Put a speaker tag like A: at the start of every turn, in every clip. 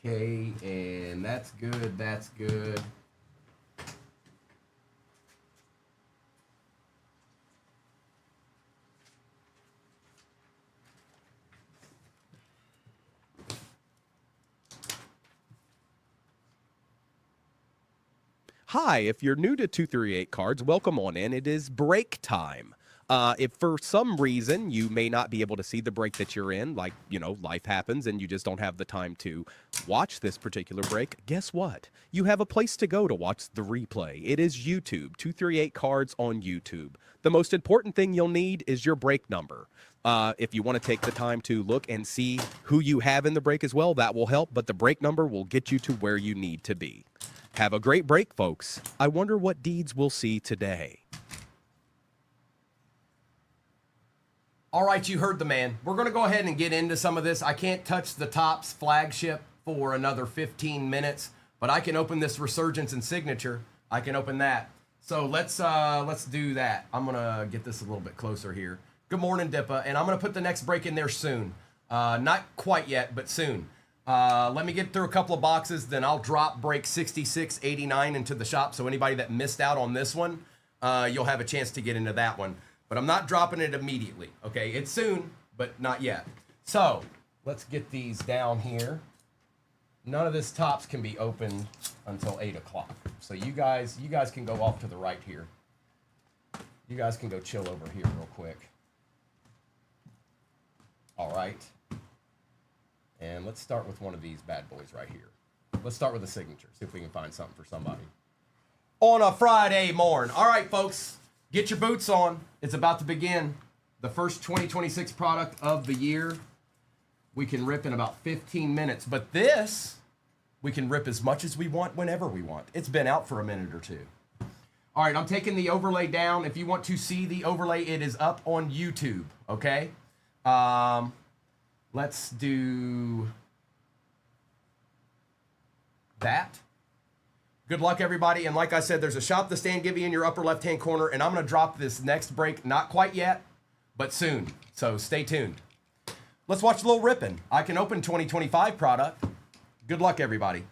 A: Okay, and that's good. That's good.
B: Hi, if you're new to 238 Cards, welcome on in. It is break time. If for some reason you may not be able to see the break that you're in, like, life happens and you just don't have the time to watch this particular break, guess what? You have a place to go to watch the replay. It is YouTube, 238 Cards on YouTube. The most important thing you'll need is your break number. If you want to take the time to look and see who you have in the break as well, that will help, but the break number will get you to where you need to be. Have a great break, folks. I wonder what deeds we'll see today.
A: All right, you heard the man. We're going to go ahead and get into some of this. I can't touch the Topps flagship for another 15 minutes, but I can open this Resurgence and Signature. I can open that. So let's do that. I'm going to get this a little bit closer here. Good morning, Dippa, and I'm going to put the next break in there soon. Not quite yet, but soon. Let me get through a couple of boxes, then I'll drop break 6689 into the shop. So anybody that missed out on this one, you'll have a chance to get into that one. But I'm not dropping it immediately. Okay, it's soon, but not yet. So let's get these down here. None of this Topps can be opened until 8 o'clock. So you guys can go off to the right here. You guys can go chill over here real quick. All right. And let's start with one of these bad boys right here. Let's start with a signature. See if we can find something for somebody. On a Friday morn. All right, folks. Get your boots on. It's about to begin. The first 2026 product of the year. We can rip in about 15 minutes. But this, we can rip as much as we want whenever we want. It's been out for a minute or two. All right, I'm taking the overlay down. If you want to see the overlay, it is up on YouTube. Okay? Let's do that. Good luck, everybody. And like I said, there's a shop the stand give you in your upper left-hand corner, and I'm going to drop this next break, not quite yet, but soon. So stay tuned. Let's watch a little ripping. I can open 2025 product. Good luck, everybody.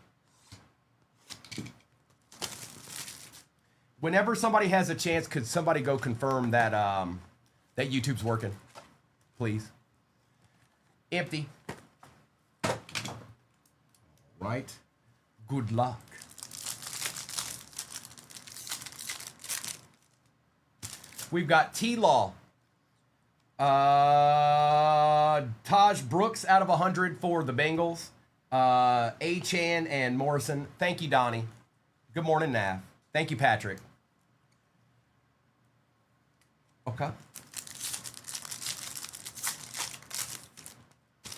A: Whenever somebody has a chance, could somebody go confirm that that YouTube's working, please? Empty. Right. Good luck. We've got T-Law. Taj Brooks out of 100 for the Bengals. A-Chan and Morrison. Thank you, Donnie. Good morning, Nav. Thank you, Patrick. Okay.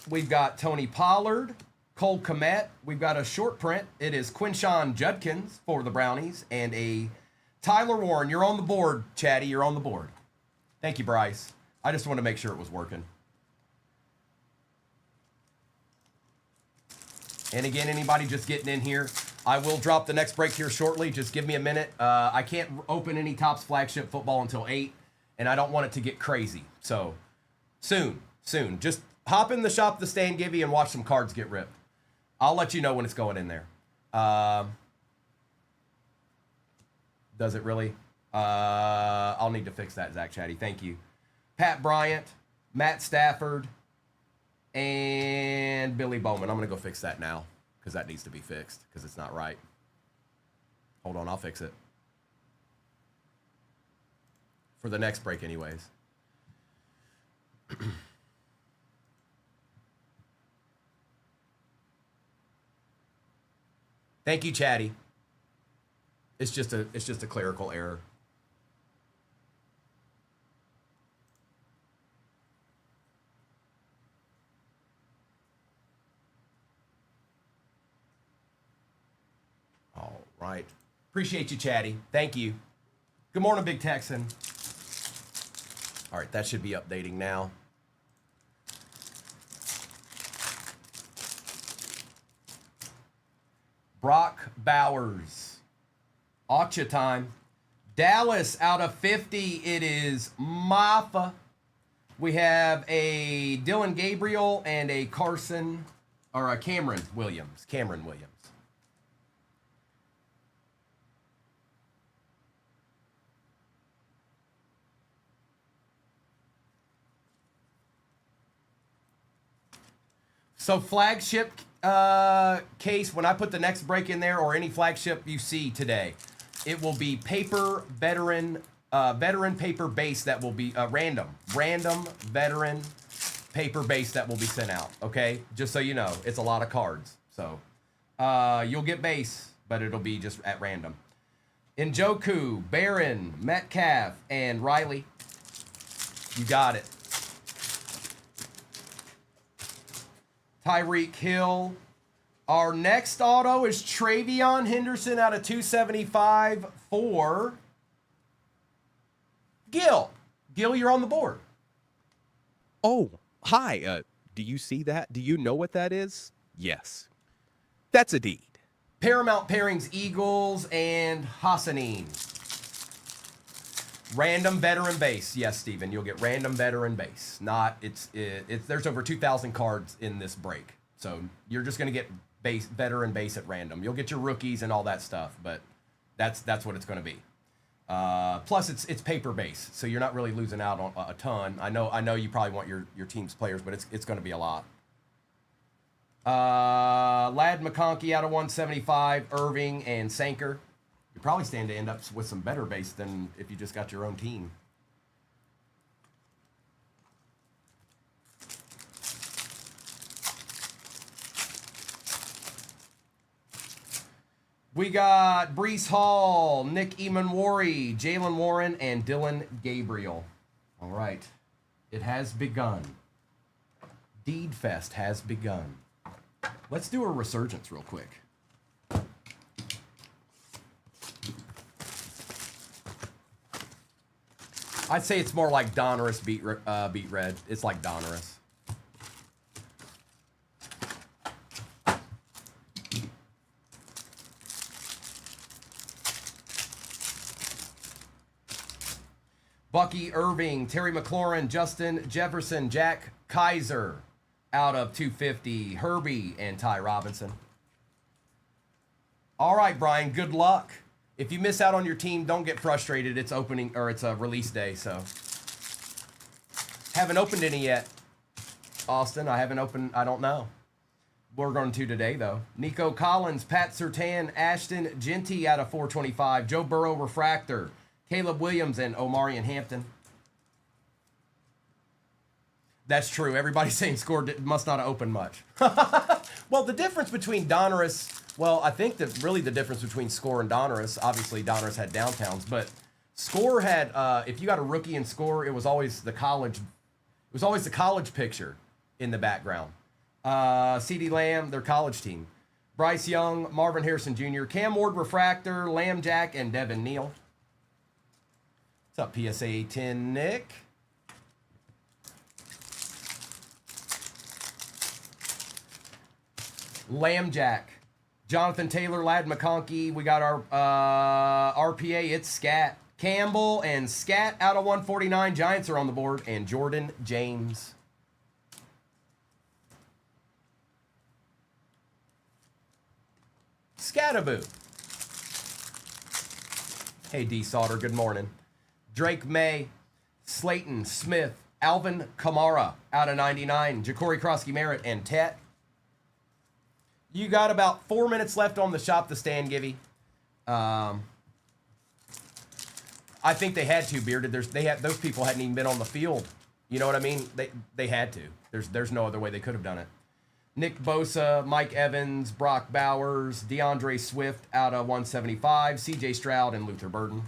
A: We've got Tony Pollard, Cole Kmet. We've got a short print. It is Quinshawn Judkins for the Brownies and a Tyler Warren. You're on the board, Chatty. You're on the board. Thank you, Bryce. I just want to make sure it was working. And again, anybody just getting in here, I will drop the next break here shortly. Just give me a minute. I can't open any Topps flagship football until 8, and I don't want it to get crazy. So soon. Just hop in the shop the stand give you and watch some cards get ripped. I'll let you know when it's going in there. Does it really? I'll need to fix that, Zach Chatty. Thank you. Pat Bryant, Matt Stafford, and Billy Bowman. I'm going to go fix that now because that needs to be fixed because it's not right. Hold on, I'll fix it. For the next break anyways. Thank you, Chatty. It's just a clerical error. All right. Appreciate you, Chatty. Thank you. Good morning, Big Texan. All right, that should be updating now. Brock Bowers. Auction time. Dallas out of 50. It is Mafa. We have a Dylan Gabriel and a Carson Or Cameron Williams. Cameron Williams. So flagship case, when I put the next break in there, or any flagship you see today, it will be paper veteran paper base that will be random veteran paper base that will be sent out. Okay, just so you know, it's a lot of cards. So you'll get base, but it'll be just at random. Njoku, Barron, Metcalf, and Riley. You got it. Tyreek Hill. Our next auto is Travion Henderson out of 275 for Gil. Gil, you're on the board.
B: Oh, hi. Do you see that? Do you know what that is? Yes. That's a deed.
A: Paramount Pairings, Eagles, and Hassanin. Random veteran base. Yes, Steven, you'll get random veteran base. There's over 2,000 cards in this break. So you're just going to get veteran base at random. You'll get your rookies and all that stuff, but that's what it's going to be. Plus it's paper base, so you're not really losing out on a ton. I know you probably want your team's players, but it's going to be a lot. Ladd McConkey out of 175, Irving and Sanker. You probably stand to end up with some better base than if you just got your own team. We got Brees Hall, Nick Emanwari, Jalen Warren, and Dylan Gabriel. All right. It has begun. Deed Fest has begun. Let's do a resurgence real quick. I'd say it's more like Donruss beat Red. It's like Donruss. Bucky Irving, Terry McLaurin, Justin Jefferson, Jack Kaiser out of 250, Herbie and Ty Robinson. All right, Brian, good luck. If you miss out on your team, don't get frustrated. It's opening, or it's a release day, so. Haven't opened any yet, Austin. I haven't opened, I don't know. We're going to today, though. Nico Collins, Pat Surtain, Ashton Genty out of 425, Joe Burrow Refractor, Caleb Williams, and Omarion Hampton. That's true. Everybody's saying Score must not have opened much. Well, the difference between Donruss, well, I think that really the difference between Score and Donruss, obviously Donruss had downtowns, but Score had, if you got a rookie in Score, it was always the college picture in the background. CeeDee Lamb, their college team. Bryce Young, Marvin Harrison Jr., Cam Ward Refractor, Lamb Jack, and Devin Neal. What's up, PSA 10 Nick? Lamb Jack, Jonathan Taylor, Ladd McConkey. We got our RPA. It's Scat Campbell and Scat out of 149. Giants are on the board, and Jordan James. Scataboo. Hey, D. Sauter. Good morning. Drake May, Slayton Smith, Alvin Kamara out of 99. Ja'Cory Krosky-Merritt and Tet. You got about 4 minutes left on the Shop the Stand, Givy. I think they had to, Bearded. Those people hadn't even been on the field. You know what I mean? They had to. There's no other way they could have done it. Nick Bosa, Mike Evans, Brock Bowers, DeAndre Swift out of 175, CJ Stroud, and Luther Burden.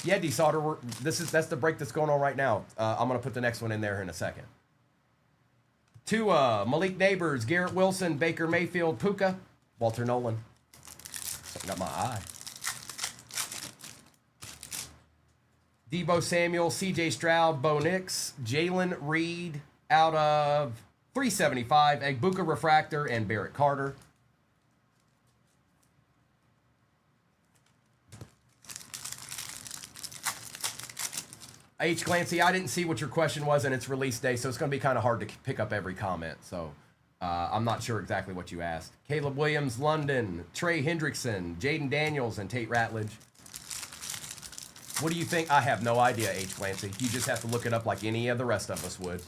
A: Yeah, D. Sauter, that's the break that's going on right now. I'm going to put the next one in there in a second. Tua, Malik Neighbors, Garrett Wilson, Baker Mayfield, Puka, Walter Nolan. Got my eye. Debo Samuel, CJ Stroud, Bo Nix, Jalen Reed out of 375, Egbuka Refractor, and Barrett Carter. H. Glancy, I didn't see what your question was, and it's release day, so it's going to be kind of hard to pick up every comment. So I'm not sure exactly what you asked. Caleb Williams, London, Trey Hendrickson, Jaden Daniels, and Tate Ratledge. What do you think? I have no idea, H. Glancy. You just have to look it up like any of the rest of us would.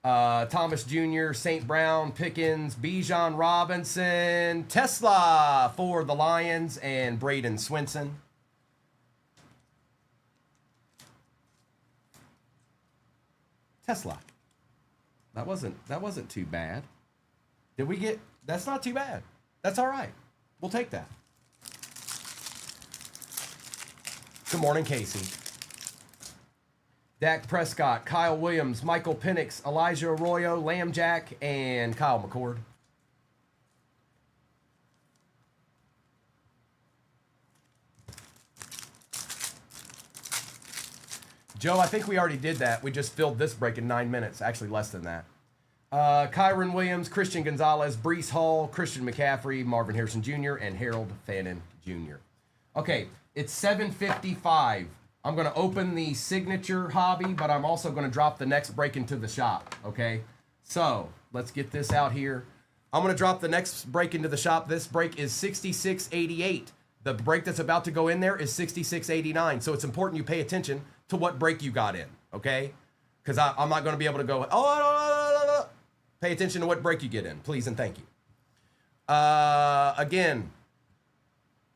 A: Thomas Jr., St. Brown, Pickens, Bijan Robinson, Tesla for the Lions, and Braden Swinson. Tesla. That wasn't too bad. Did we get? That's not too bad. That's all right. We'll take that. Good morning, Casey. Dak Prescott, Kyle Williams, Michael Penix, Elijah Arroyo, Lamb Jack, and Kyle McCord. Joe, I think we already did that. We just filled this break in 9 minutes. Actually, less than that. Kyron Williams, Christian Gonzalez, Breece Hall, Christian McCaffrey, Marvin Harrison Jr., and Harold Fannin Jr. Okay, it's 7:55. I'm going to open the signature hobby, but I'm also going to drop the next break into the shop, okay? So, let's get this out here. I'm going to drop the next break into the shop. This break is 66.88. The break that's about to go in there is 66.89. So, it's important you pay attention to what break you got in, okay? Because I'm not going to be able to go, oh. Pay attention to what break you get in, please and thank you. Again,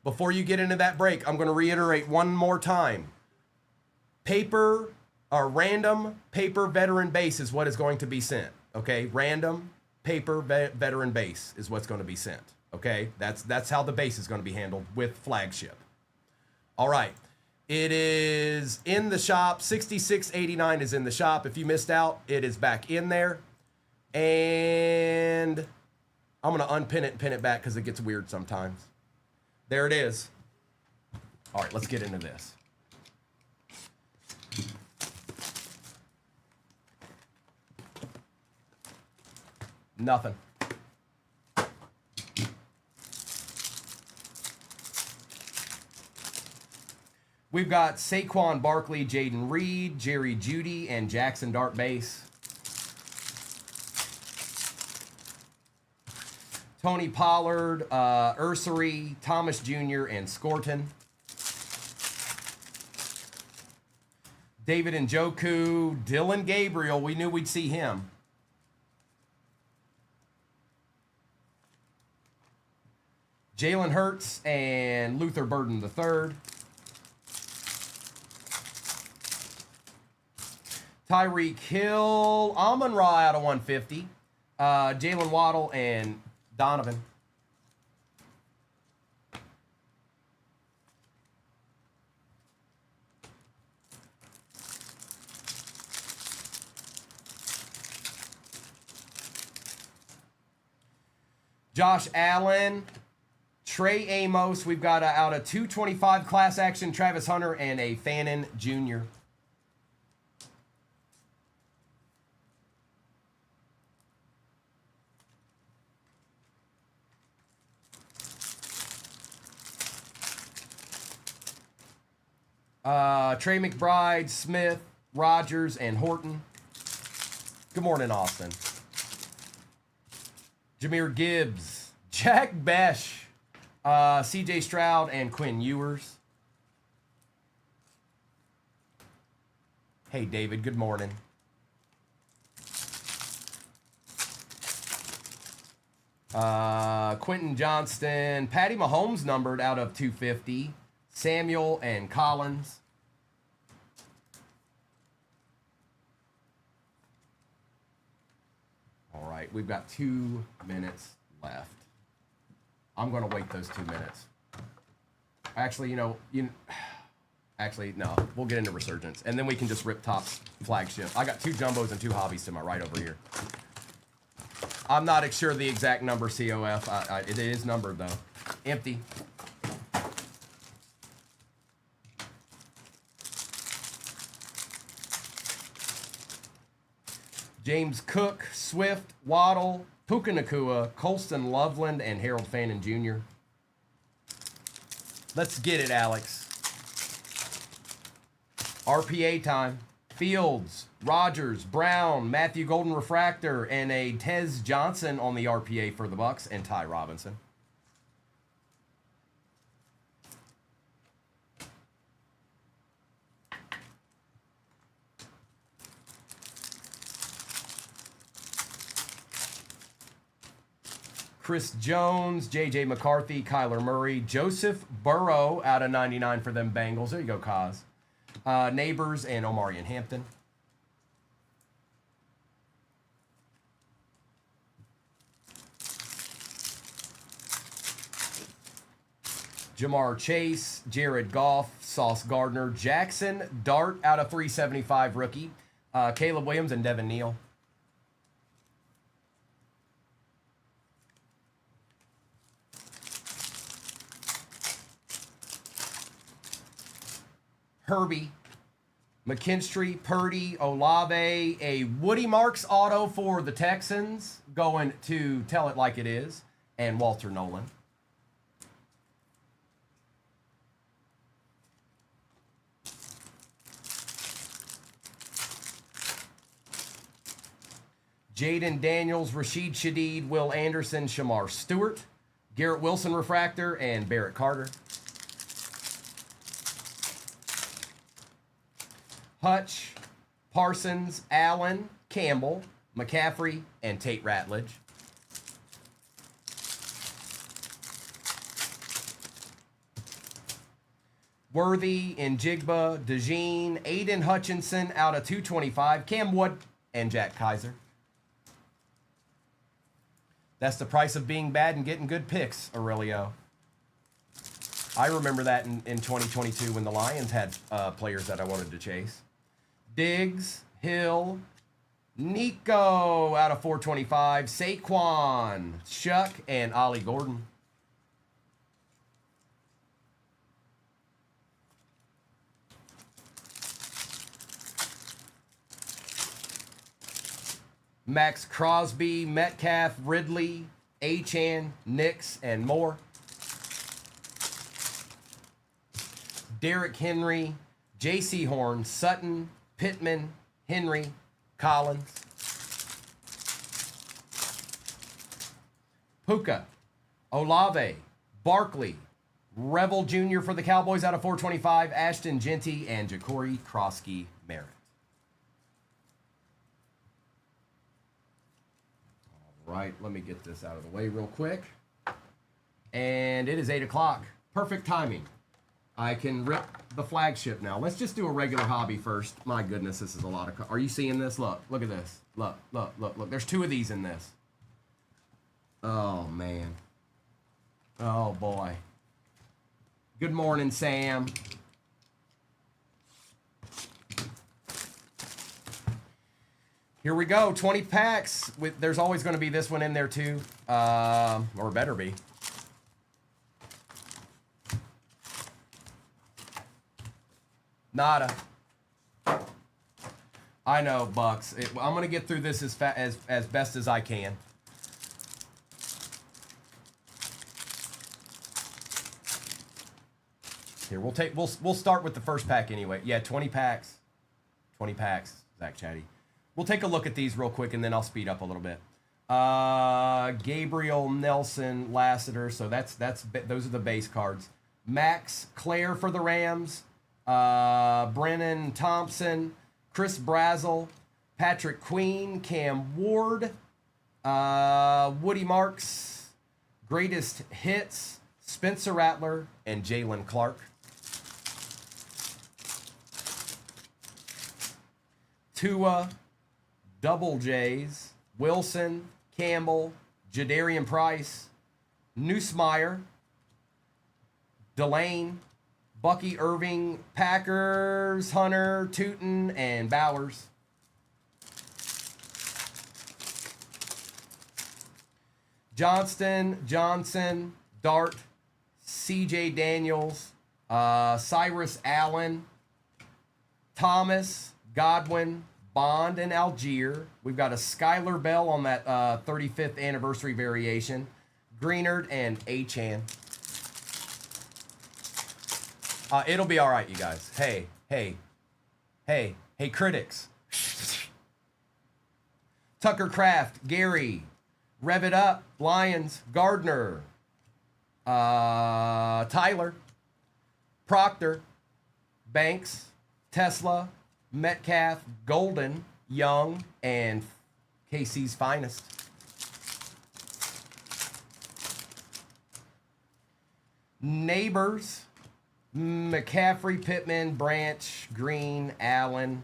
A: before you get into that break, I'm going to reiterate one more time. Paper or random paper veteran base is what is going to be sent. Okay, random paper veteran base is what's going to be sent. Okay, that's how the base is going to be handled with flagship. All right, it is in the shop. 66.89 is in the shop. If you missed out, it is back in there, and I'm going to unpin it and pin it back because it gets weird sometimes. There it is. All right, let's get into this. Nothing. We've got Saquon Barkley, Jaden Reed, Jerry Jeudy, and Jackson Dart base. Tony Pollard, Ursery, Thomas Jr., and Scorton. David Njoku, Dylan Gabriel. We knew we'd see him. Jalen Hurts and Luther Burden III. Tyreek Hill, Amon-Ra out of 150. Jalen Waddle and Donovan. Josh Allen, Trey Amos. We've got out of 225 class action, Travis Hunter, and a Fannin Jr. Trey McBride, Smith, Rogers, and Horton. Good morning, Austin. Jahmyr Gibbs, Jack Besh, CJ Stroud, and Quinn Ewers. Hey, David, good morning. Quentin Johnston, Patty Mahomes numbered out of 250. Samuel and Collins. All right, we've got 2 minutes left. I'm going to wait those 2 minutes. Actually, actually, no. We'll get into Resurgence, and then we can just rip Topps flagship. I got 2 jumbos and 2 hobbies to my right over here. I'm not sure the exact number, COF. It is numbered, though. Empty. James Cook, Swift, Waddle, Puka Nacua, Colston Loveland, and Harold Fannin Jr. Let's get it, Alex. RPA time. Fields, Rogers, Brown, Matthew Golden Refractor, and a Tez Johnson on the RPA for the Bucks, and Ty Robinson. Chris Jones, J.J. McCarthy, Kyler Murray, Joseph Burrow out of 99 for them Bengals. There you go, Kaz. Neighbors and Omarion Hampton. Jamar Chase, Jared Goff, Sauce Gardner, Jackson Dart out of 375 rookie, Caleb Williams and Devin Neal. Herbie, McKinstry, Purdy, Olave, a Woody Marks auto for the Texans, going to Tell It Like It Is, and Walter Nolan. Jaden Daniels, Rashid Shadeed, Will Anderson, Shamar Stewart, Garrett Wilson Refractor, and Barrett Carter. Hutch, Parsons, Allen, Campbell, McCaffrey, and Tate Ratledge. Worthy, Njigba, DeJean, Aiden Hutchinson out of 225, Cam Wood, and Jack Kaiser. That's the price of being bad and getting good picks, Aurelio. I remember that in 2022 when the Lions had players that I wanted to chase. Diggs, Hill, Nico out of 425, Saquon, Shuck, and Ollie Gordon. Max Crosby, Metcalf, Ridley, Achane, Nix, and more. Derrick Henry, J.C. Horn, Sutton, Pittman, Henry, Collins. Puka, Olave, Barkley, Revel Jr. for the Cowboys out of 425, Ashton Genty, and Ja'Cory Krosky Merritt. All right, let me get this out of the way real quick. And it is 8 o'clock. Perfect timing. I can rip the flagship now. Let's just do a regular hobby first. My goodness, this is a lot of... Are you seeing this? Look at this. Look. There's 2 of these in this. Oh, man. Oh, boy. Good morning, Sam. Here we go. 20 packs. There's always going to be this one in there, too. Or better be. Nada. I know, Bucks. I'm going to get through this as best as I can. Here, we'll start with the first pack anyway. Yeah, 20 packs. 20 packs, Zach Chatty. We'll take a look at these real quick, and then I'll speed up a little bit. Gabriel Nelson Lassiter. So those are the base cards. Max Clare for the Rams. Brennan Thompson, Chris Brazel, Patrick Queen, Cam Ward, Woody Marks, Greatest Hits, Spencer Rattler, and Jalen Clark. Tua, Double J's, Wilson, Campbell, Jadarian Price, Nussmeier, Delane, Bucky Irving, Packers, Hunter, Tootin, and Bowers. Johnston, Johnson, Dart, C.J. Daniels, Cyrus Allen, Thomas, Godwin, Bond, and Algier. We've got a Skylar Bell on that 35th anniversary variation. Greenard and Achane. It'll be all right, you guys. Hey, Hey, critics. Tucker Craft, Gary, Rev It Up, Lions, Gardner, Tyler, Proctor, Banks, Tesla, Metcalf, Golden, Young, and KC's finest. Neighbors, McCaffrey, Pittman, Branch, Green, Allen,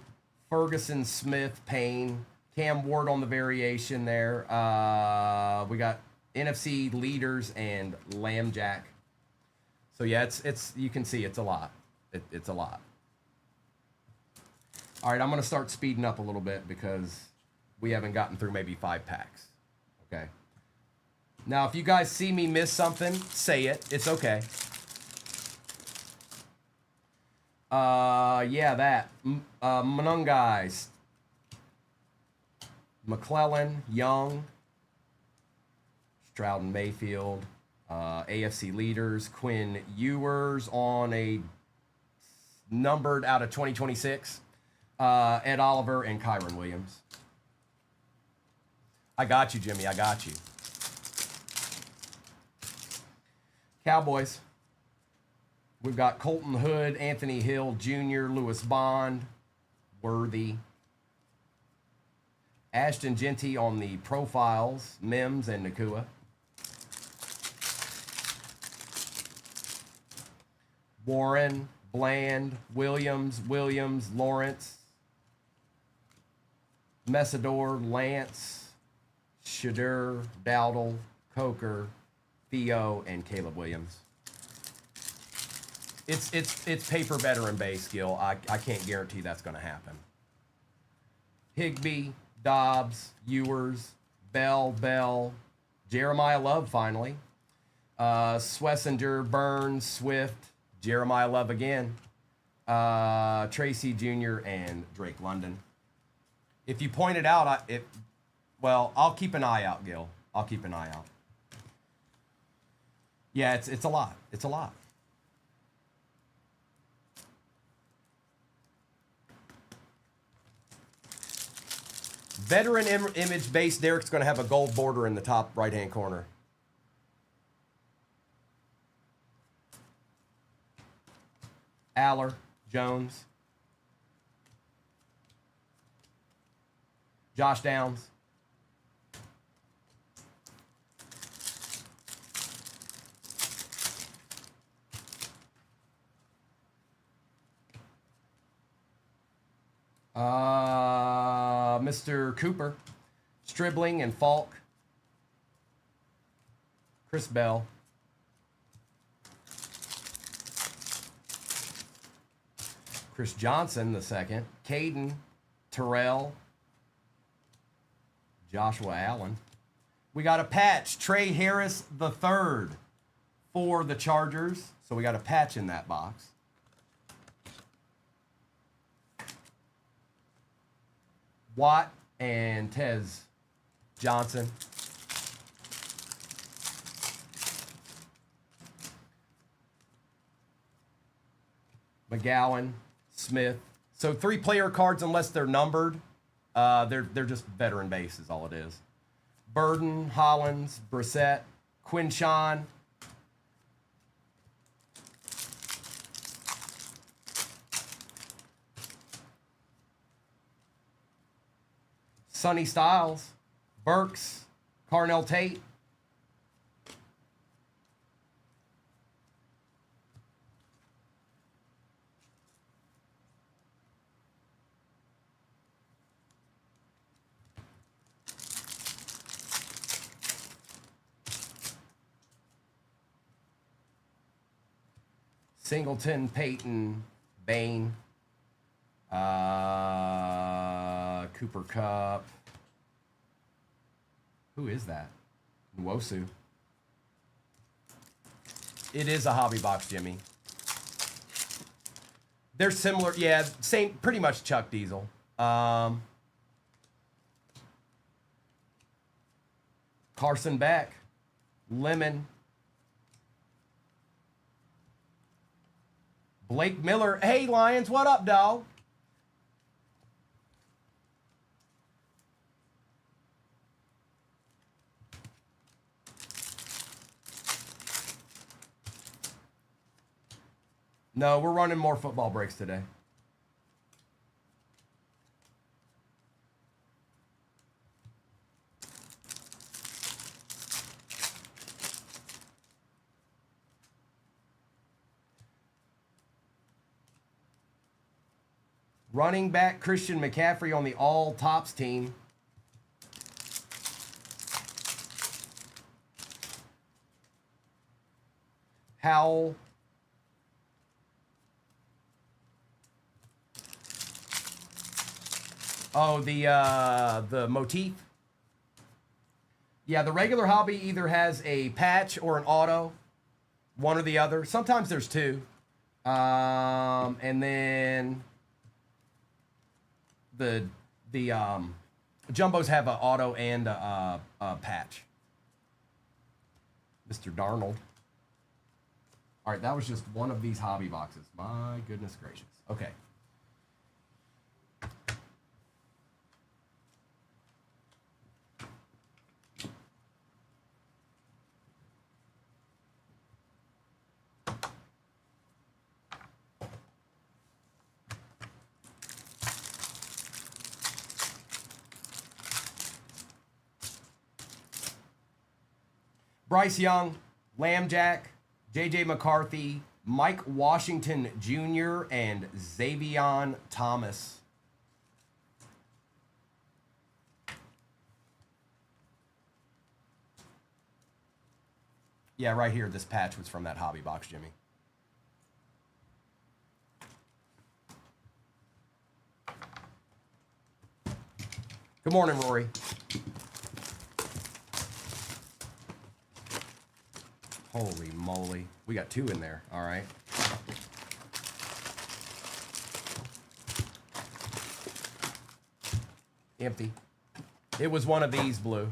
A: Ferguson, Smith, Payne, Cam Ward on the variation there. We got NFC leaders and Lambjack. So yeah, it's you can see it's a lot. It's a lot. All right, I'm gonna start speeding up a little bit because we haven't gotten through maybe 5 packs. Okay. Now, if you guys see me miss something, say it. It's okay. Yeah, that. Monungai, McClellan, Young, Stroud and Mayfield, AFC leaders, Quinn Ewers on a numbered out of 2026, Ed Oliver and Kyron Williams. I got you, Jimmy. I got you. Cowboys. We've got Colton Hood, Anthony Hill Jr., Lewis Bond, Worthy. Ashton Genty on the profiles, Mims and Nakua. Warren, Bland, Williams, Lawrence, Messidor, Lance, Shadur, Dowdle, Coker, Theo, and Caleb Williams. It's paper veteran base, Gil. I can't guarantee that's going to happen. Higbee, Dobbs, Ewers, Bell, Jeremiah Love finally, Swessinger, Burns, Swift, Jeremiah Love again, Tracy Jr. and Drake London. If you point it out, I'll keep an eye out, Gil. I'll keep an eye out. Yeah, it's a lot. It's a lot. Veteran image base, Derek's going to have a gold border in the top right-hand corner. Aller, Jones, Josh Downs, Mr. Cooper, Stribling and Falk, Chris Bell, Chris Johnson the second, Caden, Terrell, Joshua Allen. We got a patch, Trey Harris the third for the Chargers. So we got a patch in that box. Watt and Tez Johnson. McGowan, Smith. So 3 player cards unless they're numbered. They're just veteran base is all it is. Burden, Hollins, Brissett, Quinshawn. Sonny Styles, Burks, Carnell Tate. Singleton, Peyton, Bain, Cooper Cup. Who is that? Nwosu. It is a hobby box, Jimmy. They're similar. Yeah, same, pretty much Chuck Diesel. Carson Beck, Lemon, Blake Miller. Hey, Lions, what up, dog? No, we're running more football breaks today. Running back Christian McCaffrey on the all tops team. Howell. Oh, the motif. Yeah, the regular hobby either has a patch or an auto, one or the other. Sometimes there's two. And then the jumbos have an auto and a patch. Mr. Darnold. All right, that was just one of these hobby boxes. My goodness gracious. Okay. Bryce Young, Lambjack, J.J. McCarthy, Mike Washington Jr., and Xavion Thomas. Yeah, right here, this patch was from that hobby box, Jimmy. Good morning, Rory. Holy moly. We got two in there. All right. Empty. It was one of these, Blue.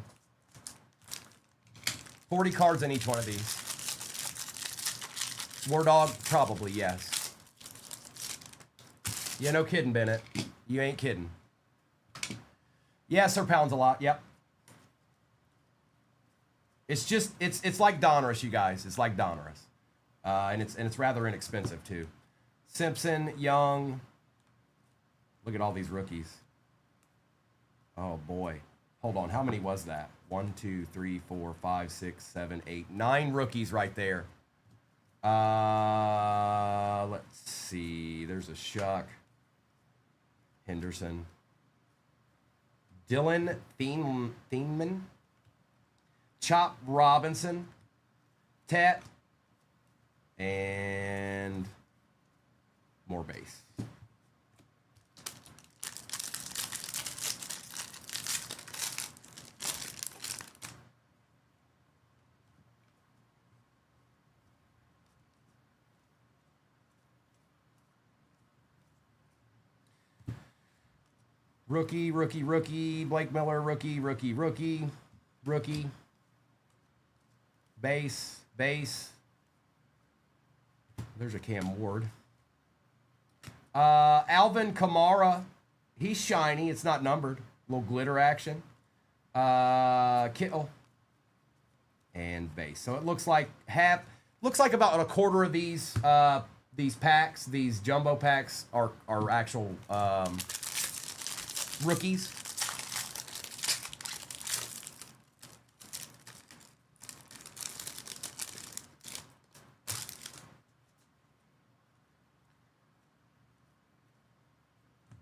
A: 40 cards in each one of these. War Dog? Probably, yes. Yeah, no kidding, Bennett. You ain't kidding. Yeah, Sir Pounds a lot. Yep. It's just it's like Donruss, you guys. It's like Donruss, and it's rather inexpensive too. Simpson, Young. Look at all these rookies. Oh boy, hold on. How many was that? 1, 2, 3, 4, 5, 6, 7, 8, 9 rookies right there. Let's see. There's a Shuck. Henderson. Dylan Thieneman. Chop Robinson, Tat, and more base. Rookie, rookie, rookie. Blake Miller, rookie, rookie, rookie, rookie. Base, base. There's a Cam Ward. Alvin Kamara. He's shiny. It's not numbered. A little glitter action. Kittle. And base. So it looks like about a quarter of these packs, these jumbo packs, are actual rookies.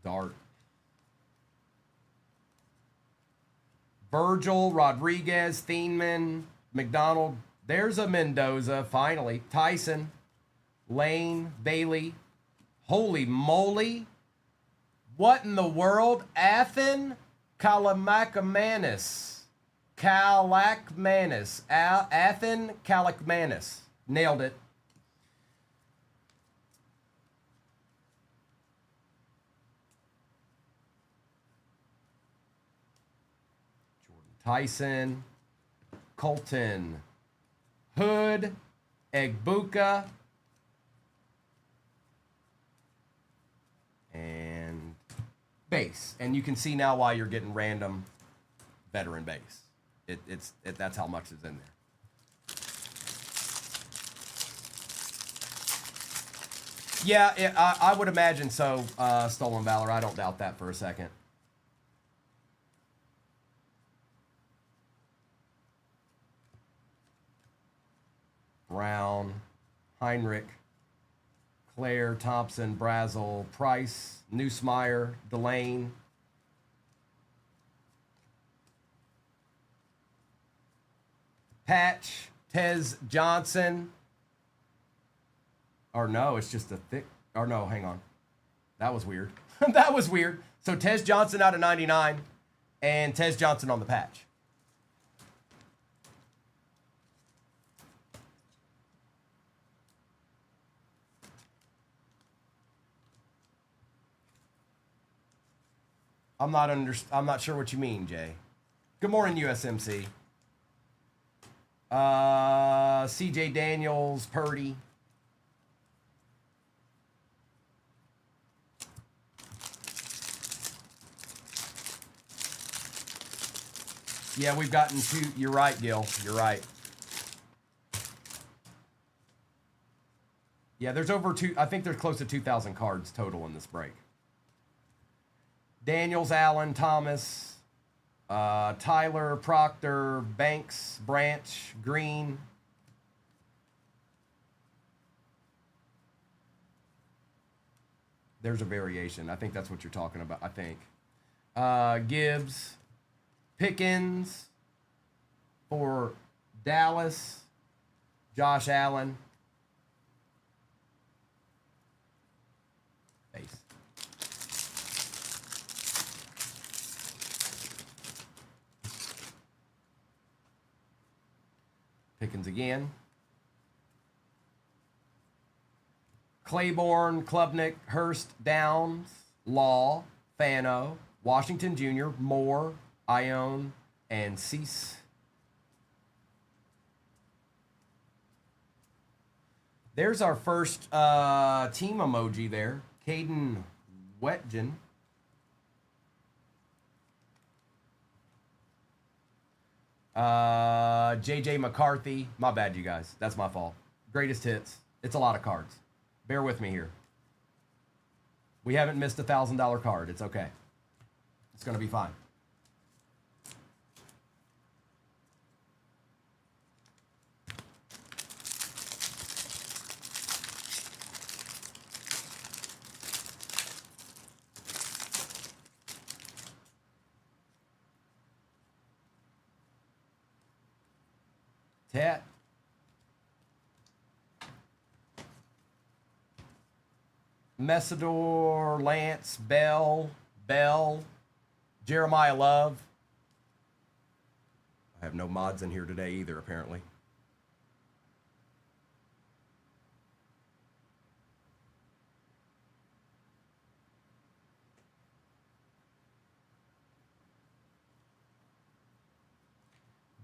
A: Dart. Virgil, Rodriguez, Thieneman, McDonald. There's a Mendoza, finally. Tyson, Lane, Bailey. Holy moly. What in the world? Athen Kalamanis. Athen Kalakmanis. Nailed it. Tyson, Colton, Hood, Egbuka, and base. And you can see now why you're getting random veteran base. That's how much is in there. Yeah, I would imagine so, Stolen Valor. I don't doubt that for a second. Brown, Heinrich, Claire, Thompson, Brazel, Price, Neusmeyer, Delane. Patch, Tez Johnson. Or no, it's just a thick. Or no, hang on. That was weird. That was weird. So Tez Johnson out of 99 and Tez Johnson on the patch. I'm not sure what you mean, Jay. Good morning, USMC. CJ Daniels, Purdy. Yeah, we've gotten two. You're right, Gil. You're right. Yeah, there's over I think there's close to 2,000 cards total in this break. Daniels, Allen, Thomas, Tyler, Proctor, Banks, Branch, Green. There's a variation. I think that's what you're talking about. I think. Gibbs, Pickens for Dallas, Josh Allen. Base. Pickens again. Claiborne, Klubnik, Hurst, Downs, Law, Fano, Washington Jr., Moore, Ione, and Cease. There's our first team emoji there. Caden Wetgen. JJ McCarthy. My bad, you guys. That's my fault. Greatest hits. It's a lot of cards. Bear with me here. We haven't missed a $1,000 card. It's okay. It's going to be fine. Tat. Messidor, Lance, Bell, Jeremiah Love. I have no mods in here today either, apparently.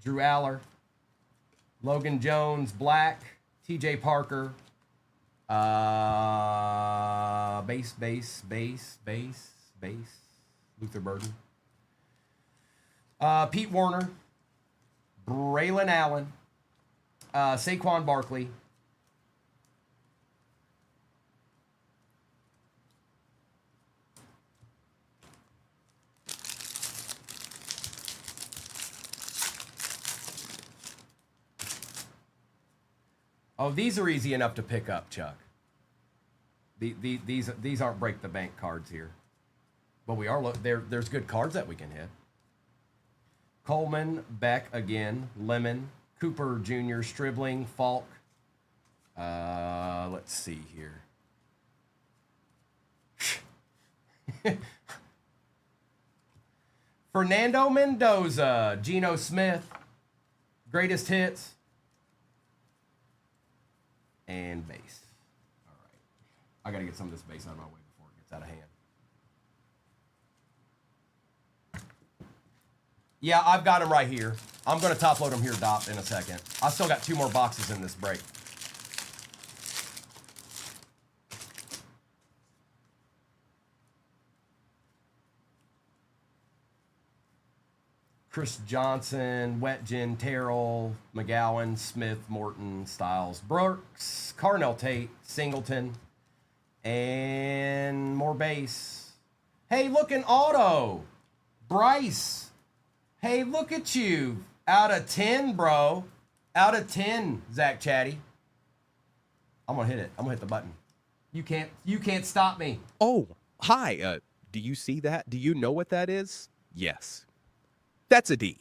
A: Drew Aller, Logan Jones, Black, TJ Parker, base, Luther Burden, Pete Warner, Braylon Allen, Saquon Barkley, oh, these are easy enough to pick up, Chuck. These aren't break the bank cards here, but we are there's good cards that we can hit. Coleman, Beck again, Lemon, Cooper Jr., Stribling, Falk. Let's see here. Fernando Mendoza, Geno Smith, greatest hits, and base. All right. I got to get some of this base out of my way before it gets out of hand. Yeah, I've got them right here. I'm going to top load them here, Dop, in a second. I still got 2 more boxes in this break. Chris Johnson, Wetgen, Terrell, McGowan, Smith, Morton, Styles, Brooks, Carnell Tate, Singleton, And more base. Hey, look, an auto. Bryce. Hey, look at you. Out of 10, bro. Out of 10, Zach Chatty. I'm gonna hit it. I'm gonna hit the button. You can't stop me.
B: Oh, hi. Do you see that? Do you know what that is? Yes. That's a deed.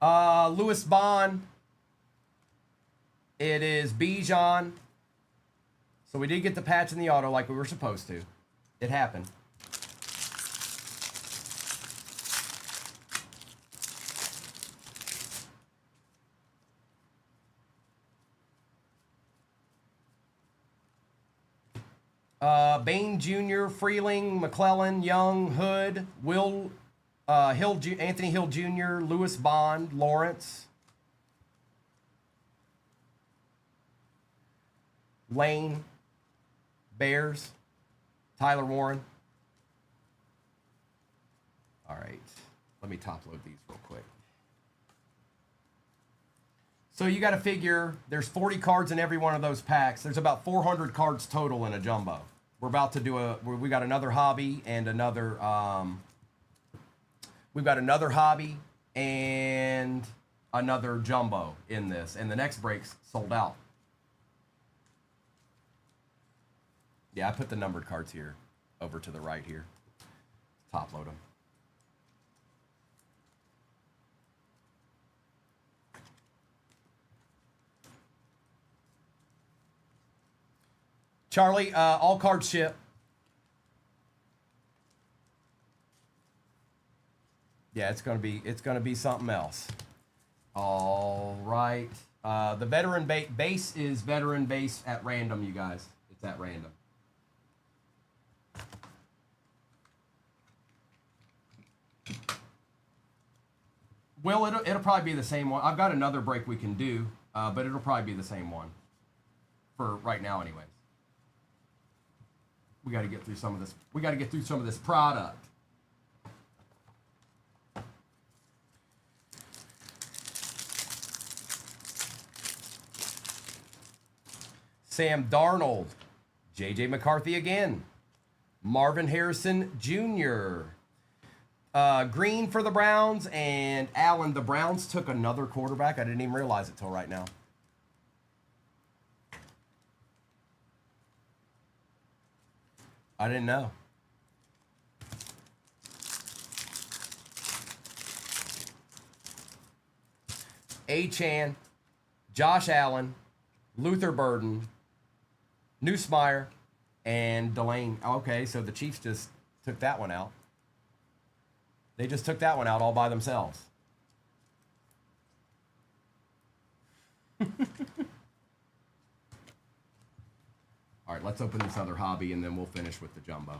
A: Lewis Bond. It is Bijan. So we did get the patch in the auto like we were supposed to. It happened. Bain Jr., Freeling, McClellan, Young, Hood, Will, Anthony Hill Jr., Lewis Bond, Lawrence, Lane, Bears, Tyler Warren. All right, let me top load these real quick. So you got to figure there's 40 cards in every one of those packs. There's about 400 cards total in a jumbo. We're about to do we got another hobby and another, we've got another hobby and another jumbo in this. And the next break's sold out. Yeah, I put the numbered cards here over to the right here. Top load them. Charlie, all cards ship. Yeah, it's gonna be something else. All right. The veteran base is veteran base at random, you guys. It's at random. Well, it'll probably be the same one. I've got another break we can do, but it'll probably be the same one for right now, anyways. We got to get through some of this. We got to get through some of this product. Sam Darnold, J.J. McCarthy again, Marvin Harrison Jr., Green for the Browns, and Allen. The Browns took another quarterback. I didn't even realize it till right now. I didn't know. Achan, Josh Allen, Luther Burden, Neusmeyer, and Delane. Okay, so the Chiefs just took that one out. They just took that one out all by themselves. All right, let's open this other hobby, and then we'll finish with the jumbo.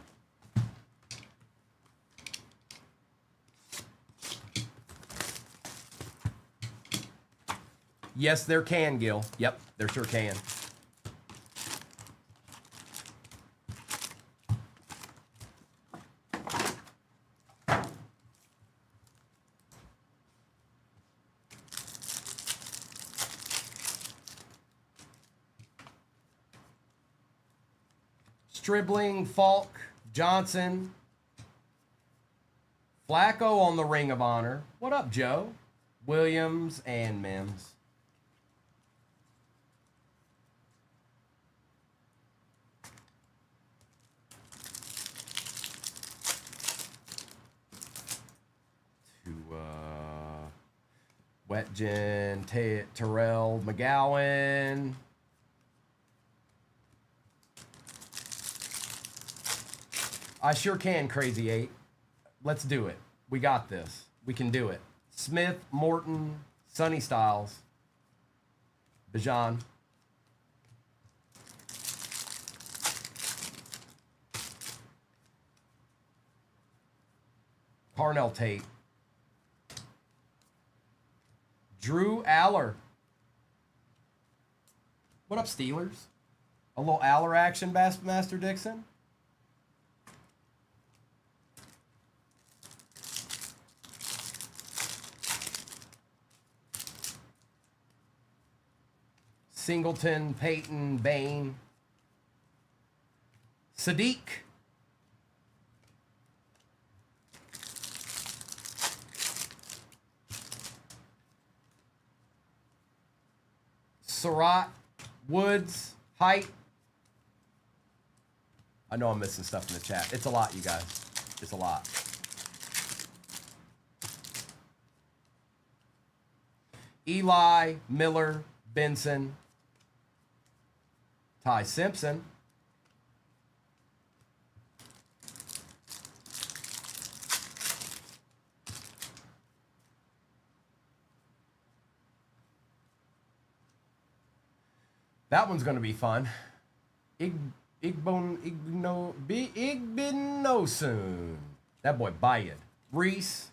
A: Yes, there can, Gil. Yep, there sure can. Stribling, Falk, Johnson, Flacco on the Ring of Honor. What up, Joe? Williams and Mims. Wetjen, Terrell, McGowan. I sure can, Crazy 8. Let's do it. We got this. We can do it. Smith, Morton, Sonny Styles, Bijan. Parnell Tate. Drew Aller. What up, Steelers? A little Aller action, Bassmaster Dixon. Singleton, Peyton, Bain. Sadiq. Surratt, Woods, Height. I know I'm missing stuff in the chat. It's a lot, you guys. It's a lot. Eli, Miller, Benson, Ty Simpson. That one's going to be fun. Igbinosun. That boy Bayard. Reese.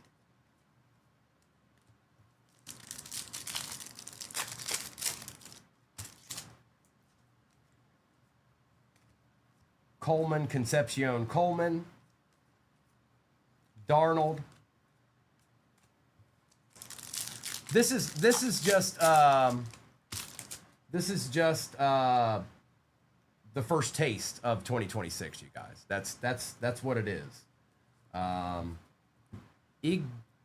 A: Coleman, Concepcion Coleman. Darnold. This is just the first taste of 2026, you guys. That's what it is.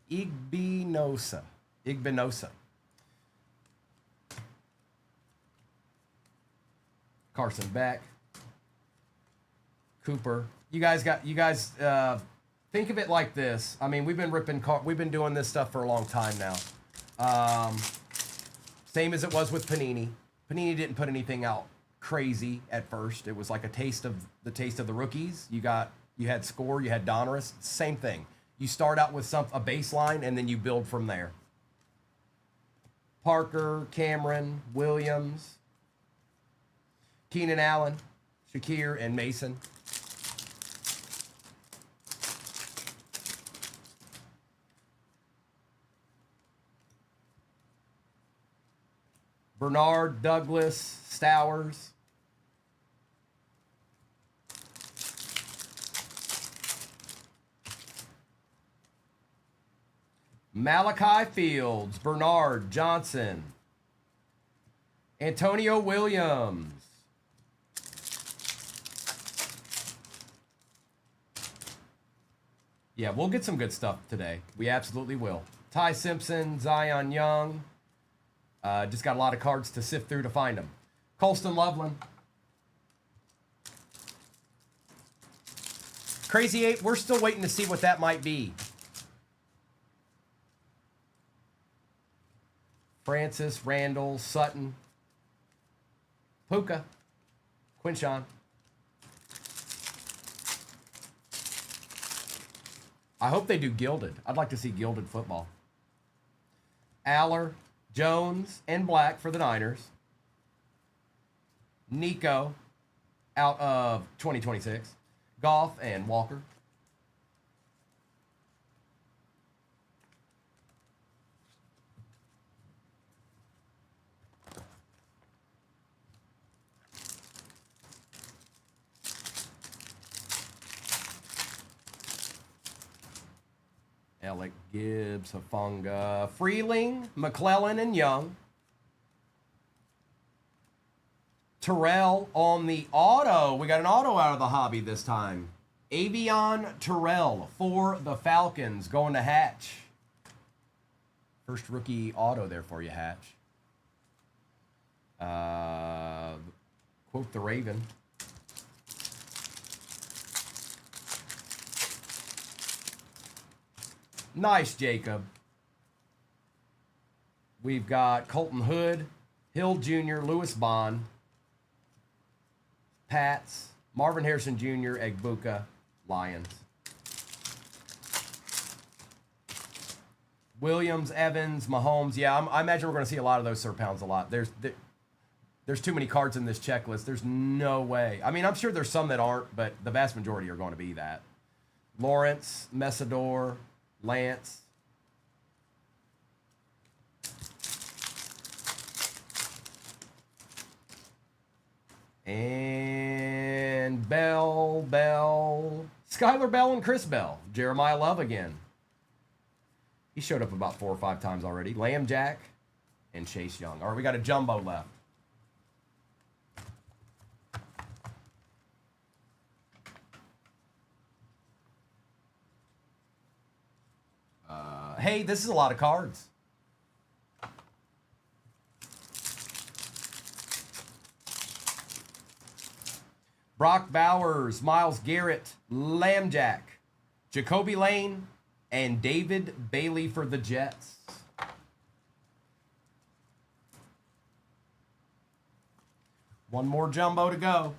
A: Igbinosa. Carson Beck. Cooper. You guys think of it like this. I mean, we've been doing this stuff for a long time now. Same as it was with Panini. Panini didn't put anything out crazy at first. It was like a taste of the rookies. You had Score, you had Donruss. Same thing. You start out with a baseline and then you build from there. Parker, Cameron, Williams, Keenan Allen, Shakir, and Mason. Bernard, Douglas, Stowers. Malachi Fields, Bernard Johnson, Antonio Williams. Yeah, we'll get some good stuff today. We absolutely will. Ty Simpson, Zion Young. Just got a lot of cards to sift through to find them. Colston Loveland. Crazy 8, we're still waiting to see what that might be. Francis, Randall, Sutton, Puka, Quinshon. I hope they do gilded. I'd like to see gilded football. Aller, Jones, and Black for the Niners. Nico, out of 2026. Goff and Walker. Alec Gibbs, Hufanga, Freeling, McClellan, and Young. Terrell on the auto. We got an auto out of the hobby this time. Avion Terrell for the Falcons going to Hatch. First rookie auto there for you, Hatch. Quote the Raven. Nice, Jacob. We've got Colton Hood, Hill Jr., Lewis Bond, Pats, Marvin Harrison Jr., Egbuka, Lions. Williams, Evans, Mahomes. Yeah, I imagine we're going to see a lot of those Sir Pounds a lot. There's too many cards in this checklist. There's no way. I mean, I'm sure there's some that aren't, but the vast majority are going to be that. Lawrence, Messador, Lance. And Bell, Skylar Bell and Chris Bell. Jeremiah Love again. He showed up about 4 or 5 times already. Lamb Jack and Chase Young. All right, we got a jumbo left. Hey, this is a lot of cards. Brock Bowers, Miles Garrett, Lambjack, Jacoby Lane, and David Bailey for the Jets. One more jumbo to go.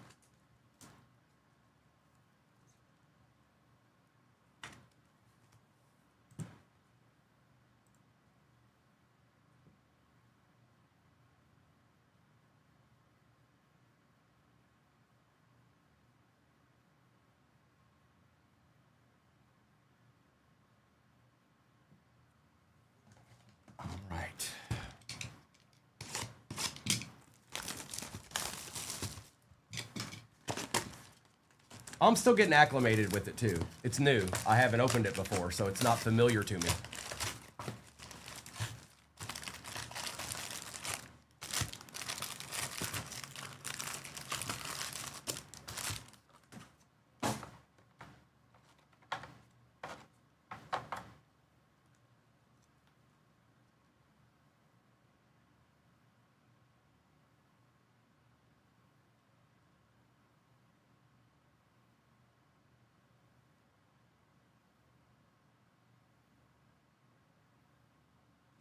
A: All right. I'm still getting acclimated with it too. It's new. I haven't opened it before, so it's not familiar to me.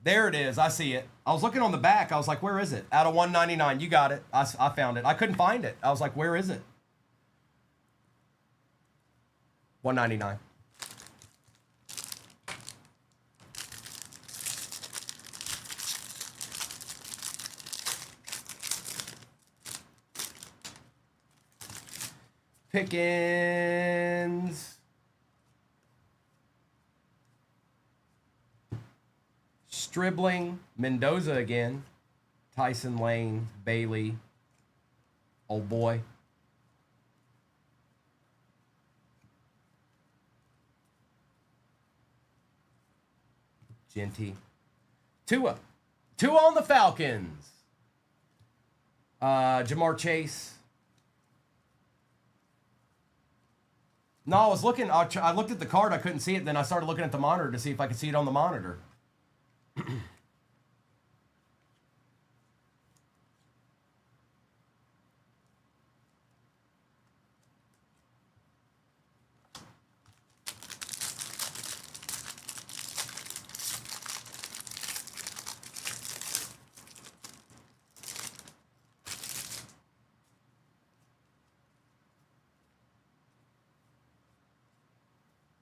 A: There it is. I see it. I was looking on the back. I was like, where is it? Out of 199. You got it. I found it. I couldn't find it. I was like, where is it? 199. Pickens. Stribling, Mendoza again, Tyson Lane, Bailey, old boy. Genty. Tua on the Falcons. Jamar Chase. No, I was looking, I looked at the card, I couldn't see it, then I started looking at the monitor to see if I could see it on the monitor.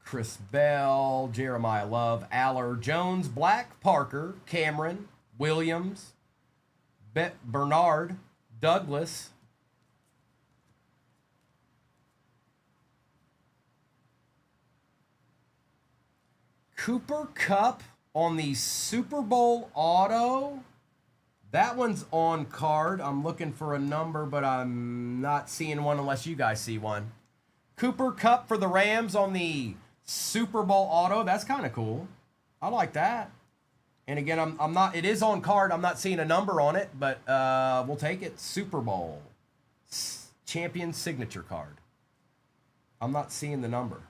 A: Chris Bell, Jeremiah Love, Aller, Jones, Black, Parker, Cameron, Williams, Bernard, Douglas, Cooper Kupp on the Super Bowl auto. That one's on card. I'm looking for a number, but I'm not seeing one unless you guys see one. Cooper Kupp for the Rams on the Super Bowl auto. That's kind of cool. I like that. And again, I'm not, it is on card. I'm not seeing a number on it, but we'll take it. Super Bowl champion signature card. I'm not seeing the number.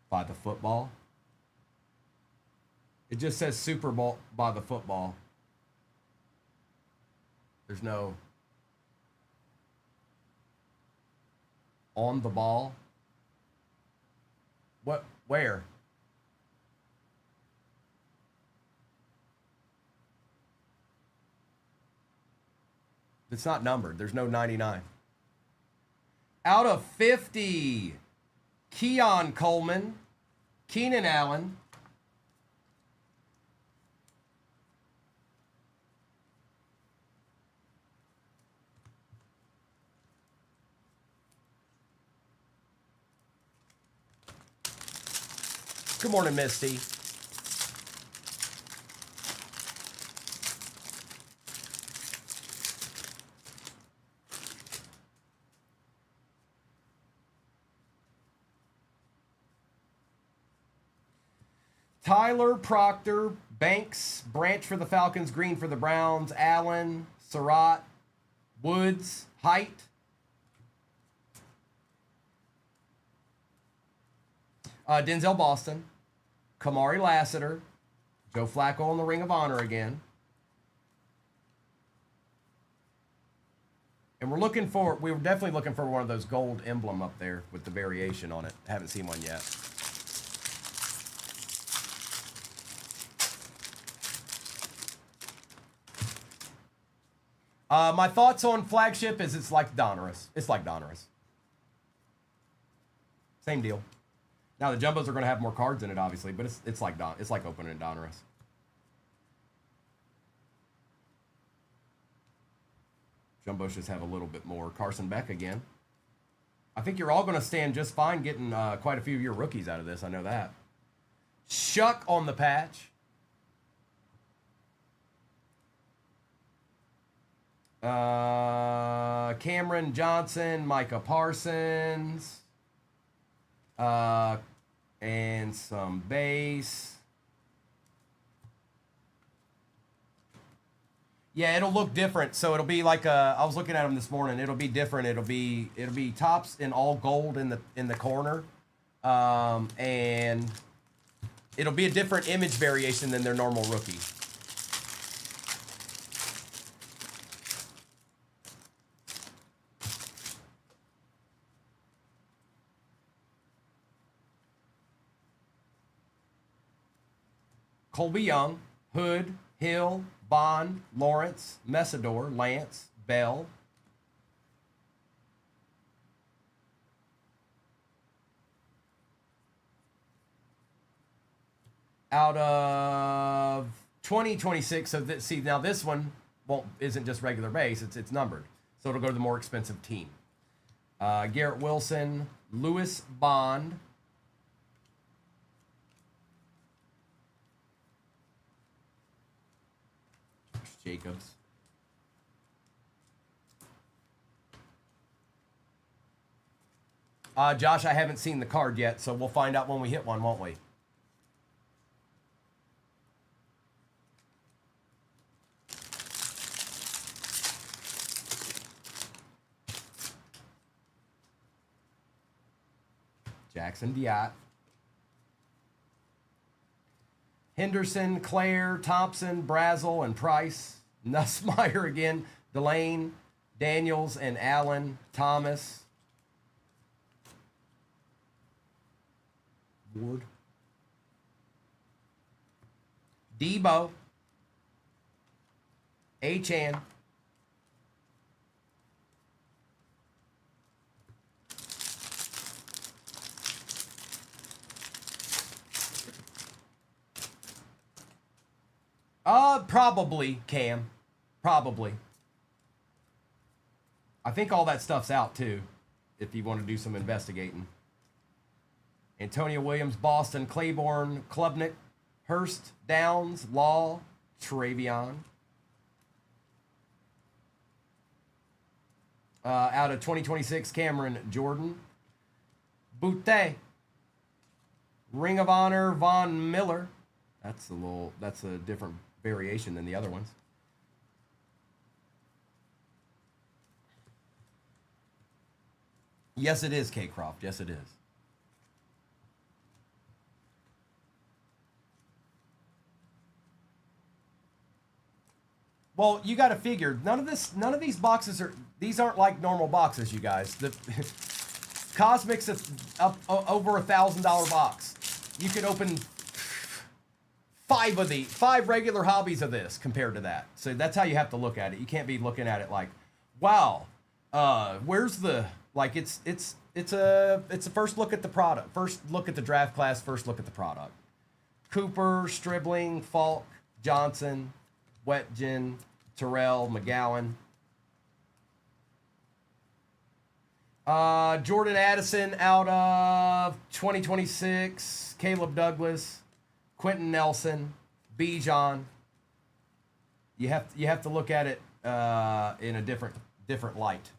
A: By the football. It just says Super Bowl by the football. There's no on the ball. What? Where? It's not numbered. There's no 99. Out of 50. Keon Coleman. Keenan Allen. Good morning, Misty. Tyler Proctor, Banks, Branch for the Falcons, Green for the Browns, Allen, Surratt, Woods, Height. Denzel Boston, Kamari Lassiter, Joe Flacco in the Ring of Honor again. And we were definitely looking for one of those gold emblem up there with the variation on it. Haven't seen one yet. My thoughts on flagship is it's like Donruss. It's like Donruss. Same deal. Now the jumbos are going to have more cards in it, obviously, but it's like opening Donruss. Jumbos just have a little bit more. Carson Beck again. I think you're all going to stand just fine getting quite a few of your rookies out of this. I know that. Shuck on the patch. Cameron Johnson, Micah Parsons, and some base. Yeah, it'll look different. So it'll be like I was looking at them this morning. It'll be different. It'll be tops in all gold in the corner, and it'll be a different image variation than their normal rookie. Colby Young, Hood, Hill, Bond, Lawrence, Messidor, Lance, Bell. Out of 2026, so see now this one isn't just regular base, it's numbered. So it'll go to the more expensive team. Garrett Wilson, Lewis Bond, Jacobs. Josh, I haven't seen the card yet, so we'll find out when we hit one, won't we? Jackson Diat. Henderson, Claire, Thompson, Brazel, and Price. Nussmeyer again. Delane, Daniels, and Allen. Thomas. Ward. Debo. Achan. Probably, Cam. Probably. I think all that stuff's out, too, if you want to do some investigating. Antonio Williams, Boston, Claiborne, Klubnik, Hurst, Downs, Law, Travion. Out of 2026, Cameron Jordan. Boutte. Ring of Honor, Von Miller. That's a different variation than the other ones. Yes, it is, K. Croft. Yes, it is. Well, you got to figure none of these boxes aren't like normal boxes, you guys. The Cosmic's up over $1,000 box. You could open five regular hobbies of this compared to that. So that's how you have to look at it. You can't be looking at it like, wow, where's the, like, it's a first look at the product, first look at the draft class, first look at the product. Cooper, Stribling, Falk, Johnson, Wetjen, Terrell, McGowan. Jordan Addison out of 2026, Caleb Douglas, Quentin Nelson, Bijan. You have to look at it in a different light.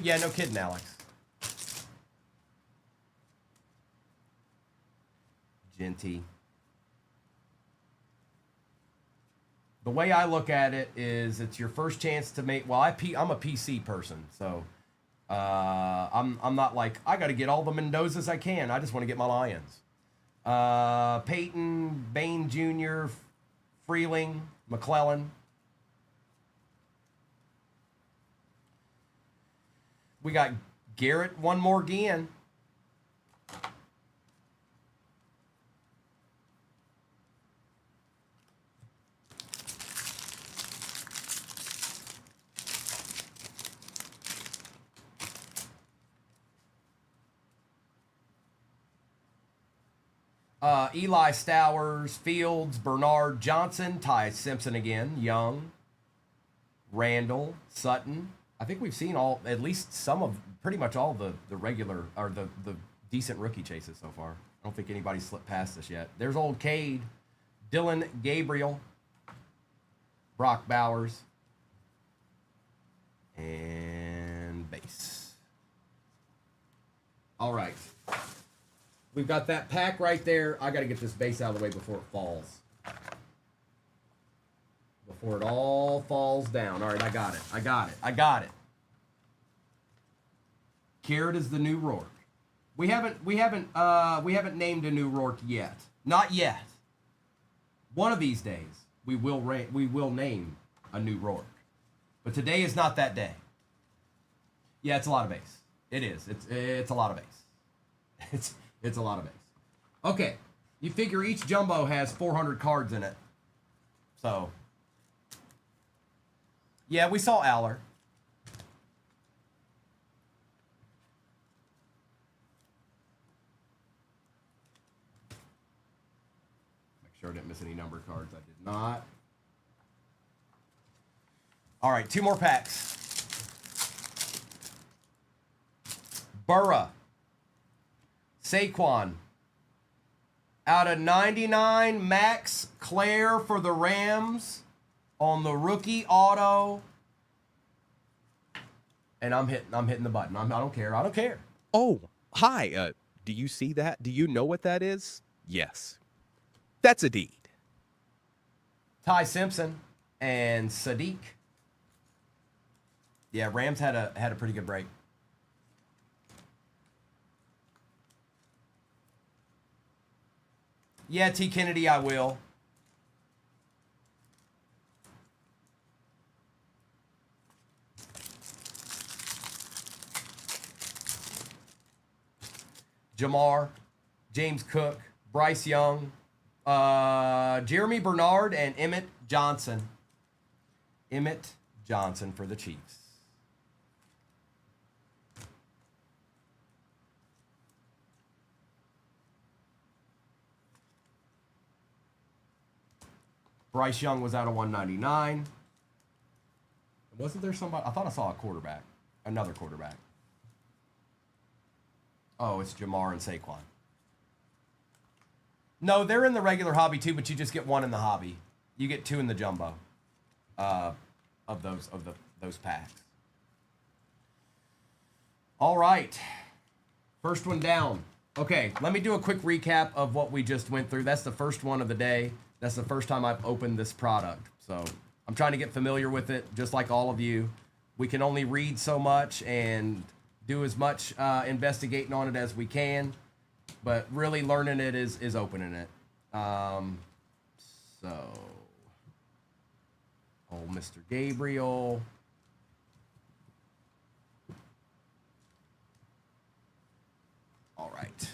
A: Yeah, no kidding, Alex. Genty. The way I look at it is it's your first chance to make, well, I'm a PC person, so I'm not like, I got to get all the Mendozas I can. I just want to get my Lions. Peyton, Bain Jr., Freeling, McClellan. We got Garrett one more again. Eli Stowers, Fields, Bernard, Johnson, Ty Simpson again, Young, Randall, Sutton. I think we've seen at least some of, pretty much all the regular, or the decent rookie chases so far. I don't think anybody's slipped past us yet. There's old Cade, Dylan Gabriel, Brock Bowers, and base. All right. We've got that pack right there. I got to get this base out of the way before it falls. Before it all falls down. All right, I got it. I got it. I got it. Carrot is the new Rourke. We haven't named a new Rourke yet. Not yet. One of these days we will name a new Rourke. But today is not that day. Yeah, it's a lot of base. It is. It's a lot of base. It's a lot of base. Okay, you figure each jumbo has 400 cards in it. So, yeah, we saw Aller. Make sure I didn't miss any number cards. I did not. All right, 2 more packs. Burra. Saquon. Out of 99, Max Clare for the Rams on the rookie auto. And I'm hitting the button. I don't care. I don't care.
B: Oh, hi. Do you see that? Do you know what that is? Yes. That's a deed.
A: Ty Simpson and Sadiq. Yeah, Rams had a pretty good break. Yeah, T. Kennedy, I will. Jamar, James Cook, Bryce Young, Jeremy Bernard, and Emmett Johnson. Emmett Johnson for the Chiefs. Bryce Young was out of 199. Wasn't there somebody? I thought I saw a quarterback. Another quarterback. Oh, it's Jamar and Saquon. No, they're in the regular hobby too, but you just get 1 in the hobby. You get 2 in the jumbo of those packs. All right. First one down. Okay, let me do a quick recap of what we just went through. That's the first one of the day. That's the first time I've opened this product. So I'm trying to get familiar with it, just like all of you. We can only read so much and do as much investigating on it as we can. But really learning it is opening it. So, old Mr. Gabriel. All right.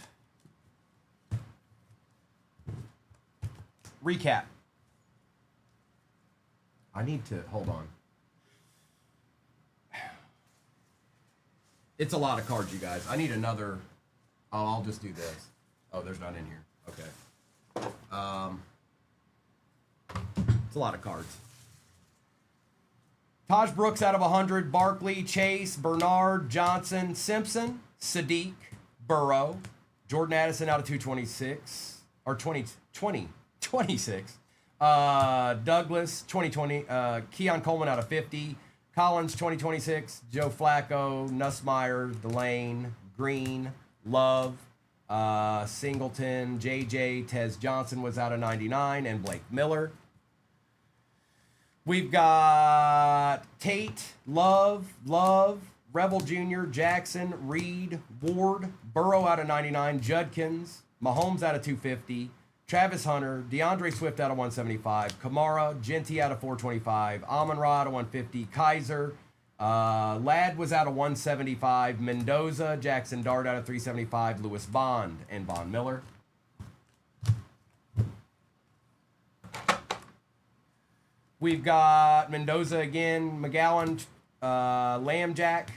A: Recap. I need to, hold on. It's a lot of cards, you guys. I need another, I'll just do this. Oh, there's none in here. Okay. It's a lot of cards. Taj Brooks out of 100, Barkley, Chase, Bernard, Johnson, Simpson, Sadiq, Burrow, Jordan Addison out of 226, or 26. Douglas, 2020. Keon Coleman out of 50. Collins, 2026. Joe Flacco, Nussmeier, Delane, Green, Love, Singleton, JJ, Tez Johnson was out of 99, and Blake Miller. We've got Tate, Love, Revel Jr., Jackson, Reed, Ward, Burrow out of 99, Judkins, Mahomes out of 250, Travis Hunter, DeAndre Swift out of 175, Kamara, Genty out of 425, Amon-Ra out of 150, Kaiser, Ladd was out of 175, Mendoza, Jackson Dart out of 375, Lewis Bond, and Von Miller. We've got Mendoza again, McGowan, Lamjack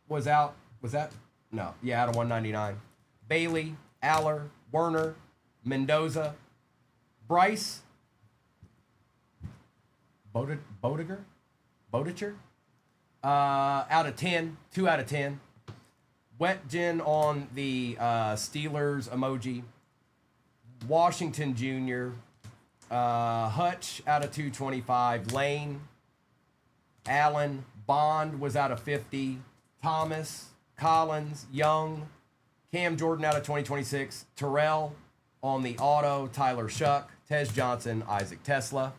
A: was out. Was that? No. Yeah, out of 199. Bailey, Aller, Werner, Mendoza, Bryce, Bodiger, out of 10, 2 out of 10. Wet Gin on the Steelers emoji. Washington Jr., Hutch out of 225. Lane, Allen, Bond was out of 50. Thomas, Collins, Young, Cam Jordan out of 2026. Terrell on the auto. Tyler Shuck, Tez Johnson, Isaac Tesla.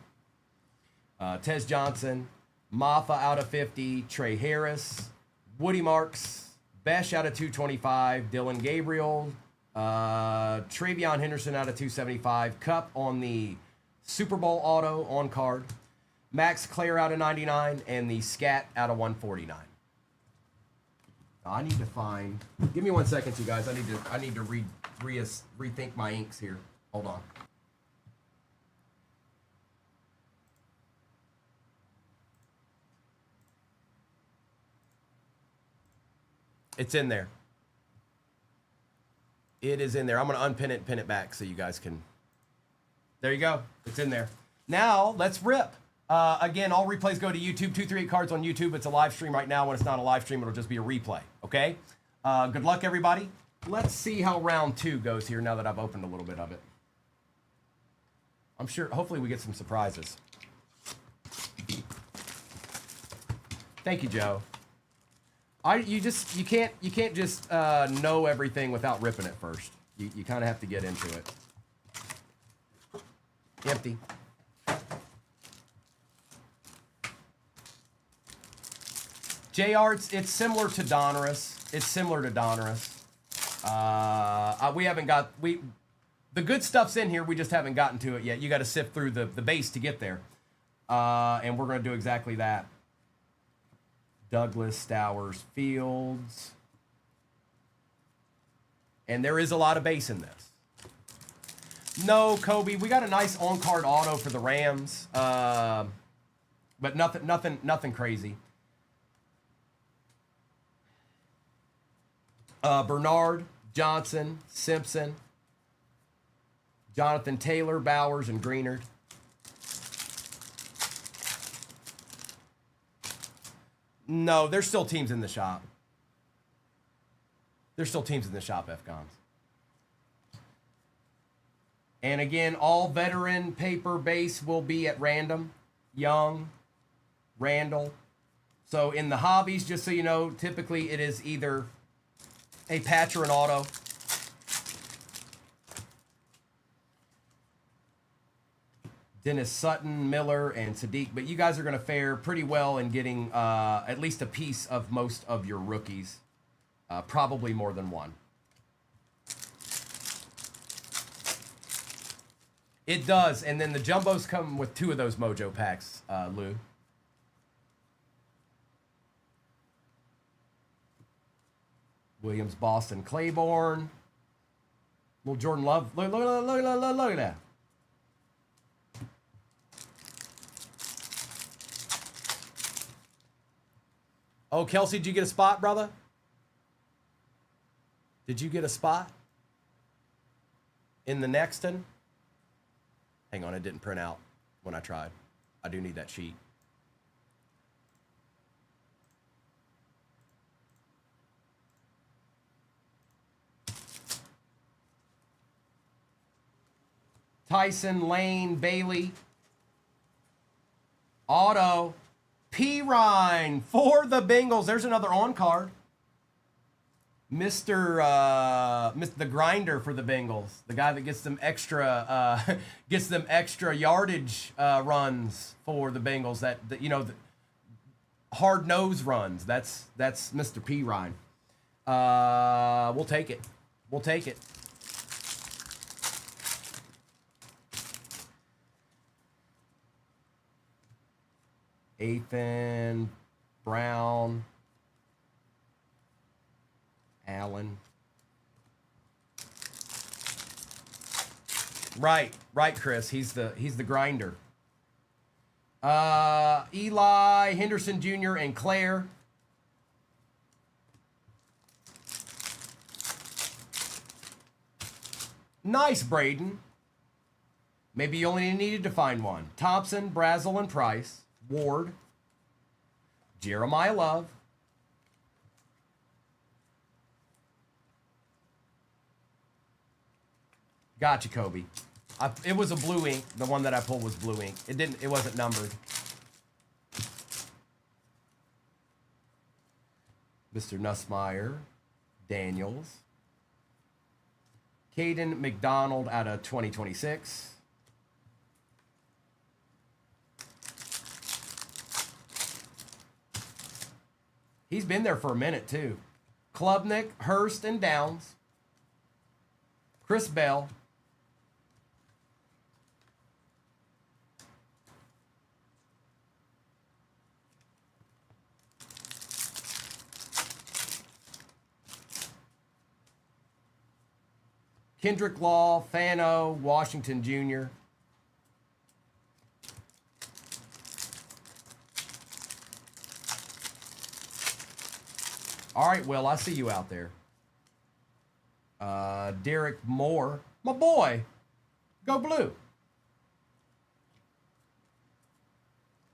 A: Tez Johnson, Maffa out of 50. Trey Harris, Woody Marks, Besh out of 225. Dylan Gabriel, Travion Henderson out of 275. Cup on the Super Bowl auto on card. Max Clare out of 99, and the Scat out of 149. I need to find. Give me 1 second, you guys. I need to rethink my inks here. Hold on. It's in there. It is in there. I'm going to unpin it and pin it back so you guys can. There you go. It's in there. Now, let's rip. Again, all replays go to YouTube. 238 Cards on YouTube. It's a live stream right now. When it's not a live stream, it'll just be a replay. Okay? Good luck, everybody. Let's see how round 2 goes here now that I've opened a little bit of it. I'm sure, hopefully we get some surprises. Thank you, Joe. You can't just know everything without ripping it first. You kind of have to get into it. Empty. JR, it's similar to Donruss. We haven't got the good stuff's in here. We just haven't gotten to it yet. You got to sift through the base to get there, and we're gonna do exactly that. Douglas, Stowers, Fields, and there is a lot of base in this. No, Kobe, we got a nice on-card auto for the Rams, but nothing crazy. Bernard, Johnson, Simpson, Jonathan Taylor, Bowers, and Greenard. No, there's still teams in the shop. F-Gons. And again, all veteran paper base will be at random. Young, Randall. So in the hobbies, just so you know, typically it is either a patch or an auto. Dennis Sutton, Miller, and Sadiq. But you guys are going to fare pretty well in getting at least a piece of most of your rookies. Probably more than one. It does. And then the jumbos come with 2 of those mojo packs, Lou. Williams, Boston, Claiborne. Little Jordan Love. Look at that. Oh, Kelsey, did you get a spot, brother? Did you get a spot in the next one? Hang on, it didn't print out when I tried. I do need that sheet. Tyson, Lane, Bailey. Auto. Pirine for the Bengals. There's another on card. Mr. The Grinder for the Bengals. The guy that gets them extra yardage runs for the Bengals. That you know, hard nose runs. That's Mr. P. Ryan. We'll take it. We'll take it. Ethan, Brown, Allen. Right, Chris. He's the grinder. Eli, Henderson Jr., and Claire. Nice, Braden. Maybe you only needed to find one. Thompson, Brazel, and Price. Ward. Jeremiah Love. Gotcha, Kobe. It was a blue ink. The one that I pulled was blue ink. It wasn't numbered. Mr. Nussmeyer. Daniels. Caden McDonald out of 2026. He's been there for a minute, too. Klubnik, Hurst, and Downs. Chris Bell. Kendrick Law, Fano, Washington Jr. All right, Will, I see you out there. Derek Moore, my boy. Go Blue.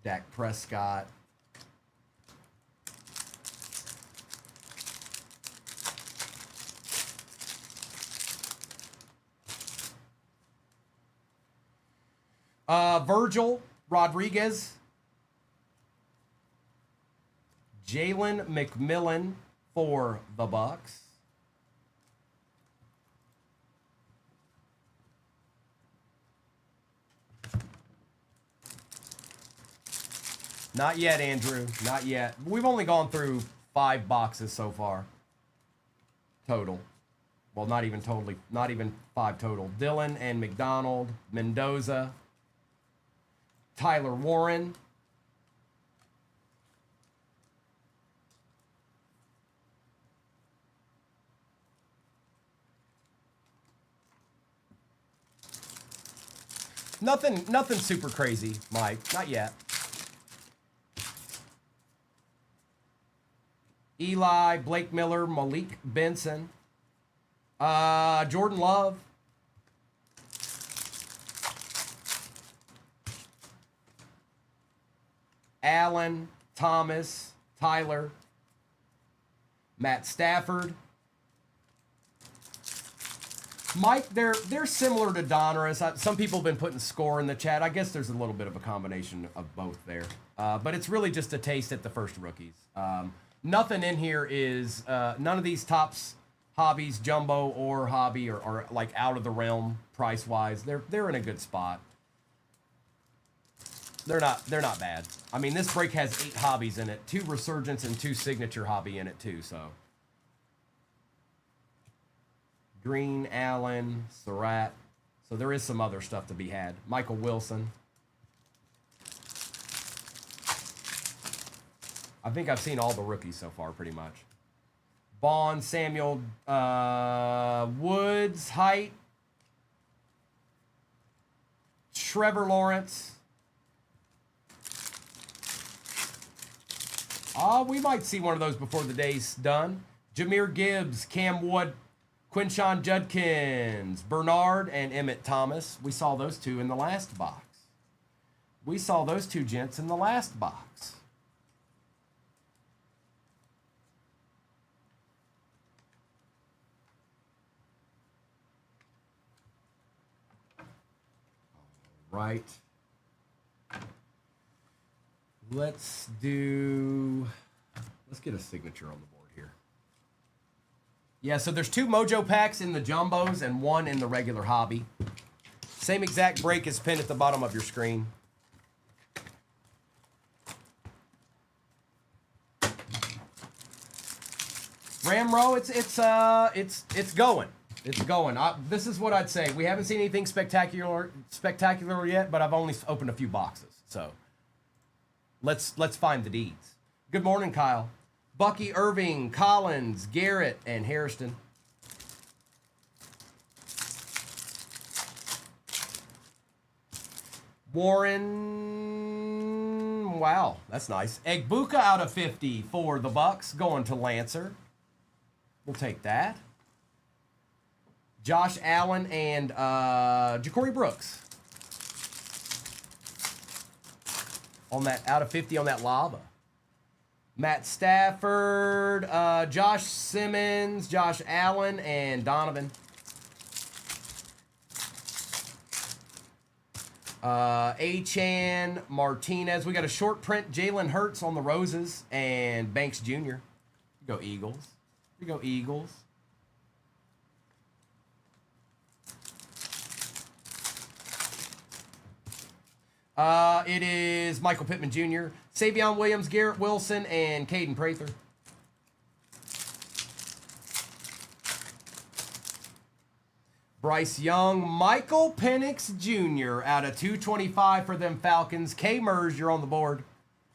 A: Dak Prescott. Virgil Rodriguez. Jalen McMillan for the Bucks. Not yet, Andrew. Not yet. We've only gone through 5 boxes so far. Total. Well, not even 5 total. Dylan and McDonald. Mendoza. Tyler Warren. Nothing super crazy, Mike. Not yet. Eli, Blake Miller, Malik Benson. Jordan Love. Allen, Thomas, Tyler, Matt Stafford. Mike, they're similar to Donruss. Some people have been putting score in the chat. I guess there's a little bit of a combination of both there. But it's really just a taste at the first rookies. Nothing in here is, none of these tops, hobbies, jumbo or hobby are like out of the realm price-wise. They're in a good spot. They're not bad. I mean, this break has 8 hobbies in it, 2 Resurgence and 2 Signature hobby in it too, so. Green, Allen, Surratt. So there is some other stuff to be had. Michael Wilson. I think I've seen all the rookies so far, pretty much. Bond, Samuel, Woods, Height, Trevor Lawrence. We might see one of those before the day's done. Jahmyr Gibbs, Cam Wood, Quinshon Judkins, Bernard, and Emmett Thomas. We saw those 2 in the last box. We saw those 2 gents in the last box. All right. Let's get a signature on the board here. Yeah, so there's 2 Mojo packs in the jumbos and 1 in the regular hobby. Same exact break is pinned at the bottom of your screen. Ramro, it's going. It's going. This is what I'd say. We haven't seen anything spectacular yet, but I've only opened a few boxes. So let's find the deeds. Good morning, Kyle. Bucky, Irving, Collins, Garrett, and Hairston. Warren, wow, that's nice. Egbuka out of 50 for the Bucks, going to Lancer. We'll take that. Josh Allen and Ja'Cory Brooks. On that, out of 50 on that lava. Matt Stafford, Josh Simmons, Josh Allen, and Donovan. Achan, Martinez. We got a short print, Jalen Hurts on the roses, and Banks Jr. Go Eagles. We go Eagles. It is Michael Pittman Jr., Savion Williams, Garrett Wilson, and Caden Prather. Bryce Young, Michael Penix Jr. out of 225 for them Falcons. K-Mers, you're on the board.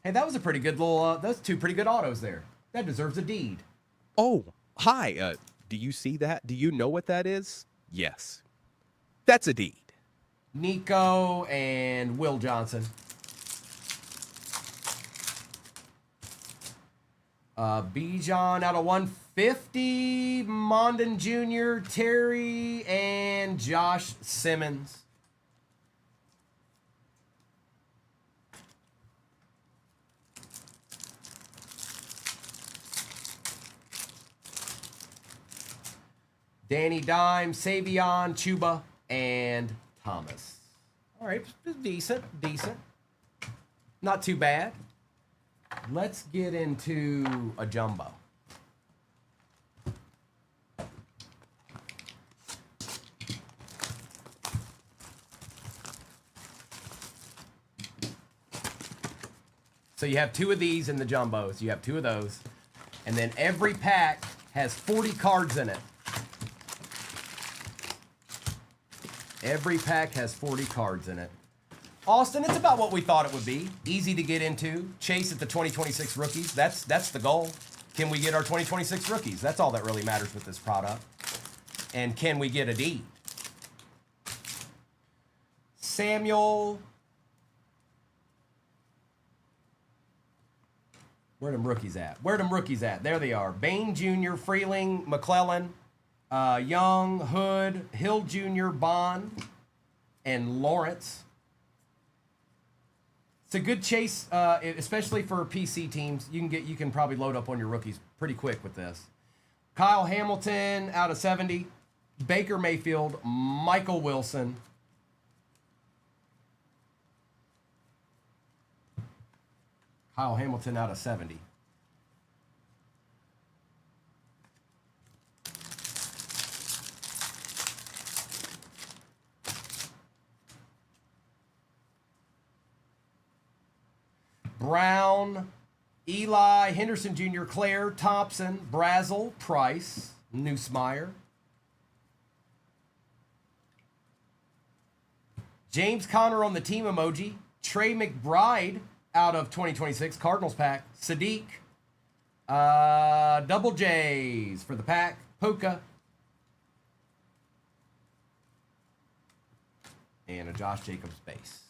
A: Hey, that was a pretty good little, those two pretty good autos there. That deserves a deed.
B: Oh, hi. Do you see that? Do you know what that is? Yes. That's a deed.
A: Nico and Will Johnson. Bijan out of 150. Mondon Jr., Terry, and Josh Simmons. Danny Dime, Savion, Chuba, and Thomas. All right, decent. Not too bad. Let's get into a jumbo. So you have two of these in the jumbos. You have two of those. And then every pack has 40 cards in it. Every pack has 40 cards in it. Austin, it's about what we thought it would be. Easy to get into. Chase at the 2026 rookies. That's the goal. Can we get our 2026 rookies? That's all that really matters with this product. And can we get a D? Samuel. Where them rookies at? Where them rookies at? There they are. Bain Jr., Freeling, McClellan, Young, Hood, Hill Jr., Bond, and Lawrence. It's a good chase, especially for PC teams. You can probably load up on your rookies pretty quick with this. Kyle Hamilton out of 70. Baker Mayfield, Michael Wilson. Kyle Hamilton out of 70. Brown, Eli, Henderson Jr., Claire, Thompson, Brazel, Price, Neusmeyer. James Conner on the team emoji. Trey McBride out of 2026 Cardinals pack. Sadiq. Double J's for the pack. Puka. And a Josh Jacobs base.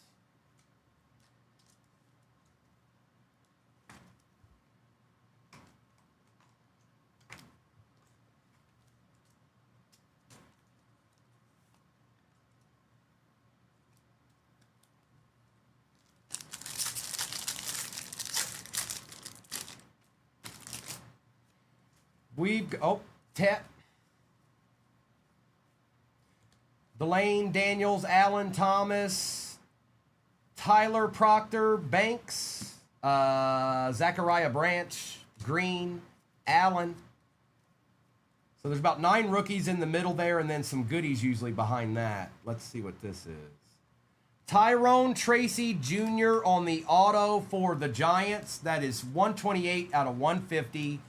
A: Tet. Delane, Daniels, Allen, Thomas, Tyler Proctor, Banks, Zachariah Branch, Green, Allen. So there's about 9 rookies in the middle there and then some goodies usually behind that. Let's see what this is. Tyrone Tracy Jr. on the auto for the Giants. That is 128 out of 150.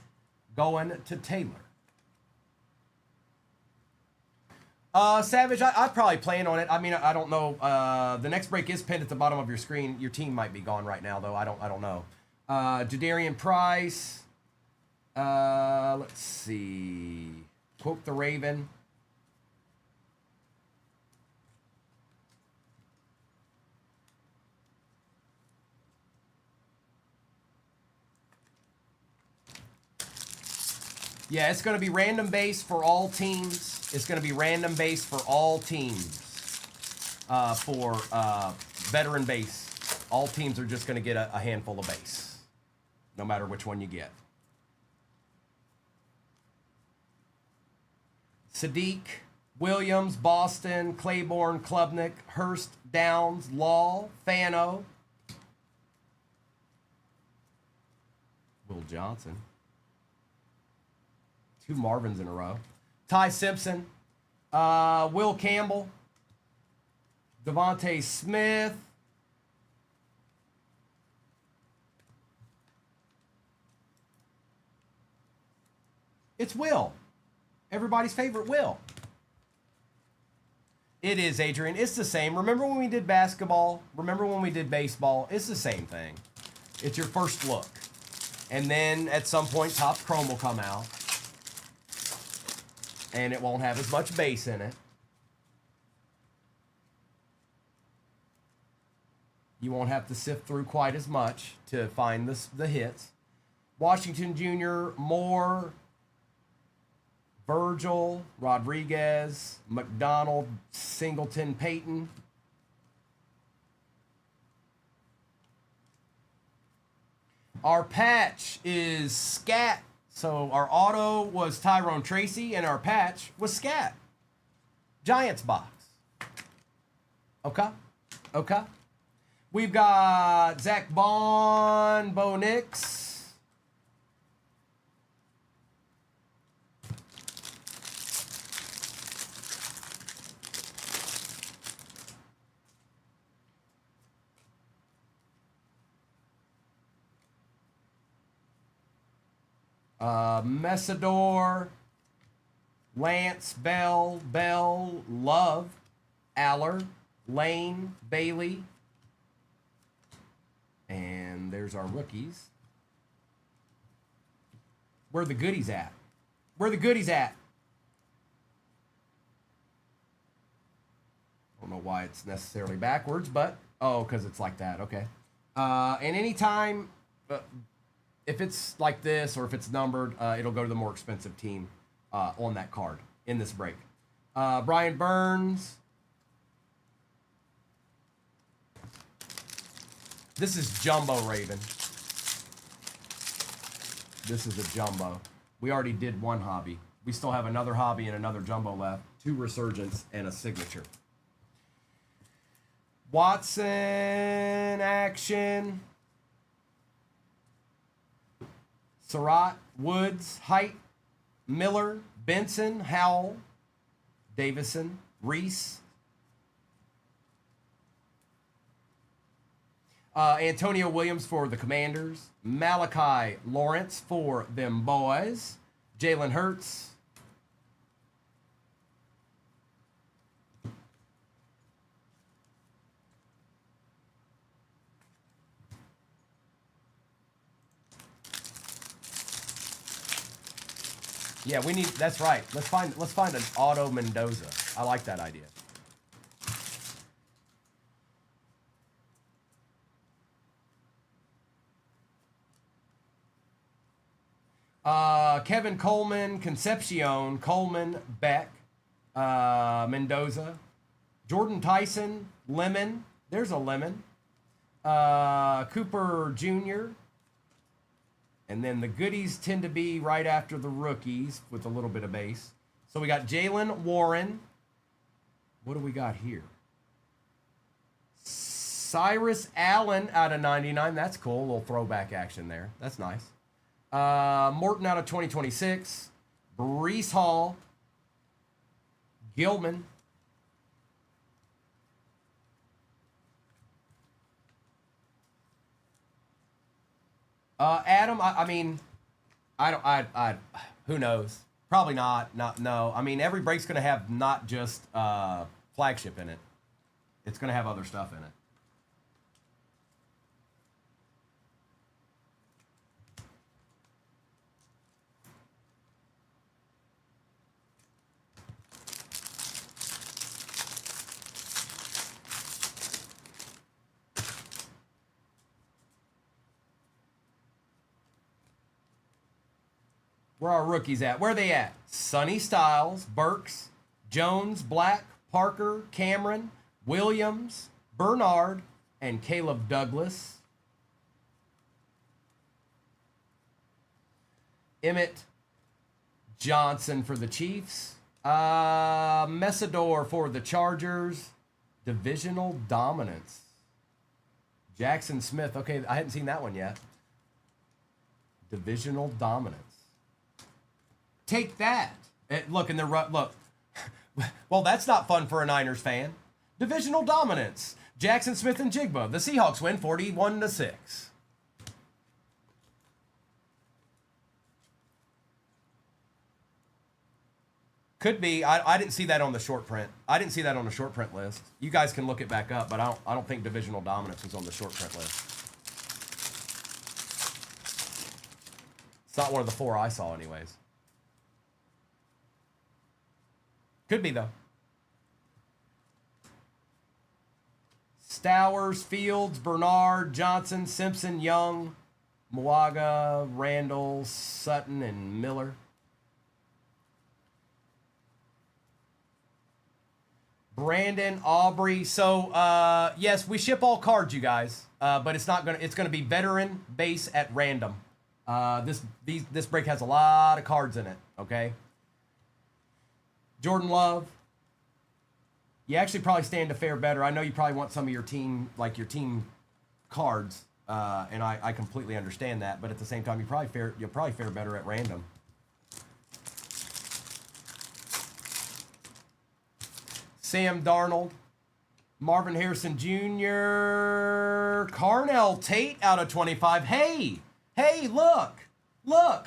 A: going to Taylor. Savage, I'd probably plan on it. I mean, I don't know. The next break is pinned at the bottom of your screen. Your team might be gone right now, though. I don't know. Jadarian Price. Let's see. Quote the Raven. Yeah, it's going to be random base for all teams. It's going to be random base for all teams. For veteran base, all teams are just going to get a handful of base, no matter which one you get. Sadiq, Williams, Boston, Claiborne, Klubnik, Hurst, Downs, Law, Fano, Will Johnson. 2 Marvins in a row. Ty Simpson, Will Campbell, Devontae Smith, it's Will. Everybody's favorite Will. It is, Adrian. It's the same. Remember when we did basketball? Remember when we did baseball? It's the same thing. It's your first look. And then at some point, Topps Chrome will come out. And it won't have as much base in it. You won't have to sift through quite as much to find the hits. Washington Jr., Moore, Virgil, Rodriguez, McDonald, Singleton, Peyton. Our patch is Scat. So our auto was Tyrone Tracy, and our patch was Scat. Giants box. Okay. Okay. We've got Zach Bond, Bo Nix. Messidor, Lance, Bell, Love, Aller, Lane, Bailey. And there's our rookies. Where are the goodies at? Where are the goodies at? I don't know why it's necessarily backwards, but, oh, because it's like that. Okay. And anytime... if it's like this or if it's numbered, it'll go to the more expensive team on that card in this break. Brian Burns. This is Jumbo Raven. This is a Jumbo. We already did one hobby. We still have another hobby and another Jumbo left. 2 Resurgence and a Signature. Watson action. Surratt, Woods, Height, Miller, Benson, Howell, Davison, Reese, Antonio Williams for the Commanders, Malachi Lawrence for them boys, Jalen Hurts, yeah, we need. That's right. Let's find an Auto Mendoza. I like that idea. Kevin Coleman, Concepcion, Coleman, Beck, Mendoza, Jordan Tyson, Lemon. There's a Lemon. Cooper Jr. And then the goodies tend to be right after the rookies with a little bit of base. So we got Jalen Warren. What do we got here? Cyrus Allen out of 99. That's cool. A little throwback action there. That's nice. Morton out of 2026. Brees Hall. Gilman. Adam, I mean, Who knows? Probably not. No. I mean, every break's going to have not just flagship in it. It's going to have other stuff in it. Where are our rookies at? Where are they at? Sonny Styles, Burks, Jones, Black, Parker, Cameron, Williams, Bernard, and Caleb Douglas. Emmett Johnson for the Chiefs. Messidor for the Chargers. Divisional dominance. Jackson Smith. Okay, I hadn't seen that one yet. Divisional dominance. Take that. Look, and they're look. Well, that's not fun for a Niners fan. Divisional dominance. Jackson Smith and Jigba. The Seahawks win 41-6. Could be. I didn't see that on the short print. I didn't see that on the short print list. You guys can look it back up, but I don't think divisional dominance was on the short print list. It's not one of the 4 I saw, anyways. Could be, though. Stowers, Fields, Bernard, Johnson, Simpson, Young, Mwaga, Randall, Sutton, and Miller. Brandon, Aubrey. So, yes, we ship all cards, you guys. But it's gonna be veteran base at random. This break has a lot of cards in it, okay? Jordan Love. You actually probably stand to fare better. I know you probably want some of your team, like your team cards, and I completely understand that. But at the same time, you'll probably fare better at random. Sam Darnold, Marvin Harrison Jr., Carnell Tate out of 25. Hey, look,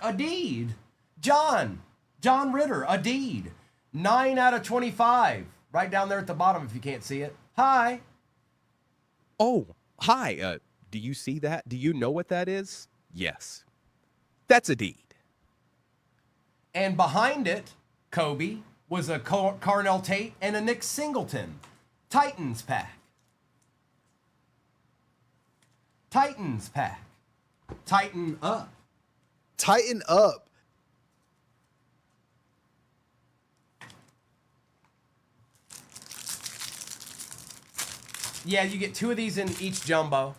A: a deed. John Ritter, a deed. 9 out of 25. Right down there at the bottom if you can't see it. Hi.
B: Oh, hi. Do you see that? Do you know what that is? Yes. That's a deed.
A: And behind it, Kobe, was a Carnell Tate and a Nick Singleton. Titans pack. Titans pack. Tighten up.
C: Tighten up.
A: Yeah, you get 2 of these in each jumbo.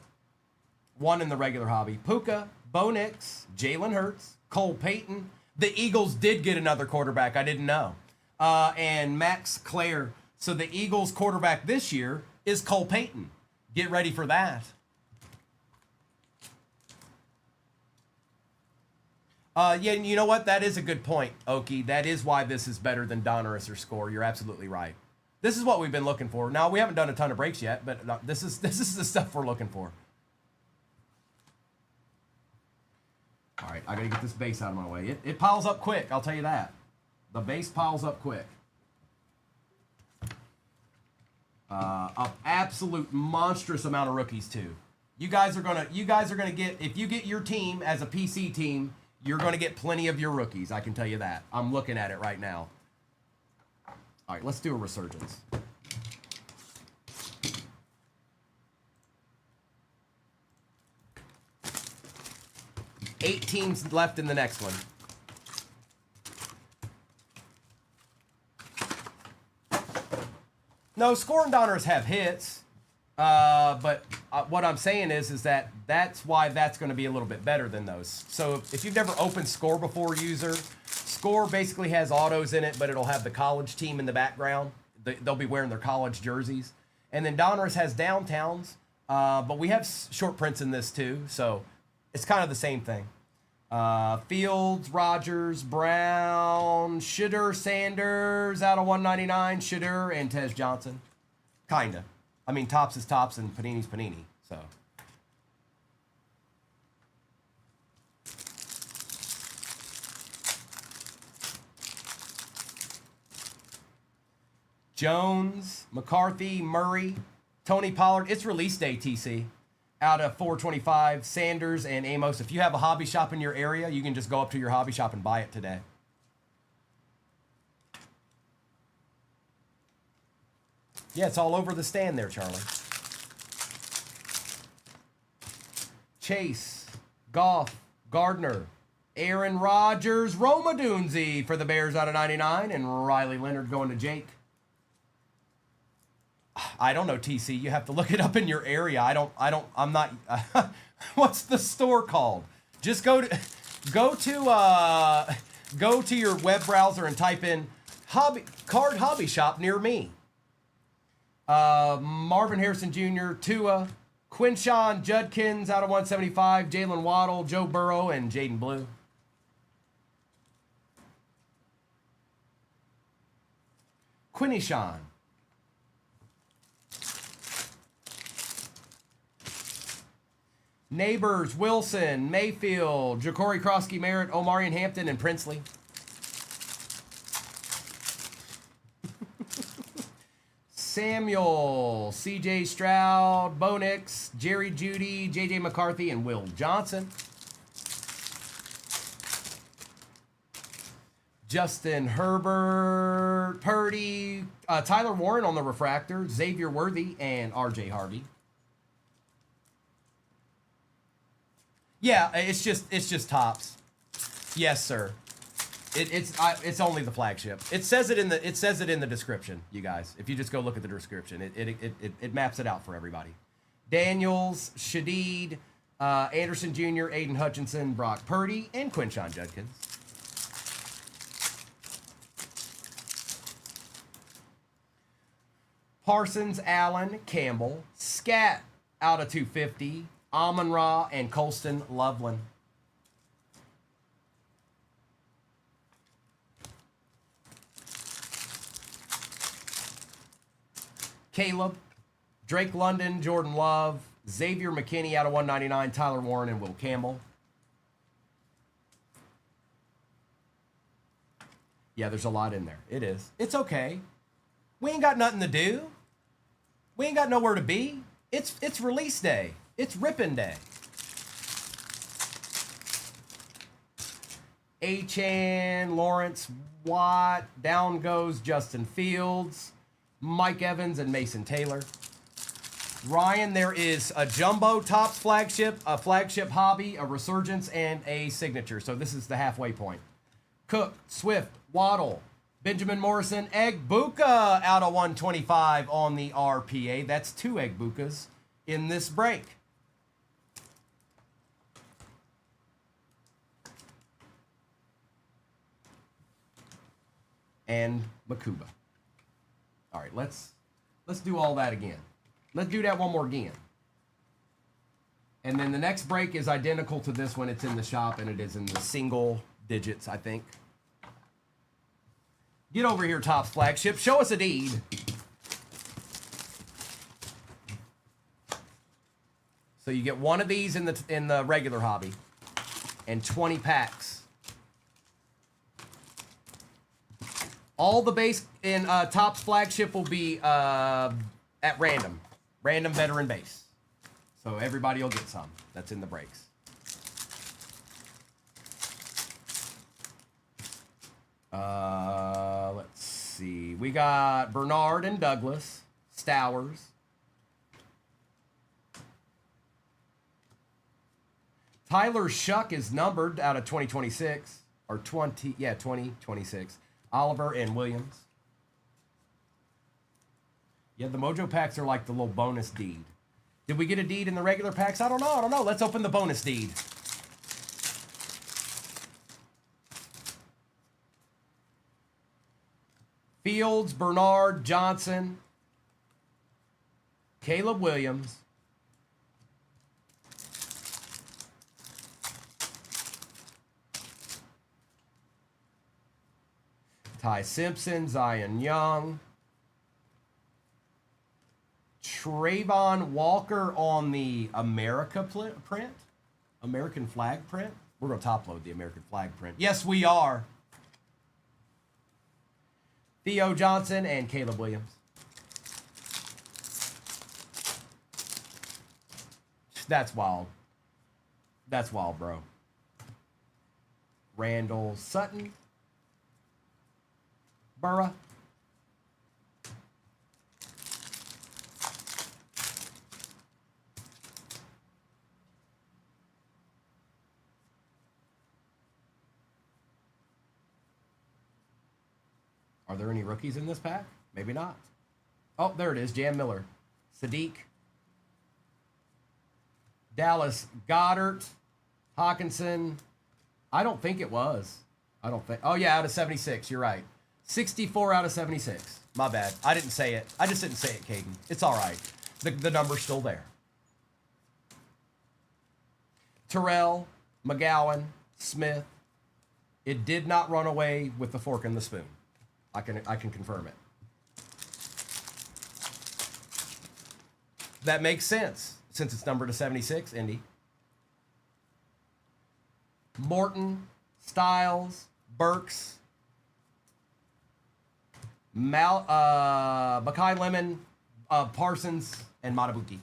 A: 1 in the regular hobby. Puka, Bo Nix, Jalen Hurts, Cole Payton. The Eagles did get another quarterback. I didn't know. And Max Clare. So the Eagles quarterback this year is Cole Payton. Get ready for that. Yeah, you know what? That is a good point, Okie. That is why this is better than Donruss or Score. You're absolutely right. This is what we've been looking for. Now, we haven't done a ton of breaks yet, but this is the stuff we're looking for. All right, I got to get this base out of my way. It piles up quick, I'll tell you that. The base piles up quick. An absolute monstrous amount of rookies, too. You guys are gonna get, if you get your team as a PC team, you're gonna get plenty of your rookies. I can tell you that. I'm looking at it right now. All right, let's do a resurgence. Eight teams left in the next one. No, Score and Donruss have hits, but what I'm saying is that that's why that's going to be a little bit better than those. So if you've never opened Score before, user, Score basically has autos in it, but it'll have the college team in the background. They'll be wearing their college jerseys. And then Donruss has downtowns, but we have short prints in this too, so it's kind of the same thing. Fields, Rogers, Brown, Shedeur, Sanders out of 199, Shedeur, and Tez Johnson. Kinda. I mean, tops is tops and Panini's Panini, so. Jones, McCarthy, Murray, Tony Pollard. It's release day, TC. Out of 425, Sanders and Amos. If you have a hobby shop in your area, you can just go up to your hobby shop and buy it today. Yeah, it's all over the stand there, Charlie. Chase, Goff, Gardner, Aaron Rodgers, Roma Dunze for the Bears out of 99, and Riley Leonard going to Jake. I don't know, TC. You have to look it up in your area. I'm not. What's the store called? Just go to your web browser and type in card hobby shop near me. Marvin Harrison Jr., Tua, Quinshawn Judkins out of 175, Jalen Waddle, Joe Burrow, and Jaden Blue. Quinshawn. Neighbors, Wilson, Mayfield, Ja'Cory Krosky Merritt, Omarion Hampton, and Princely. Samuel, CJ Stroud, Bo Nix, Jerry Jeudy, JJ McCarthy, and Will Johnson. Justin Herbert, Purdy, Tyler Warren on the refractor, Xavier Worthy, and RJ Harvey. Yeah, it's just tops. Yes, sir. It's only the flagship. It says it in the description, you guys. If you just go look at the description, it maps it out for everybody. Daniels, Shadeed, Anderson Jr., Aiden Hutchinson, Brock Purdy, and Quinshawn Judkins. Parsons, Allen, Campbell, Scat out of 250, Amon-Ra, and Colston Loveland. Caleb, Drake London, Jordan Love, Xavier McKinney out of 199, Tyler Warren, and Will Campbell. Yeah, there's a lot in there. It is. It's okay. We ain't got nothing to do. We ain't got nowhere to be. It's release day. It's ripping day. Achan, Lawrence, Watt, down goes Justin Fields, Mike Evans, and Mason Taylor. Ryan, there is a jumbo Topps flagship, a flagship hobby, a resurgence, and a signature. So this is the halfway point. Cook, Swift, Waddle, Benjamin Morrison, Egbuka out of 125 on the RPA. That's 2 Egbukas in this break. And Makuba. All right, let's do all that again. Let's do that one more again. And then the next break is identical to this one. It's in the shop, and it is in the single digits, I think. Get over here, Topps flagship. Show us a deed. So you get one of these in the regular hobby, and 20 packs. All the base in Topps flagship will be at random veteran base. So everybody will get some. That's in the breaks. Let's see. We got Bernard and Douglas, Stowers. Tyler Shuck is numbered out of 2026 or 2026. Oliver and Williams. Yeah, the Mojo packs are like the little bonus deed. Did we get a deed in the regular packs? I don't know. Let's open the bonus deed. Fields, Bernard, Johnson, Caleb Williams, Ty Simpson, Zion Young, Trayvon Walker on the American flag print. We're going to top load the American flag print. Yes, we are. Theo Johnson, and Caleb Williams. That's wild. That's wild, bro. Randall Sutton. Burra. Are there any rookies in this pack? Maybe not. Oh, there it is. Jam Miller. Sadiq. Dallas Goddard. Hawkinson. I don't think it was. I don't think. Oh, yeah, out of 76. You're right. 64 out of 76. My bad. I didn't say it. I just didn't say it, Caden. It's all right. The number's still there. Terrell, McGowan, Smith. It did not run away with the fork and the spoon. I can confirm it. That makes sense since it's numbered to 76, Indy. Morton, Styles, Burks, Makai Lemon, Parsons, and Matabuki.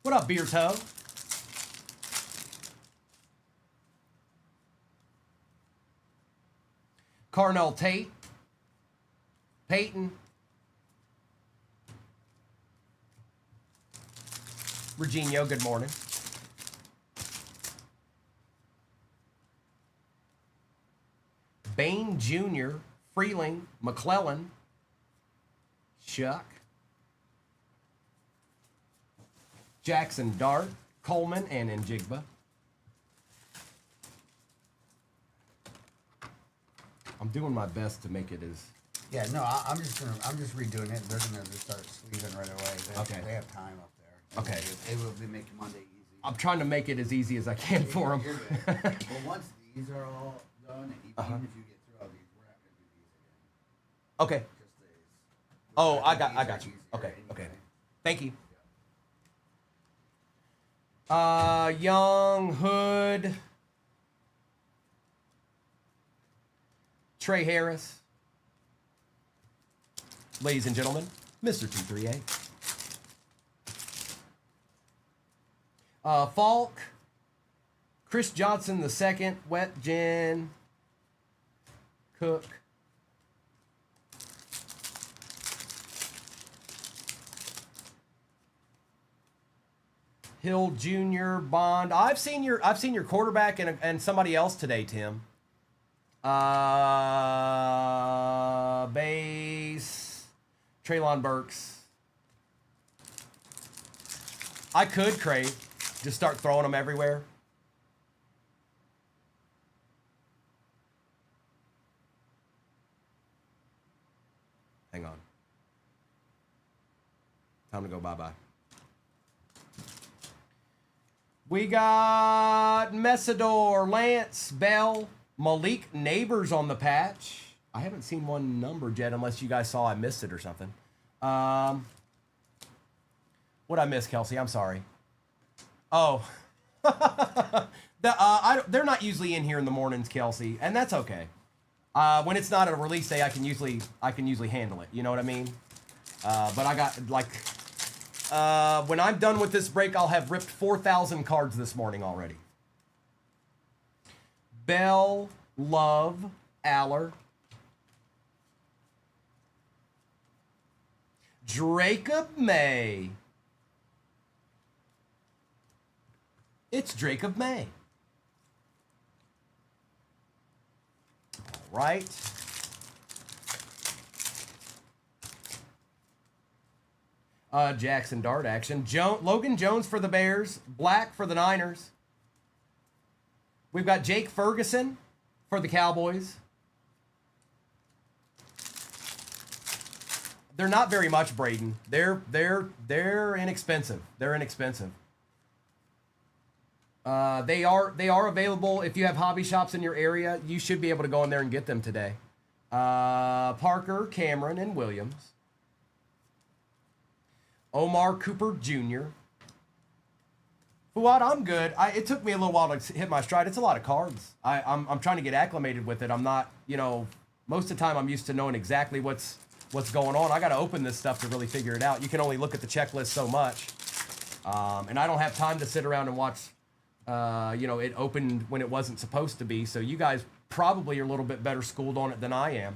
A: What up, Beer Toe? Carnell Tate, Peyton, Regino, good morning. Bain Jr., Freeling, McClellan, Shuck, Jackson Dart, Coleman, and Njigba. I'm doing my best to make it as...
D: Yeah, no, I'm just redoing it. They're gonna just start sleeving right away. They have time up there.
A: Okay.
D: They will be making Monday easy.
A: I'm trying to make it as easy as I can for them.
D: You're good. Well, once these are all done, and even if you get through all these, we're not gonna do these again.
A: Okay.
D: Just these.
A: Oh, I
D: These are
A: got you.
D: easier
A: Okay,
D: anyway.
A: okay. Thank you. Young, Hood, Trey Harris. Ladies and gentlemen, Mr. 238. Falk, Chris Johnson II, Wet Jen, Cook. Hill Jr., Bond. I've seen your quarterback and somebody else today, Tim. Base, Treylon Burks. I could crave, just start throwing them everywhere. Hang on. Time to go bye-bye. We got Messidor, Lance, Bell, Malik Neighbors on the patch. I haven't seen one numbered yet unless you guys saw I missed it or something. What'd I miss, Kelsey? I'm sorry. Oh. They're not usually in here in the mornings, Kelsey, and that's okay. When it's not a release day, I can usually handle it. You know what I mean? But I got when I'm done with this break, I'll have ripped 4,000 cards this morning already. Bell, Love, Aller, Jacob May. It's Jacob May. All right. Jackson Dart action. Logan Jones for the Bears. Black for the Niners. We've got Jake Ferguson for the Cowboys. They're not very much, Braden. They're inexpensive. They're inexpensive. They are available if you have hobby shops in your area. You should be able to go in there and get them today. Parker, Cameron, and Williams. Omar Cooper Jr. Fuad, I'm good. It took me a little while to hit my stride. It's a lot of cards. I'm trying to get acclimated with it. I'm not, most of the time I'm used to knowing exactly what's going on. I got to open this stuff to really figure it out. You can only look at the checklist so much. And I don't have time to sit around and watch, it opened when it wasn't supposed to be. So you guys probably are a little bit better schooled on it than I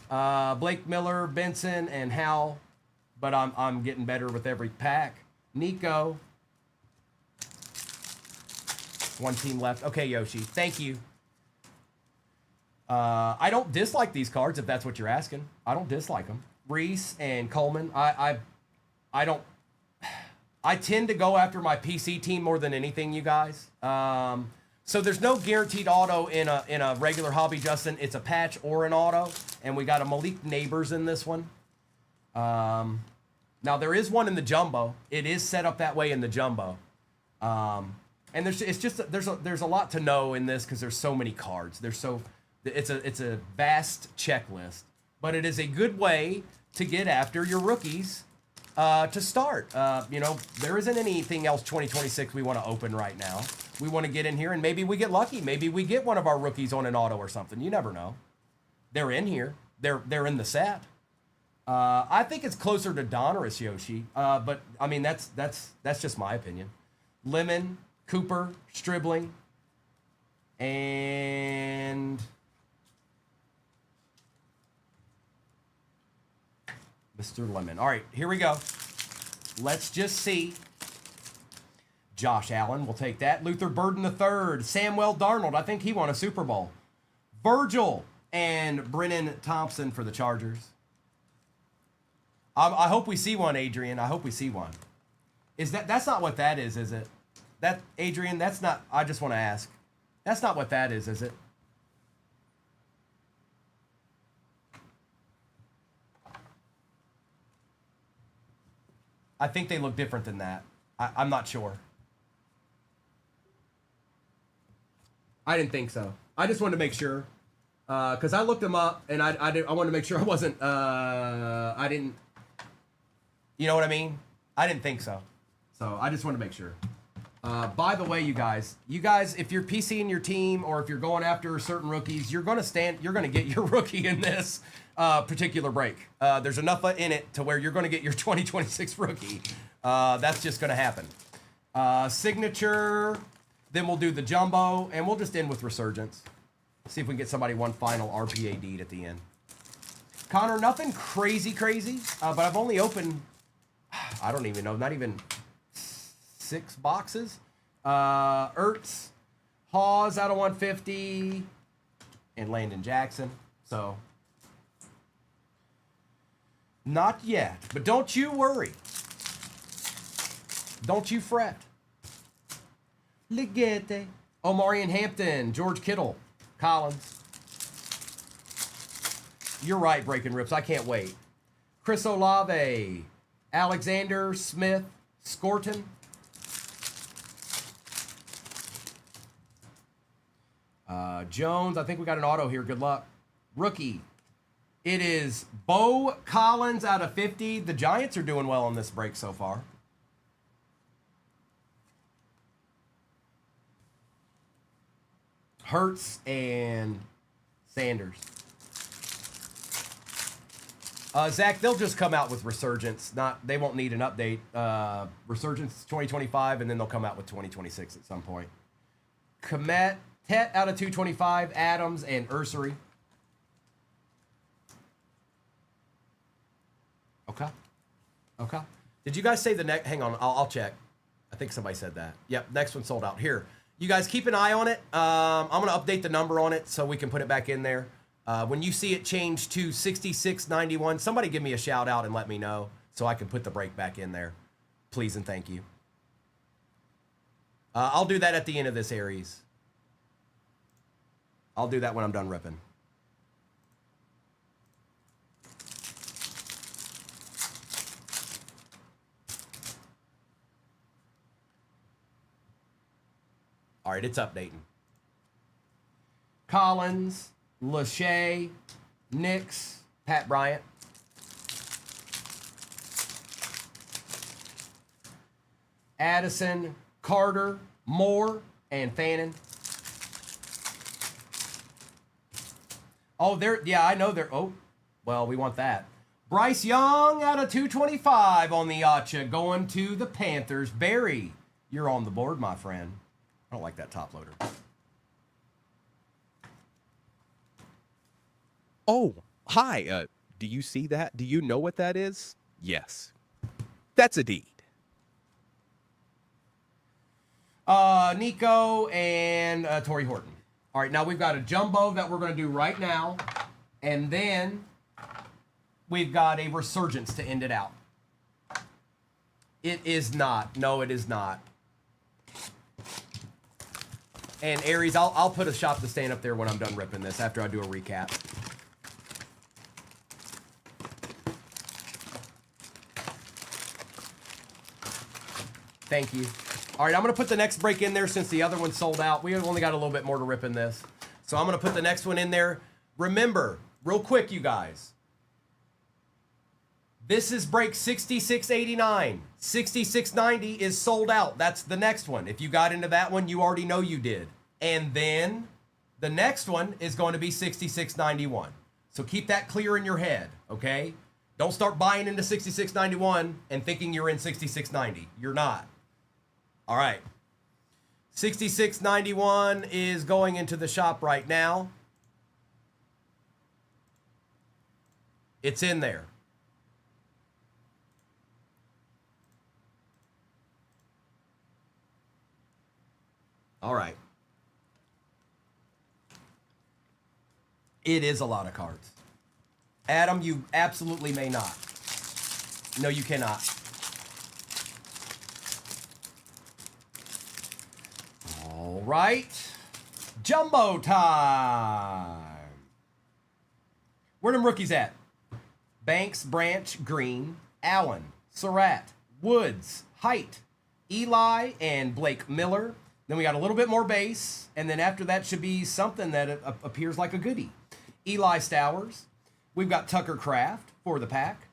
A: am. Blake Miller, Benson, and Hal, but I'm getting better with every pack. Nico. One team left. Okay, Yoshi. Thank you. I don't dislike these cards, if that's what you're asking. I don't dislike them. Reese and Coleman. I don't. I tend to go after my PC team more than anything, you guys. So there's no guaranteed auto in a regular hobby, Justin. It's a patch or an auto, and we got a Malik Neighbors in this one. Now there is one in the jumbo. It is set up that way in the jumbo. And there's a lot to know in this because there's so many cards. It's a vast checklist, but it is a good way to get after your rookies to start. There isn't anything else 2026 we want to open right now. We want to get in here and maybe we get lucky. Maybe we get one of our rookies on an auto or something. You never know. They're in here. They're in the set. I think it's closer to Donruss, Yoshi. But I mean that's just my opinion. Lemon, Cooper, Stribling, and Mr. Lemon. All right, here we go. Let's just see. Josh Allen, we'll take that. Luther Burden III, Samuel Darnold. I think he won a Super Bowl. Virgil and Brennan Thompson for the Chargers. I hope we see one, Adrian. I hope we see one. That's not what that is it? That, Adrian, that's not, I just want to ask. That's not what that is it? I think they look different than that. I'm not sure. I didn't think so. I just wanted to make sure. Because I looked them up, and I wanted to make sure I wasn't, I didn't, you know what I mean? I didn't think so. So I just wanted to make sure. By the way, you guys, if you're PCing your team or if you're going after certain rookies, you're going to get your rookie in this particular break. There's enough in it to where you're going to get your 2026 rookie. That's just going to happen. Signature, then we'll do the jumbo, and we'll just end with Resurgence. See if we can get somebody one final RPA deed at the end. Connor, nothing crazy, but I've only opened, I don't even know, not even 6 boxes. Ertz, Hawes out of 150, and Landon Jackson. So, not yet, but don't you worry. Don't you fret. Ligete. Omarion Hampton, George Kittle, Collins. You're right, Breaking Rips. I can't wait. Chris Olave, Alexander Smith, Scorton. Jones, I think we got an auto here. Good luck. Rookie. It is Bo Collins out of 50. The Giants are doing well on this break so far. Hurts and Sanders. Zach, they'll just come out with Resurgence. They won't need an update. Resurgence 2025, and then they'll come out with 2026 at some point. Komet, Tet out of 225, Adams, and Ursery. Okay. Did you guys say the next? Hang on, I'll check. I think somebody said that. Yep, next one sold out. Here, you guys keep an eye on it. I'm going to update the number on it so we can put it back in there. When you see it change to 6691, somebody give me a shout out and let me know so I can put the break back in there. Please and thank you. I'll do that at the end of this Aries. I'll do that when I'm done ripping. All right, it's updating. Collins, Lachey, Nix, Pat Bryant. Addison, Carter, Moore, and Fannin. Oh, yeah, I know they're, oh, well, we want that. Bryce Young out of 225 on the Acha going to the Panthers. Barry, you're on the board, my friend. I don't like that top loader.
B: Oh, hi. Do you see that? Do you know what that is? Yes. That's a deed.
A: Nico and Torrey Horton. All right, now we've got a jumbo that we're going to do right now. And then we've got a resurgence to end it out. It is not. No, it is not. And Aries, I'll put a shop to stand up there when I'm done ripping this after I do a recap. Thank you. All right, I'm going to put the next break in there since the other one sold out. We only got a little bit more to rip in this. So I'm going to put the next one in there. Remember, real quick, you guys. This is break 6689. 6690 is sold out. That's the next one. If you got into that one, you already know you did. And then the next one is going to be 6691. So keep that clear in your head, okay? Don't start buying into 6691 and thinking you're in 6690. You're not. All right. 6691 is going into the shop right now. It's in there. All right. It is a lot of cards. Adam, you absolutely may not. No, you cannot. All right. Jumbo time. Where them rookies at? Banks, Branch, Green, Allen, Surratt, Woods, Height, Eli, and Blake Miller. Then we got a little bit more base, and then after that should be something that appears like a goodie. Eli Stowers. We've got Tucker Kraft for the pack.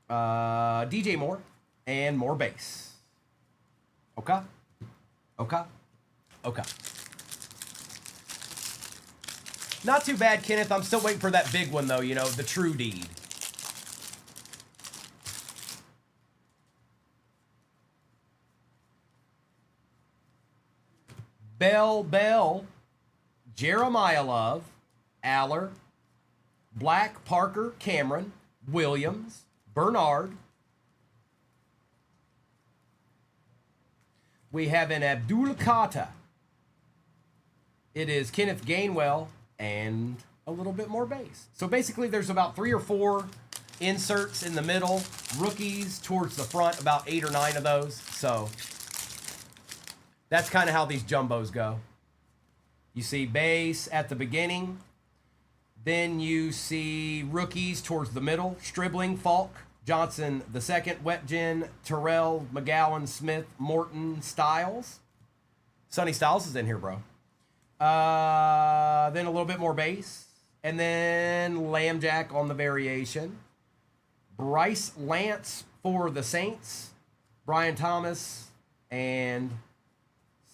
A: DJ Moore, and more base. Okay? Okay? Okay. Not too bad, Kenneth. I'm still waiting for that big one, though, you know, the true deed. Bell, Jeremiah Love, Aller, Black, Parker, Cameron, Williams, Bernard. We have an Abdul Kata. It is Kenneth Gainwell and a little bit more base. So basically there's about 3 or 4 inserts in the middle, rookies towards the front, about 8 or 9 of those. So that's kind of how these jumbos go. You see base at the beginning. Then you see rookies towards the middle. Stribling, Falk, Johnson the second, Wetjen, Terrell, McGowan, Smith, Morton, Styles. Sonny Styles is in here, bro. Then a little bit more base. And then Lambjack on the variation. Bryce Lance for the Saints. Brian Thomas and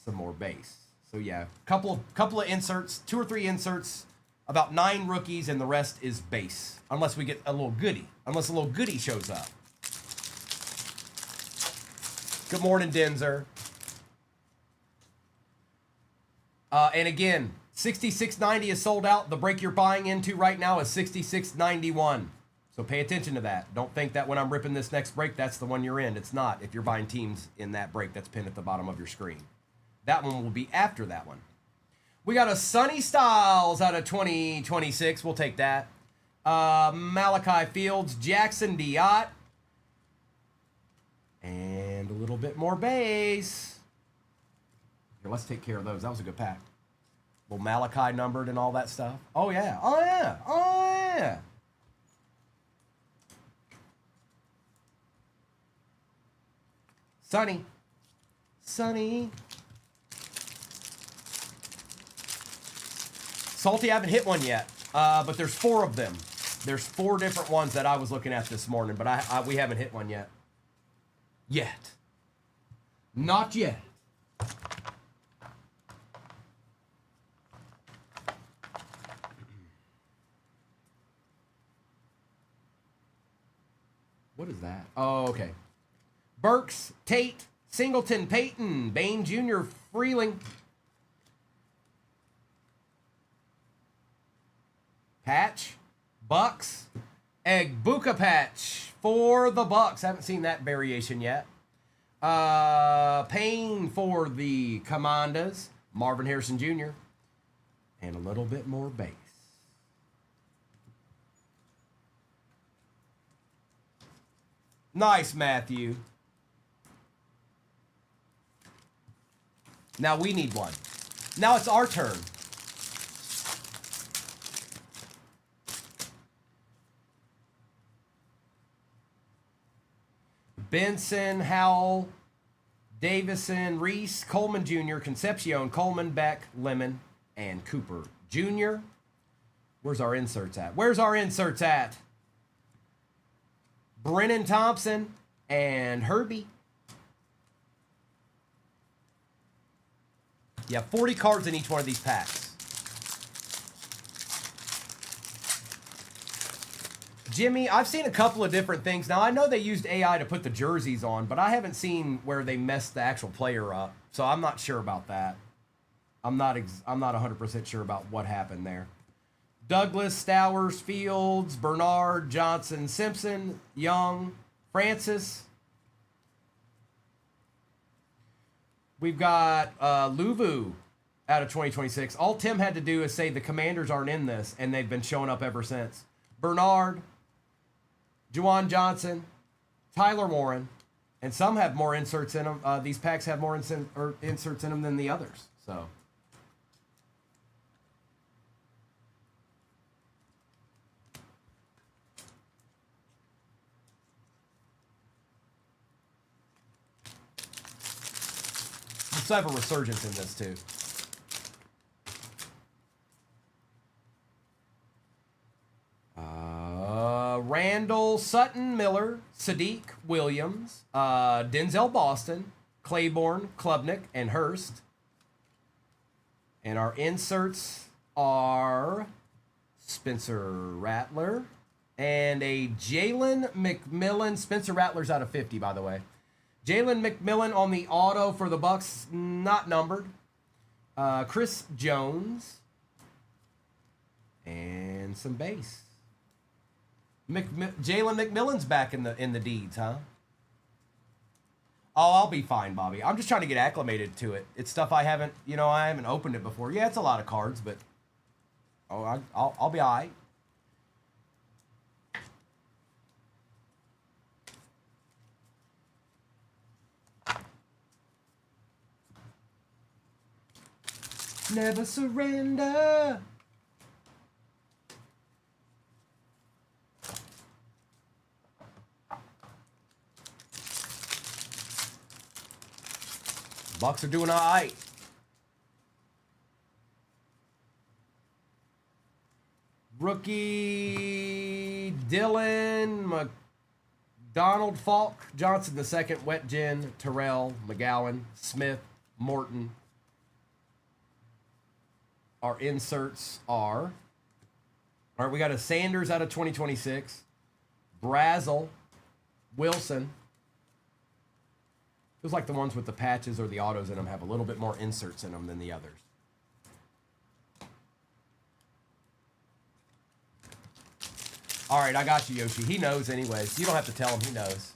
A: some more base. So yeah, couple of inserts, 2 or 3 inserts, about 9 rookies, and the rest is base. Unless we get a little goodie. Unless a little goodie shows up. Good morning, Denzer. And again, 6690 is sold out. The break you're buying into right now is 6691. So pay attention to that. Don't think that when I'm ripping this next break, that's the one you're in. It's not if you're buying teams in that break that's pinned at the bottom of your screen. That one will be after that one. We got a Sonny Styles out of 2026. We'll take that. Malachi Fields, Jackson Diott. And a little bit more base. Here, let's take care of those. That was a good pack. Little Malachi numbered and all that stuff. Oh, yeah. Oh, yeah. Oh, yeah. Sonny. Sonny. Salty, I haven't hit one yet, but there's 4 of them. There's 4 different ones that I was looking at this morning, but we haven't hit one yet. Yet. Not yet. What is that? Oh, okay. Burks, Tate, Singleton, Peyton, Bain Jr., Freeling. Patch, Bucks, Egbuka patch for the Bucks. Haven't seen that variation yet. Payne for the Commanders, Marvin Harrison Jr., and a little bit more base. Nice, Matthew. Now we need one. Now it's our turn. Benson, Howell, Davison, Reese, Coleman Jr., Concepcion, Coleman, Beck, Lemon, and Cooper Jr. Where's our inserts at? Where's our inserts at? Brennan Thompson and Herbie. Yeah, 40 cards in each one of these packs. Jimmy, I've seen a couple of different things. Now, I know they used AI to put the jerseys on, but I haven't seen where they messed the actual player up. So I'm not sure about that. I'm not 100% sure about what happened there. Douglas, Stowers, Fields, Bernard, Johnson, Simpson, Young, Francis. We've got Luvu out of 2026. All Tim had to do is say the Commanders aren't in this, and they've been showing up ever since. Bernard, Juwan Johnson, Tyler Warren, and some have more inserts in them. These packs have more inserts in them than the others. So. Let's have a resurgence in this too. Randall, Sutton, Miller, Sadiq, Williams, Denzel Boston, Claiborne, Klubnik, and Hurst. And our inserts are Spencer Rattler and a Jalen McMillan. Spencer Rattler's out of 50, by the way. Jalen McMillan on the auto for the Bucks, not numbered. Chris Jones. And some base. Jalen McMillan's back in the deeds, huh? Oh, I'll be fine, Bobby. I'm just trying to get acclimated to it. It's stuff I haven't opened it before. Yeah, it's a lot of cards, but I'll be all right. Never surrender. Bucks are doing all right. Rookie Dylan McDonald, Falk, Johnson the second, Wet Gin, Terrell, McGowan, Smith, Morton. Our inserts are, all right, we got a Sanders out of 2026, Brazel, Wilson. Feels like the ones with the patches or the autos in them have a little bit more inserts in them than the others. All right, I got you, Yoshi. He knows anyways. You don't have to tell him. He knows.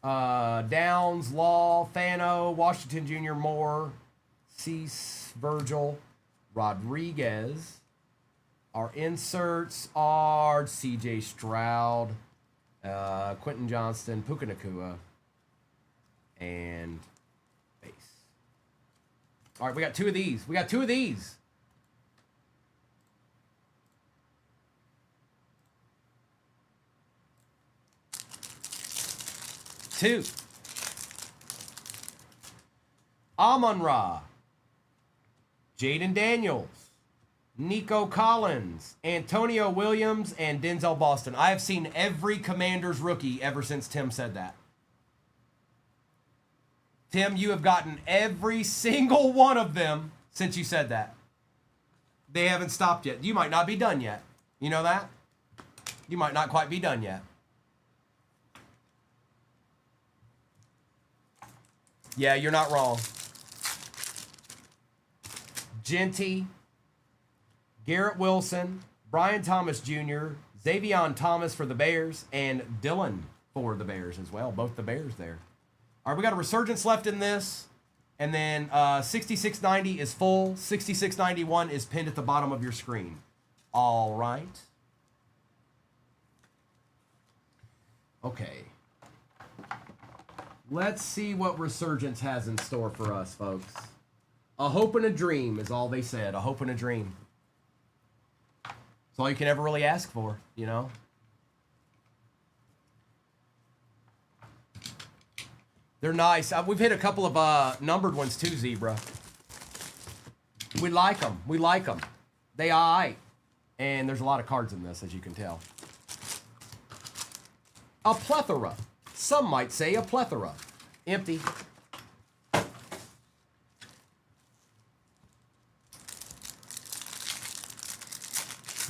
A: Downs, Law, Fano, Washington Jr., Moore, Cease, Virgil, Rodriguez. Our inserts are CJ Stroud, Quentin Johnston, Puka Nacua, and base. All right, we got two of these. We got two of these. Two. Amon-Ra, Jaden Daniels, Nico Collins, Antonio Williams, and Denzel Boston. I have seen every Commanders rookie ever since Tim said that. Tim, you have gotten every single one of them since you said that. They haven't stopped yet. You might not be done yet. You know that? You might not quite be done yet. Yeah, you're not wrong. Genty, Garrett Wilson, Brian Thomas Jr., Xavion Thomas for the Bears, and Dylan for the Bears as well. Both the Bears there. All right, we got a resurgence left in this. And then 6690 is full. 6691 is pinned at the bottom of your screen. All right. Okay. Let's see what Resurgence has in store for us, folks. A hope and a dream is all they said. A hope and a dream. It's all you can ever really ask for, you know? They're nice. We've hit a couple of numbered ones too, Zebra. We like them. We like them. They all right. And there's a lot of cards in this, as you can tell. A plethora. Some might say a plethora. Empty.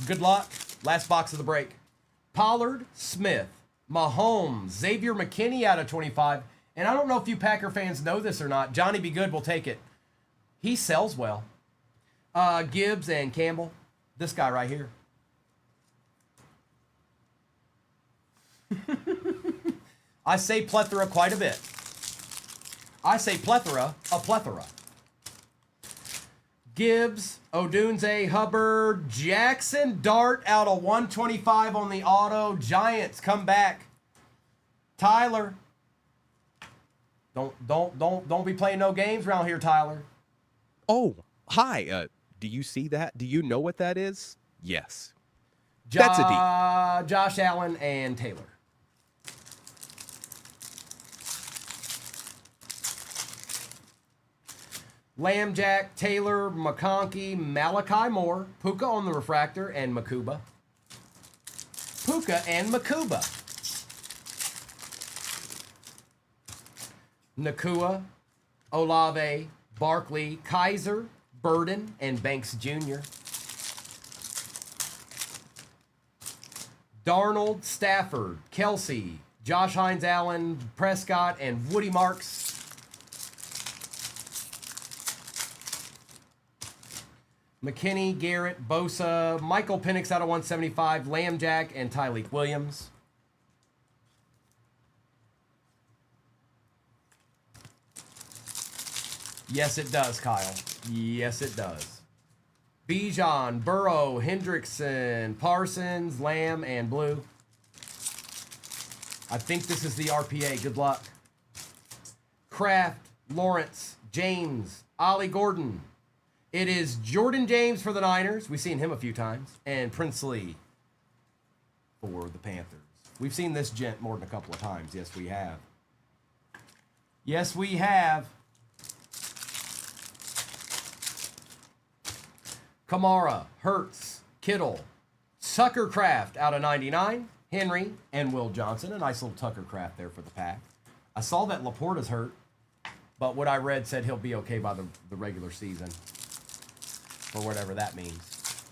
A: Good luck. Last box of the break. Pollard, Smith, Mahomes, Xavier McKinney out of 25. And I don't know if you Packer fans know this or not. Johnny Be Good will take it. He sells well. Gibbs and Campbell. This guy right here. I say plethora quite a bit. I say plethora, a plethora. Gibbs, Odunze, Hubbard, Jackson Dart out of 125 on the auto. Giants come back. Tyler. Don't be playing no games around here, Tyler.
B: Oh, hi. Do you see that? Do you know what that is? Yes. That's a D.
A: Josh Allen and Taylor. Lambjack, Taylor, McConkey, Malachi Moore, Puka on the refractor, and Makuba. Puka and Makuba. Nakua, Olave, Barkley, Kaiser, Burden, and Banks Jr. Darnold, Stafford, Kelsey, Josh Hines Allen, Prescott, and Woody Marks. McKinney, Garrett, Bosa, Michael Penix out of 175, Lambjack, and Tyleek Williams. Yes, it does, Kyle. Yes, it does. Bijan, Burrow, Hendrickson, Parsons, Lamb, and Blue. I think this is the RPA. Good luck. Kraft, Lawrence, James, Ollie Gordon. It is Jordan James for the Niners. We've seen him a few times. And Princely for the Panthers. We've seen this gent more than a couple of times. Yes, we have. Yes, we have. Kamara, Hurts, Kittle, Tuckercraft out of 99, Henry, and Will Johnson. A nice little Tuckercraft there for the pack. I saw that Laporta's hurt, but what I read said he'll be okay by the regular season, for whatever that means.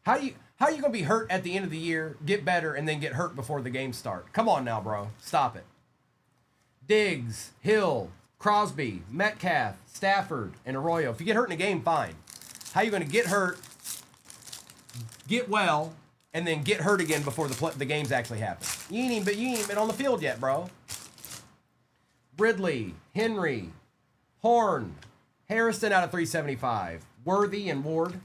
A: How are you going to be hurt at the end of the year, get better, and then get hurt before the games start? Come on now, bro. Stop it. Diggs, Hill, Crosby, Metcalf, Stafford, and Arroyo. If you get hurt in a game, fine. How are you going to get hurt, get well, and then get hurt again before the games actually happen? You ain't even been on the field yet, bro. Ridley, Henry, Horn, Harrison out of 375, Worthy and Ward.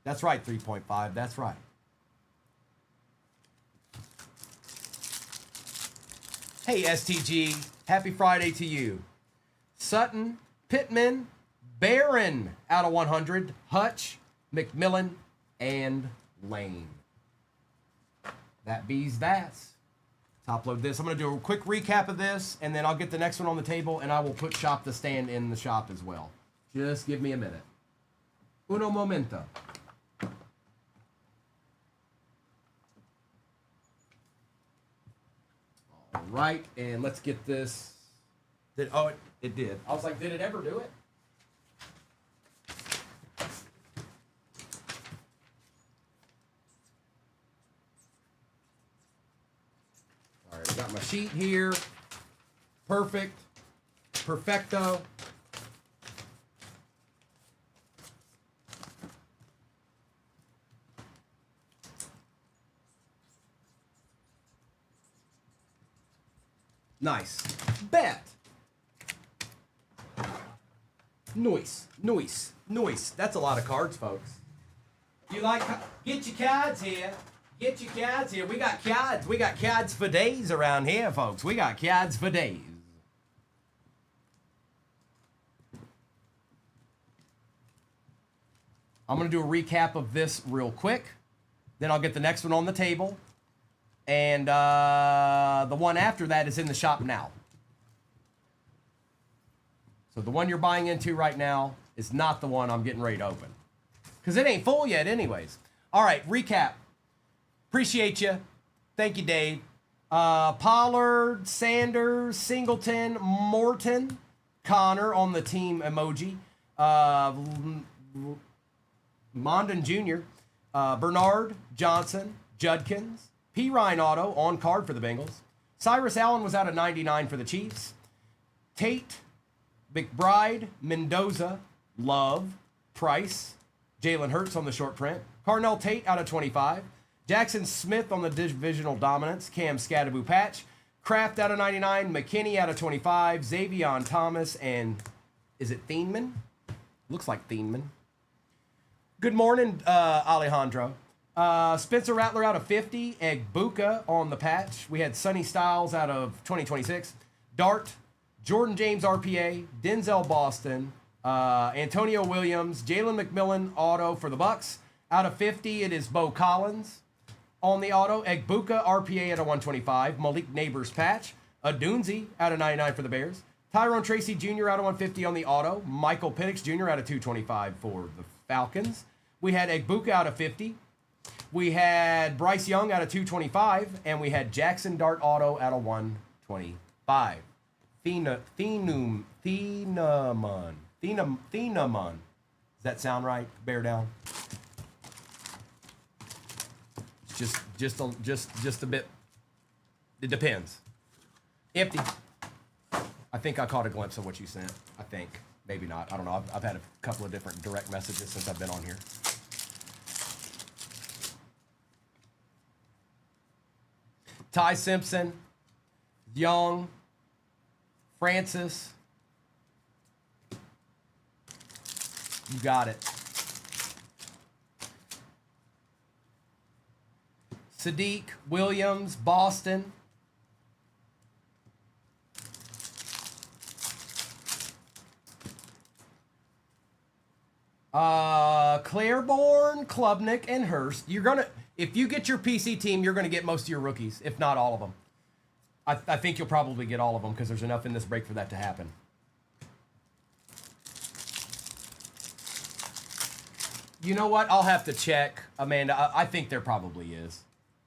A: That's right, 3.5. That's right. Hey, STG. Happy Friday to you. Sutton, Pittman, Barron out of 100, Hutch, McMillan, and Lane. That bees that. Top load this. I'm going to do a quick recap of this, and then I'll get the next one on the table, and I will put Shop the Stand in the shop as well. Just give me a minute. Uno momento. All right, and let's get this. Oh, it did. I was like, did it ever do it? sheet here. Perfect. Perfecto. Nice. Bet. Noise. Noise. Noise. That's a lot of cards, folks. You like, get your cards here. Get your cards here. We got cards. We got cards for days around here, folks. We got cards for days. I'm going to do a recap of this real quick. Then I'll get the next one on the table. And the one after that is in the shop now. So the one you're buying into right now is not the one I'm getting ready to open. Because it ain't full yet anyways. All right, recap. Appreciate you. Thank you, Dave. Pollard, Sanders, Singleton, Morton, Connor on the team emoji. Mondon Jr., Bernard, Johnson, Judkins, P. Ryan Auto on card for the Bengals. Cyrus Allen was out of 99 for the Chiefs. Tate, McBride, Mendoza, Love, Price, Jalen Hurts on the short print. Carnell Tate out of 25. Jackson Smith on the divisional dominance. Cam Scadaboo patch. Kraft out of 99. McKinney out of 25. Xavion Thomas and is it Thieneman? Looks like Thieneman. Good morning, Alejandro. Spencer Rattler out of 50. Egbuka on the patch. We had Sonny Styles out of 2026. Dart, Jordan James RPA, Denzel Boston, Antonio Williams, Jalen McMillan auto for the Bucks. Out of 50, it is Bo Collins on the auto. Egbuka RPA out of 125. Malik Neighbors patch. Adunzi out of 99 for the Bears. Tyrone Tracy Jr. out of 150 on the auto. Michael Penix Jr. out of 225 for the Falcons. We had Egbuka out of 50. We had Bryce Young out of 225. And we had Jackson Dart auto out of 125. Thieneman. Does that sound right? Bear down. Just a bit. It depends. Empty. I think I caught a glimpse of what you sent. I think. Maybe not. I don't know. I've had a couple of different direct messages since I've been on here. Ty Simpson. Young. Francis. You got it. Sadiq, Williams, Boston. Claiborne, Klubnik, and Hurst. You're gonna, if you get your PC team, you're gonna get most of your rookies, if not all of them. I think you'll probably get all of them because there's enough in this break for that to happen. You know what? I'll have to check, Amanda. I think there probably is.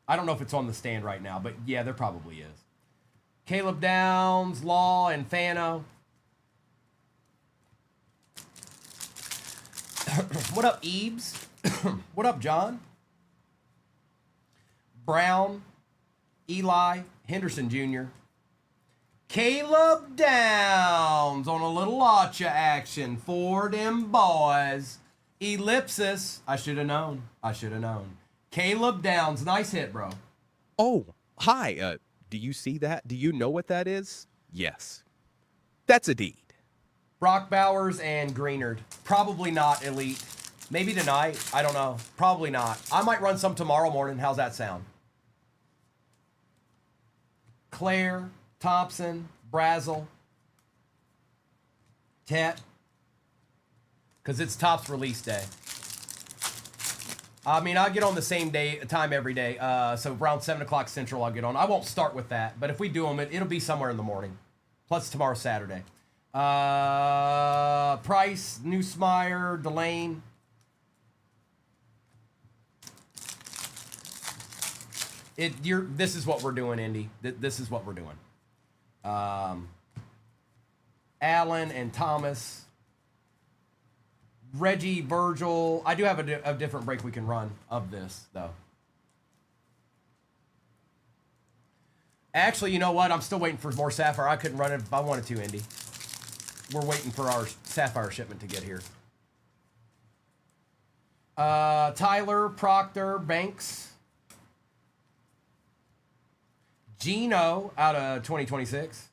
A: I don't know if it's on the stand right now, but yeah, there probably is. Caleb Downs, Law, and Fano. What up, Ebes? What up, John? Brown, Eli, Henderson Jr. Caleb Downs on a little Lacha action for them boys. Ellipsis. I should have known. I should have known. Caleb Downs. Nice hit, bro.
B: Oh, hi. Do you see that? Do you know what that is? Yes. That's a deed.
A: Brock Bowers and Greenard. Probably not elite. Maybe tonight. I don't know. Probably not. I might run some tomorrow morning. How's that sound? Claire, Thompson, Brazel, Tet. Because it's Top's release day. I mean, I'll get on the same time every day. So around 7 o'clock Central, I'll get on. I won't start with that. But if we do them, it'll be somewhere in the morning. Plus tomorrow's Saturday. Price, Neusmeyer, Delane. This is what we're doing, Indy. This is what we're doing. Allen and Thomas. Reggie, Virgil. I do have a different break we can run of this, though. Actually, you know what? I'm still waiting for more Sapphire. I couldn't run it if I wanted to, Indy. We're waiting for our Sapphire shipment to get here. Tyler, Proctor, Banks. Gino out of 2026.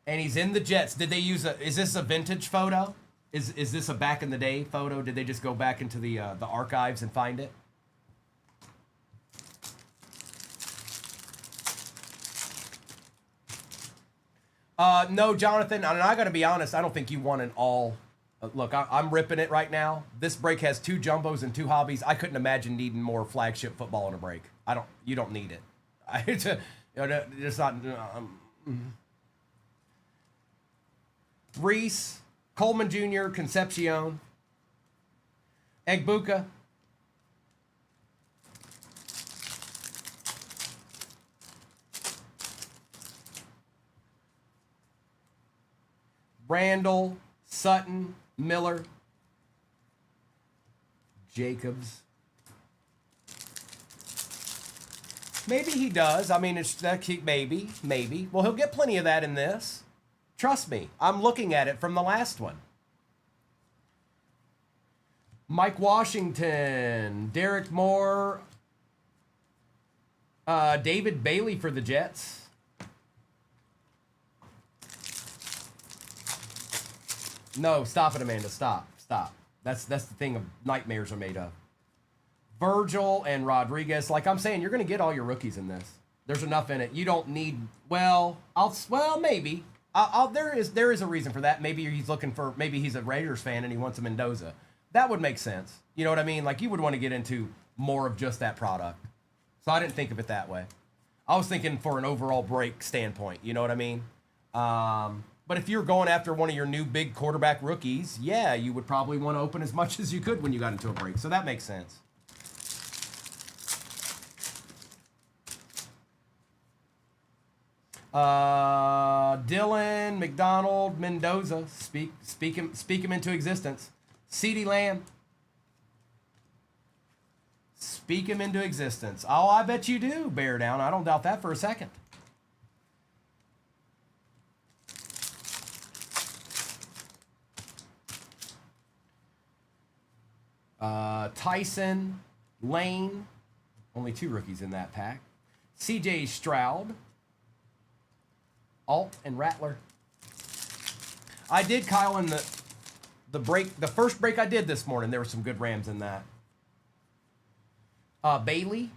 A: And he's in the Jets. Did they use a... Is this a vintage photo? Is this a back in the day photo? Did they just go back into the archives and find it? No, Jonathan, and I got to be honest, I don't think you want an all... look, I'm ripping it right now. This break has 2 jumbos and 2 hobbies. I couldn't imagine needing more flagship football in a break. You don't need it. It's not... Reese, Coleman Jr., Concepcion, Egbuka, Randall, Sutton, Miller, Jacobs. Maybe he does. I mean, maybe. Well, he'll get plenty of that in this. Trust me. I'm looking at it from the last one. Mike Washington, Derek Moore, David Bailey for the Jets. No, stop it, Amanda. Stop. That's the thing of nightmares are made of. Virgil and Rodriguez. Like I'm saying, you're going to get all your rookies in this. There's enough in it. You don't need. Well, maybe. There is a reason for that. Maybe he's a Raiders fan and he wants a Mendoza. That would make sense. You know what I mean? Like you would want to get into more of just that product. So I didn't think of it that way. I was thinking for an overall break standpoint. You know what I mean? But if you're going after one of your new big quarterback rookies, yeah, you would probably want to open as much as you could when you got into a break. So that makes sense. Dylan, McDonald, Mendoza, speak him into existence. CeeDee Lamb, speak him into existence. Oh, I bet you do, Bear Down. I don't doubt that for a second. Tyson, Lane, only 2 rookies in that pack. CJ Stroud, Alt and Rattler. I did, Kyle, in the first break I did this morning, there were some good Rams in that. Bailey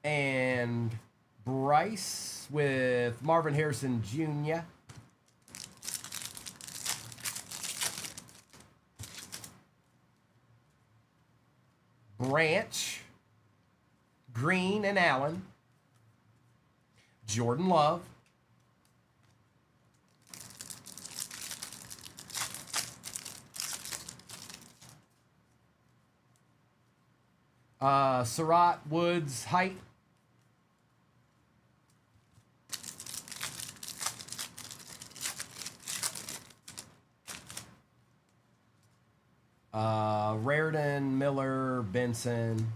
A: and Bryce with Marvin Harrison Jr. Branch, Green and Allen. Jordan Love. Surratt, Woods, Height. Raritan, Miller, Benson.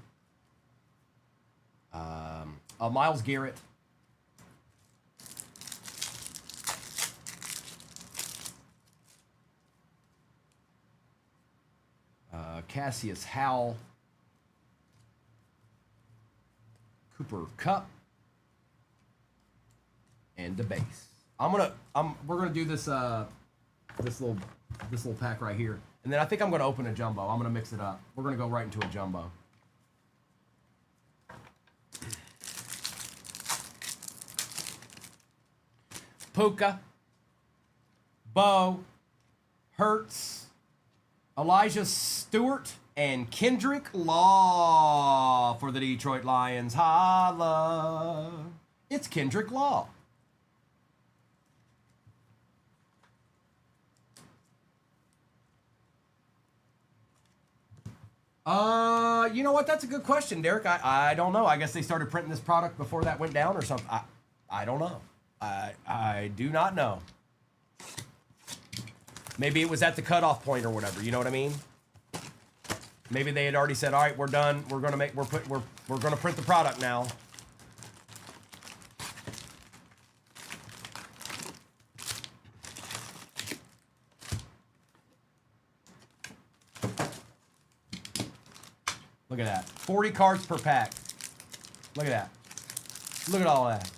A: Myles Garrett. Cassius Howell. Cooper Kupp. And the base. We're gonna do this this little pack right here. And then I think I'm gonna open a jumbo. I'm gonna mix it up. We're gonna go right into a jumbo. Puka, Bo, Hurts, Elijah Stewart, and Kendrick Law for the Detroit Lions. Holla. It's Kendrick Law. You know what? That's a good question, Derek. I don't know. I guess they started printing this product before that went down or something. I don't know. I do not know. Maybe it was at the cutoff point or whatever. You know what I mean? Maybe they had already said, "All right, we're done. We're gonna print the product now." Look at that. 40 cards per pack. Look at that. Look at all that.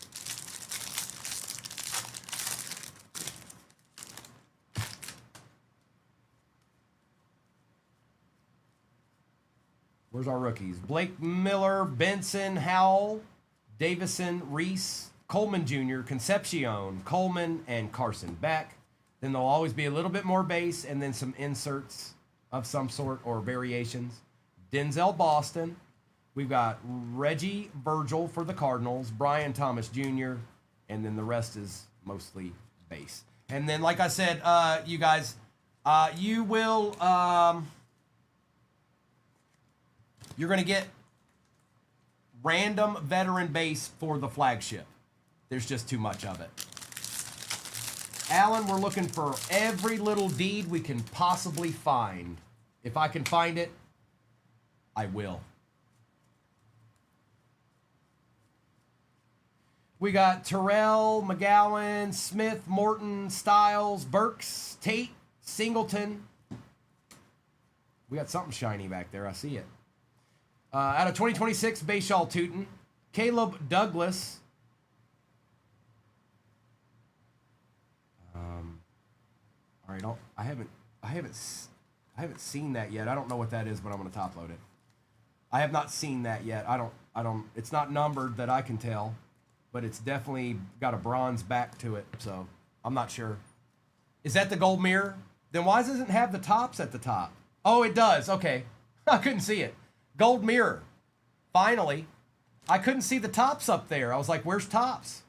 A: Where's our rookies? Blake Miller, Benson, Howell, Davison, Reese, Coleman Jr., Concepcion, Coleman, and Carson Beck. Then there'll always be a little bit more base and then some inserts of some sort or variations. Denzel Boston. We've got Reggie Virgil for the Cardinals, Brian Thomas Jr., and then the rest is mostly base. And then, like I said, you guys, you will, you're going to get random veteran base for the flagship. There's just too much of it. Alan, we're looking for every little deed we can possibly find. If I can find it, I will. We got Terrell, McGowan, Smith, Morton, Stiles, Burks, Tate, Singleton. We got something shiny back there. I see it. Out of 2026, Bayshaw Tootin, Caleb Douglas. All right, I haven't seen that yet. I don't know what that is, but I'm gonna top load it. I have not seen that yet. I don't. It's not numbered that I can tell, but it's definitely got a bronze back to it. So I'm not sure. Is that the gold mirror? Then why doesn't it have the tops at the top? Oh, it does. Okay, I couldn't see it. Gold mirror. Finally. I couldn't see the tops up there. I was like, where's tops?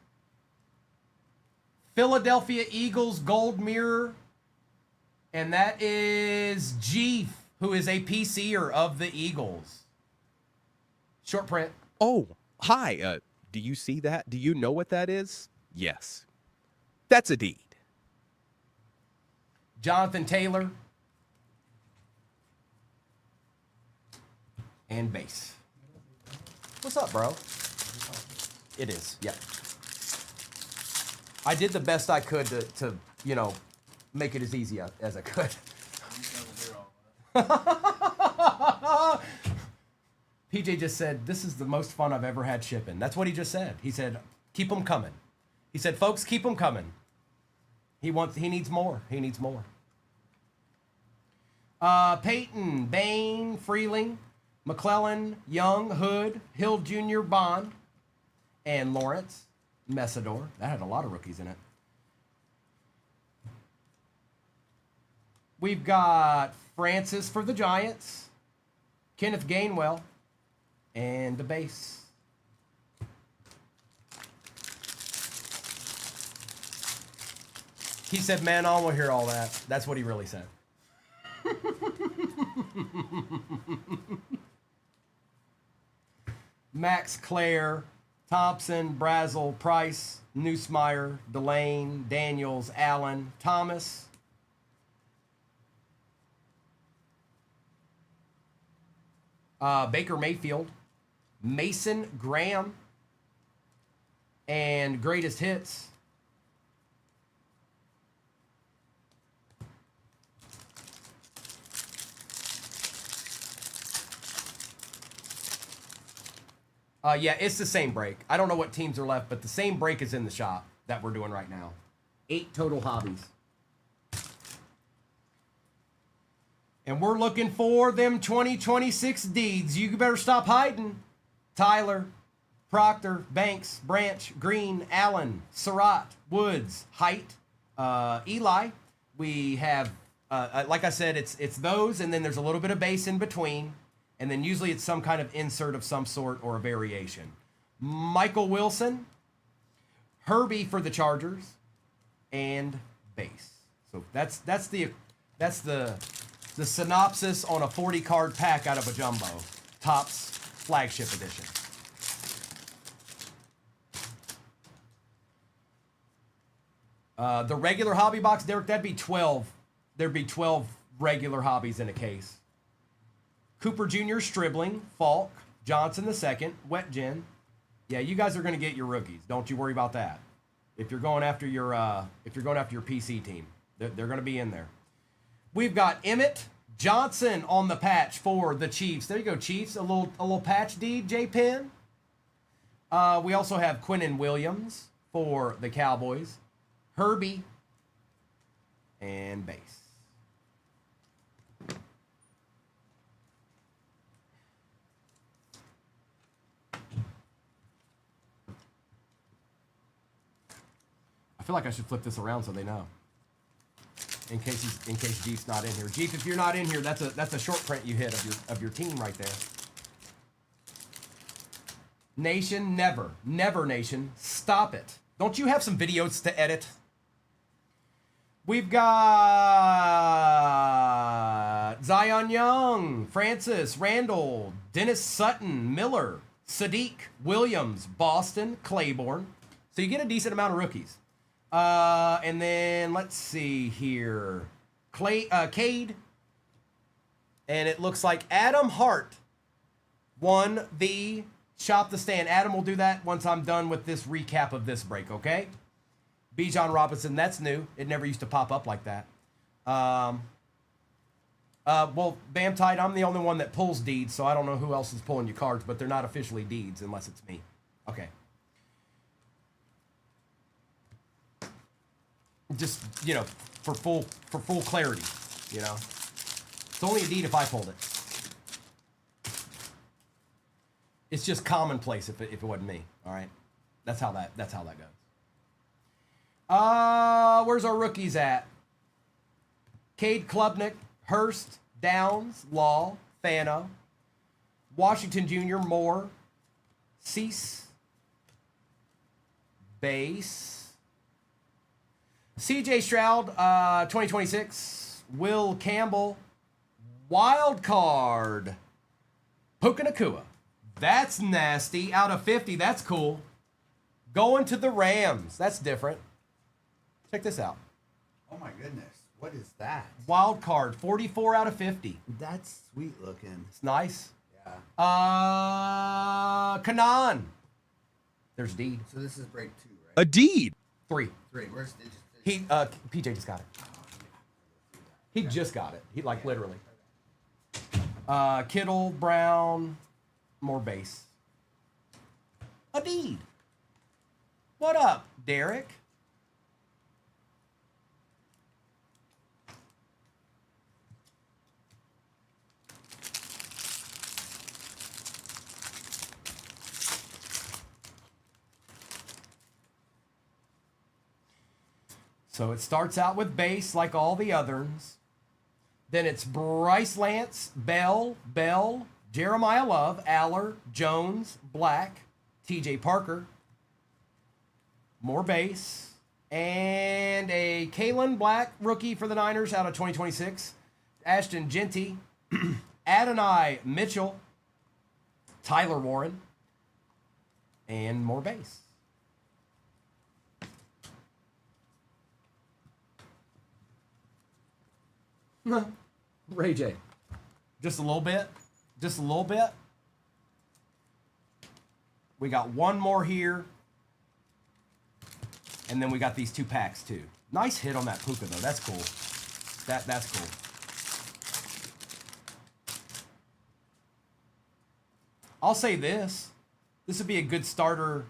A: Philadelphia Eagles gold mirror. And that is Jeef, who is a PCer of the Eagles. Short print.
B: Oh, hi. Do you see that? Do you know what that is? Yes. That's a deed.
A: Jonathan Taylor. And base. What's up, bro? It is, yeah. I did the best I could to you know, make it as easy as I could. PJ just said, this is the most fun I've ever had shipping. That's what he just said. He said, keep them coming. He said, folks, keep them coming. He needs more. He needs more. Peyton, Bain, Freeling, McClellan, Young, Hood, Hill Jr., Bond, and Lawrence, Messador. That had a lot of rookies in it. We've got Francis for the Giants, Kenneth Gainwell, and the base. He said, man, I want to hear all that. That's what he really said. Max Clare, Thompson, Brazel, Price, Neusmeyer, Delane, Daniels, Allen, Thomas. Baker Mayfield, Mason Graham, and greatest hits. Yeah, it's the same break. I don't know what teams are left, but the same break is in the shop that we're doing right now. 8 total hobbies. And we're looking for them 2026 deeds. You better stop hiding. Tyler, Proctor, Banks, Branch, Green, Allen, Surratt, Woods, Height, Eli. We have, like I said, it's those, and then there's a little bit of base in between. And then usually it's some kind of insert of some sort or a variation. Michael Wilson, Herbie for the Chargers, and base. So that's the synopsis on a 40 card pack out of a jumbo. Topps flagship edition. The regular hobby box, Derek, that'd be 12. There'd be 12 regular hobbies in a case. Cooper Jr., Stribling, Falk, Johnson II, Wet Gin. Yeah, you guys are going to get your rookies. Don't you worry about that. If you're going after your PC team, they're going to be in there. We've got Emmett, Johnson on the patch for the Chiefs. There you go, Chiefs. A little patch deed, J Pen. We also have Quinnen Williams for the Cowboys. Herbie and base. I feel like I should flip this around so they know. In case Jeep's not in here. Jeep, if you're not in here, that's a short print you hit of your team right there. Nation, never. Never, Nation. Stop it. Don't you have some videos to edit? We've got Zion Young, Francis, Randall, Dennis Sutton, Miller, Sadiq, Williams, Boston, Claiborne. So you get a decent amount of rookies. And then let's see here. Cade. And it looks like Adam Hart won the Shop the Stand. Adam will do that once I'm done with this recap of this break, okay? Bijan Robinson, that's new. It never used to pop up like that. Well, Bam Tide, I'm the only one that pulls deeds, so I don't know who else is pulling your cards, but they're not officially deeds unless it's me. Okay. Just, you know, for full clarity, you know. It's only a deed if I pulled it. It's just commonplace if it wasn't me, all right? That's how that goes. Where's our rookies at? Cade Klubnik, Hurst, Downs, Law, Fano, Washington Jr., Moore, Cease, Base, CJ Stroud, 2026, Will Campbell, Wild Card, Puka Nacua. That's nasty. Out of 50, that's cool. Going to the Rams. That's different. Check this out.
D: Oh my goodness. What is that?
A: Wild card, 44 out of 50.
D: That's sweet looking.
A: It's nice.
D: Yeah.
A: Kanan. There's deed.
D: So this is break 2, right?
B: A deed.
A: 3.
D: 3. Where's it?
A: PJ just got it. He just got it. He literally. Kittle, Brown, more base. A deed. What up, Derek? So it starts out with base like all the others. Then it's Bryce Lance, Bell, Jeremiah Love, Aller, Jones, Black, TJ Parker. More base. And a Kalen Black rookie for the Niners out of 2026. Ashton Genty, Adonai Mitchell, Tyler Warren, and more base. Ray J. Just a little bit. Just a little bit. We got one more here. And then we got these 2 packs too. Nice hit on that Puka though. That's cool. That's cool. I'll say this. This would be a good starter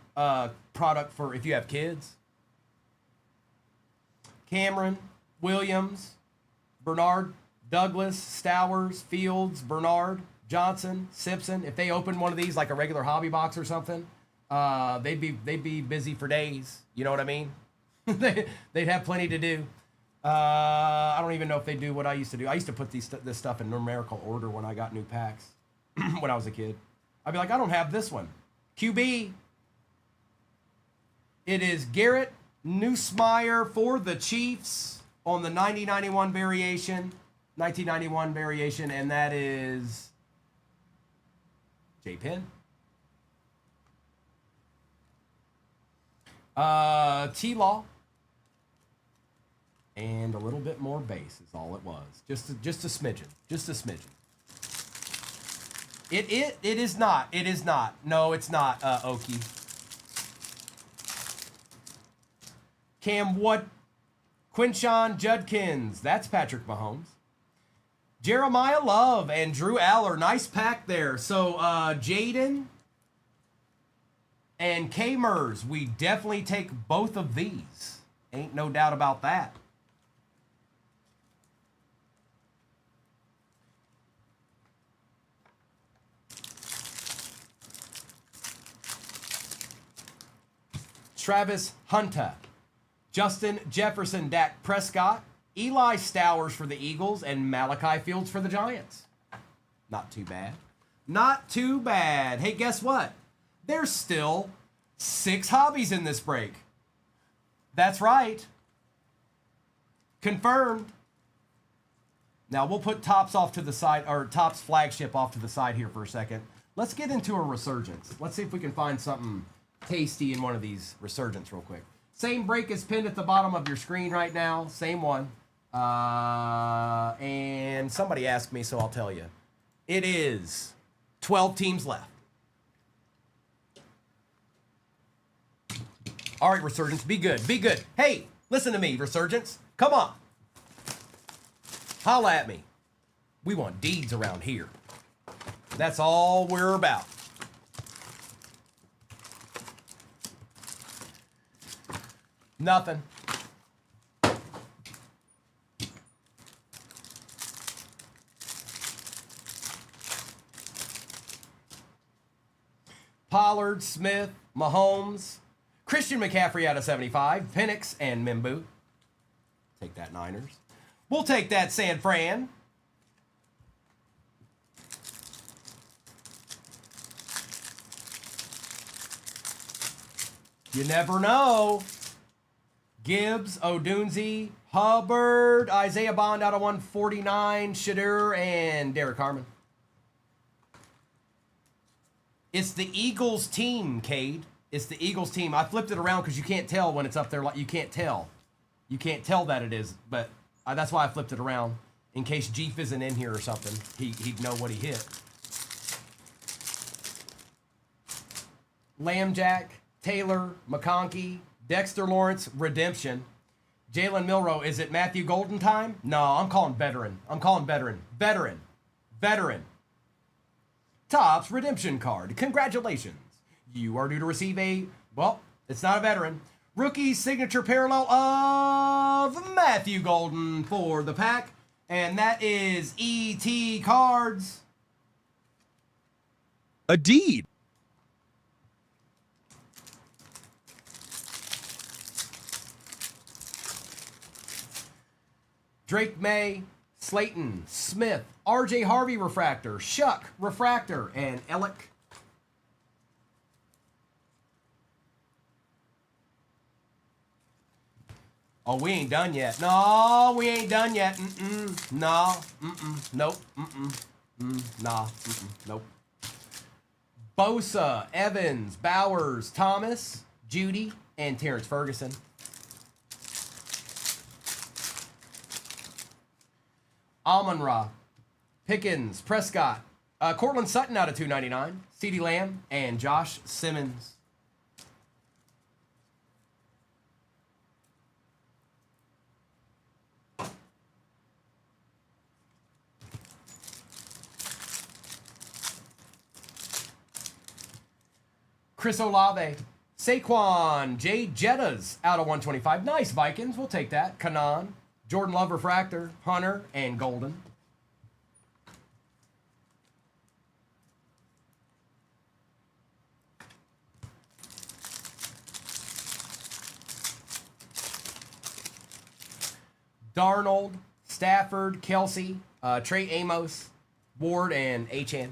A: product for if you have kids. Cameron, Williams, Bernard, Douglas, Stowers, Fields, Bernard, Johnson, Simpson. If they open one of these like a regular hobby box or something, they'd be busy for days. You know what I mean? They'd have plenty to do. I don't even know if they do what I used to do. I used to put this stuff in numerical order when I got new packs when I was a kid. I'd be like, I don't have this one. QB. It is Garrett Nussmeier for the Chiefs on the 1991 variation, and that is J Penn. T-Law. And a little bit more base is all it was. Just a smidgen. Just a smidgen. It is not. It is not. No, it's not, Okie. Cam What? Quinshawn Judkins. That's Patrick Mahomes. Jeremiah Love and Drew Aller. Nice pack there. So Jaden and K-Mers, we definitely take both of these. Ain't no doubt about that. Travis Hunter, Justin Jefferson, Dak Prescott, Eli Stowers for the Eagles, and Malachi Fields for the Giants. Not too bad. Not too bad. Hey, guess what? There's still 6 hobbies in this break. That's right. Confirmed. Now we'll put Topps off to the side, or Topps flagship off to the side here for a second. Let's get into a resurgence. Let's see if we can find something tasty in one of these resurgence real quick. Same break is pinned at the bottom of your screen right now. Same one. And somebody asked me, so I'll tell you. It is 12 teams left. All right, Resurgence, be good. Be good. Hey, listen to me, Resurgence. Come on. Holla at me. We want deeds around here. That's all we're about. Nothing. Pollard, Smith, Mahomes, Christian McCaffrey out of 75, Penix and Mimbu. Take that, Niners. We'll take that, San Fran. You never know. Gibbs, Odunze, Hubbard, Isaiah Bond out of 149, Shadur, and Derek Harmon. It's the Eagles team, Cade. It's the Eagles team. I flipped it around because you can't tell when it's up there. Like you can't tell. You can't tell that it is, but that's why I flipped it around. In case Jeef isn't in here or something, he'd know what he hit. Lambjack, Taylor, McConkey, Dexter Lawrence, Redemption. Jalen Milroe, is it Matthew Golden time? No, I'm calling veteran. I'm calling veteran. Veteran. Veteran. Topps Redemption card. Congratulations. You are due to receive a, well, it's not a veteran. Rookie signature parallel of Matthew Golden for the pack. And that is ET Cards.
B: A deed.
A: Drake May, Slayton, Smith, RJ Harvey Refractor, Shuck Refractor, and Ellick. Oh, we ain't done yet. No, we ain't done yet. No. Nope. Nah. Nope. Bosa, Evans, Bowers, Thomas, Judy, and Terrence Ferguson. Amon-Ra, Pickens, Prescott, Cortland Sutton out of 299, CeeDee Lamb, and Josh Simmons. Chris Olave, Saquon, Jay Jettas out of 125. Nice, Vikings. We'll take that. Kanan, Jordan Love Refractor, Hunter, and Golden. Darnold, Stafford, Kelsey, Trey Amos, Ward, and Achane.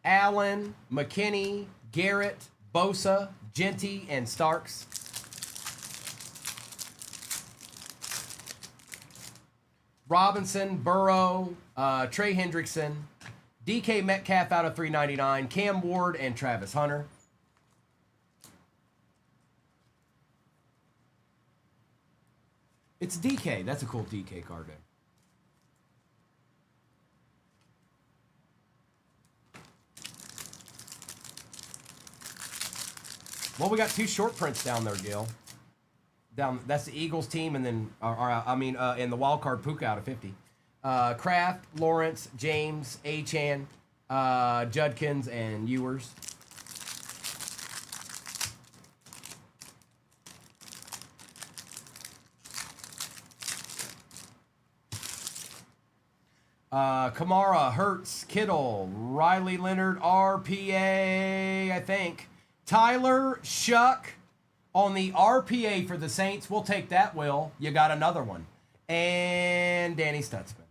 A: Allen, McKinney, Garrett, Bosa, Genty, and Starks. Robinson, Burrow, Trey Hendrickson, DK Metcalf out of 399, Cam Ward, and Travis Hunter. It's DK. That's a cool DK card there. Well, we got 2 short prints down there, Gil. That's the Eagles team, and then, and the wild card Puka out of 50. Kraft, Lawrence, James, Achan, Judkins, and Ewers. Kamara, Hertz, Kittle, Riley Leonard, RPA, I think. Tyler Shuck on the RPA for the Saints. We'll take that, Will. You got another one. And Danny Stutzman.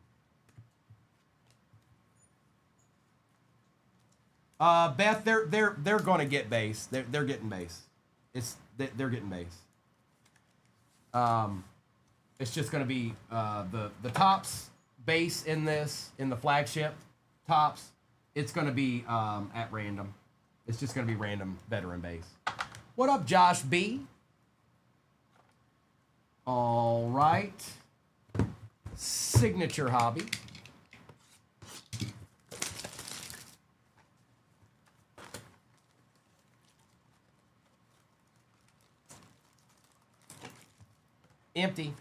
A: Beth, they're going to get base. They're getting base. They're getting base. It's just going to be the tops base in the flagship tops. It's going to be at random. It's just going to be random veteran base. What up, Josh B? All right. Signature hobby. Empty.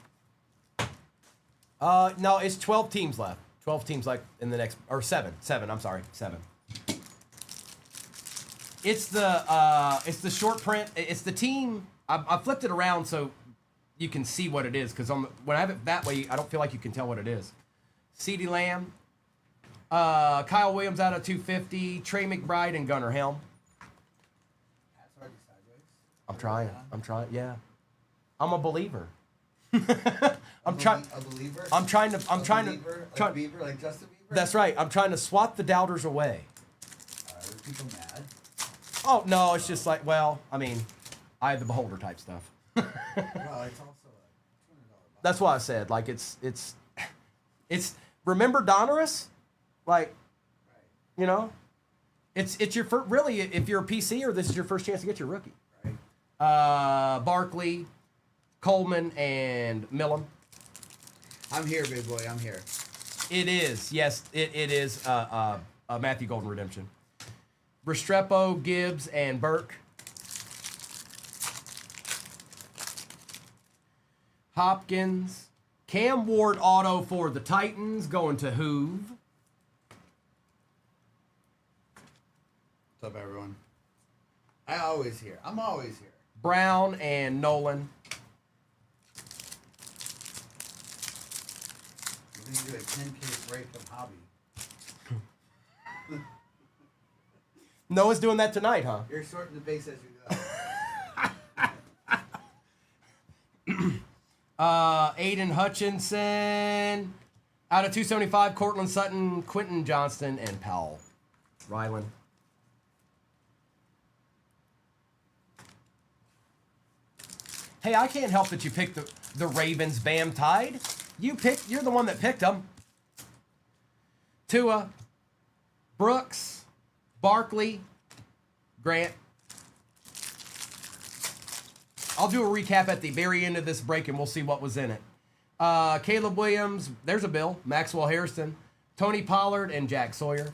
A: No, it's 12 teams left. 12 teams like in the next, or seven, I'm sorry, 7. It's the short print. It's the team. I flipped it around so you can see what it is, because when I have it that way, I don't feel like you can tell what it is. CeeDee Lamb, Kyle Williams out of 250, Trey McBride, and Gunnar Helm.
D: That's already sideways.
A: I'm trying. Yeah, I'm a believer. I'm
D: A believer.
A: I'm trying to.
D: A Beaver like Justin Bieber.
A: That's right. I'm trying to swat the doubters away.
D: Are people mad?
A: Oh no, it's just like, well, I mean, eye of the beholder type stuff.
D: Well, it's also a $200
A: That's why I said, like, it's. Remember Donruss, like,
D: Right.
A: you know, it's your first, really, if you're a PC or this is your first chance to get your rookie.
D: Right.
A: Barkley, Coleman, and Millam.
D: I'm here, big boy. I'm here.
A: It is, yes, it is a Matthew Golden redemption. Restrepo, Gibbs, and Burke. Hopkins. Cam Ward auto for the Titans going to Hoove.
D: What's up, everyone? I'm always here.
A: Brown and Nolan.
D: We're going to do a 10K break from hobby.
A: Noah's doing that tonight, huh?
D: You're sorting the base as you go.
A: Aiden Hutchinson. Out of 275, Cortland Sutton, Quentin Johnston, and Powell. Ryland. Hey, I can't help that you picked the Ravens Bam Tide. You're the one that picked them. Tua, Brooks, Barkley, Grant. I'll do a recap at the very end of this break and we'll see what was in it. Caleb Williams, there's a bill. Maxwell Harrison, Tony Pollard, and Jack Sawyer.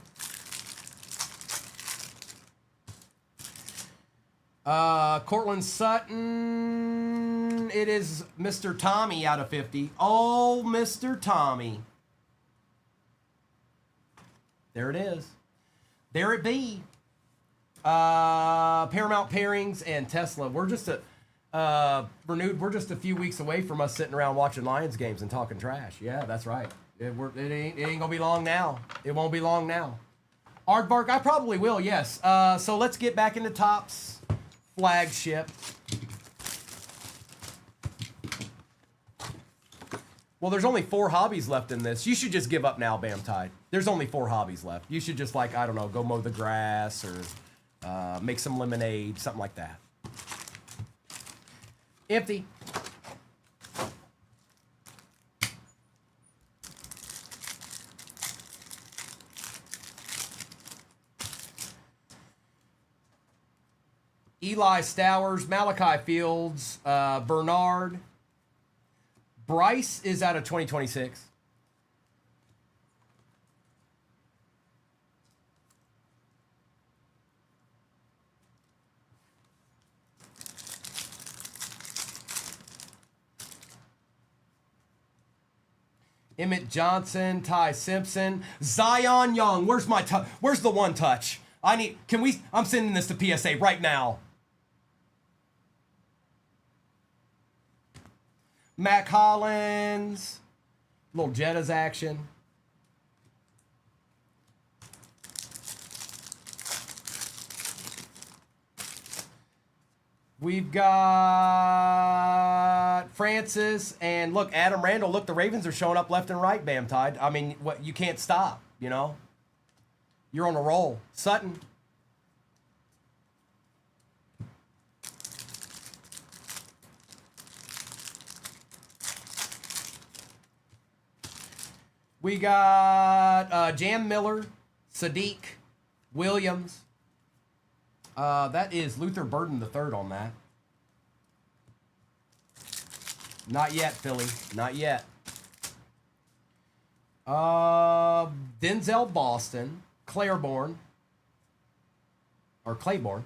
A: Cortland Sutton, it is Mr. Tommy out of 50. Oh, Mr. Tommy. There it is. There it be. Paramount Pairings and Tesla. We're just We're just a few weeks away from us sitting around watching Lions games and talking trash. Yeah, that's right. It ain't gonna be long now. It won't be long now. Aardvark, I probably will. Yes. So let's get back into Topps flagship. Well, there's only 4 hobbies left in this. You should just give up now, Bam Tide. There's only 4 hobbies left. You should just, like, I don't know, go mow the grass or make some lemonade, something like that. Empty. Eli Stowers, Malachi Fields, Bernard. Bryce is out of 2026. Emmett Johnson, Ty Simpson, Zion Young. Where's my where's the one touch? I'm sending this to PSA right now. Mac Hollins. Little Jettas action. We've got Francis, and look, Adam Randall. Look, the Ravens are showing up left and right, Bam Tide. I mean, what, you can't stop, you know? You're on a roll. Sutton. We got Jam Miller, Sadiq, Williams. That is Luther Burden III on that. Not yet, Philly. Not yet. Denzel Boston, Claiborne. Or Claiborne.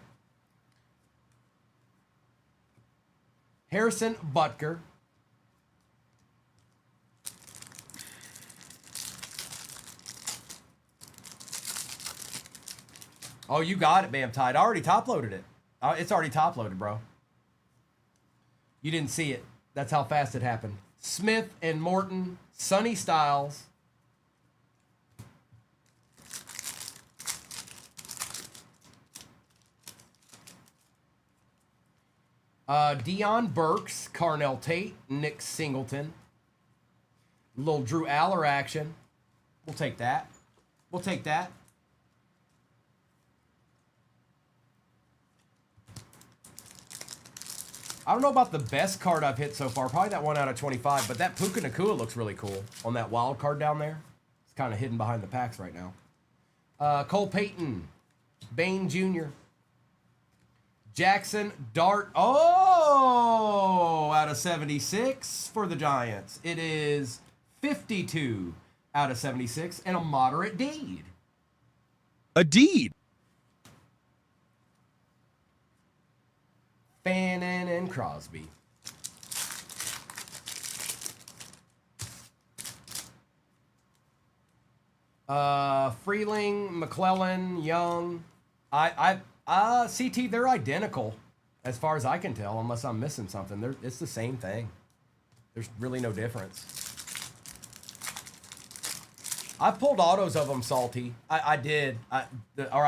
A: Harrison Butker. Oh, you got it, Bam Tide. I already top-loaded it. It's already top-loaded, bro. You didn't see it. That's how fast it happened. Smith and Morton, Sonny Styles. Deion Burks, Carnell Tate, Nick Singleton. Little Drew Aller action. We'll take that. We'll take that. I don't know about the best card I've hit so far. Probably that 1 out of 25. But that Puka Nacua looks really cool on that wild card down there. It's kind of hidden behind the packs right now. Cole Payton. Bain Jr. Jackson Dart. Oh, out of 76 for the Giants. It is 52 out of 76 and a moderate deed.
B: A deed.
A: Fannin and Crosby. Freeling, McClellan, Young. CT, they're identical as far as I can tell, unless I'm missing something. It's the same thing. There's really no difference. I've pulled autos of them, Salty. I did. I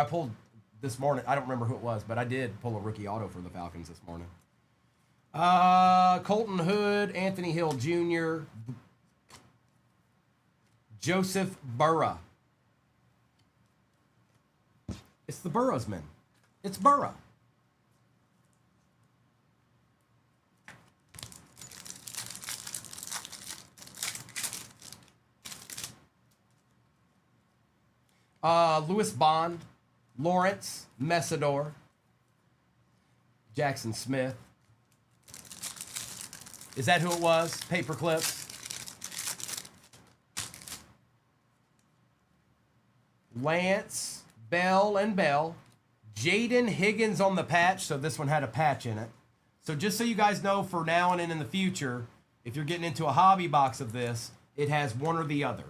A: pulled this morning. I don't remember who it was, but I did pull a rookie auto for the Falcons this morning. Colton Hood, Anthony Hill Jr., Joseph Burra. It's the Burrowsman. It's Burra. Louis Bond, Lawrence, Messidor, Jackson Smith. Is that who it was? Paperclips. Lance, Bell, and Bell. Jaden Higgins on the patch, so this one had a patch in it. So just so you guys know, for now and in the future, if you're getting into a hobby box of this, it has one or the other.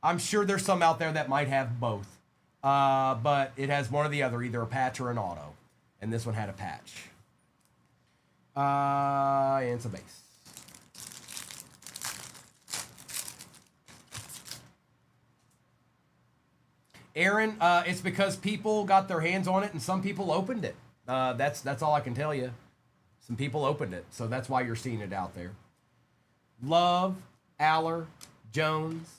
A: I'm sure there's some out there that might have both. But it has one or the other, either a patch or an auto. And this one had a patch. And some base. Aaron, it's because people got their hands on it and some people opened it. That's all I can tell you. Some people opened it, so that's why you're seeing it out there. Love, Aller, Jones.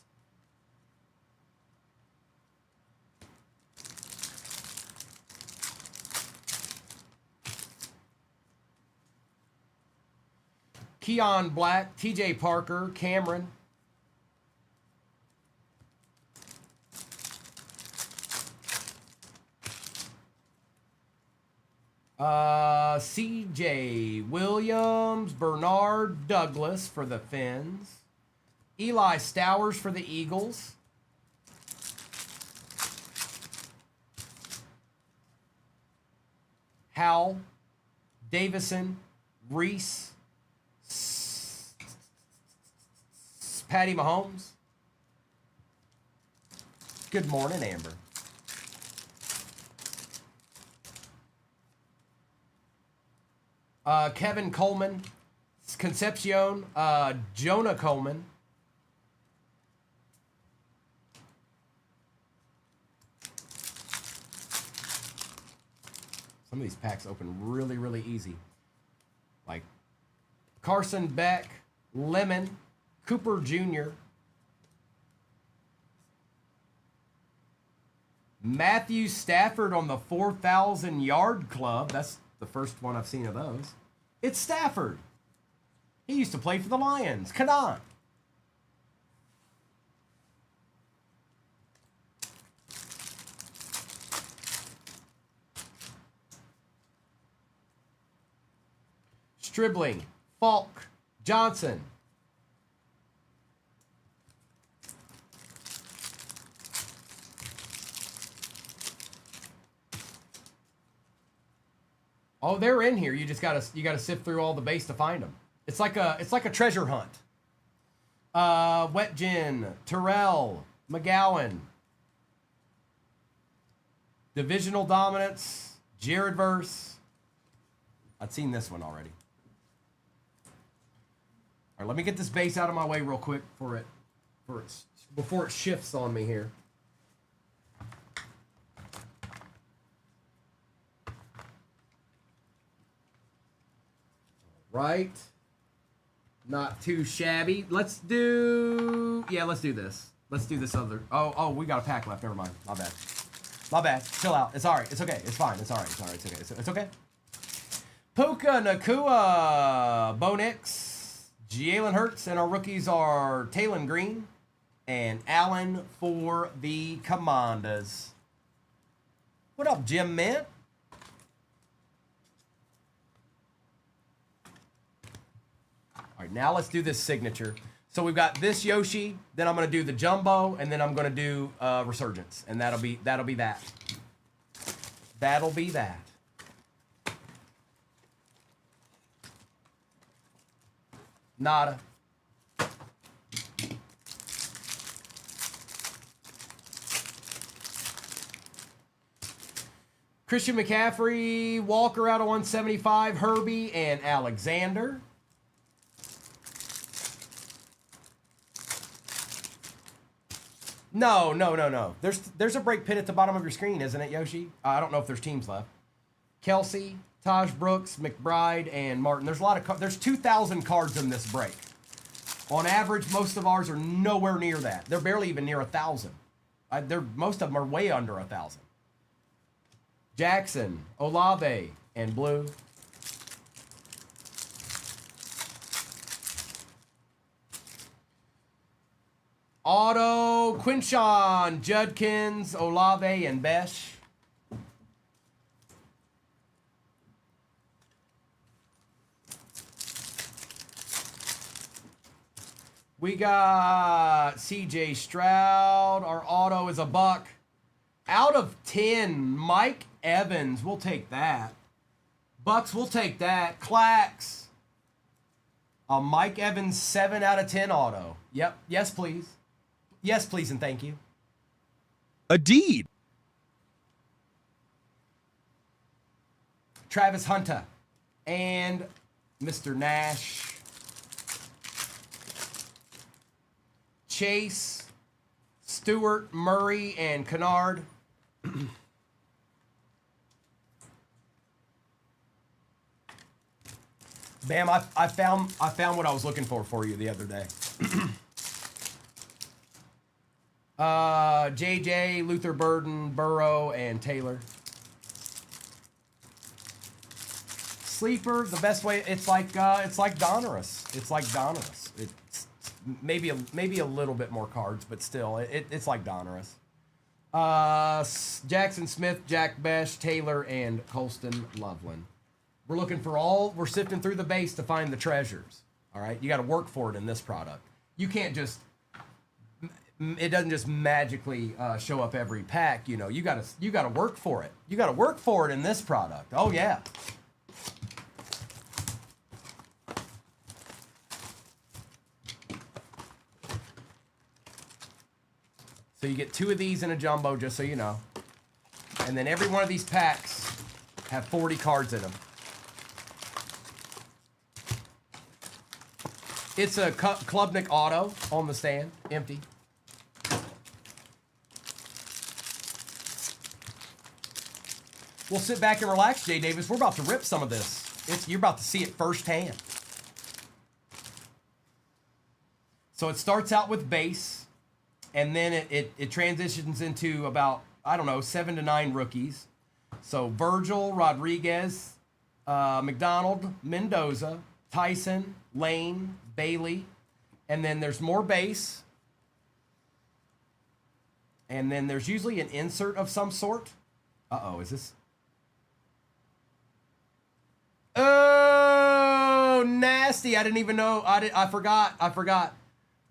A: Keon Black, TJ Parker, Cameron. CJ Williams, Bernard Douglas for the Fins. Eli Stowers for the Eagles. Howell, Davison, Reese, Patty Mahomes. Good morning, Amber. Kevin Coleman, Concepcion, Jonah Coleman. Some of these packs open really, really easy. Like Carson Beck, Lemon, Cooper Jr., Matthew Stafford on the 4,000 yard club. That's the first one I've seen of those. It's Stafford. He used to play for the Lions. Kanan. Stribling, Falk, Johnson. Oh, they're in here. You just gotta sift through all the base to find them. It's like a treasure hunt. Wet Gin, Terrell, McGowan. Divisional Dominance, Jared Verse. I'd seen this one already. All right, let me get this base out of my way real quick before it shifts on me here. Right. Not too shabby. Let's do this. Let's do this other. Oh, we got a pack left. Never mind. My bad. My bad. Chill out. It's all right. It's okay. It's fine. It's all right. It's all right. It's okay. It's okay. Puka Nakua, Bo Nix, Jalen Hurts, and our rookies are Talon Green and Allen for the Commanders. What up, Jim Mint? All right, now let's do this signature. So we've got this Yoshi, then I'm gonna do the Jumbo, and then I'm gonna do Resurgence, and that'll be that. That'll be that. Nada. Christian McCaffrey, Walker out of 175, Herbie, and Alexander. No. There's a break pit at the bottom of your screen, isn't it, Yoshi? I don't know if there's teams left. Kelsey, Taj Brooks, McBride, and Martin. There's 2,000 cards in this break. On average, most of ours are nowhere near that. They're barely even near 1,000. Most of them are way under 1,000. Jackson, Olave, and Blue. Auto, Quinshawn, Judkins, Olave, and Besh. We got CJ Stroud. Our auto is a buck. Out of 10, Mike Evans. We'll take that. Bucks, we'll take that. Clacks. A Mike Evans 7 out of 10 auto. Yep. Yes, please. Yes, please, and thank you.
B: A deed.
A: Travis Hunter and Mr. Nash. Chase, Stewart, Murray, and Kennard. Bam, I found what I was looking for you the other day. JJ, Luther Burden, Burrow, and Taylor. Sleeper, the best way, it's like Donruss. It's like Donruss. It's maybe a little bit more cards, but still, it's like Donruss. Jackson Smith, Jack Besh, Taylor, and Colston Loveland. We're sifting through the base to find the treasures. All right, you got to work for it in this product. You can't just, it doesn't just magically show up every pack. You know, you got to work for it. You got to work for it in this product. Oh yeah. So you get 2 of these in a jumbo, just so you know. And then every one of these packs have 40 cards in them. It's a Klubnik Auto on the stand, empty. We'll sit back and relax, Jay Davis. We're about to rip some of this. You're about to see it firsthand. So it starts out with base, and then it transitions into about, I don't know, 7 to 9 rookies. So Virgil, Rodriguez, McDonald, Mendoza, Tyson, Lane, Bailey, and then there's more base. And then there's usually an insert of some sort. Uh-oh, is this? Oh, nasty. I didn't even know. I forgot.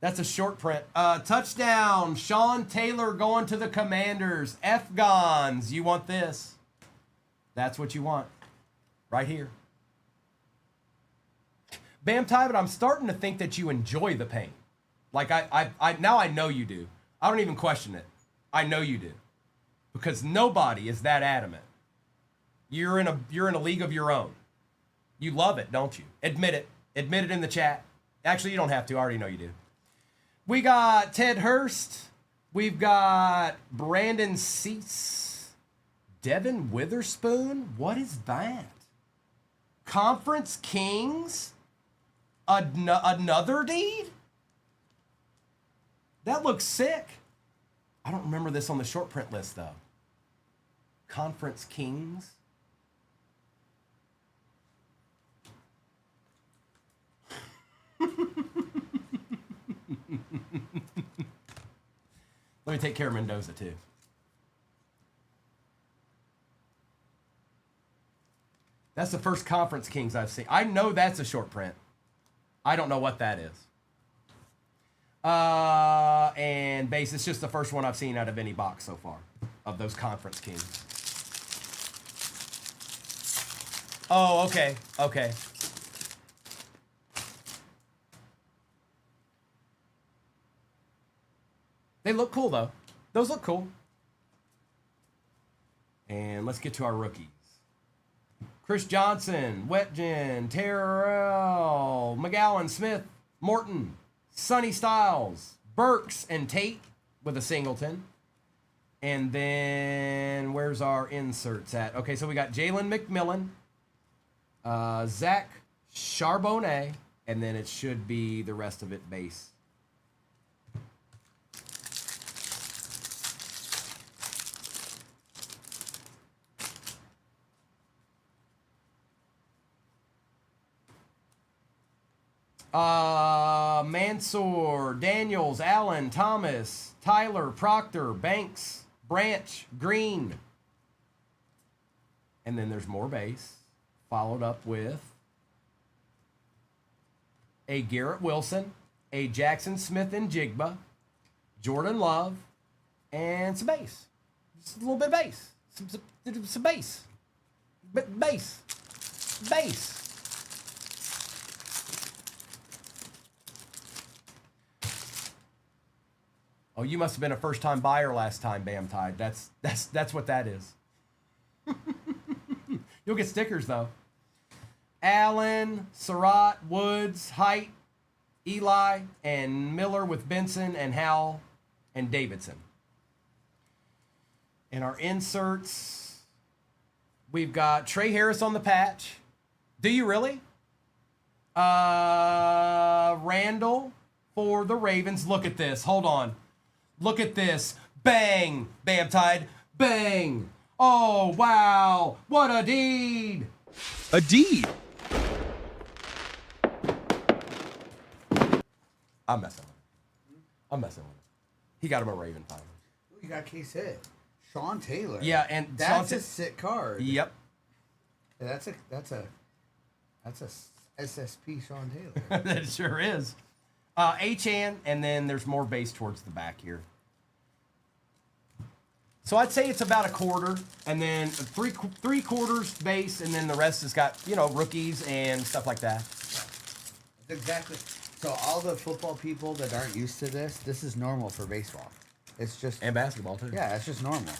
A: That's a short print. Touchdown. Sean Taylor going to the Commanders. F-Gons. You want this? That's what you want. Right here. Bam Ty, but I'm starting to think that you enjoy the pain. Like now I know you do. I don't even question it. I know you do. Because nobody is that adamant. You're in a league of your own. You love it, don't you? Admit it. Admit it in the chat. Actually, you don't have to. I already know you do. We got Ted Hurst. We've got Brandon Cease. Devin Witherspoon? What is that? Conference Kings? Another deed? That looks sick. I don't remember this on the short print list, though. Conference Kings? Let me take care of Mendoza, too. That's the first Conference Kings I've seen. I know that's a short print. I don't know what that is. And base, it's just the first one I've seen out of any box so far of those Conference Kings. Oh, okay. Okay. They look cool, though. Those look cool. And let's get to our rookies. Chris Johnson, Wetjen, Terrell, McGowan, Smith, Morton, Sonny Styles, Burks, and Tate with a singleton. And then where's our inserts at? Okay, so we got Jalen McMillan, Zach Charbonnet, and then it should be the rest of it base. Mansour, Daniels, Allen, Thomas, Tyler, Proctor, Banks, Branch, Green. And then there's more base, followed up with a Garrett Wilson, a Jackson Smith and Jigba, Jordan Love, and some base. Just a little bit of base. Some base. Base. Oh, you must have been a first-time buyer last time, Bam Tide. That's what that is. You'll get stickers, though. Allen, Surratt, Woods, Height, Eli, and Miller with Benson and Howell and Davidson. And our inserts, we've got Trey Harris on the patch. Do you really? Randall for the Ravens. Look at this. Hold on. Look at this. Bang. Bam Tide. Bang. Oh, wow. What a deed.
B: A deed.
A: I'm messing with him. He got him a Raven finally.
D: You got case hit. Sean Taylor.
A: Yeah, and
D: that's a sick card.
A: Yep.
D: Yeah, that's a SSP Sean Taylor.
A: That sure is. H-An, and then there's more base towards the back here. So I'd say it's about a quarter, and then three quarters base, and then the rest has got, rookies and stuff like that.
D: Exactly. So all the football people that aren't used to this is normal for baseball.
C: It's just
A: And basketball too.
C: yeah, it's just normal.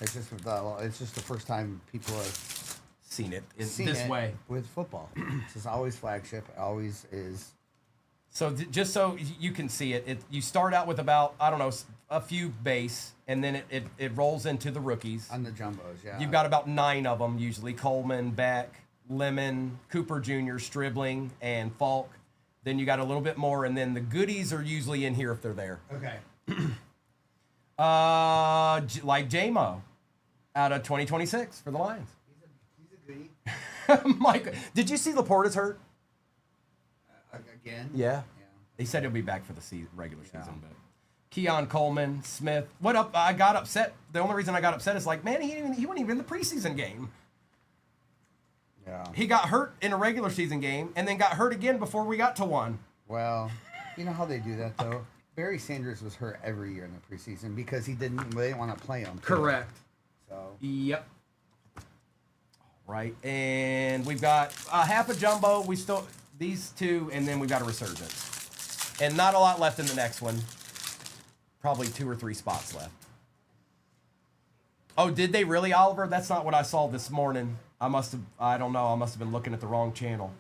C: It's just the first time people have
A: Seen it in
C: seen
A: this
C: it
A: way.
C: with football. This is always flagship. Always is.
A: So just so you can see it, you start out with about, I don't know, a few base, and then it rolls into the rookies.
C: On the jumbos, yeah.
A: You've got about 9 of them usually: Coleman, Beck, Lemon, Cooper Jr., Stribling, and Falk. Then you got a little bit more, and then the goodies are usually in here if they're there.
C: Okay.
A: Like J-Mo out of 2026 for the Lions.
D: He's a goodie.
A: Mike, did you see Laporta's hurt?
D: Again?
A: Yeah.
D: Yeah.
A: He said he'll be back for the regular season, but Keon Coleman, Smith. What up? I got upset. The only reason I got upset is like, man, he wasn't even in the preseason game.
C: Yeah.
A: He got hurt in a regular season game and then got hurt again before we got to one.
C: Well, you know how they do that though. Barry Sanders was hurt every year in the preseason because they didn't want to play him.
A: Correct.
C: So.
A: Yep. Right, and we've got half a jumbo. We still these two, and then we've got a resurgence, and not a lot left in the next one. Probably 2 or 3 spots left. Oh, did they really, Oliver? That's not what I saw this morning. I don't know. I must have been looking at the wrong channel.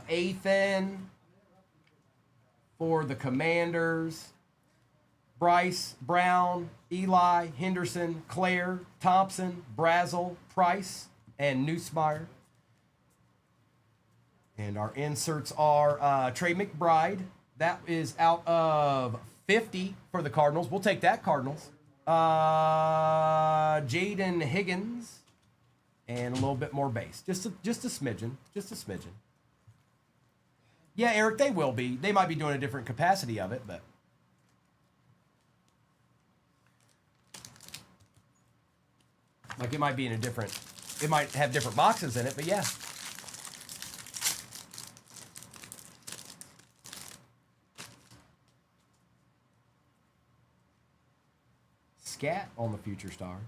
A: Ethan for the Commanders. Bryce, Brown, Eli, Henderson, Claire, Thompson, Brazel, Price, and Nussmeyer. And our inserts are Trey McBride. That is out of 50 for the Cardinals. We'll take that, Cardinals. Jaden Higgins. And a little bit more base. Just a smidgen. Just a smidgen. Yeah, Eric, they will be. They might be doing a different capacity of it, but... Like it might be in a different, it might have different boxes in it, but yeah. Scat on the future stars.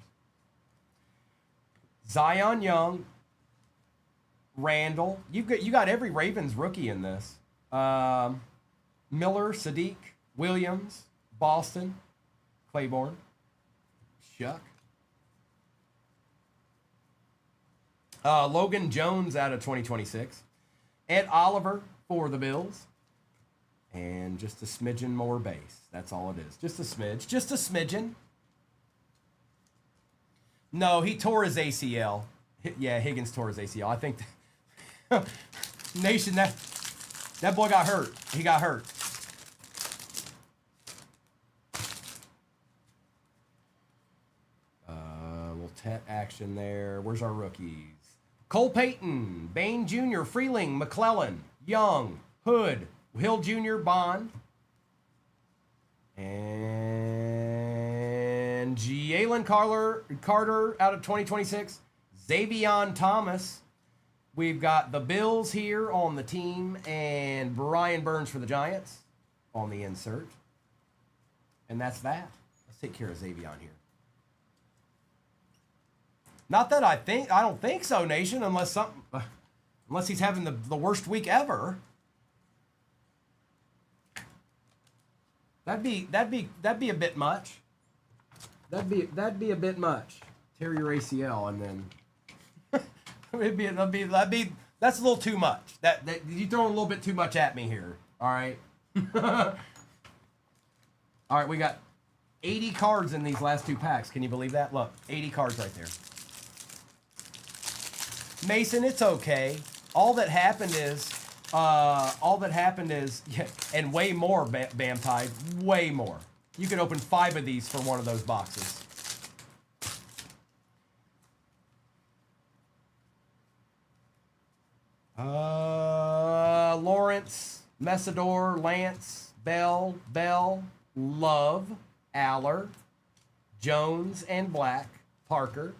A: Zion Young, Randall. You got every Ravens rookie in this. Miller, Sadiq, Williams, Boston, Claiborne, Shuck. Logan Jones out of 2026. Ed Oliver for the Bills. And just a smidgen more base. That's all it is. Just a smidge. Just a smidgen. No, he tore his ACL. Yeah, Higgins tore his ACL. I think Nation, that boy got hurt. He got hurt. Little Tet action there. Where's our rookies? Cole Payton, Bain Jr., Freeling, McClellan, Young, Hood, Hill Jr., Bond, and Jalen Carter out of 2026, Xavion Thomas. We've got the Bills here on the team and Brian Burns for the Giants on the insert. And that's that. Let's take care of Xavion here. Not that I don't think so, Nation, unless he's having the worst week ever. That'd be a bit much. That'd be a bit much. Tear your ACL and then that's a little too much. That you throwing a little bit too much at me here. All right. All right, we got 80 cards in these last 2 packs. Can you believe that? Look, 80 cards right there. Mason, it's okay. All that happened is, yeah, and way more, Bam Tide, way more. You could open 5 of these for one of those boxes. Lawrence, Messidor, Lance, Bell, Love, Aller, Jones and Black, Parker.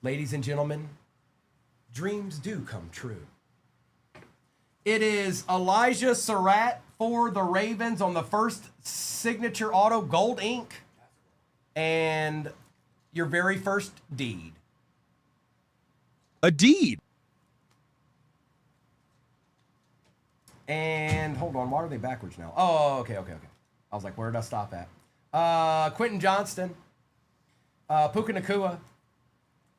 A: Ladies and gentlemen, dreams do come true. It is Elijah Surratt for the Ravens on the first signature auto, gold ink, and your very first deed.
B: A deed.
A: And hold on, why are they backwards now? Oh, okay. I was like, where did I stop at? Quentin Johnston, Puka Nakua,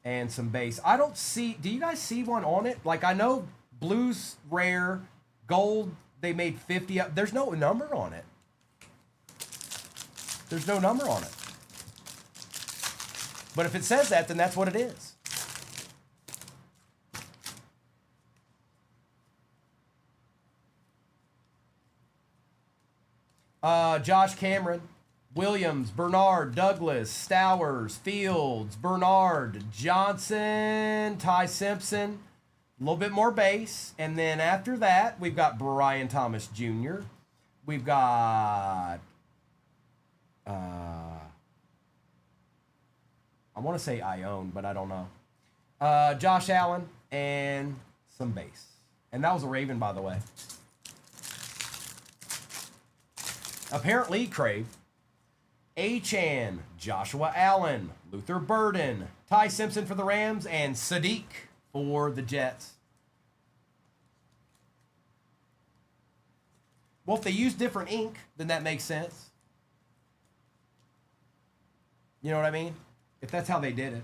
A: and some base. I don't see. Do you guys see one on it? Like, I know blues rare, gold. They made 50 up. There's no number on it. There's no number on it. But if it says that, then that's what it is. Josh Cameron, Williams, Bernard, Douglas, Stowers, Fields, Bernard, Johnson, Ty Simpson, a little bit more base. And then after that, we've got Brian Thomas Jr. We've got, I want to say Ione, but I don't know. Josh Allen and some base. And that was a Raven, by the way. Apparently, Crave, Achan, Joshua Allen, Luther Burden, Ty Simpson for the Rams, and Sadiq for the Jets. Well, if they use different ink, then that makes sense. You know what I mean? If that's how they did it.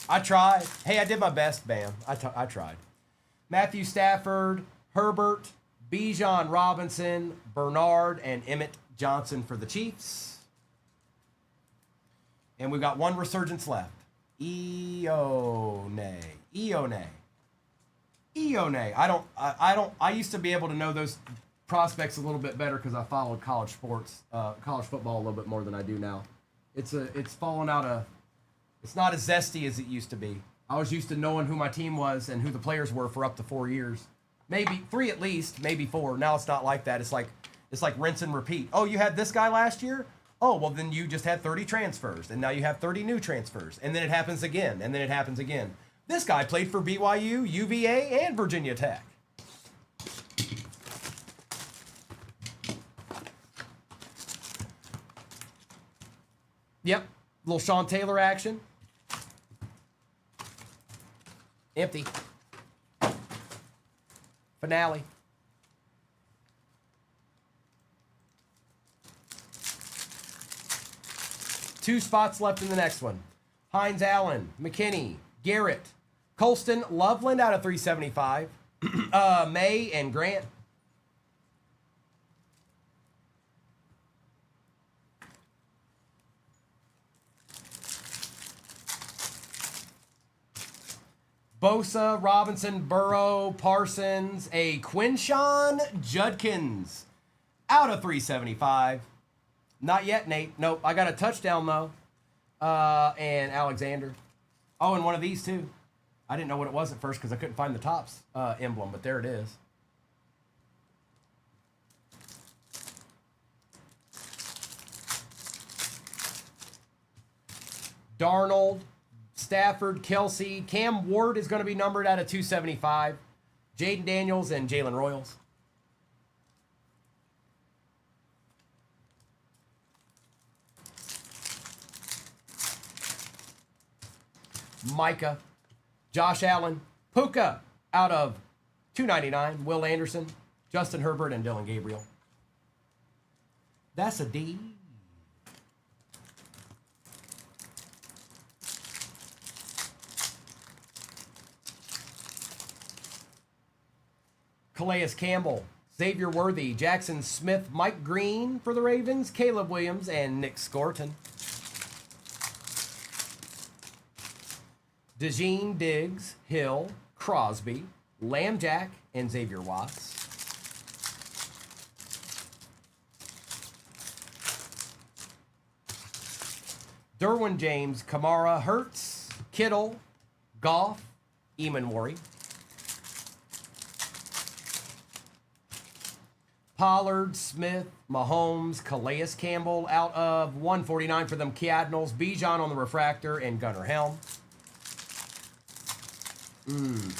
A: I tried. Hey, I did my best, Bam. I tried. Matthew Stafford, Herbert, Bijan Robinson, Bernard, and Emmett Johnson for the Chiefs. And we've got one resurgence left. Ione. I used to be able to know those prospects a little bit better because I followed college sports, college football a little bit more than I do now. It's fallen out of. It's not as zesty as it used to be. I was used to knowing who my team was and who the players were for up to 4 years. Maybe 3 at least, maybe 4. Now it's not like that. It's like rinse and repeat. Oh, you had this guy last year? Oh, well then you just had 30 transfers, and now you have 30 new transfers, and then it happens again, and then it happens again. This guy played for BYU, UVA, and Virginia Tech. Yep, little Sean Taylor action. Empty. Finale. Two spots left in the next one. Hines Allen, McKinney, Garrett, Colston, Loveland out of 375. May and Grant. Bosa, Robinson, Burrow, Parsons, a Quinshawn Judkins out of 375. Not yet, Nate. Nope. I got a touchdown, though. And Alexander. Oh, and one of these, too. I didn't know what it was at first because I couldn't find the Topps emblem, but there it is. Darnold, Stafford, Kelsey, Cam Ward is going to be numbered out of 275. Jaden Daniels and Jalen Royals. Micah, Josh Allen, Puka out of 299. Will Anderson, Justin Herbert, and Dylan Gabriel. That's a D. Calais Campbell, Xavier Worthy, Jackson Smith, Mike Green for the Ravens, Caleb Williams, and Nick Scorton. DeJean Diggs, Hill, Crosby, Lambjack, and Xavier Watts. Derwin James, Kamara, Hurts, Kittle, Goff, Eamon Pollard, Smith, Mahomes, Calais Campbell out of 149 for them Cardinals, Bijan on the refractor, and Gunnar Helm.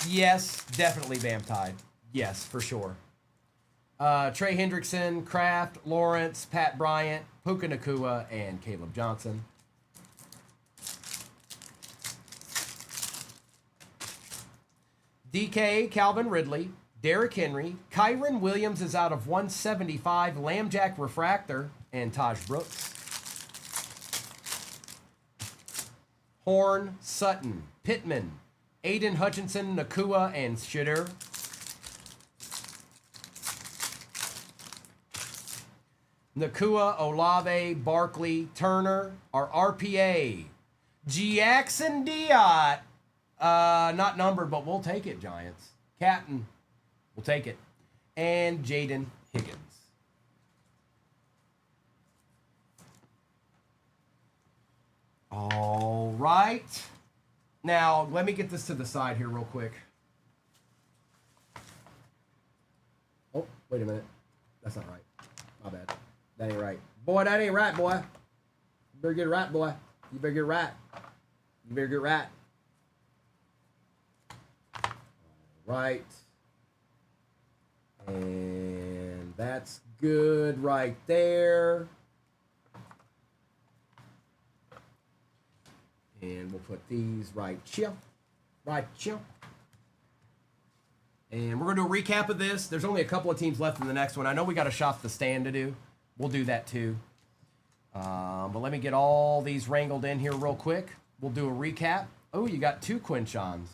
A: Yes, definitely Bam Tide. Yes, for sure. Trey Hendrickson, Kraft, Lawrence, Pat Bryant, Puka Nakua, and Caleb Johnson. DK, Calvin Ridley, Derrick Henry, Kyron Williams is out of 175, Lambjack Refractor, and Taj Brooks. Horn, Sutton, Pittman, Aiden Hutchinson, Nakua, and Shitter. Nakua, Olave, Barkley, Turner, our RPA. Jackson Diot. Not numbered, but we'll take it, Giants. Captain, we'll take it. And Jaden Higgins. All right. Now, let me get this to the side here real quick. Oh, wait a minute. That's not right. My bad. That ain't right. Boy, that ain't right, boy. You better get it right, boy. You better get it right. You better get it right. All right. And that's good right there. And we'll put these right here. Right here. And we're going to do a recap of this. There's only a couple of teams left in the next one. I know we got a shop the stand to do. We'll do that too. But let me get all these wrangled in here real quick. We'll do a recap. Oh, you got 2 Quinchons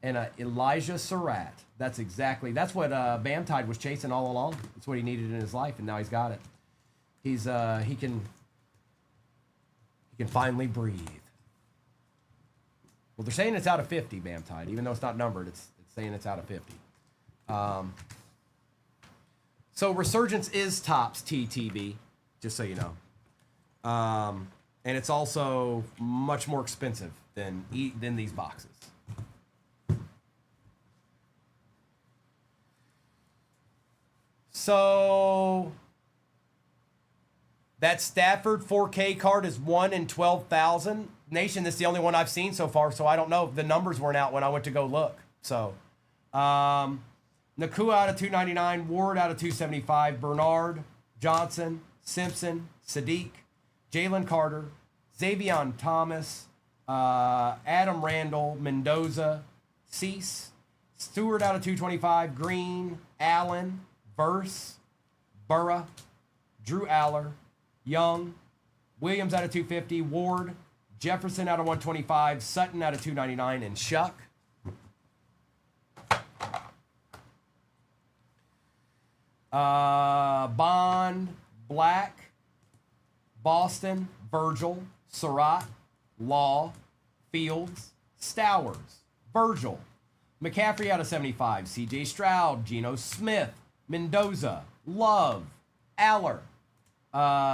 A: and Elijah Surratt. That's what Bam Tide was chasing all along. That's what he needed in his life, and now he's got it. He can finally breathe. Well, they're saying it's out of 50, Bam Tide. Even though it's not numbered, it's saying it's out of 50. So Resurgence is Topps TTV, just so you know. And it's also much more expensive than these boxes. So that Stafford 4K card is 1 in 12,000. Nation, this is the only one I've seen so far, so I don't know. The numbers weren't out when I went to go look. So Nakua out of 299, Ward out of 275, Bernard, Johnson, Simpson, Sadiq, Jalen Carter, Xavion Thomas, Adam Randall, Mendoza, Cease, Stewart out of 225, Green, Allen, Verse, Burra, Drew Aller, Young, Williams out of 250, Ward, Jefferson out of 125, Sutton out of 299, and Shuck. Bond, Black, Boston, Virgil, Surratt, Law, Fields, Stowers, Virgil, McCaffrey out of 75, CJ Stroud, Geno Smith, Mendoza, Love, Aller,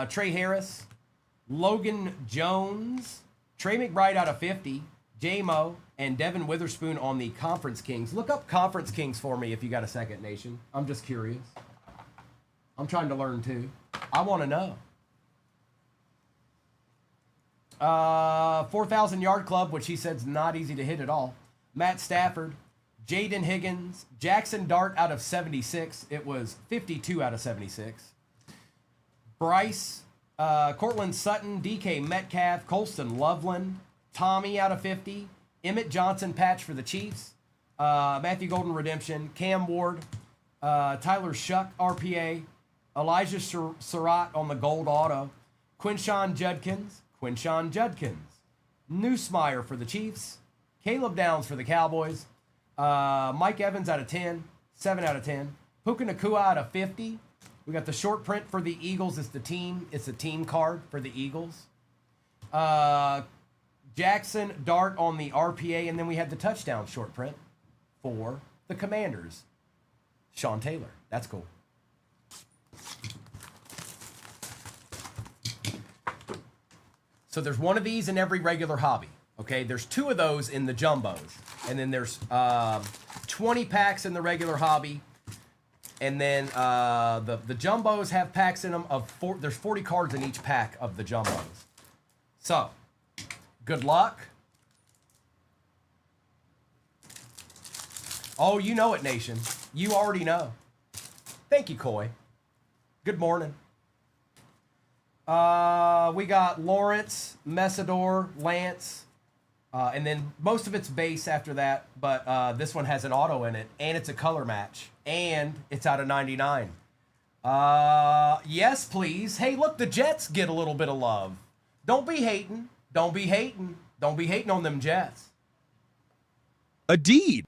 A: Trey Harris, Logan Jones, Trey McBride out of 50, J-Mo, and Devin Witherspoon on the Conference Kings. Look up Conference Kings for me if you got a second, Nation. I'm just curious. I'm trying to learn too. I want to know. 4,000 Yard Club, which he said's not easy to hit at all. Matt Stafford, Jaden Higgins, Jackson Dart out of 76. It was 52 out of 76. Bryce, Cortland Sutton, DK Metcalf, Colston Loveland, Tommy out of 50, Emmett Johnson patch for the Chiefs, Matthew Golden Redemption, Cam Ward, Tyler Shuck RPA, Elijah Surratt on the gold auto, Quinshon Judkins, Newsmeyer for the Chiefs, Caleb Downs for the Cowboys, Mike Evans out of 10, 7 out of 10, Puka Nakua out of 50. We got the short print for the Eagles. It's a team card for the Eagles. Jackson Dart on the RPA, and then we had the touchdown short print for the Commanders. Sean Taylor. That's cool. So there's one of these in every regular hobby. Okay, there's 2 of those in the jumbos, and then there's 20 packs in the regular hobby, and then the jumbos have packs in them of 4. There's 40 cards in each pack of the jumbos. So, good luck. Oh, you know it, Nation. You already know. Thank you, Coy. Good morning. We got Lawrence, Messidor, Lance, And then most of it's base after that, but this one has an auto in it, and it's a color match, and it's out of 99. Yes, please. Hey, look, the Jets get a little bit of love. Don't be hating. Don't be hating. Don't be hating on them Jets.
B: A deed.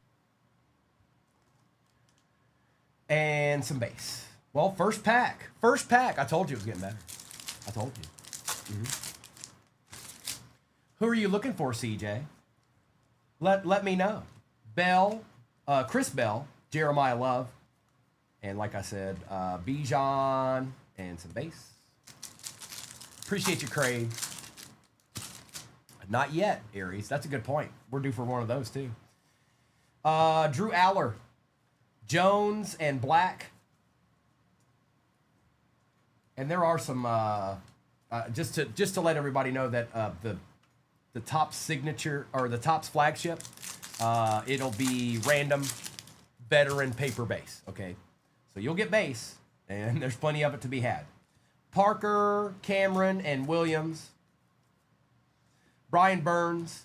A: And some base. Well, first pack. First pack. I told you it was getting better. I told you. Who are you looking for, CJ? Let me know. Bell, Chris Bell, Jeremiah Love, and like I said, Bijan and some base. Appreciate you, Craig. Not yet, Aries. That's a good point. We're due for one of those too. Drew Aller, Jones, and Black. And there are some just to let everybody know that the top signature or the top's flagship, it'll be random veteran paper base. Okay, so you'll get base, and there's plenty of it to be had. Parker, Cameron, and Williams. Brian Burns.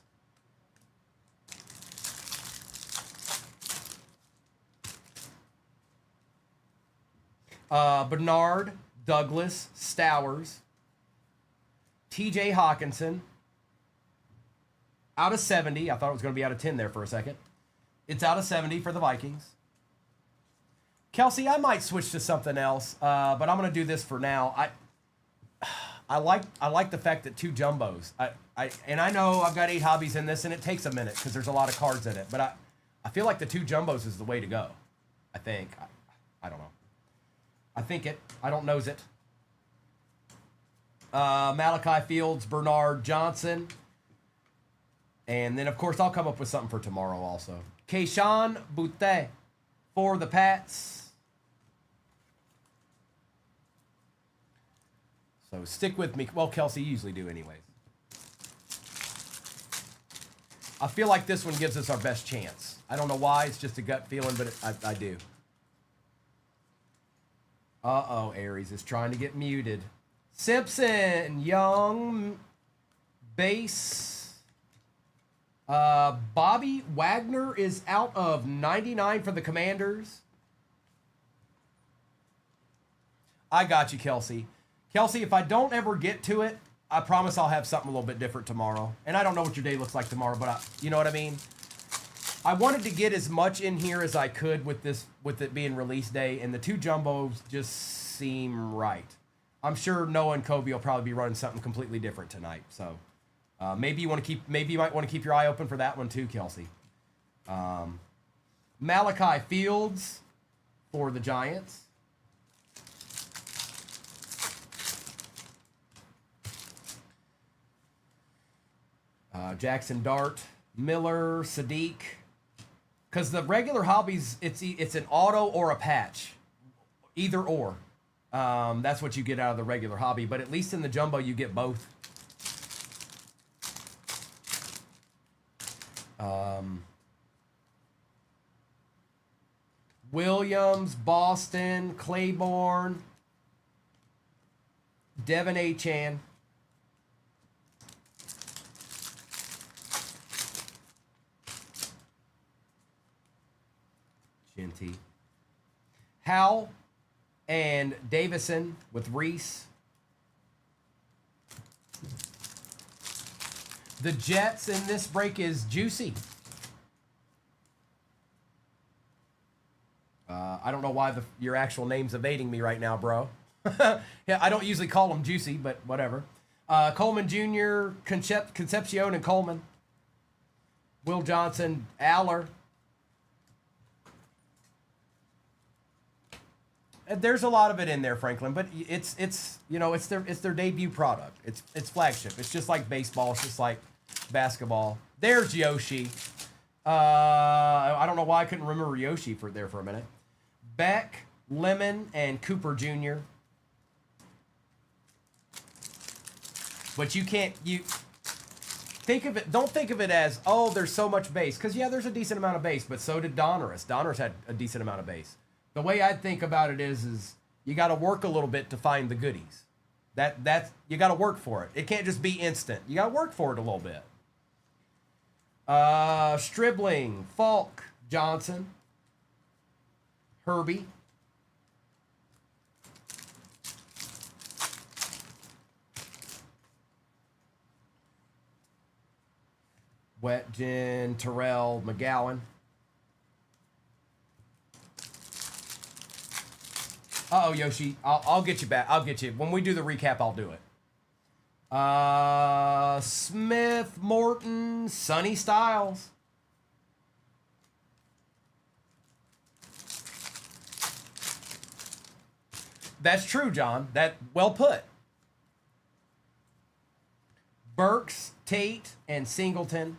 A: Bernard, Douglas, Stowers, TJ Hawkinson. Out of 70. I thought it was going to be out of 10 there for a second. It's out of 70 for the Vikings. Kelsey, I might switch to something else, but I'm going to do this for now. I like the fact that 2 jumbos. And I know I've got 8 hobbies in this, and it takes a minute because there's a lot of cards in it. But I feel like the 2 jumbos is the way to go. I think. I don't know. I think it. I don't knows it. Malachi Fields, Bernard Johnson. And then, of course, I'll come up with something for tomorrow also. Keyshawn Boutte for the Pats. So stick with me. Well, Kelsey, you usually do anyways. I feel like this one gives us our best chance. I don't know why. It's just a gut feeling, but I do. Uh-oh, Aries is trying to get muted. Simpson, Young, base. Bobby Wagner is out of 99 for the Commanders. I got you, Kelsey. Kelsey, if I don't ever get to it, I promise I'll have something a little bit different tomorrow. And I don't know what your day looks like tomorrow, but you know what I mean? I wanted to get as much in here as I could with it being release day, and the 2 jumbos just seem right. I'm sure Noah and Kobe will probably be running something completely different tonight. So maybe you might want to keep your eye open for that one too, Kelsey. Malachi Fields for the Giants. Jackson Dart, Miller, Sadiq. Because the regular hobbies, it's an auto or a patch. Either or. That's what you get out of the regular hobby. But at least in the jumbo, you get both. Williams, Boston, Claiborne, Devin A. Chan. Genty. Howell and Davison with Reese. The Jets in this break is Juicy. I don't know why your actual name's evading me right now, bro. Yeah, I don't usually call him Juicy, but whatever. Coleman Jr., Concepcion and Coleman. Will Johnson, Aller. There's a lot of it in there, Franklin, but it's their debut product. It's flagship. It's just like baseball. It's just like basketball. There's Yoshi. I don't know why I couldn't remember Yoshi for a minute. Beck, Lemon, and Cooper Jr. But you think of it. Don't think of it as, oh, there's so much base, because yeah, there's a decent amount of base, but so did Donruss. Donruss had a decent amount of base. The way I think about it is you got to work a little bit to find the goodies. That's you got to work for it. It can't just be instant. You got to work for it a little bit. Stribling, Falk, Johnson, Herbie. Wet Gin, Terrell, McGowan. Uh-oh, Yoshi. I'll get you back. I'll get you. When we do the recap, I'll do it. Smith, Morton, Sonny Styles. That's true, John. That well put. Burks, Tate, and Singleton.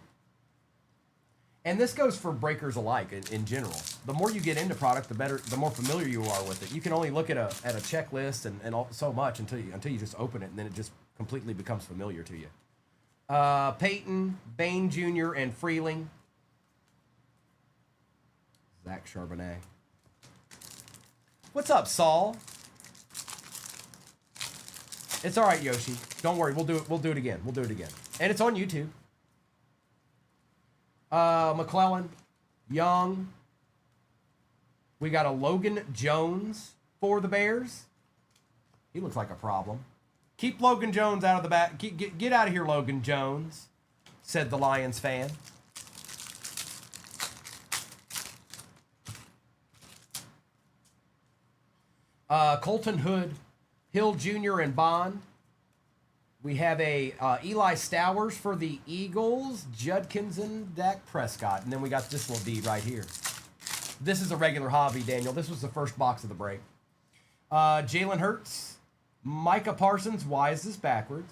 A: And this goes for breakers alike in general. The more you get into product, the better, the more familiar you are with it. You can only look at a checklist and so much until you just open it, and then it just completely becomes familiar to you. Peyton, Bain Jr., and Freeling. Zach Charbonnet. What's up, Saul? It's all right, Yoshi. Don't worry. We'll do it. We'll do it again. We'll do it again. And it's on YouTube. McClellan, Young. We got a Logan Jones for the Bears. He looks like a problem. Keep Logan Jones out of the back. Get out of here, Logan Jones, said the Lions fan. Colton Hood, Hill Jr., and Bond. We have a Eli Stowers for the Eagles, Judkins, and Dak Prescott. And then we got this little D right here. This is a regular hobby, Daniel. This was the first box of the break. Jalen Hurts, Micah Parsons. Why is this backwards?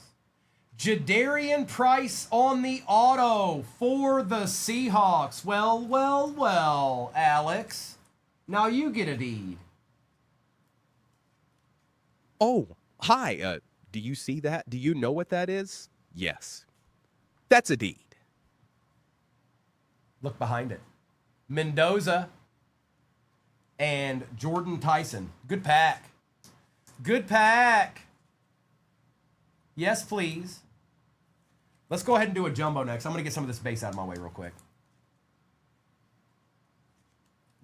A: Jadarian Price on the auto for the Seahawks. Well, Alex. Now you get a deed.
B: Oh, hi. Do you see that? Do you know what that is? Yes. That's a deed.
A: Look behind it. Mendoza and Jordan Tyson. Good pack. Good pack. Yes, please. Let's go ahead and do a jumbo next. I'm going to get some of this base out of my way real quick.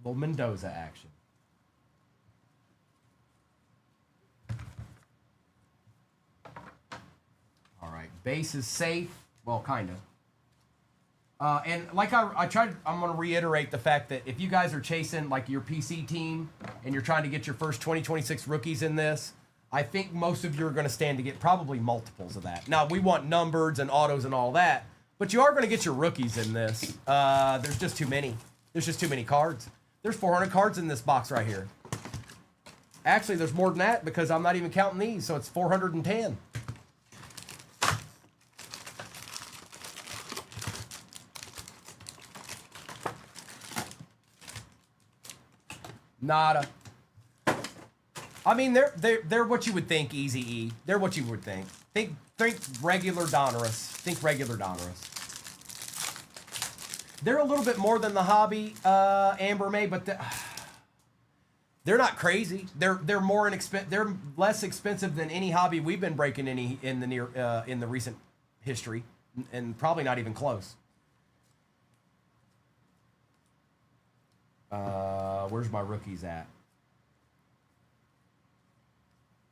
A: Little Mendoza action. All right. Base is safe. Well, kind of. And like I tried, I'm going to reiterate the fact that if you guys are chasing like your PC team and you're trying to get your first 2026 rookies in this, I think most of you are going to stand to get probably multiples of that. Now, we want numbers and autos and all that, but you are going to get your rookies in this. There's just too many. There's just too many cards. There's 400 cards in this box right here. Actually, there's more than that because I'm not even counting these, so it's 410. Nada. I mean, they're what you would think, Easy E. They're what you would think. Think regular Donruss. Think regular Donruss. They're a little bit more than the hobby, Amber May, but they're not crazy. They're more they're less expensive than any hobby we've been breaking in the recent history, and probably not even close. Where's my rookies at?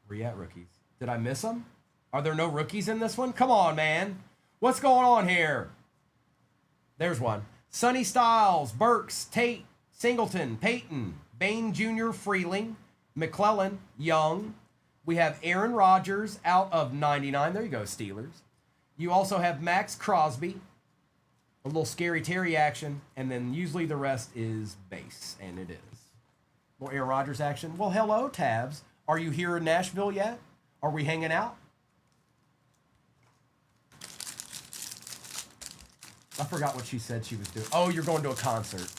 A: Where you at, rookies? Did I miss them? Are there no rookies in this one? Come on, man. What's going on here? There's one. Sonny Styles, Burks, Tate, Singleton, Peyton, Bain Jr., Freeling, McClellan, Young. We have Aaron Rodgers out of 99. There you go, Steelers. You also have Max Crosby. A little Scary Terry action, and then usually the rest is base, and it is. More Aaron Rodgers action. Well, hello, Tabs. Are you here in Nashville yet? Are we hanging out? I forgot what she said she was doing. Oh, you're going to a concert.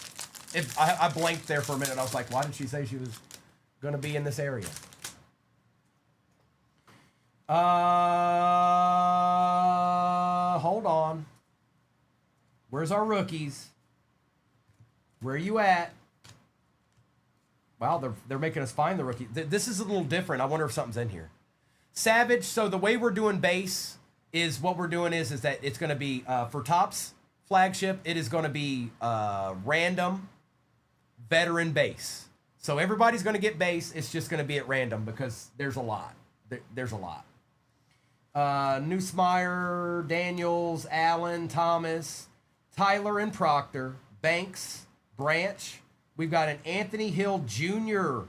A: I blanked there for a minute. I was like, why did she say she was going to be in this area? Hold on. Where's our rookies? Where are you at? Wow, they're making us find the rookie. This is a little different. I wonder if something's in here. Savage. So the way we're doing base is what we're doing is that it's going to be for tops flagship, it is going to be random veteran base. So everybody's going to get base. It's just going to be at random because there's a lot. There's a lot. Neusmeyer, Daniels, Allen, Thomas, Tyler and Proctor, Banks, Branch. We've got an Anthony Hill Jr.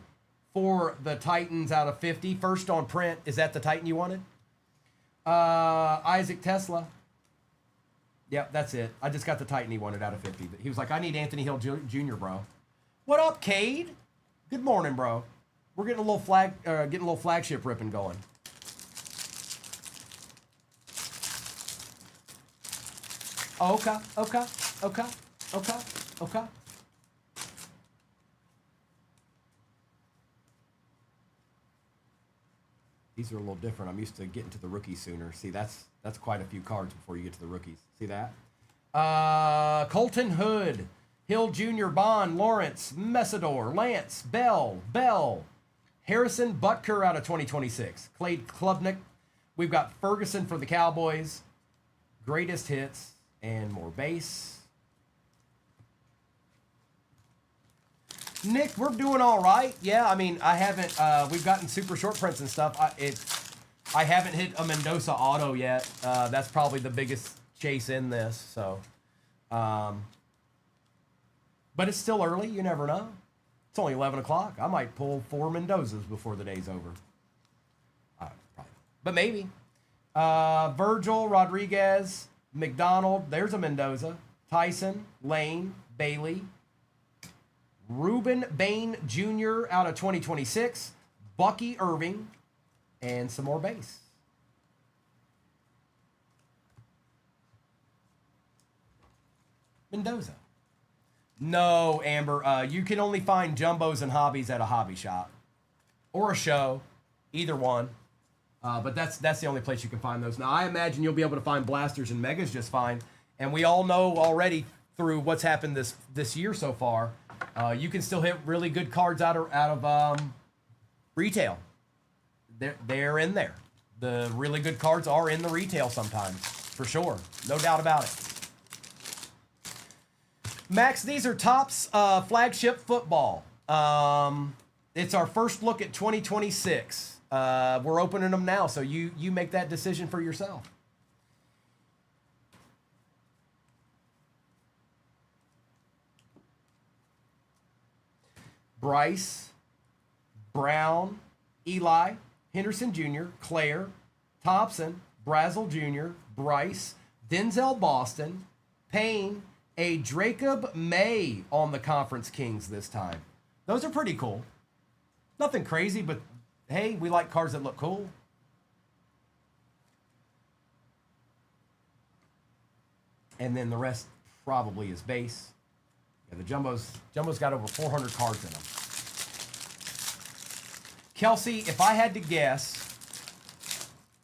A: for the Titans out of 50. First on print. Is that the Titan you wanted? Isaac Tesla. Yep, that's it. I just got the Titan he wanted out of 50. He was like, I need Anthony Hill Jr., bro. What up, Cade? Good morning, bro. We're getting a little flagship ripping going. Okay. These are a little different. I'm used to getting to the rookies sooner. See, that's quite a few cards before you get to the rookies. See that? Colton Hood, Hill Jr., Bond, Lawrence, Messidor, Lance, Bell, Harrison Butker out of 2026, Clay Klubnik. We've got Ferguson for the Cowboys, greatest hits, and more base. Nick, we're doing all right. Yeah, I mean, I haven't. We've gotten super short prints and stuff. I haven't hit a Mendoza auto yet. That's probably the biggest chase in this. So, but it's still early. You never know. It's only 11 o'clock. I might pull 4 Mendozas before the day's over. Probably. But maybe. Virgil, Rodriguez, McDonald. There's a Mendoza. Tyson, Lane, Bailey. Ruben Bain Jr. out of 2026, Bucky Irving, and some more base. Mendoza. No, Amber, you can only find jumbos and hobbies at a hobby shop or a show, either one. But that's the only place you can find those. Now, I imagine you'll be able to find blasters and megas just fine. And we all know already through what's happened this year so far, you can still hit really good cards out of retail. They're in there. The really good cards are in the retail sometimes, for sure. No doubt about it. Max, these are Topps flagship football. It's our first look at 2026. We're opening them now, so you make that decision for yourself. Bryce, Brown, Eli, Henderson Jr., Claire, Thompson, Brazel Jr., Bryce, Denzel Boston, Payne, a Jacob May on the Conference Kings this time. Those are pretty cool. Nothing crazy, but hey, we like cards that look cool. And then the rest probably is base. Yeah, the Jumbo's got over 400 cards in them. Kelsey, if I had to guess,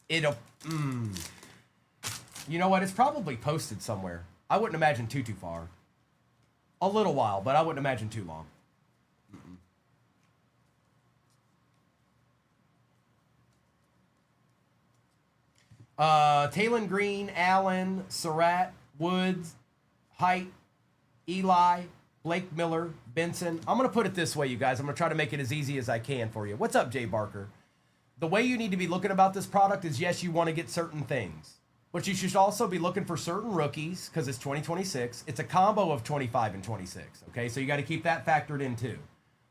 A: it'll... You know what? It's probably posted somewhere. I wouldn't imagine too far. A little while, but I wouldn't imagine too long. Talon Green, Allen, Surratt, Woods, Height, Eli, Blake Miller, Benson. I'm going to put it this way, you guys. I'm going to try to make it as easy as I can for you. What's up, Jay Barker? The way you need to be looking about this product is, yes, you want to get certain things. But you should also be looking for certain rookies because it's 2026. It's a combo of 25 and 26, okay? So you got to keep that factored in too.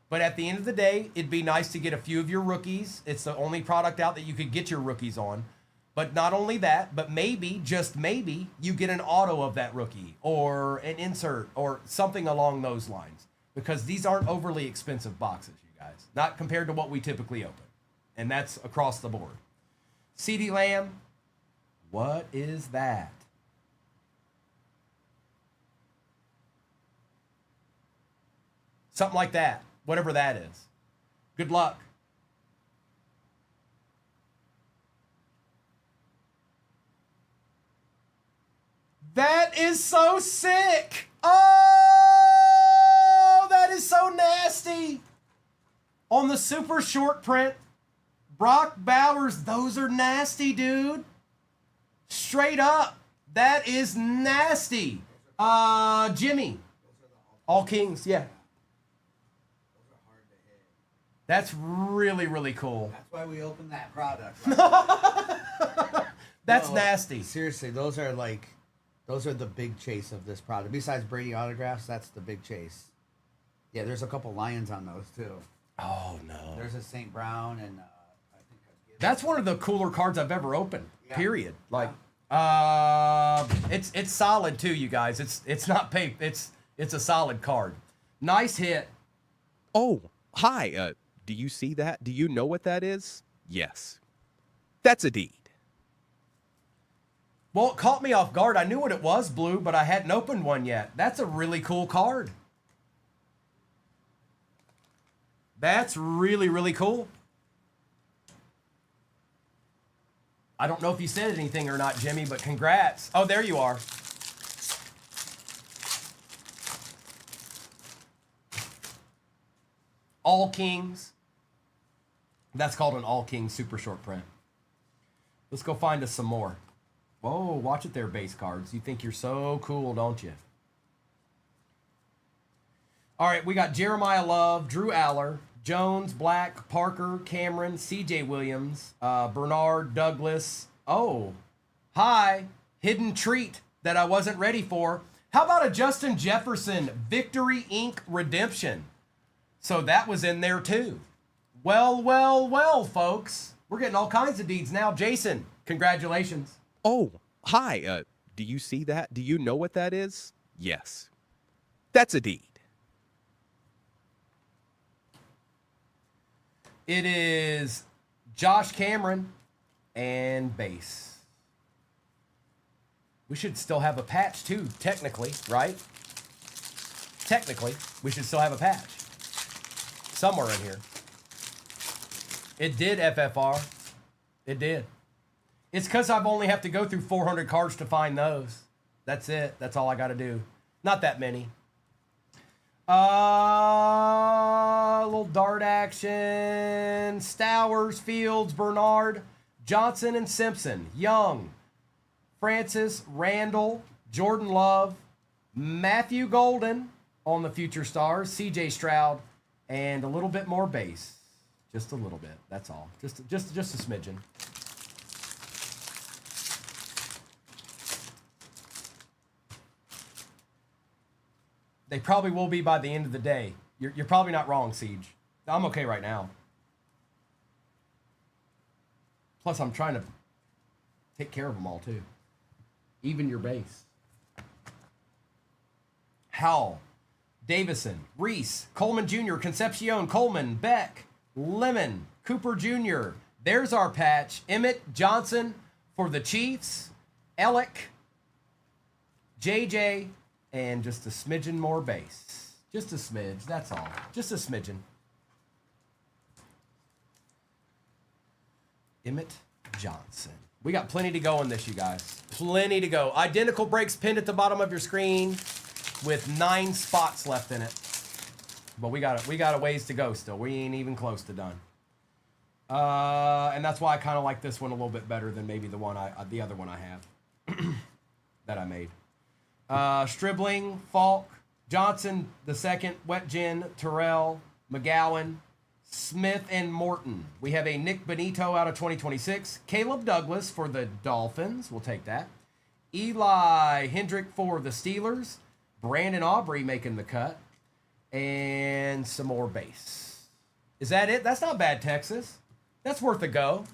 A: But at the end of the day, it'd be nice to get a few of your rookies. It's the only product out that you could get your rookies on. But not only that, but maybe, just maybe, you get an auto of that rookie or an insert or something along those lines. Because these aren't overly expensive boxes, you guys. Not compared to what we typically open. And that's across the board. CeeDee Lamb, what is that? Something like that. Whatever that is. Good luck. That is so sick. Oh, that is so nasty. On the super short print, Brock Bowers, those are nasty, dude. Straight up. That is nasty. Jimmy.
D: Those are the
A: All Kings, yeah.
D: those are hard to hit.
A: That's really, really cool.
D: That's why we opened that product. Right?
A: That's
C: No,
A: nasty.
C: Seriously, those are the big chase of this product. Besides Brady autographs, that's the big chase. Yeah, there's a couple Lions on those too.
A: Oh, no.
C: There's a St. Brown and I think a Gibbs.
A: That's one of the cooler cards I've ever opened.
C: Yeah.
A: Period. Like, it's solid too, you guys. It's not paper. It's a solid card. Nice hit.
B: Oh, hi. Do you see that? Do you know what that is? Yes. That's a deed.
A: Well, it caught me off guard. I knew what it was, Blue, but I hadn't opened one yet. That's a really cool card. That's really, really cool. I don't know if you said anything or not, Jimmy, but congrats. Oh, there you are. All Kings. That's called an All Kings super short print. Let's go find us some more. Whoa, watch it there, base cards. You think you're so cool, don't you? All right, we got Jeremiah Love, Drew Aller, Jones, Black, Parker, Cameron, C.J. Williams, Bernard, Douglas. Oh, hi, hidden treat that I wasn't ready for. How about a Justin Jefferson Victory Inc. Redemption? So that was in there too. Well, well, well, folks. We're getting all kinds of deeds now. Jason, congratulations.
B: Oh, hi. Do you see that? Do you know what that is? Yes. That's a deed.
A: It is Josh Cameron and base. We should still have a patch too, technically, right? Technically, we should still have a patch. Somewhere in here. It did, FFR. It did. It's because I've only have to go through 400 cards to find those. That's it. That's all I got to do. Not that many. A little dart action. Stowers, Fields, Bernard, Johnson and Simpson, Young, Francis, Randall, Jordan Love, Matthew Golden on the Future Stars, CJ Stroud, and a little bit more base. Just a little bit. That's all. Just a smidgen. They probably will be by the end of the day. You're probably not wrong, Siege. I'm okay right now. Plus, I'm trying to take care of them all, too. Even your base. Howell, Davison, Reese, Coleman Jr., Concepcion, Coleman, Beck, Lemon, Cooper Jr. There's our patch. Emmett Johnson for the Chiefs. Ellick, JJ, and just a smidgen more base. Just a smidge, that's all. Just a smidgen. Emmett Johnson. We got plenty to go in this, you guys. Plenty to go. Identical breaks pinned at the bottom of your screen with 9 spots left in it. But we got a ways to go still. We ain't even close to done. And that's why I kind of like this one a little bit better than maybe the other one I have that I made. Stribling, Falk, Johnson the second, Wetjen, Terrell, McGowan, Smith, and Morton. We have a Nick Benito out of 2026. Caleb Douglas for the Dolphins. We'll take that. Eli Hendrick for the Steelers. Brandon Aubrey making the cut. And some more base. Is that it? That's not bad, Texas. That's worth a go.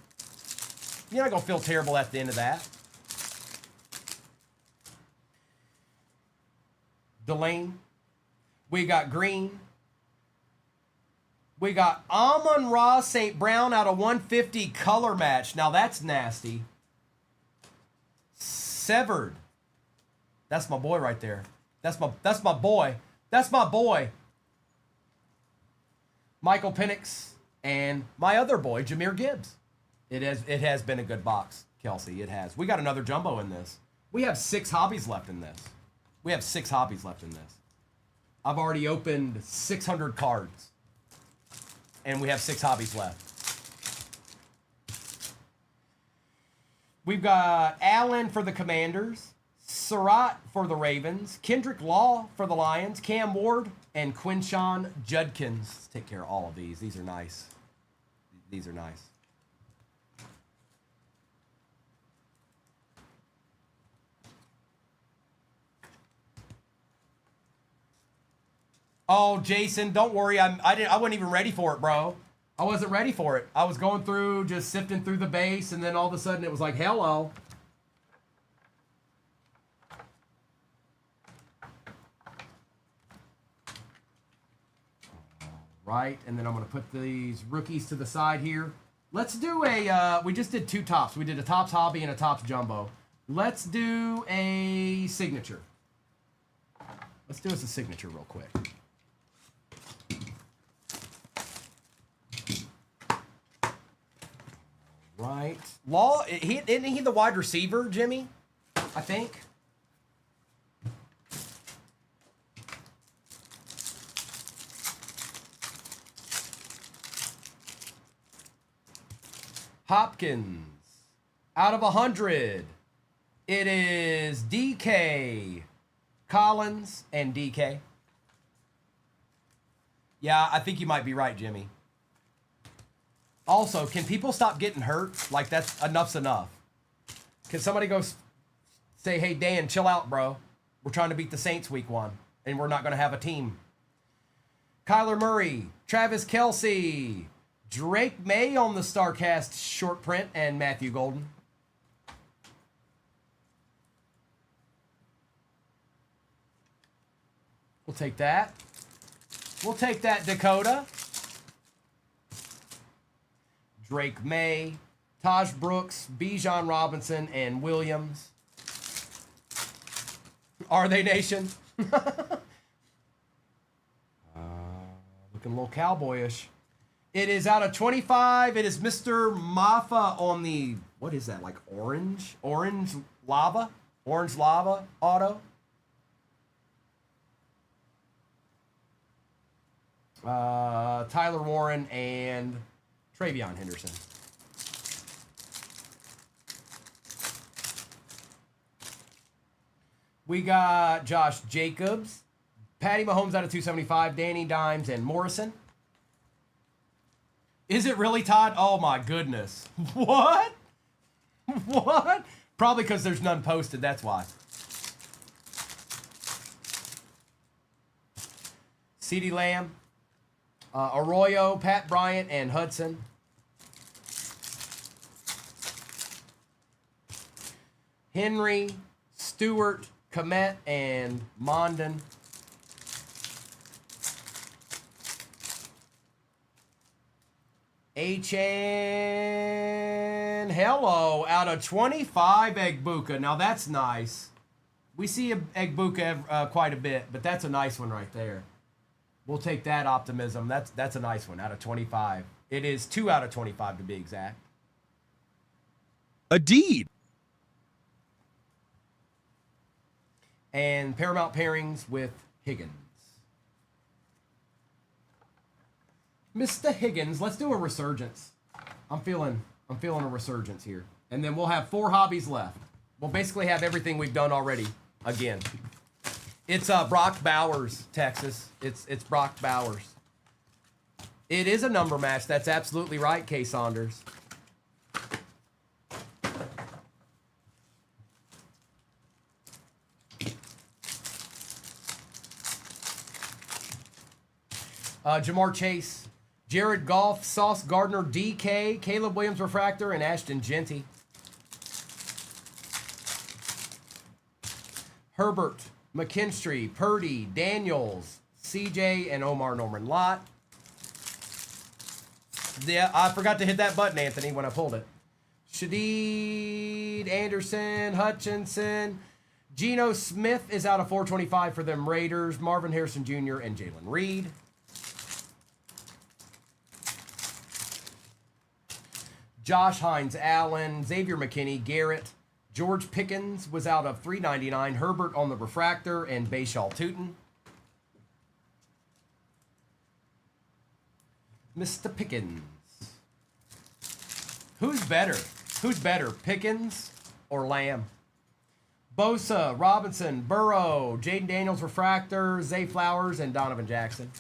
A: You're not going to feel terrible at the end of that. Delane. We got Green. We got Amon-Ra St. Brown out of 150 color match. Now that's nasty. Severed. That's my boy right there. That's my boy. That's my boy. Michael Penix and my other boy, Jahmyr Gibbs. It has been a good box, Kelsey. It has. We got another jumbo in this. We have 6 hobbies left in this. I've already opened 600 cards. And we have 6 hobbies left. We've got Allen for the Commanders, Surratt for the Ravens, Kendrick Law for the Lions, Cam Ward, and Quinshawn Judkins. Let's take care of all of these. These are nice. These are nice. Oh, Jason, don't worry. I wasn't even ready for it, bro. I wasn't ready for it. I was going through, just sifting through the base, and then all of a sudden it was like, hello. Right, and then I'm going to put these rookies to the side here. Let's do a, we just did 2 tops. We did a tops hobby and a tops jumbo. Let's do a signature. Let's do us a signature real quick. Right. Law, isn't he the wide receiver, Jimmy? I think. Hopkins, out of 100. It is DK, Collins, and DK. Yeah, I think you might be right, Jimmy. Also, can people stop getting hurt? Like, that's enough's enough. Can somebody go say, hey, Dan, chill out, bro. We're trying to beat the Saints week 1, and we're not going to have a team. Kyler Murray, Travis Kelce, Drake May on the StarCast short print, and Matthew Golden. We'll take that. We'll take that, Dakota. Drake May, Taj Brooks, Bijan Robinson, and Williams. Are they nation? Looking a little cowboyish. It is out of 25. It is Mr. Maffa on the, what is that, like orange? Orange lava auto. Tyler Warren and Travion Henderson. We got Josh Jacobs, Patty Mahomes out of 275, Danny Dimes, and Morrison. Is it really, Todd? Oh my goodness. What? What? Probably because there's none posted, that's why. CeeDee Lamb, Arroyo, Pat Bryant, and Hudson. Henry, Stewart, Komet, and Mondon. HN, hello, out of 25 Egbuka. Now that's nice. We see Egbuka quite a bit, but that's a nice one right there. We'll take that optimism. That's a nice one out of 25. It is 2 out of 25 to be exact.
B: A deed.
A: And Paramount pairings with Higgins. Mr. Higgins, let's do a resurgence. I'm feeling a resurgence here. And then we'll have 4 hobbies left. We'll basically have everything we've done already again. It's Brock Bowers, Texas. It's Brock Bowers. It is a number match. That's absolutely right, K. Saunders. Jamar Chase, Jared Goff, Sauce Gardner, DK, Caleb Williams Refractor, and Ashton Genty. Herbert, McKinstry, Purdy, Daniels, CJ, and Omar Norman Lott. Yeah, I forgot to hit that button, Anthony, when I pulled it. Shadeed, Anderson, Hutchinson. Geno Smith is out of 425 for them Raiders. Marvin Harrison Jr. and Jalen Reed. Josh Hines Allen, Xavier McKinney, Garrett. George Pickens was out of 399. Herbert on the refractor, and Bashal Tootin. Mr. Pickens. Who's better? Who's better, Pickens or Lamb? Bosa, Robinson, Burrow, Jaden Daniels, Refractor, Zay Flowers, and Donovan Jackson.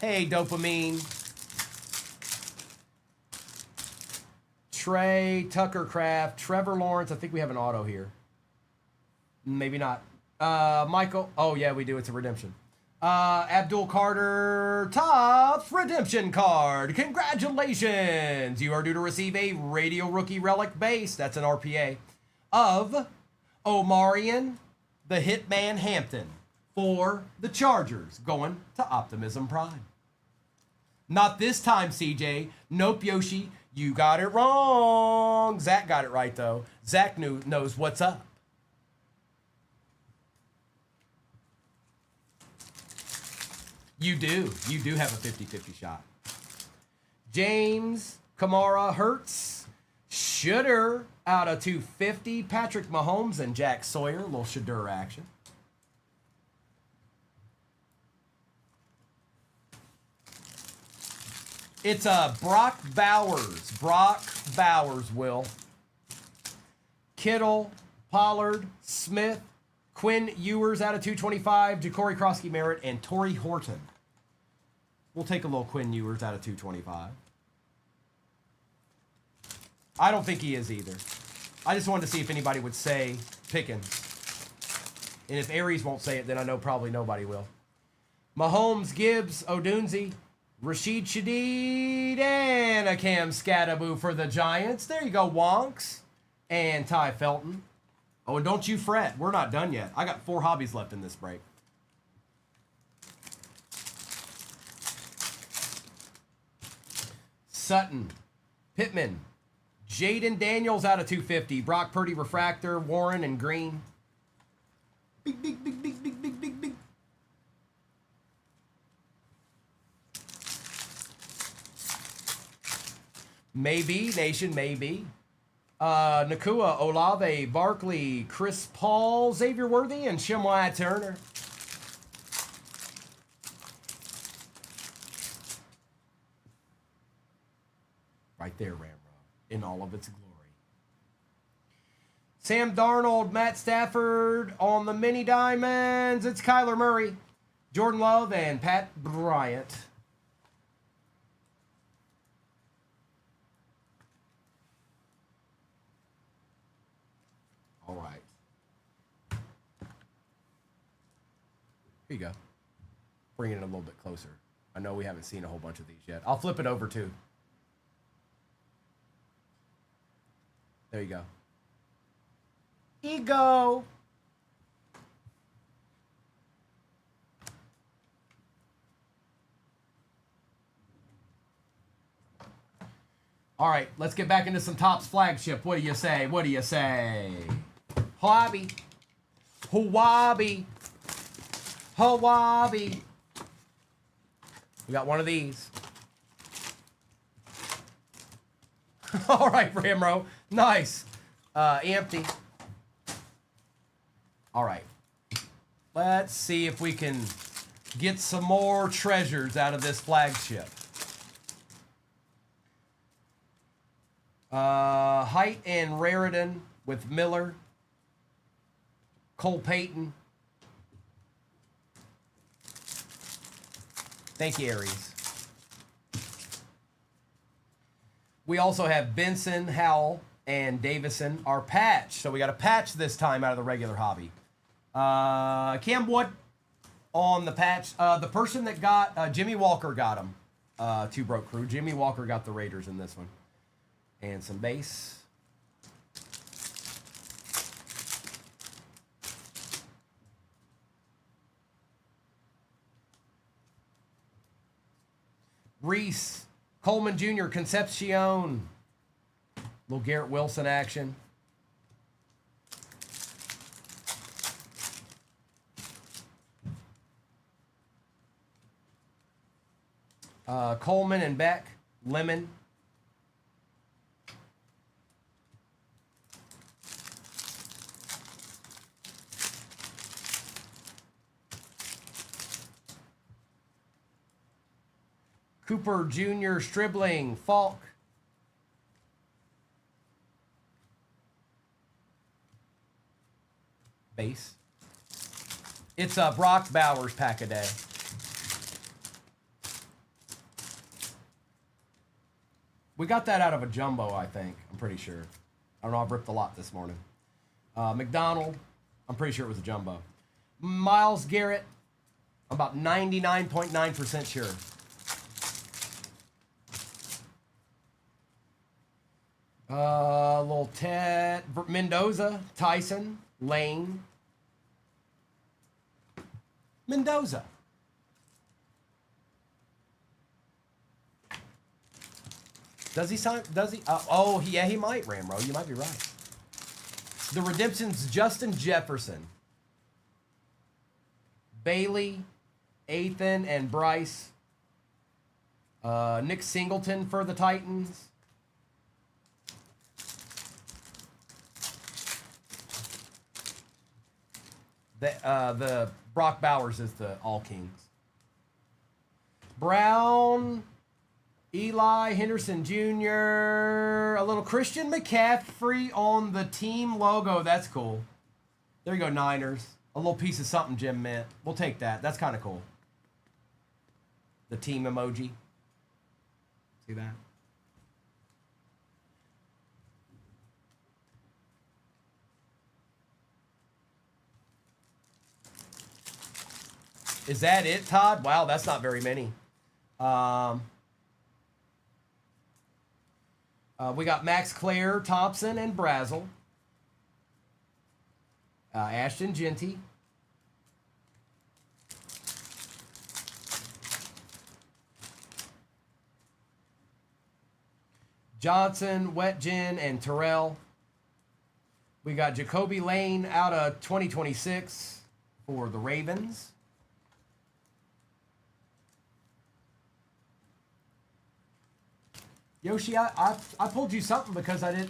A: Hey, Dopamine. Trey, Tucker Craft, Trevor Lawrence. I think we have an auto here. Maybe not. Michael. Oh, yeah, we do. It's a redemption. Abdul Carter, Topps redemption card. Congratulations. You are due to receive a Radio Rookie Relic base. That's an RPA. Of Omarion, the Hitman Hampton. For the Chargers. Going to Optimism Prime. Not this time, CJ. Nope, Yoshi. You got it wrong. Zach got it right, though. Zach knows what's up. You do. You do have a 50-50 shot. James, Kamara, Hurts, Shooter out of 250. Patrick Mahomes and Jack Sawyer. A little Shooter action. It's Brock Bowers. Brock Bowers, Will. Kittle, Pollard, Smith, Quinn Ewers out of 225, Ja'Cory Krosky-Merritt, and Torrey Horton. We'll take a little Quinn Ewers out of 225. I don't think he is either. I just wanted to see if anybody would say Pickens. And if Aries won't say it, then I know probably nobody will. Mahomes, Gibbs, Odunze, Rashid Shaheed, and a Cam Scattaboo for the Giants. There you go, Wonks. And Ty Felton. Oh, and don't you fret. We're not done yet. I got 4 hobbies left in this break. Sutton, Pittman, Jaden Daniels out of 250. Brock Purdy, Refractor, Warren, and Green. Big, big, big, big, big, big, big, big. Maybe, Nation, maybe. Nakua, Olave, Barkley, Chris Paul, Xavier Worthy, and Shemai Turner. Right there, Ramrod, in all of its glory. Sam Darnold, Matt Stafford on the mini diamonds. It's Kyler Murray, Jordan Love, and Pat Bryant. All right. Here you go. Bring it in a little bit closer. I know we haven't seen a whole bunch of these yet. I'll flip it over too. There you go. Ego. All right, let's get back into some Topps flagship. What do you say? What do you say? Hawaii. Hawaii. Hawaii. We got one of these. All right, Ramro. Nice. Empty. All right. Let's see if we can get some more treasures out of this flagship. Height and Raritan with Miller. Cole Payton. Thank you, Aries. We also have Benson, Howell, and Davison. Our patch. So we got a patch this time out of the regular hobby. Cam Wood on the patch. The person that got, Jimmy Walker got him. 2 Broke Crew. Jimmy Walker got the Raiders in this one. And some base. Reese, Coleman Jr., Concepcion. Little Garrett Wilson action. Coleman and Beck, Lemon. Cooper Jr., Stribling, Falk. base. It's a Brock Bowers pack a day. We got that out of a jumbo, I think. I'm pretty sure. I don't know. I've ripped a lot this morning. McDonald. I'm pretty sure it was a jumbo. Miles Garrett. I'm about 99.9% sure. Little Ted Mendoza, Tyson, Lane, Mendoza. Does he sign? Does he? Oh, yeah, he might, Ramro. You might be right. The redemption's Justin Jefferson, Bailey, Ethan, and Bryce. Nick Singleton for the Titans. The Brock Bowers is the All Kings. Brown, Eli Henderson Jr., a little Christian McCaffrey on the team logo. That's cool. There you go, Niners. A little piece of something Jim meant. We'll take that. That's kind of cool. The team emoji. See that? Is that it, Todd? Wow, that's not very many. We got Max Clare, Thompson, and Brazel. Ashton Genty. Johnson, Wetjen, and Terrell. We got Jacoby Lane out of 2026 for the Ravens. Yoshi, I pulled you something because I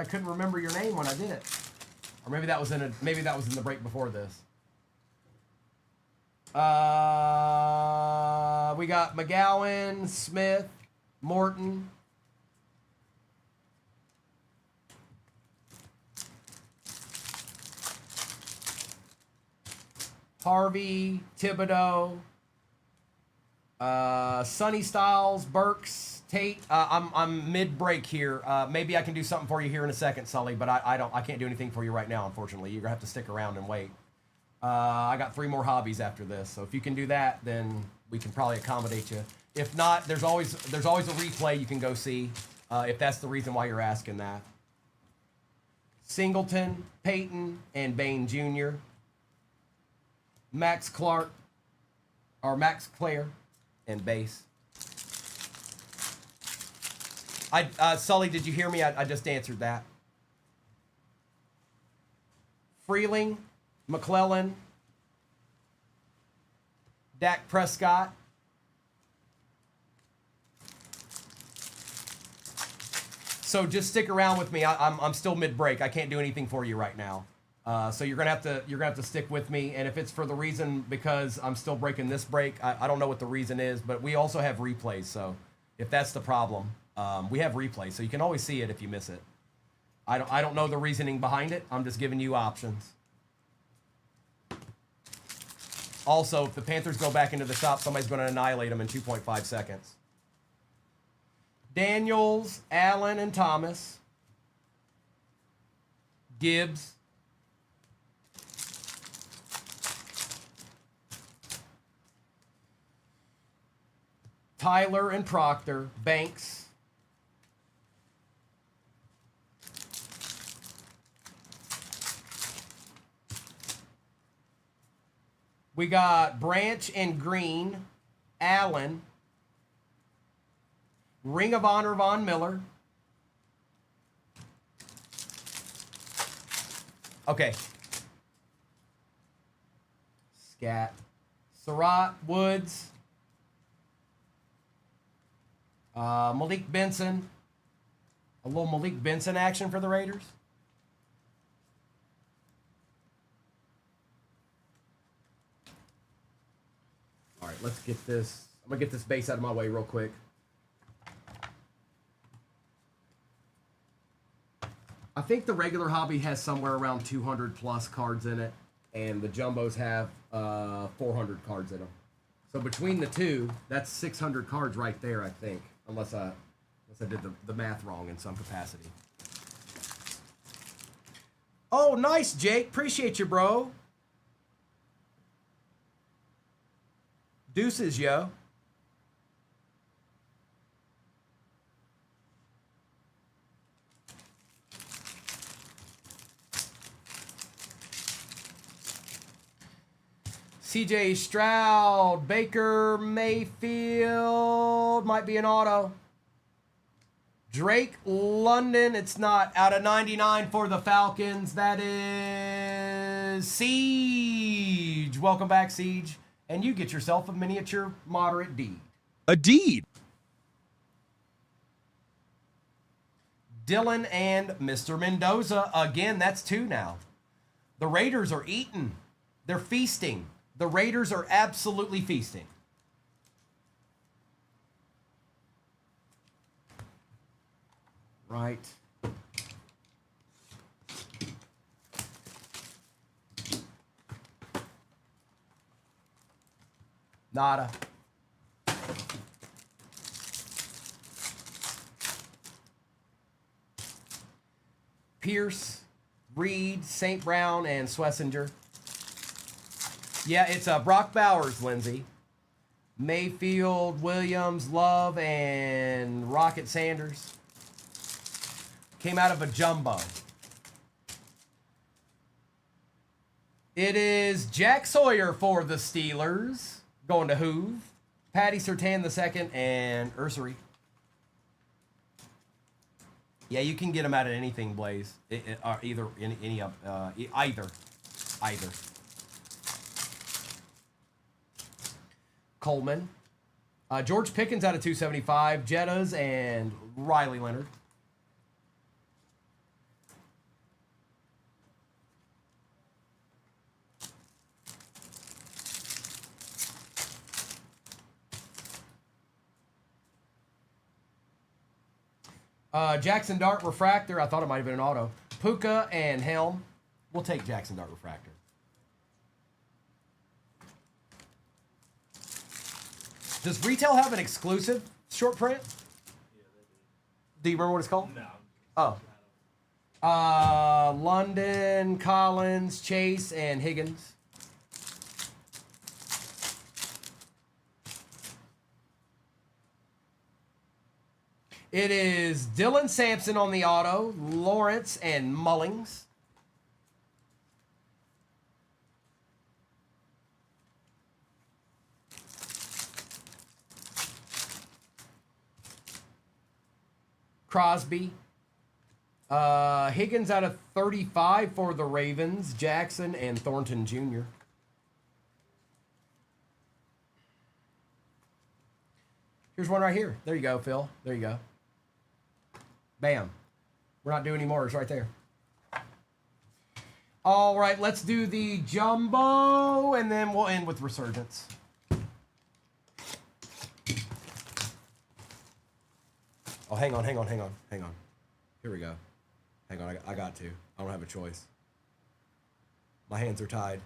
A: couldn't remember your name when I did it, or maybe that was in the break before this. We got McGowan, Smith, Morton, Harvey, Thibodeau, Sonny Styles, Burks. Tate, I'm mid break here. Maybe I can do something for you here in a second, Sully, but I can't do anything for you right now, unfortunately. You're gonna have to stick around and wait. I got 3 more hobbies after this, so if you can do that, then we can probably accommodate you. If not, there's always a replay you can go see, if that's the reason why you're asking that. Singleton, Peyton, and Bain Jr. Max Clare, and base. Sully, did you hear me? I just answered that. Freeling, McClellan, Dak Prescott, so just stick around with me. I'm still mid break. I can't do anything for you right now. So you're gonna have to stick with me. And if it's for the reason because I'm still breaking this break, I don't know what the reason is, but we also have replays. So if that's the problem. We have replays, so you can always see it if you miss it. I don't know the reasoning behind it. I'm just giving you options. Also, if the Panthers go back into the shop, somebody's going to annihilate them in 2.5 seconds. Daniels, Allen, and Thomas. Gibbs. Tyler and Proctor. Banks. We got Branch and Green, Allen, Ring of Honor Von Miller. Okay. Scat. Surratt, Woods, Malik Benson. A little Malik Benson action for the Raiders. All right, let's get this. I'm going to get this base out of my way real quick. I think the regular hobby has somewhere around 200 plus cards in it. and the jumbos have 400 cards in them. So between the two, that's 600 cards right there, I think, unless I did the math wrong in some capacity. Oh, nice, Jake. Appreciate you, bro. Deuces, yo. CJ Stroud, Baker Mayfield, might be an auto. Drake London, it's not. Out of 99 for the Falcons, that is Siege. Welcome back, Siege. And you get yourself a miniature moderate deed.
B: A deed.
A: Dylan and Mr. Mendoza. Again, that's 2 now. The Raiders are eating. They're feasting. The Raiders are absolutely feasting. Right. Nada. Pierce, Reed, St. Brown, and Swessinger. Yeah, it's Brock Bowers, Lindsay. Mayfield, Williams, Love, and Rocket Sanders. Came out of a jumbo. It is Jack Sawyer for the Steelers. Going to Hoove. Patty Surtain II and Ursery. Yeah, you can get them out of anything, Blaze. Either. Coleman. George Pickens out of 275. Jettas and Riley Leonard. Jackson Dart Refractor. I thought it might have been an auto. Puka and Helm. We'll take Jackson Dart Refractor. Does retail have an exclusive short print?
E: Yeah, they do.
A: Do you remember what it's called?
E: No.
A: Oh. London, Collins, Chase, and Higgins. It is Dylan Sampson on the auto, Lawrence, and Mullings. Crosby. Higgins out of 35 for the Ravens, Jackson, and Thornton Jr. Here's one right here. There you go, Phil. There you go. Bam. We're not doing any more. It's right there. All right, let's do the jumbo, and then we'll end with Resurgence. Oh, hang on. Here we go. Hang on, I got to. I don't have a choice. My hands are tied.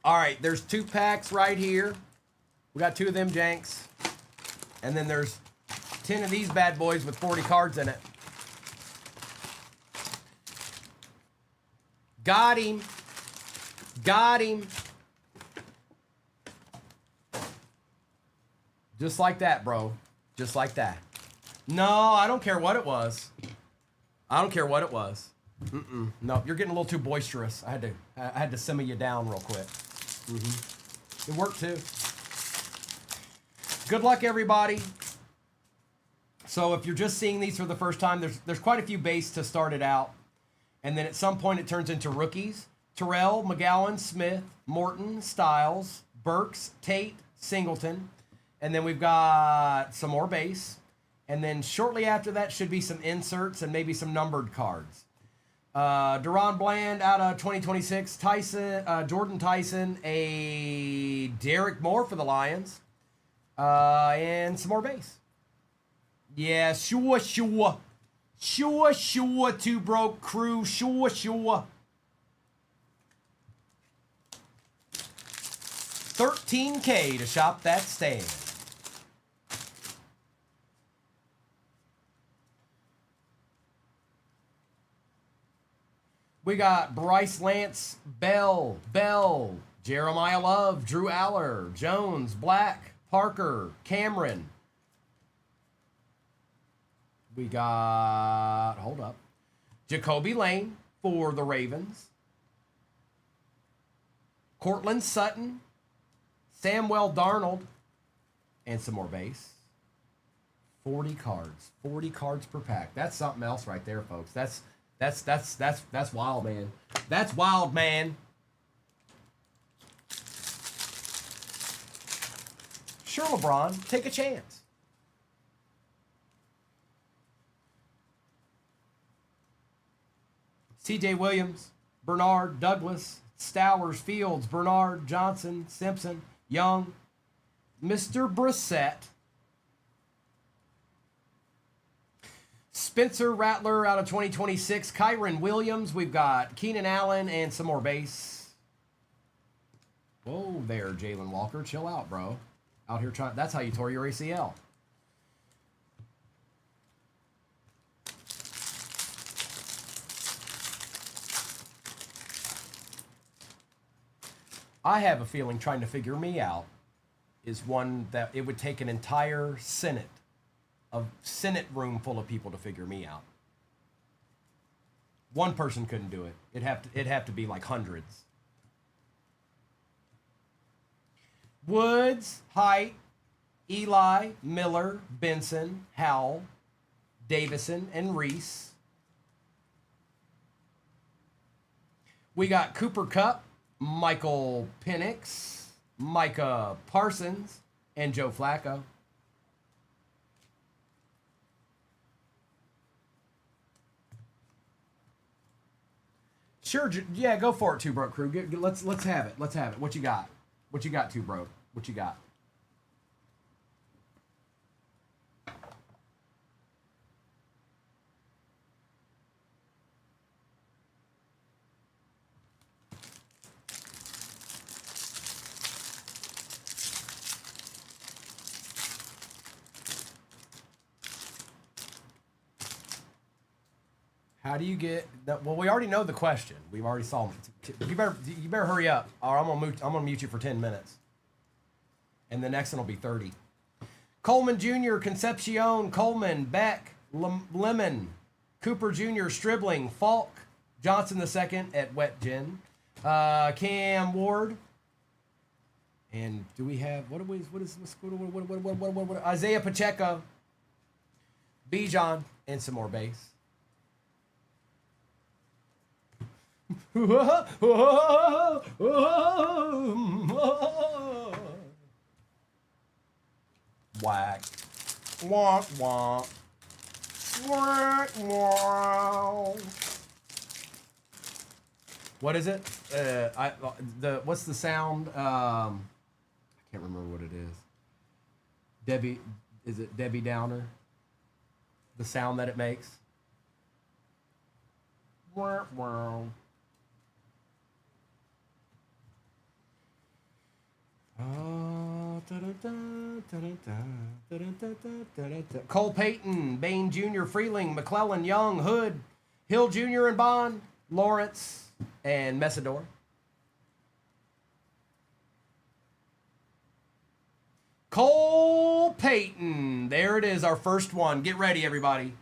A: All right, there's 2 packs right here. We got 2 of them janks. And then there's 10 of these bad boys with 40 cards in it. Got him. Got him. Just like that, bro. Just like that. No, I don't care what it was. I don't care what it was. No, you're getting a little too boisterous. I had to simmer you down real quick. It worked too. Good luck, everybody. So if you're just seeing these for the first time, there's quite a few base to start it out. And then at some point it turns into rookies. Terrell, McGowan, Smith, Morton, Styles, Burks, Tate, Singleton. And then we've got some more base. And then shortly after that should be some inserts and maybe some numbered cards. Deron Bland out of 2026. Jordan Tyson, a Derek Moore for the Lions. And some more base. Yeah, sure, sure. Sure, sure, Two Broke Crew. Sure, sure. 13K to shop that stand. We got Bryce Lance, Bell, Jeremiah Love, Drew Aller, Jones, Black, Parker, Cameron. We got, hold up, Jacoby Lane for the Ravens. Cortland Sutton, Samuel Darnold, and some more base. 40 cards. 40 cards per pack. That's something else right there, folks. That's wild, man. That's wild, man. Sure, LeBron, take a chance. CJ Williams, Bernard, Douglas, Stowers, Fields, Bernard, Johnson, Simpson, Young, Mr. Brissett, Spencer Rattler out of 2026, Kyron Williams. We've got Keenan Allen and some more base. Whoa there, Jalen Walker. Chill out, bro. Out here trying. That's how you tore your ACL. I have a feeling trying to figure me out is one that it would take an entire Senate, a Senate room full of people to figure me out. One person couldn't do it. It'd have to be like hundreds. Woods, Height, Eli, Miller, Benson, Howell, Davison, and Reese. We got Cooper Kupp, Michael Penix, Micah Parsons, and Joe Flacco. Sure, yeah, go for it, Two Broke Crew. Let's have it. Let's have it. What you got? What you got, Two Broke? What you got? How do you get? Well, we already know the question. We've already solved it. You better hurry up, or I'm gonna mute you for 10 minutes, and the next one will be 30. Coleman Jr., Concepcion, Coleman, Beck, Lemon, Cooper Jr., Stribling, Falk, Johnson II at Wet Gin, Cam Ward, and do we have what Isaiah Pacheco, Bijan, and some more base. Whack. Wonk wonk. Whack wonk. What is it? What's the sound? I can't remember what it is. Debbie, is it Debbie Downer? The sound that it makes. Wow, wow. Cole Payton, Bain Jr., Freeling, McClellan, Young, Hood, Hill Jr. and Bond, Lawrence, and Messidor. Cole Payton. There it is, our first one. Get ready, everybody.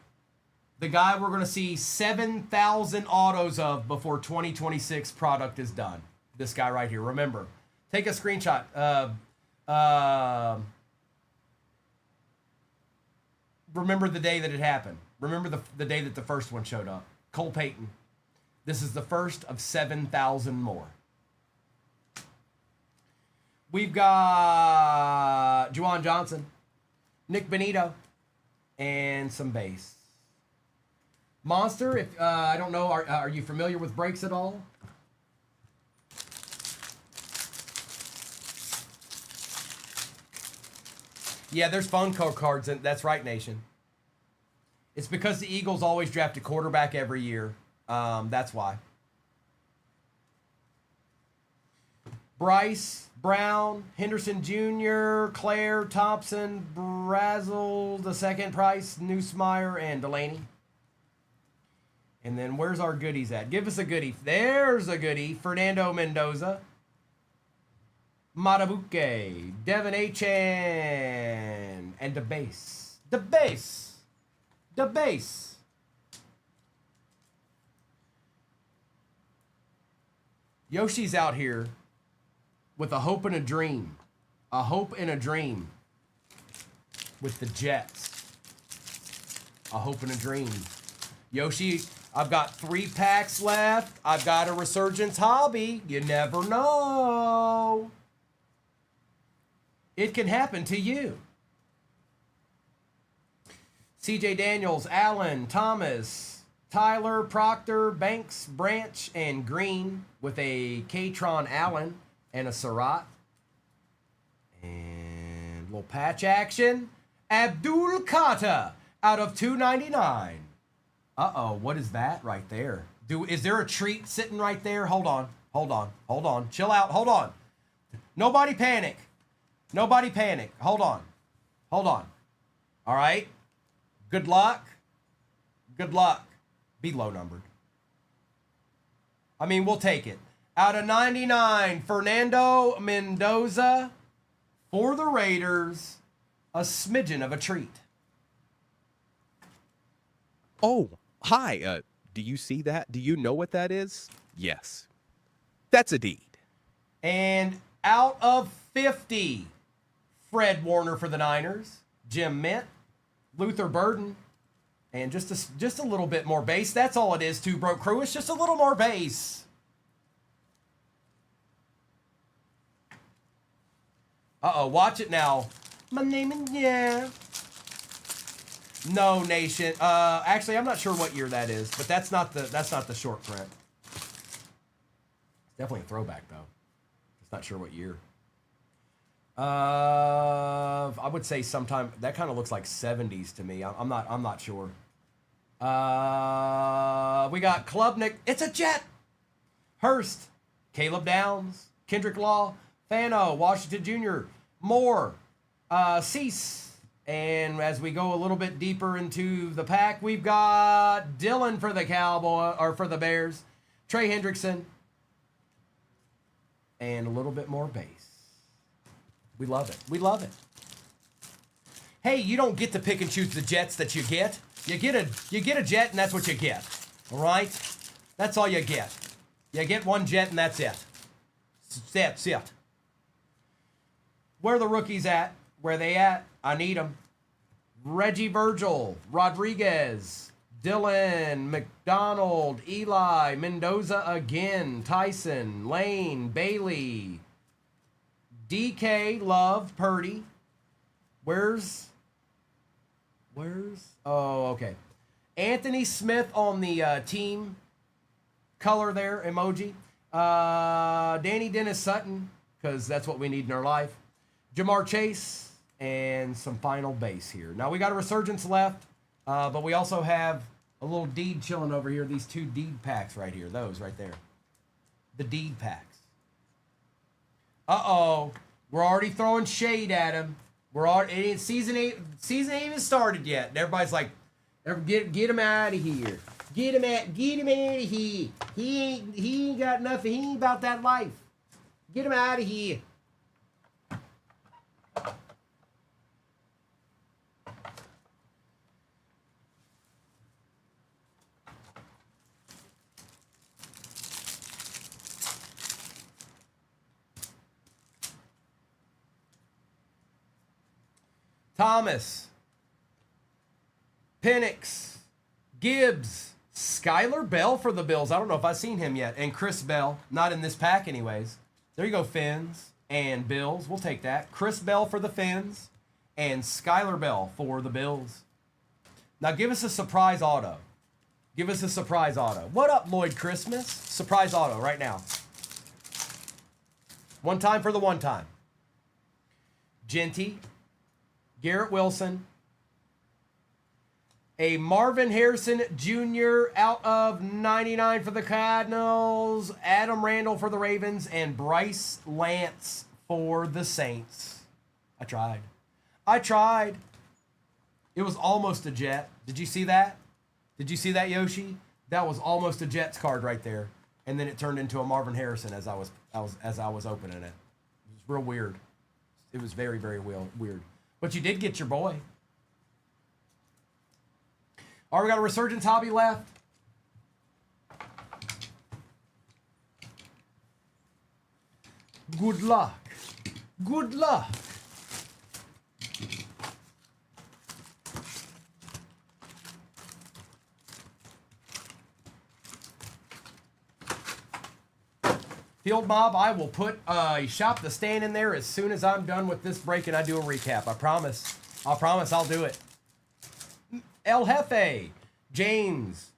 A: The guy we're going to see 7,000 autos of before 2026 product is done. This guy right here. Remember, take a screenshot. Remember the day that it happened. Remember the day that the first one showed up. Cole Payton. This is the first of 7,000 more. We've got Juwan Johnson, Nick Benito, and some base. Monster, if I don't know, are you familiar with breaks at all? Yeah, there's phone code cards, and that's right, Nation. It's because the Eagles always draft a quarterback every year. That's why. Bryce, Brown, Henderson Jr., Claire, Thompson, Brazel, the second Price, Neusmeyer, and Delaney. And then where's our goodies at? Give us a goodie. There's a goodie. Fernando Mendoza. Matabuke, Devin Achan, and the base. The base. The base. Yoshi's out here with a hope and a dream. A hope and a dream with the Jets. A hope and a dream. Yoshi, I've got 3 packs left. I've got a Resurgence hobby. You never know. It can happen to you. CJ Daniels, Allen, Thomas, Tyler, Proctor, Banks, Branch, and Green with a Katron Allen and a Surratt. And a little patch action. Abdul Kata out of 299. Uh-oh, what is that right there? Is there a treat sitting right there? Hold on. Chill out. Hold on. Nobody panic. Hold on. All right. Good luck. Be low numbered. I mean, we'll take it. Out of 99, Fernando Mendoza for the Raiders. A smidgen of a treat.
B: Oh, hi. Do you see that? Do you know what that is? Yes. That's a deed.
A: And out of 50, Fred Warner for the Niners, Jim Mint, Luther Burden, and just a little bit more base. That's all it is, Two Broke Crew. It's just a little more base. Uh-oh, watch it now. My name is, yeah. No, Nation. Actually, I'm not sure what year that is, but that's not the short print. It's definitely a throwback, though. Just not sure what year. I would say sometime that kind of looks like 70s to me. I'm not sure. We got Klubnik. It's a Jet. Hurst, Caleb Downs, Kendrick Law, Fano, Washington Jr., Moore, Cease. And as we go a little bit deeper into the pack, we've got Dylan for the Bears, Trey Hendrickson, and a little bit more base. We love it. Hey, you don't get to pick and choose the Jets that you get. You get a Jet, and that's what you get. All right? That's all you get. You get one Jet, and that's it. That's it. Where are the rookies at? Where they at? I need them. Reggie Virgil, Rodriguez, Dylan, McDonald, Eli, Mendoza again, Tyson, Lane, Bailey, DK, Love, Purdy. Where's? Oh, okay. Anthony Smith on the team color there, emoji. Danny Dennis Sutton, because that's what we need in our life. Jamar Chase, and some final base here. Now, we got a Resurgence left, but we also have a little deed chilling over here. These 2 deed packs right here. Those right there. The deed packs. Uh-oh. We're already throwing shade at him. Season 8 ain't even started yet. And everybody's like, get him out of here. Get him out of here. He ain't got nothing. He ain't about that life. Get him out of here. Thomas, Penix, Gibbs, Skylar Bell for the Bills. I don't know if I've seen him yet. And Chris Bell, not in this pack anyways. There you go, Fins and Bills. We'll take that. Chris Bell for the Fins and Skylar Bell for the Bills. Now give us a surprise auto. What up, Lloyd Christmas? Surprise auto right now. One time for the one time. Genty, Garrett Wilson, A Marvin Harrison Jr. out of 99 for the Cardinals, Adam Randall for the Ravens, and Bryce Lance for the Saints. I tried. It was almost a Jet. Did you see that? Did you see that, Yoshi? That was almost a Jets card right there, and then it turned into a Marvin Harrison as I was opening it. It was real weird. It was very, very weird. But you did get your boy. All right, we got a Resurgence hobby left. Good luck. Good luck. Field Mob, I will put Shop the Stand in there as soon as I'm done with this break and I do a recap. I promise. I'll do it. El Jefe, James,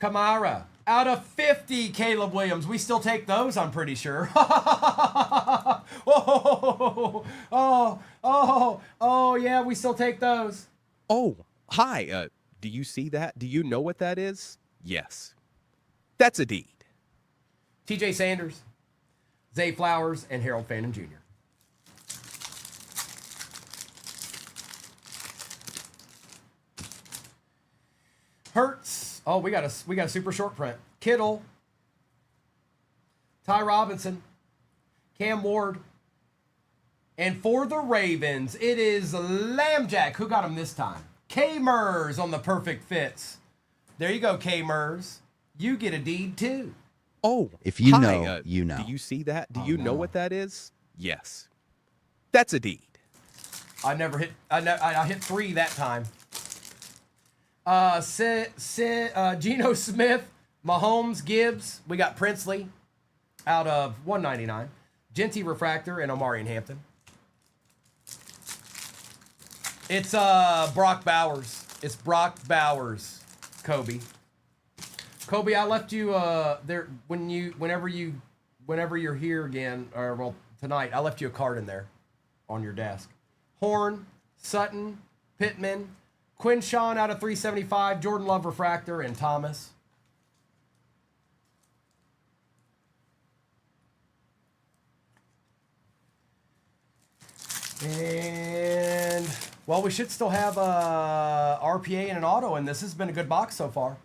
A: Kamara, out of 50, Caleb Williams. We still take those, I'm pretty sure. Oh, yeah, we still take those.
B: Oh, hi. Do you see that? Do you know what that is? Yes. That's a deed.
A: TJ Sanders, Zay Flowers, and Harold Fannin Jr. Hurts. Oh, we got a super short print. Kittle, Ty Robinson, Cam Ward, and for the Ravens, it is Lambjack. Who got him this time? K Mers on the perfect fits. There you go, K Mers. You get a deed too.
B: Oh,
C: If you
B: hi,
C: know, you know.
B: Do you see that? Do
C: Oh,
B: you know
C: no.
B: what that is? Yes. That's a deed.
A: I hit 3 that time. Geno Smith, Mahomes, Gibbs. We got Princely out of 199. Genty Refractor and Omarion Hampton. It's Brock Bowers. It's Brock Bowers, Kobe. Kobe, I left you there whenever you're here again, or well tonight. I left you a card in there on your desk. Horn, Sutton, Pittman, Quinshawn out of 375, Jordan Love Refractor, and Thomas. And well, we should still have a RPA and an auto, and this has been a good box so far.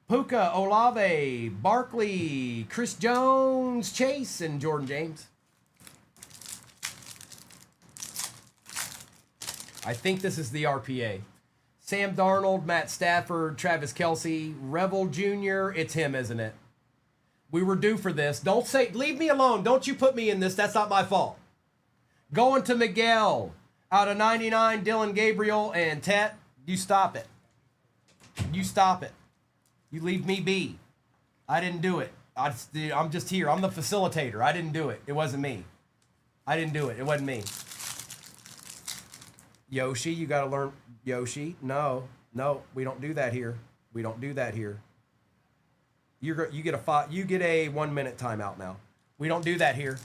A: Puka, Olave, Barkley, Chris Jones, Chase, and Jordan James. I think this is the RPA. Sam Darnold, Matt Stafford, Travis Kelce, Revel Jr. It's him, isn't it? We were due for this. Don't say, leave me alone. Don't you put me in this. That's not my fault. Going to Miguel. Out of 99, Dylan Gabriel and Tet. You stop it. You stop it. You leave me be. I didn't do it. I'm just here. I'm the facilitator. I didn't do it. It wasn't me. I didn't do it. It wasn't me. Yoshi, you got to learn. Yoshi, no, we don't do that here. We don't do that here. You get a 1 minute timeout now. We don't do that here.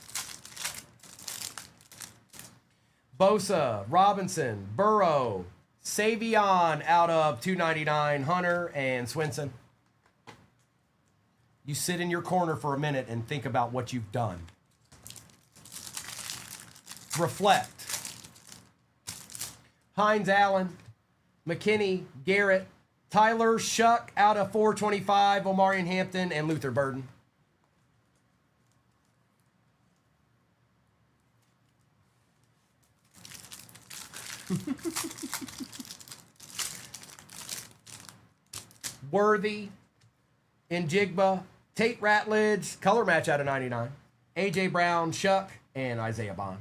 A: Bosa, Robinson, Burrow, Savion out of 299, Hunter and Swinson. You sit in your corner for a minute and think about what you've done. Reflect. Hines Allen, McKinney, Garrett, Tyler Shuck out of 425, Omarion Hampton, and Luther Burden. Worthy, Njigba, Tate Ratledge, color match out of 99, AJ Brown, Shuck, and Isaiah Bond.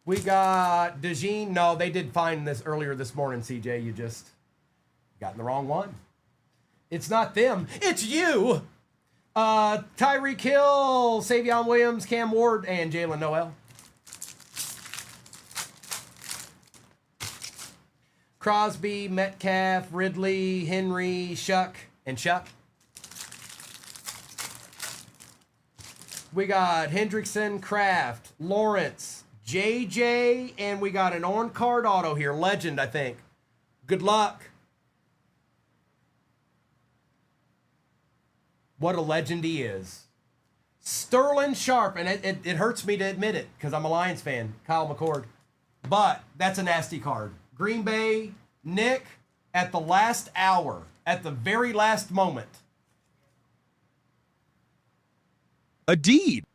A: We got DeJean. No, they did find this earlier this morning, CJ. You just got in the wrong one. It's not them. It's you. Tyreek Hill, Savion Williams, Cam Ward, and Jalen Noel. Crosby, Metcalf, Ridley, Henry, Shuck, and Shuck. We got Hendrickson, Kraft, Lawrence, JJ, and we got an on-card auto here. Legend, I think. Good luck. What a legend he is. Sterling Sharp, and it hurts me to admit it because I'm a Lions fan, Kyle McCord. But that's a nasty card. Green Bay, Nick, at the last hour, at the very last moment.
B: A deed.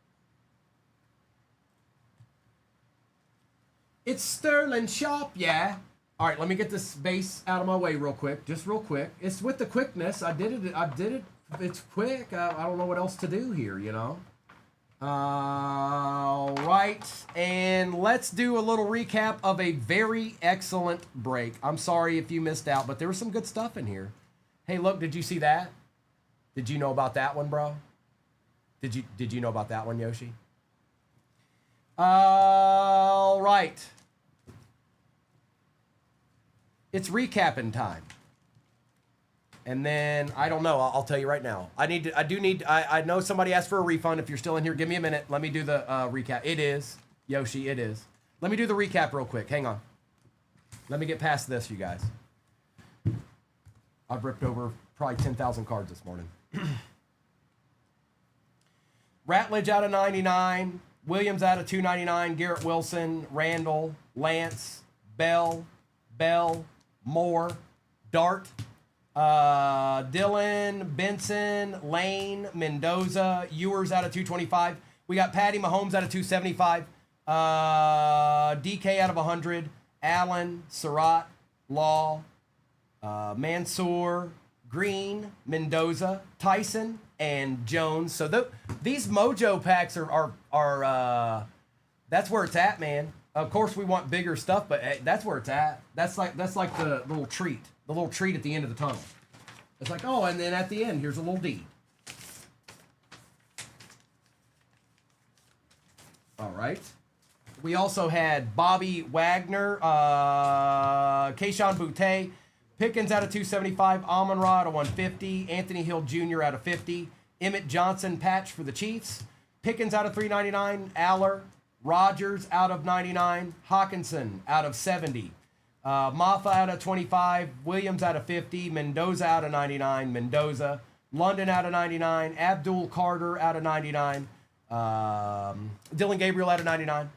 A: It's Sterling Sharp, yeah. All right, let me get this base out of my way real quick. Just real quick. It's with the quickness. I did it. It's quick. I don't know what else to do here, you know. All right, and let's do a little recap of a very excellent break. I'm sorry if you missed out, but there was some good stuff in here. Hey, look, did you see that? Did you know about that one, bro? Did you know about that one, Yoshi? All right. It's recapping time. And then, I don't know, I'll tell you right now. I know somebody asked for a refund. If you're still in here, give me a minute. Let me do the recap. It is, Yoshi, it is. Let me do the recap real quick. Hang on. Let me get past this, you guys. I've ripped over probably 10,000 cards this morning. Ratledge out of 99. Williams out of 299. Garrett Wilson, Randall, Lance, Bell, Moore, Dart, Dylan, Benson, Lane, Mendoza, Ewers out of 225. We got Patty Mahomes out of 275. DK out of 100. Allen, Surratt, Law, Mansoor, Green, Mendoza, Tyson, and Jones. So these Mojo packs are that's where it's at, man. Of course, we want bigger stuff, but that's where it's at. That's like the little treat at the end of the tunnel. It's like, oh, and then at the end, here's a little deed. All right. We also had Bobby Wagner, Keyshawn Boutte, Pickens out of 275, Amon-Ra out of 150, Anthony Hill Jr. out of 50, Emmett Johnson patch for the Chiefs, Pickens out of 399, Aller, Rogers out of 99, Hawkinson out of 70, Maffa out of 25, Williams out of 50, Mendoza out of 99, Mendoza, London out of 99, Abdul Carter out of 99, Dylan Gabriel out of 99,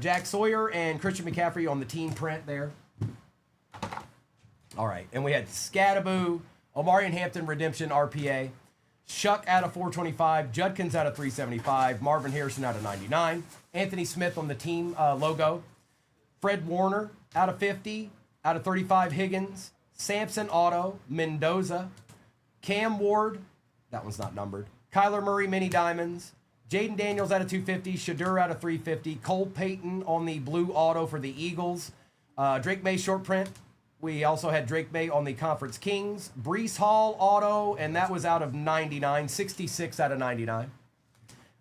A: Jack Sawyer and Christian McCaffrey on the team print there. All right, and we had Scattaboo, Omarion Hampton Redemption RPA, Shuck out of 425, Judkins out of 375, Marvin Harrison out of 99, Anthony Smith on the team logo, Fred Warner out of 50, out of 35 Higgins, Sampson Auto, Mendoza, Cam Ward, that one's not numbered, Kyler Murray Mini Diamonds, Jaden Daniels out of 250, Shadur out of 350, Cole Payton on the blue auto for the Eagles, Drake May short print. We also had Drake May on the Conference Kings. Breece Hall auto, and that was out of 99, 66 out of 99.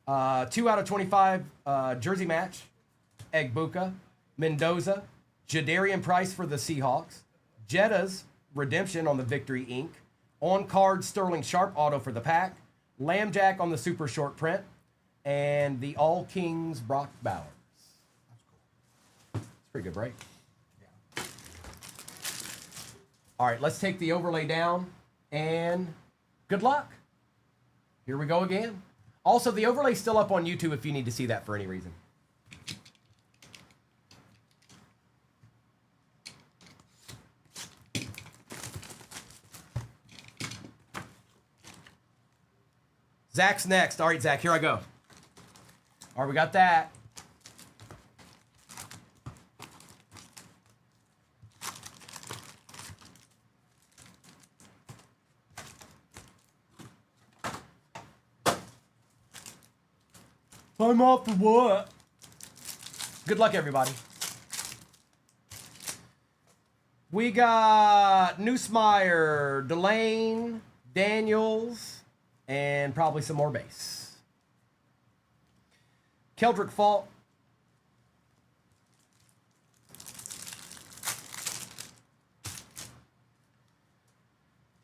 A: 2 out of 25 jersey match. Egbuka, Mendoza, Jadarian Price for the Seahawks. Jetta's redemption on the Victory Inc. On-card Sterling Sharp auto for the Pack. Lambjack on the super short print. And the All Kings Brock Bowers. That's cool. It's a pretty good break. All right, let's take the overlay down, and good luck. Here we go again. Also, the overlay's still up on YouTube if you need to see that for any reason. Zach's next. All right, Zach, here I go. All right, we got that. I'm off for what? Good luck, everybody. We got Neusmeyer, Delane, Daniels, and probably some more base. Keldrick Fault.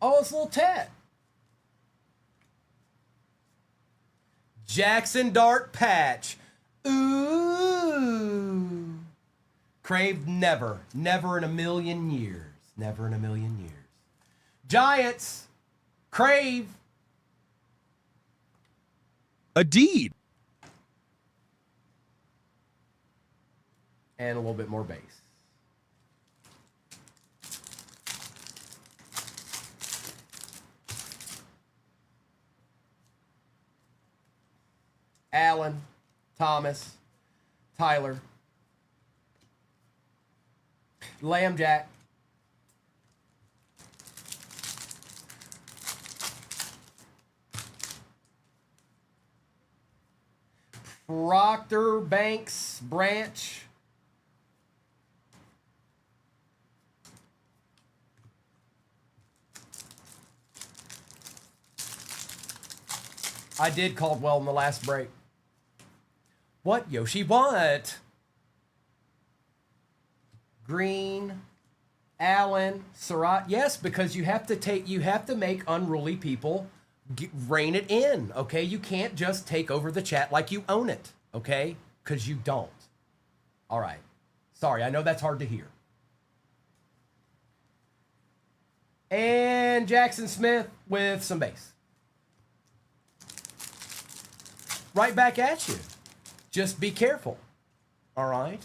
A: Oh, it's a little Ted. Jackson Dart patch. Ooh. Crave never. Never in a million years. Never in a million years. Giants. Crave.
B: A deed.
A: And a little bit more base. Allen, Thomas, Tyler, Lambjack, Proctor, Banks, Branch, I did Caldwell in the last break. What, Yoshi? What? Green, Allen, Surratt. Yes, because you have to make unruly people rein it in. Okay, you can't just take over the chat like you own it. Okay, because you don't. All right. Sorry, I know that's hard to hear. And Jackson Smith with some base. Right back at you. Just be careful. All right?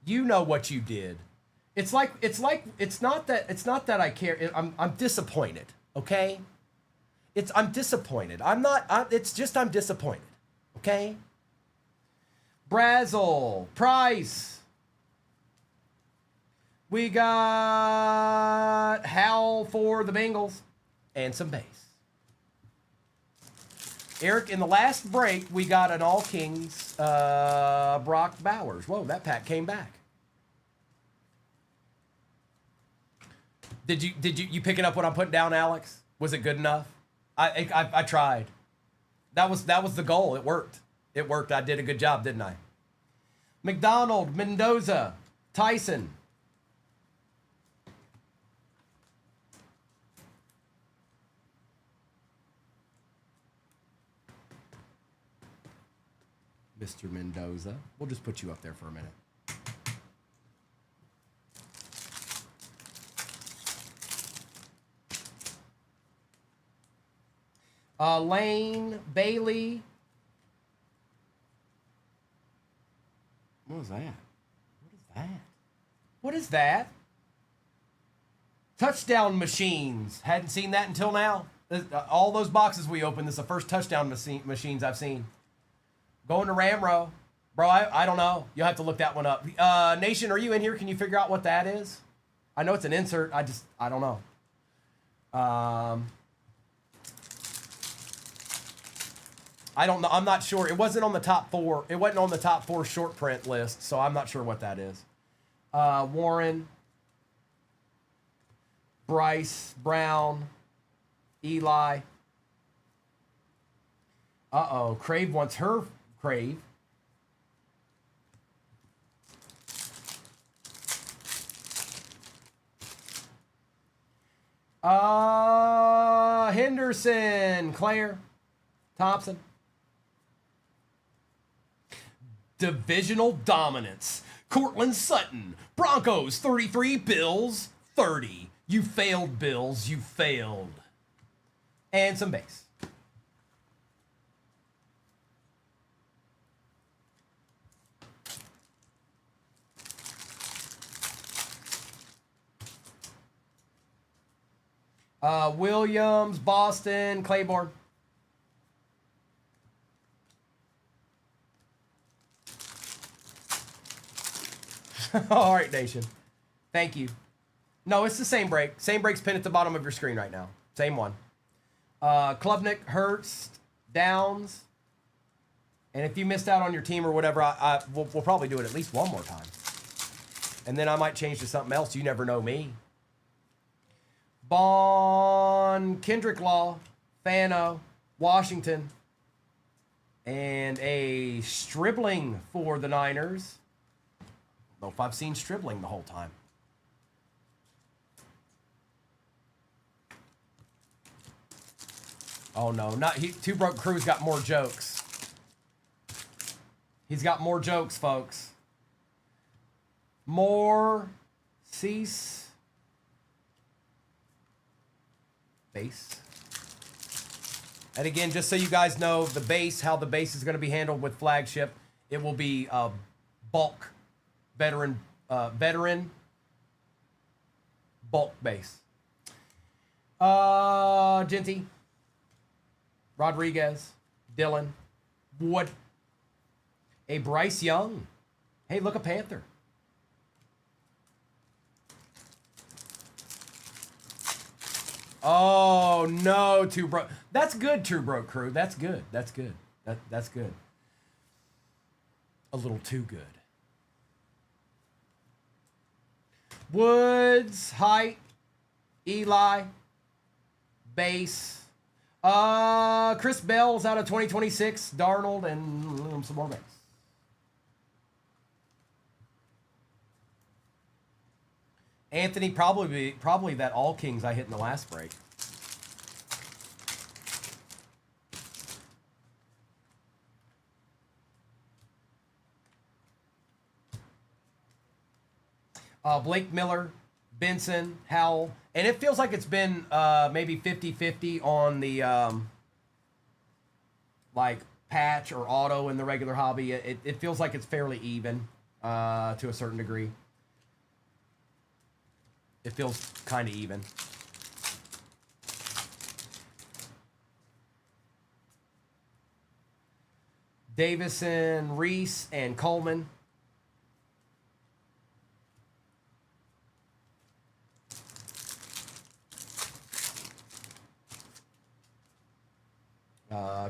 A: You know what you did. It's not that I care. I'm disappointed, okay? I'm disappointed. It's just I'm disappointed. Okay? Brazel, Price. We got Howell for the Bengals and some base. Eric, in the last break, we got an All Kings Brock Bowers. Whoa, that pack came back. Did you picking up what I'm putting down, Alex? Was it good enough? I tried. That was the goal. It worked. It worked. I did a good job, didn't I? McDonald, Mendoza, Tyson. Mr. Mendoza. We'll just put you up there for a minute. Lane, Bailey. What was that? What is that? What is that? Touchdown machines. Hadn't seen that until now. All those boxes we opened, this is the first touchdown machines I've seen. Going to Ramro. Bro, I don't know. You'll have to look that one up. Nation, are you in here? Can you figure out what that is? I know it's an insert. I don't know. I don't know. I'm not sure. It wasn't on the top 4. It wasn't on the top 4 short print list, so I'm not sure what that is. Warren, Bryce, Brown, Eli. Uh-oh. Crave wants her Crave. Henderson, Claire, Thompson. Divisional dominance. Cortland Sutton, Broncos 33, Bills 30. You failed, Bills. You failed. And some base. Williams, Boston, Claiborne. All right, Nation. Thank you. No, it's the same break. Same break's pinned at the bottom of your screen right now. Same one. Klubnik, Hurst, Downs. And if you missed out on your team or whatever, we'll probably do it at least one more time. And then I might change to something else. You never know me. Bond, Kendrick Law, Fano, Washington, and a Stribling for the Niners. I don't know if I've seen Stribling the whole time. Oh no, not he. Two Broke Crew's got more jokes. He's got more jokes, folks. More cease base. And again, just so you guys know, the base, how the base is going to be handled with flagship, it will be bulk veteran bulk base. Genty, Rodriguez, Dylan, Wood, a Bryce Young. Hey, look, a Panther. Oh no, Two Broke. That's good, Two Broke Crew. That's good. That's good. That's good. A little too good. Woods, height, Eli, base. Chris Bell's out of 2026. Darnold and some more base. Anthony, probably that All Kings I hit in the last break. Blake Miller, Benson, Howell. And it feels like it's been maybe 50-50 on the like patch or auto in the regular hobby. It feels like it's fairly even to a certain degree. It feels kind of even. Davison, Reese, and Coleman.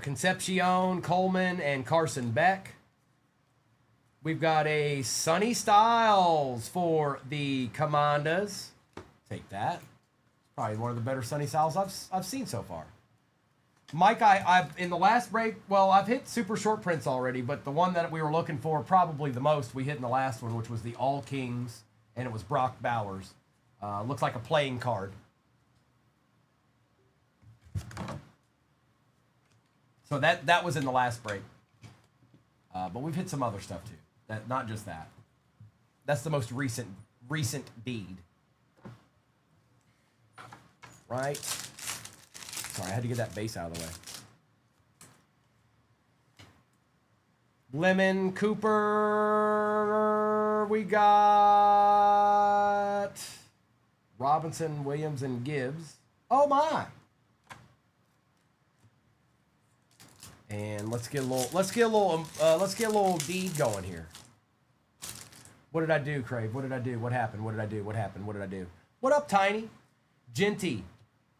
A: Concepcion, Coleman, and Carson Beck. We've got a Sonny Styles for the Commandas. Take that. Probably one of the better Sonny Styles I've seen so far. Mike, I've in the last break, well, I've hit super short prints already, but the one that we were looking for probably the most we hit in the last one, which was the All Kings, and it was Brock Bowers. Looks like a playing card. So that was in the last break. But we've hit some other stuff too. Not just that. That's the most recent bead. Right? Sorry, I had to get that base out of the way. Lemon, Cooper, we got Robinson, Williams, and Gibbs. Oh my! And let's get a little deed going here. What did I do, Crave? What did I do? What happened? What did I do? What happened? What did I do? What up, Tiny? Genty,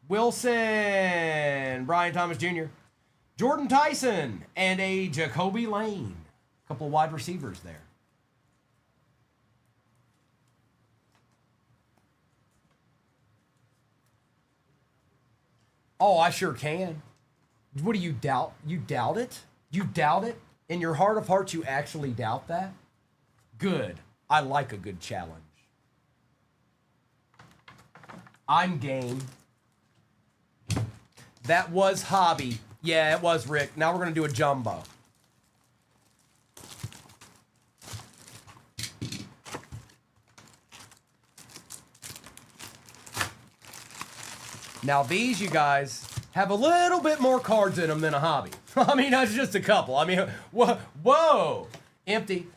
A: Wilson, Brian Thomas Jr., Jordan Tyson, and a Jacoby Lane. A couple of wide receivers there. Oh, I sure can. What do you doubt? You doubt it? You doubt it? In your heart of hearts, you actually doubt that? Good. I like a good challenge. I'm game. That was hobby. Yeah, it was, Rick. Now we're going to do a jumbo. Now these, you guys, have a little bit more cards in them than a hobby. I mean, that's just a couple. I mean, whoa. Empty.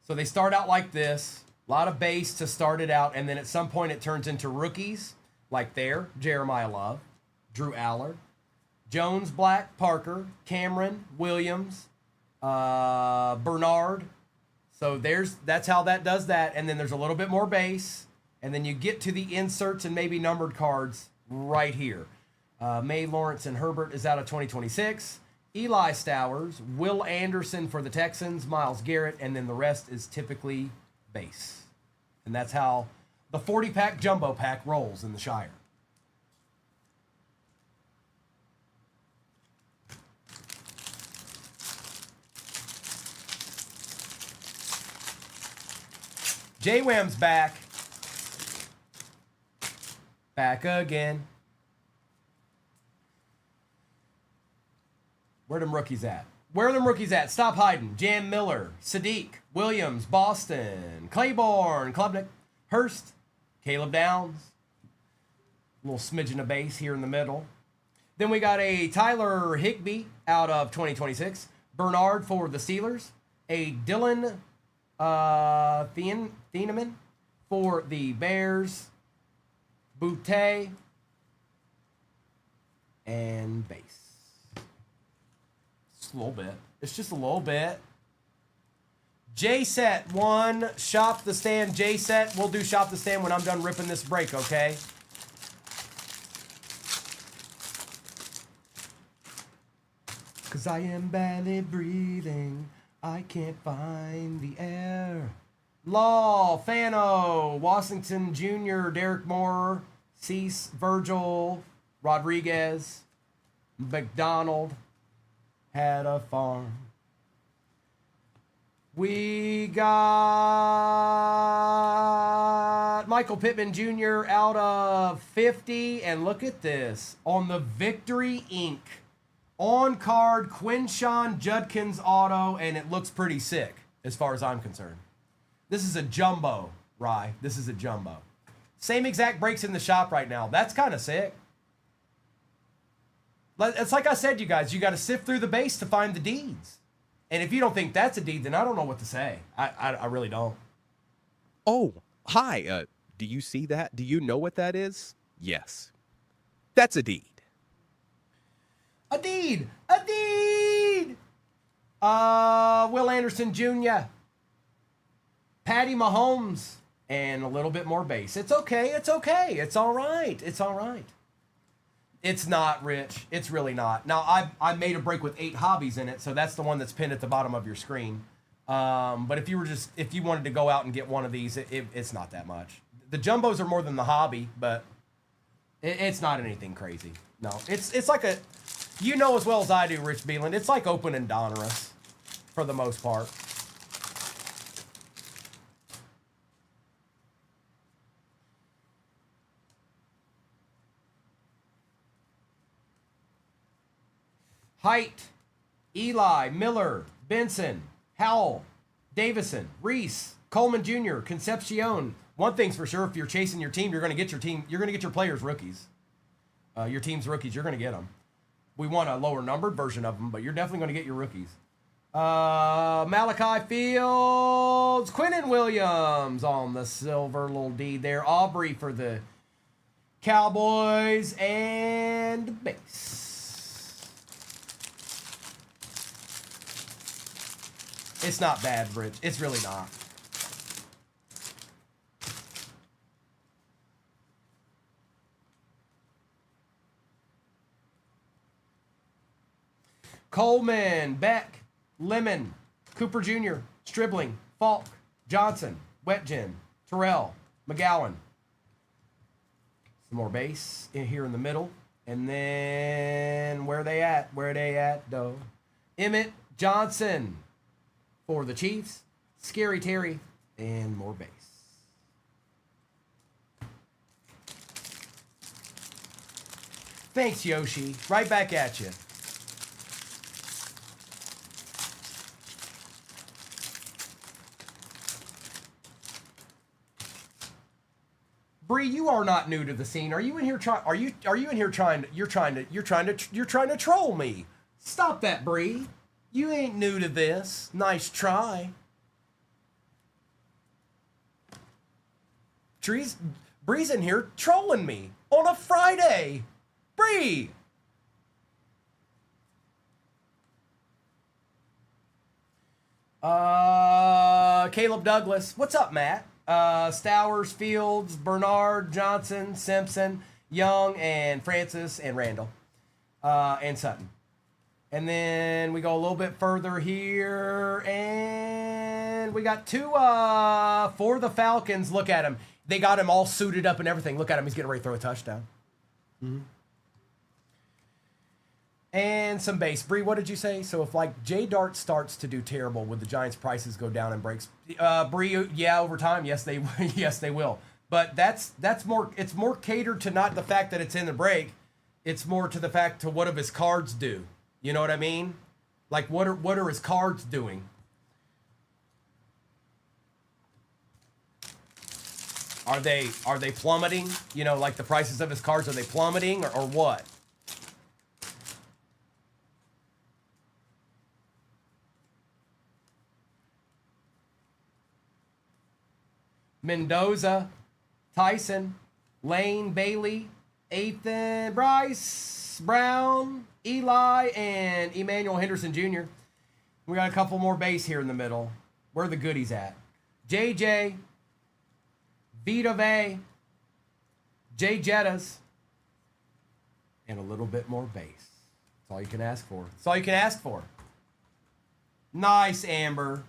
A: So they start out like this, a lot of base to start it out, and then at some point it turns into rookies, like there, Jeremiah Love, Drew Allard, Jones, Black, Parker, Cameron, Williams, Bernard. So that's how that does that, and then there's a little bit more base, and then you get to the inserts and maybe numbered cards right here. May Lawrence and Herbert is out of 2026. Eli Stowers, Will Anderson for the Texans, Myles Garrett, and then the rest is typically base. And that's how the 40-pack jumbo pack rolls in the Shire. J-Wham's back. Back again. Where them rookies at? Where are them rookies at? Stop hiding. Jam Miller, Sadiq, Williams, Boston, Claiborne, Klubnik, Hurst, Caleb Downs. A little smidgen of base here in the middle. Then we got a Tyler Higbee out of 2026. Bernard for the Steelers. A Dylan Thieneman for the Bears. Boutte. And base. Just a little bit. It's just a little bit. J-Set 1. Shop the stand. J-Set. We'll do shop the stand when I'm done ripping this break, okay? Cause I am barely breathing. I can't find the air. Law, Fano, Washington Jr., Derek Moore, Cease, Virgil, Rodriguez, McDonald, had a farm. We got Michael Pittman Jr. out of 50. And look at this. On the Victory Inc. On card, Quinshawn Judkins auto, and it looks pretty sick as far as I'm concerned. This is a jumbo, Rye. This is a jumbo. Same exact breaks in the shop right now. That's kind of sick. It's like I said, you guys, you got to sift through the base to find the deeds. And if you don't think that's a deed, then I don't know what to say. I really don't.
B: Oh, hi. Do you see that? Do you know what that is? Yes. That's a deed.
A: A deed! A deed! Will Anderson Jr., Patty Mahomes, and a little bit more base. It's okay. It's okay. It's all right. It's all right. It's not, Rich. It's really not. Now, I made a break with 8 hobbies in it, so that's the one that's pinned at the bottom of your screen. But if you wanted to go out and get one of these, it's not that much. The jumbos are more than the hobby, but it's not anything crazy. No, it's like a, you know as well as I do, Rich Beeland, it's like opening Donruss for the most part. Height, Eli, Miller, Benson, Howell, Davison, Reese, Coleman Jr., Concepcion. One thing's for sure, if you're chasing your team, you're going to get your players rookies. Your team's rookies, you're going to get them. We want a lower numbered version of them, but you're definitely going to get your rookies. Malachi Fields, Quinnen Williams on the silver little D there. Aubrey for the Cowboys and base. It's not bad, Rich. It's really not. Coleman, Beck, Lemon, Cooper Jr., Stribling, Falk, Johnson, Wetjen, Terrell, McGowan. Some more base in here in the middle. And then where are they at? Where are they at, though? Emmett Johnson for the Chiefs. Scary Terry and more base. Thanks, Yoshi. Right back at you. Bree, you are not new to the scene. Are you in here trying? Are you in here trying? You're trying to troll me. Stop that, Bree. You ain't new to this. Nice try. Bree's in here trolling me on a Friday. Bree. Caleb Douglas. What's up, Matt? Stowers, Fields, Bernard, Johnson, Simpson, Young, and Francis, and Randall, and Sutton. And then we go a little bit further here, and we got 2 for the Falcons. Look at him. They got him all suited up and everything. Look at him. He's getting ready to throw a touchdown. Mm-hmm. And some base. Bree, what did you say? So if like J Dart starts to do terrible, would the Giants' prices go down and breaks? Bree, yeah, over time, yes they yes they will. But that's more. It's more catered to not the fact that it's in the break. It's more to the fact to what of his cards do. You know what I mean? Like what are his cards doing? Are they plummeting? You know, like the prices of his cards, are they plummeting or what? Mendoza, Tyson, Lane, Bailey, Ethan, Bryce, Brown, Eli, and Emmanuel Henderson Jr. We got a couple more base here in the middle. Where are the goodies at? JJ, Vita Vey, Jay Jettas, and a little bit more base. That's all you can ask for. That's all you can ask for. Nice, Amber.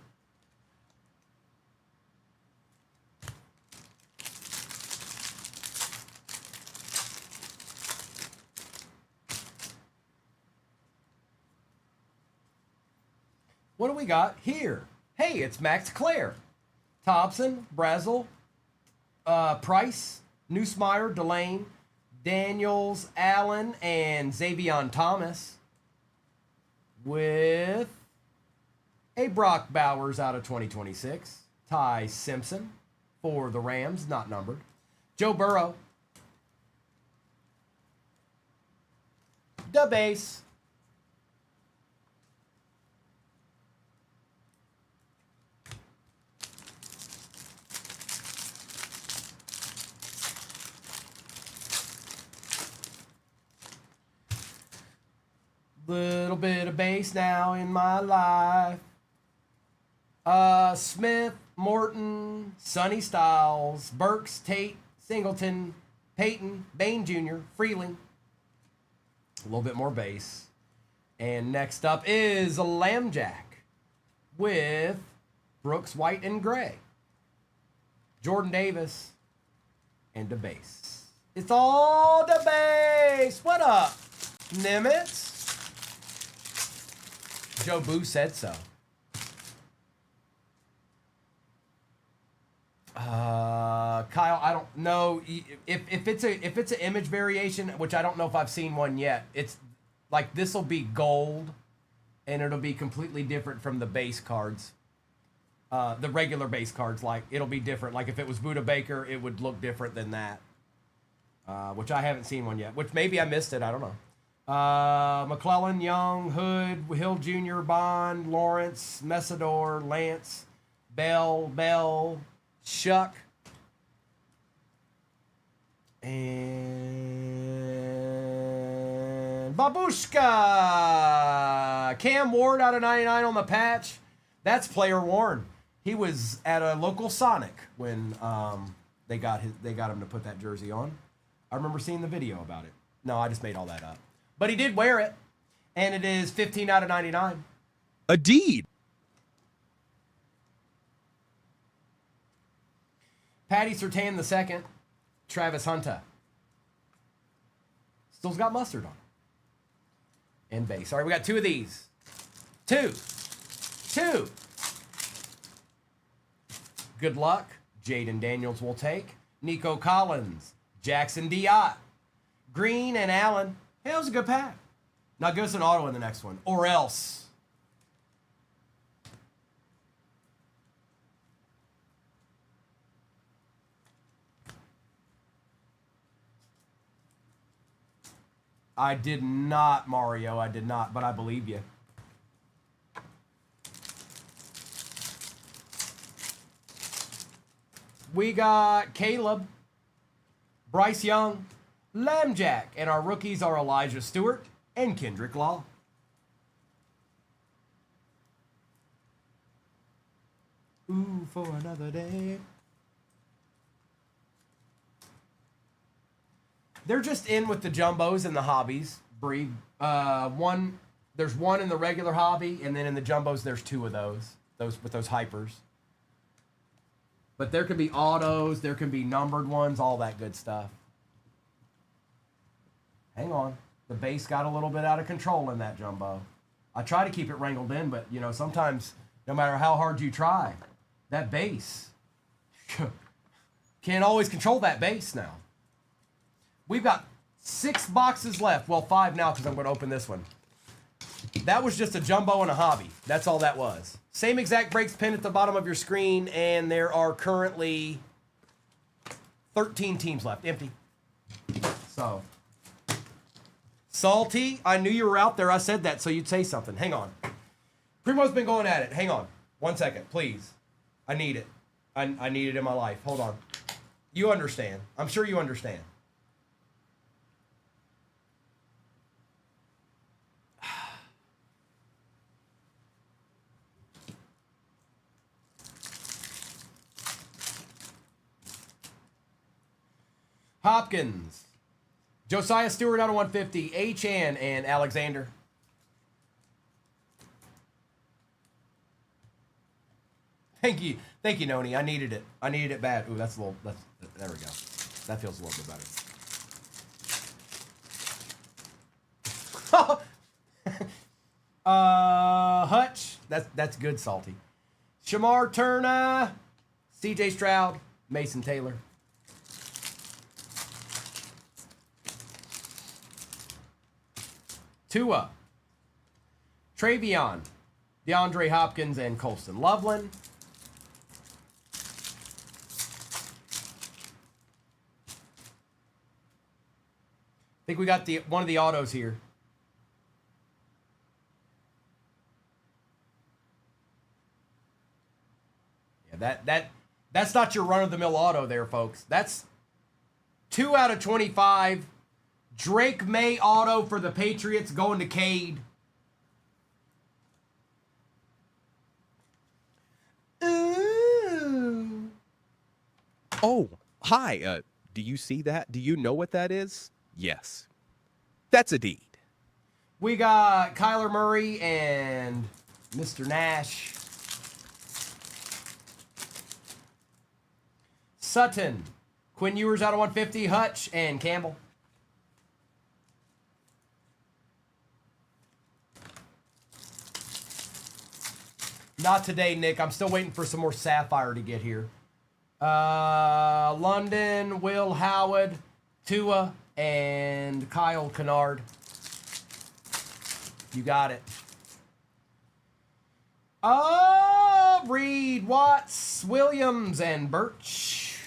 A: What do we got here? Hey, it's Max Clare, Thompson, Brazel, Price, Neusmeyer, Delane, Daniels, Allen, and Xavion Thomas with a Brock Bowers out of 2026. Ty Simpson for the Rams, not numbered. Joe Burrow. The base. Little bit of bass now in my life. Smith, Morton, Sonny Styles, Burks, Tate, Singleton, Peyton, Bain Jr., Freeling. A little bit more bass. And next up is a Lambjack with Brooks, White, and Gray. Jordan Davis, and the bass. It's all the bass. What up, Nimitz? Joe Boo said so. Kyle, I don't know if it's an image variation, which I don't know if I've seen one yet. It's like this will be gold, and it'll be completely different from the base cards. The regular base cards, like it'll be different. Like if it was Buda Baker, it would look different than that. Which I haven't seen one yet. Which maybe I missed it. I don't know. McClellan, Young, Hood, Hill Jr., Bond, Lawrence, Messidor, Lance, Bell, Shuck, and Babushka. Cam Ward out of 99 on the patch. That's player worn. He was at a local Sonic when they got him to put that jersey on. I remember seeing the video about it. No, I just made all that up. But he did wear it, and it is 15 out of 99.
B: A deed.
A: Patty Surtain II, Travis Hunter. Still's got mustard on. And base. All right, we got two of these. Two. Good luck. Jaden Daniels will take. Nico Collins. Jackson Diott. Green and Allen. Hey, that was a good pack. Now give us an auto in the next one. Or else. I did not, Mario. I did not, but I believe you. We got Caleb, Bryce Young, Lambjack, and our rookies are Elijah Stewart and Kendrick Law. Ooh, for another day. They're just in with the jumbos and the hobbies, Bree. There's one in the regular hobby, and then in the jumbos, there's two of those with those hypers. But there can be autos, there can be numbered ones, all that good stuff. Hang on. The base got a little bit out of control in that jumbo. I try to keep it wrangled in, but you know, sometimes no matter how hard you try, that base can't always control that base now. We've got 6 boxes left. Well, 5 now because I'm going to open this one. That was just a jumbo and a hobby. That's all that was. Same exact breaks pin at the bottom of your screen, and there are currently 13 teams left. Empty. So, Salty, I knew you were out there. I said that so you'd say something. Hang on. Primo's been going at it. Hang on. 1 second, please. I need it. I need it in my life. Hold on. You understand. I'm sure you understand. Hopkins. Josiah Stewart out of 150. H-An and Alexander. Thank you. Thank you, Noni. I needed it. I needed it bad. Ooh, there we go. That feels a little bit better. Hutch. That's good, Salty. Shamar Turner. CJ Stroud. Mason Taylor. Tua, Travion, DeAndre Hopkins, and Colston Loveland. I think we got one of the autos here. Yeah, that's not your run-of-the-mill auto there, folks. That's 2 out of 25. Drake May auto for the Patriots going to Cade. Ooh.
B: Oh, hi. Do you see that? Do you know what that is? Yes. That's a deed.
A: We got Kyler Murray and Mr. Nash. Sutton. Quinn Ewers out of 150. Hutch and Campbell. Not today, Nick. I'm still waiting for some more Sapphire to get here. London, Will Howard, Tua, and Kyle Kennard. You got it. Reed, Watts, Williams, and Birch.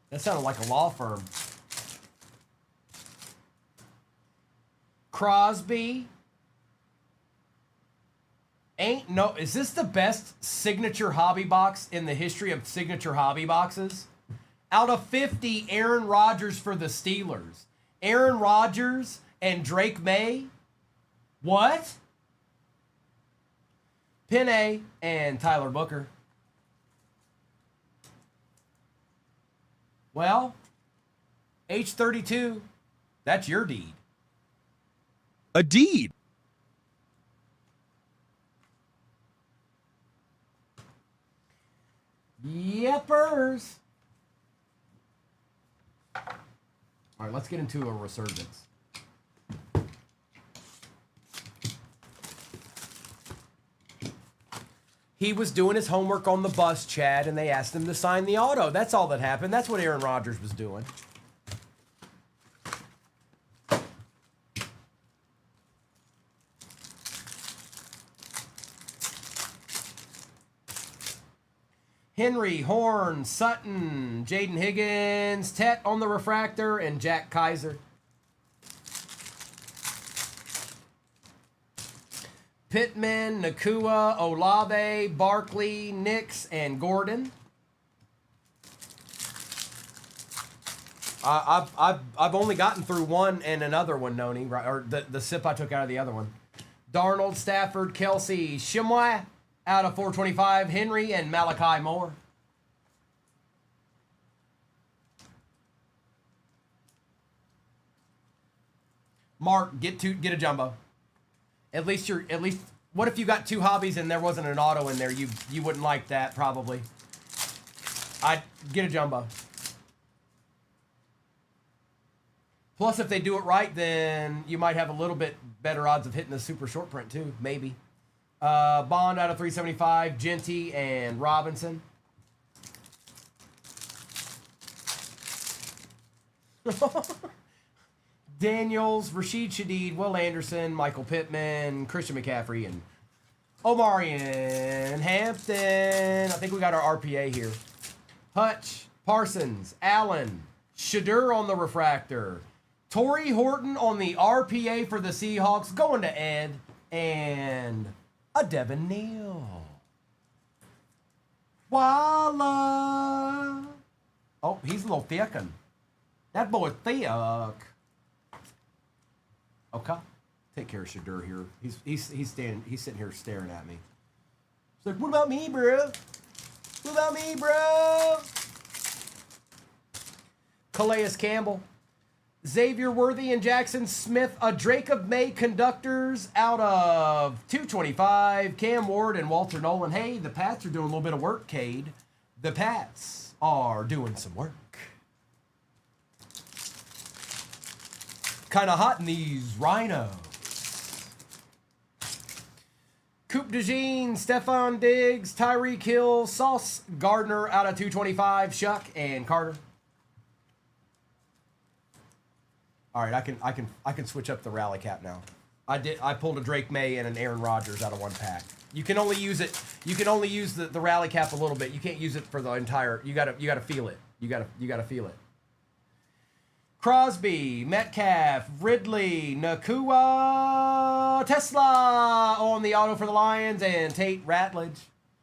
A: That sounded like a law firm. Crosby. Is this the best signature hobby box in the history of signature hobby boxes? Out of 50, Aaron Rodgers for the Steelers. Aaron Rodgers and Drake May? What? Penne and Tyler Booker. Well, H32, that's your deed.
B: A deed.
A: Yepers. All right, let's get into a resurgence. He was doing his homework on the bus, Chad, and they asked him to sign the auto. That's all that happened. That's what Aaron Rodgers was doing. Henry, Horn, Sutton, Jaden Higgins, Tet on the refractor, and Jack Kaiser. Pittman, Nakua, Olave, Barkley, Nix, and Gordon. I've only gotten through one and another one, Noni, right? Or the sip I took out of the other one. Darnold, Stafford, Kelsey, Shimwa out of 425, Henry, and Malachi Moore. Mark, get a jumbo. At least what if you got 2 hobbies and there wasn't an auto in there? You wouldn't like that probably. I'd get a jumbo. Plus, if they do it right, then you might have a little bit better odds of hitting the super short print too, maybe. Bond out of 375, Genty and Robinson. Daniels, Rashid Shaheed, Will Anderson, Michael Pittman, Christian McCaffrey, and Omarion Hampton. I think we got our RPA here. Hutch, Parsons, Allen, Shadur on the refractor. Torrey Horton on the RPA for the Seahawks. Going to Ed. And a Devin Neal. Voila. Oh, he's a little thickin'. That boy thick. Okay. Take care of Shadur here. He's sitting here staring at me. He's like, what about me, bro? What about me, bro? Calais Campbell, Xavier Worthy, and Jackson Smith. A Drake of May conductors out of 225. Cam Ward and Walter Nolan. Hey, the Pats are doing a little bit of work, Cade. The Pats are doing some work. Kind of hot in these rhinos. Coop DeJean, Stephon Diggs, Tyreek Hill, Sauce Gardner out of 225. Shuck and Carter. All right, I can switch up the rally cap now. I pulled a Drake May and an Aaron Rodgers out of one pack. You can only use it. You can only use the rally cap a little bit. You can't use it for the entire. You gotta feel it. You gotta feel it. Crosby, Metcalf, Ridley, Nakua, Tesla on the auto for the Lions, and Tate Ratledge.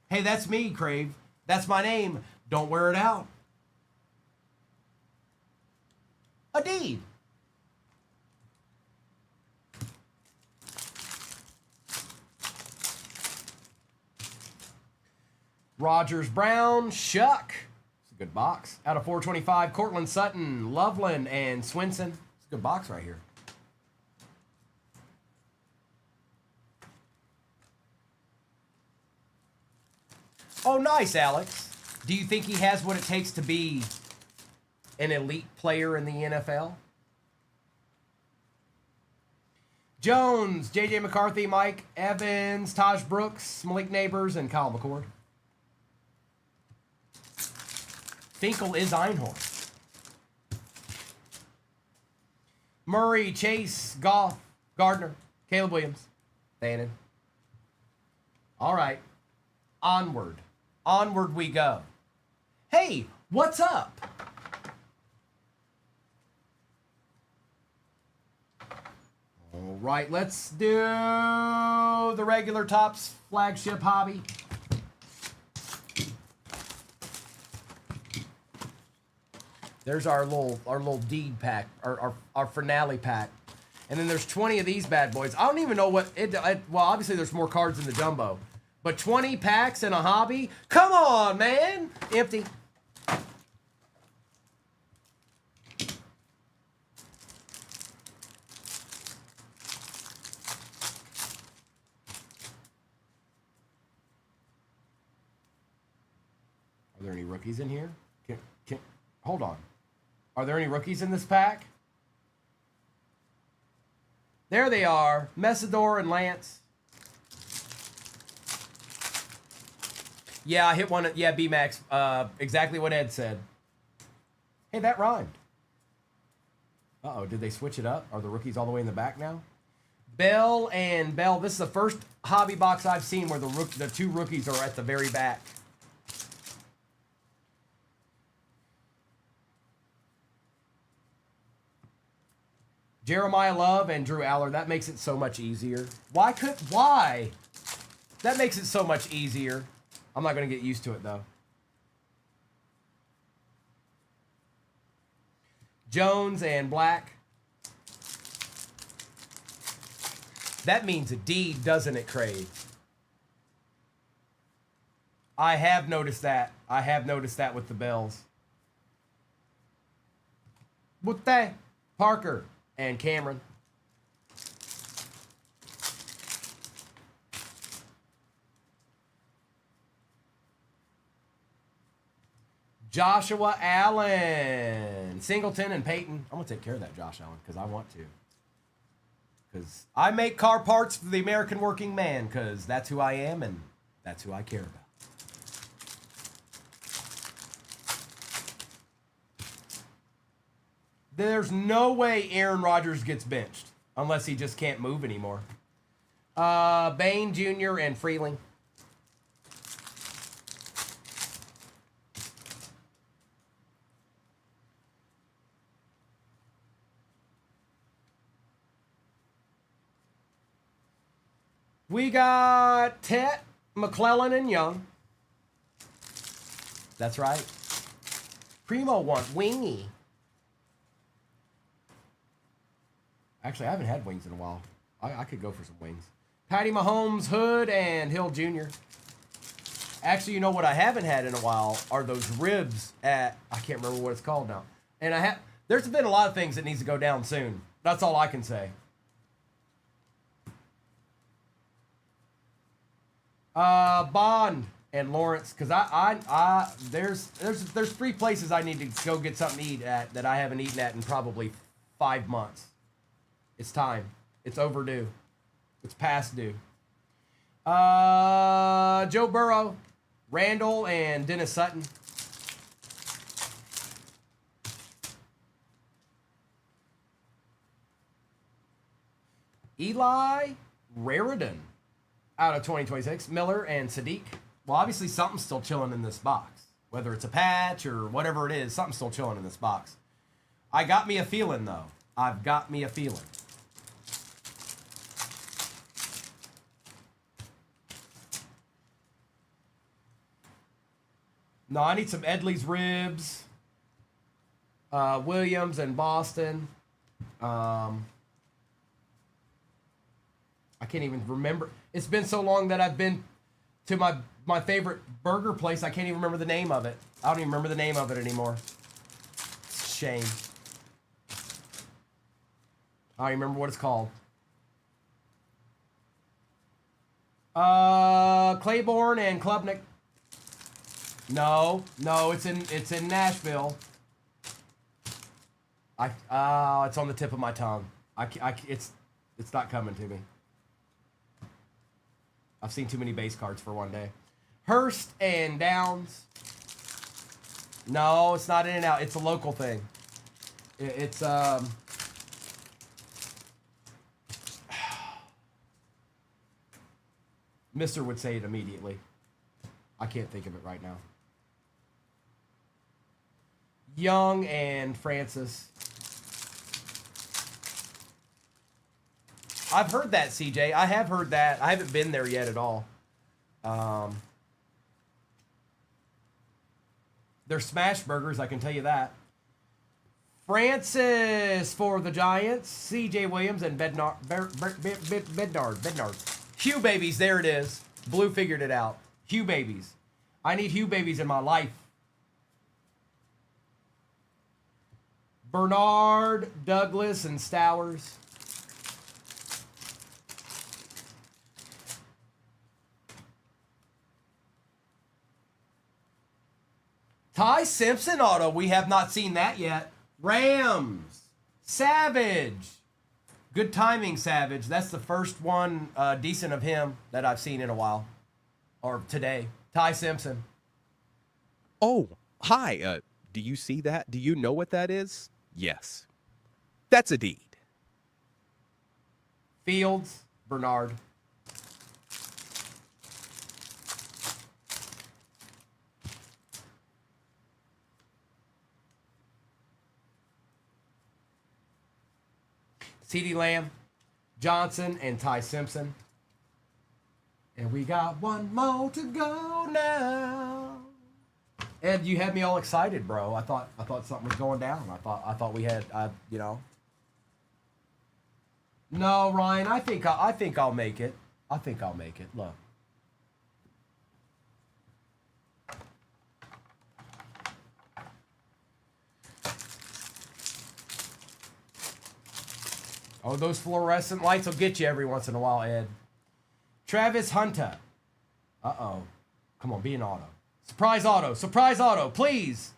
A: Hey, that's me, Crave. That's my name. Don't wear it out. A deed. Rogers Brown, Shuck. It's a good box. Out of 425, Cortland Sutton, Loveland, and Swinson. It's a good box right here. Oh, nice, Alex. Do you think he has what it takes to be an elite player in the NFL? Jones, J.J. McCarthy, Mike Evans, Taj Brooks, Malik Neighbors, and Kyle McCord. Finkel is Einhorn. Murray, Chase, Goff, Gardner, Caleb Williams, Bannon. All right. Onward. Onward we go. Hey, what's up? All right, let's do the regular Topps flagship hobby. There's our little deed pack, our finale pack. And then there's 20 of these bad boys. I don't even know what well, obviously there's more cards in the jumbo. But 20 packs in a hobby? Come on, man. Empty. Are there any rookies in here? Hold on. Are there any rookies in this pack? There they are. Messidor and Lance. Yeah, I hit one. Yeah, B-Max. Exactly what Ed said. Hey, that rhymed. Uh-oh, did they switch it up? Are the rookies all the way in the back now? Bell and Bell. This is the first hobby box I've seen where the two rookies are at the very back. Jeremiah Love and Drew Aller. That makes it so much easier. Why? That makes it so much easier. I'm not going to get used to it, though. Jones and Black. That means a deed, doesn't it, Craig? I have noticed that. I have noticed that with the Bells. With that, Parker and Cameron. Joshua Allen, Singleton, and Peyton. I'm going to take care of that Josh Allen because I want to. Because I make car parts for the American working man because that's who I am and that's who I care about. There's no way Aaron Rodgers gets benched unless he just can't move anymore. Bain Jr. and Freeling. We got Tet, McClellan, and Young. That's right. Primo want Wingy. Actually, I haven't had wings in a while. I could go for some wings. Patty Mahomes, Hood, and Hill Jr. Actually, you know what I haven't had in a while are those ribs at, I can't remember what it's called now. And there's been a lot of things that needs to go down soon. That's all I can say. Bond and Lawrence, because there's 3 places I need to go get something to eat at that I haven't eaten at in probably 5 months. It's time. It's overdue. It's past due. Joe Burrow, Randall, and Dennis Sutton. Eli Raridan out of 2026. Miller and Sadiq. Well, obviously something's still chilling in this box. Whether it's a patch or whatever it is, something's still chilling in this box. I got me a feeling, though. I've got me a feeling. No, I need some Edley's ribs. Williams and Boston. I can't even remember. It's been so long that I've been to my favorite burger place. I can't even remember the name of it. I don't even remember the name of it anymore. It's a shame. I don't even remember what it's called. Claiborne and Klubnik. No, it's in Nashville. It's on the tip of my tongue. It's not coming to me. I've seen too many base cards for one day. Hurst and Downs. No, it's not In and Out. It's a local thing. It's Mister would say it immediately. I can't think of it right now. Young and Francis. I've heard that, CJ. I have heard that. I haven't been there yet at all. They're smash burgers, I can tell you that. Francis for the Giants. CJ Williams and Bednard. Hugh Babies, there it is. Blue figured it out. Hugh Babies. I need Hugh Babies in my life. Bernard, Douglas, and Stowers. Ty Simpson auto. We have not seen that yet. Rams. Savage. Good timing, Savage. That's the first one decent of him that I've seen in a while. Or today. Ty Simpson.
B: Oh, hi. Do you see that? Do you know what that is? Yes. That's a deed.
A: Fields. Bernard. CeeDee Lamb, Johnson, and Ty Simpson. And we got one more to go now. Ed, you had me all excited, bro. I thought something was going down. I thought we had, you know. No, Ryan, I think I'll make it. I think I'll make it. Look. Oh, those fluorescent lights will get you every once in a while, Ed. Travis Hunter. Uh-oh. Come on, be an auto. Surprise auto, please.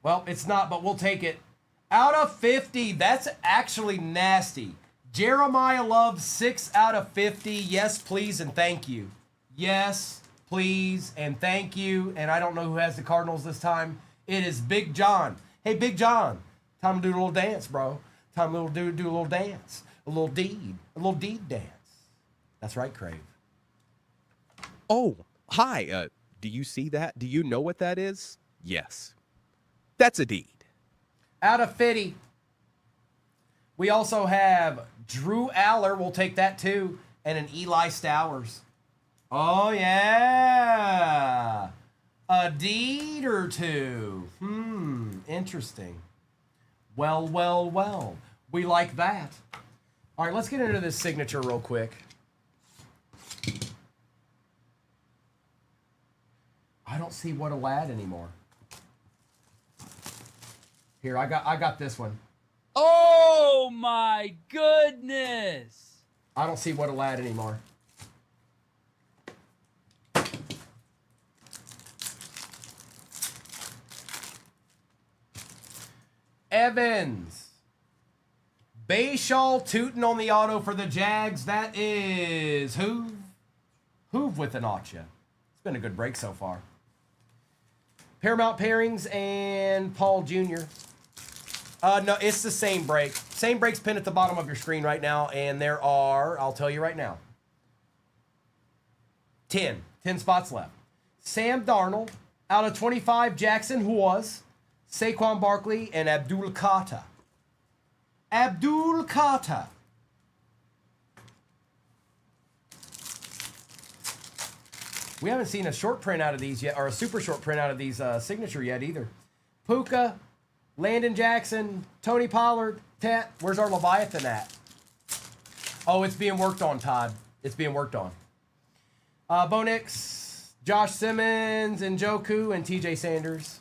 A: Well, it's not, but we'll take it. Out of 50, that's actually nasty. Jeremiah Love, 6 out of 50. Yes, please, and thank you. Yes, please, and thank you. And I don't know who has the Cardinals this time. It is Big John. Hey, Big John, time to do a little dance, bro. Time to do a little dance. A little deed dance. That's right, Crave.
B: Oh, hi. Do you see that? Do you know what that is? Yes. That's a deed.
A: Out of 50. We also have Drew Aller. We'll take that too. And an Eli Stowers. Oh, yeah. A deed or two. Interesting. Well. We like that. All right, let's get into this signature real quick. I don't see What a Lad anymore. Here, I got this one.
F: Oh my goodness!
A: I don't see What a Lad anymore. Evans. Bayshaw tooting on the auto for the Jags. That is Hoove. Hoove with an Acha. It's been a good break so far. Paramount Pairings and Paul Jr. No, it's the same break. Same break's pinned at the bottom of your screen right now, and there are, I'll tell you right now, 10 spots left. Sam Darnold, out of 25, Jackson Huaz, Saquon Barkley, and Abdul Kata. Abdul Kata. We haven't seen a short print out of these yet, or a super short print out of these signature yet either. Puka, Landon Jackson, Tony Pollard, Tat. Where's our Leviathan at? Oh, it's being worked on, Todd. It's being worked on. Bo Nix, Josh Simmons, and Njoku, and TJ Sanders.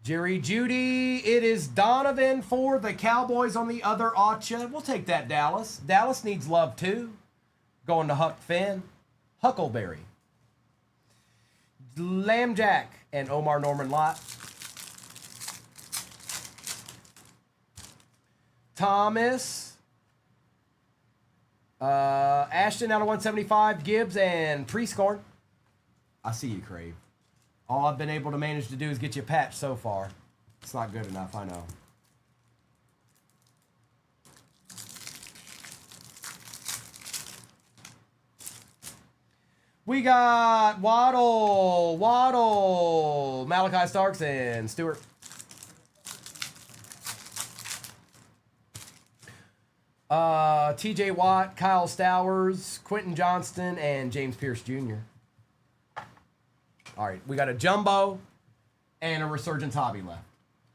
A: Jerry Judy, it is Donovan for the Cowboys on the other Acha. We'll take that, Dallas. Dallas needs love too. Going to Huck Finn. Huckleberry. Lambjack and Omar Norman Lott. Thomas. Ashton out of 175. Gibbs and Prescorn. I see you, Crave. All I've been able to manage to do is get you a patch so far. It's not good enough, I know. We got Waddle, Malachi Starks, and Stewart. TJ Watt, Kyle Stowers, Quentin Johnston, and James Pierce Jr. All right, we got a jumbo and a Resurgence hobby left.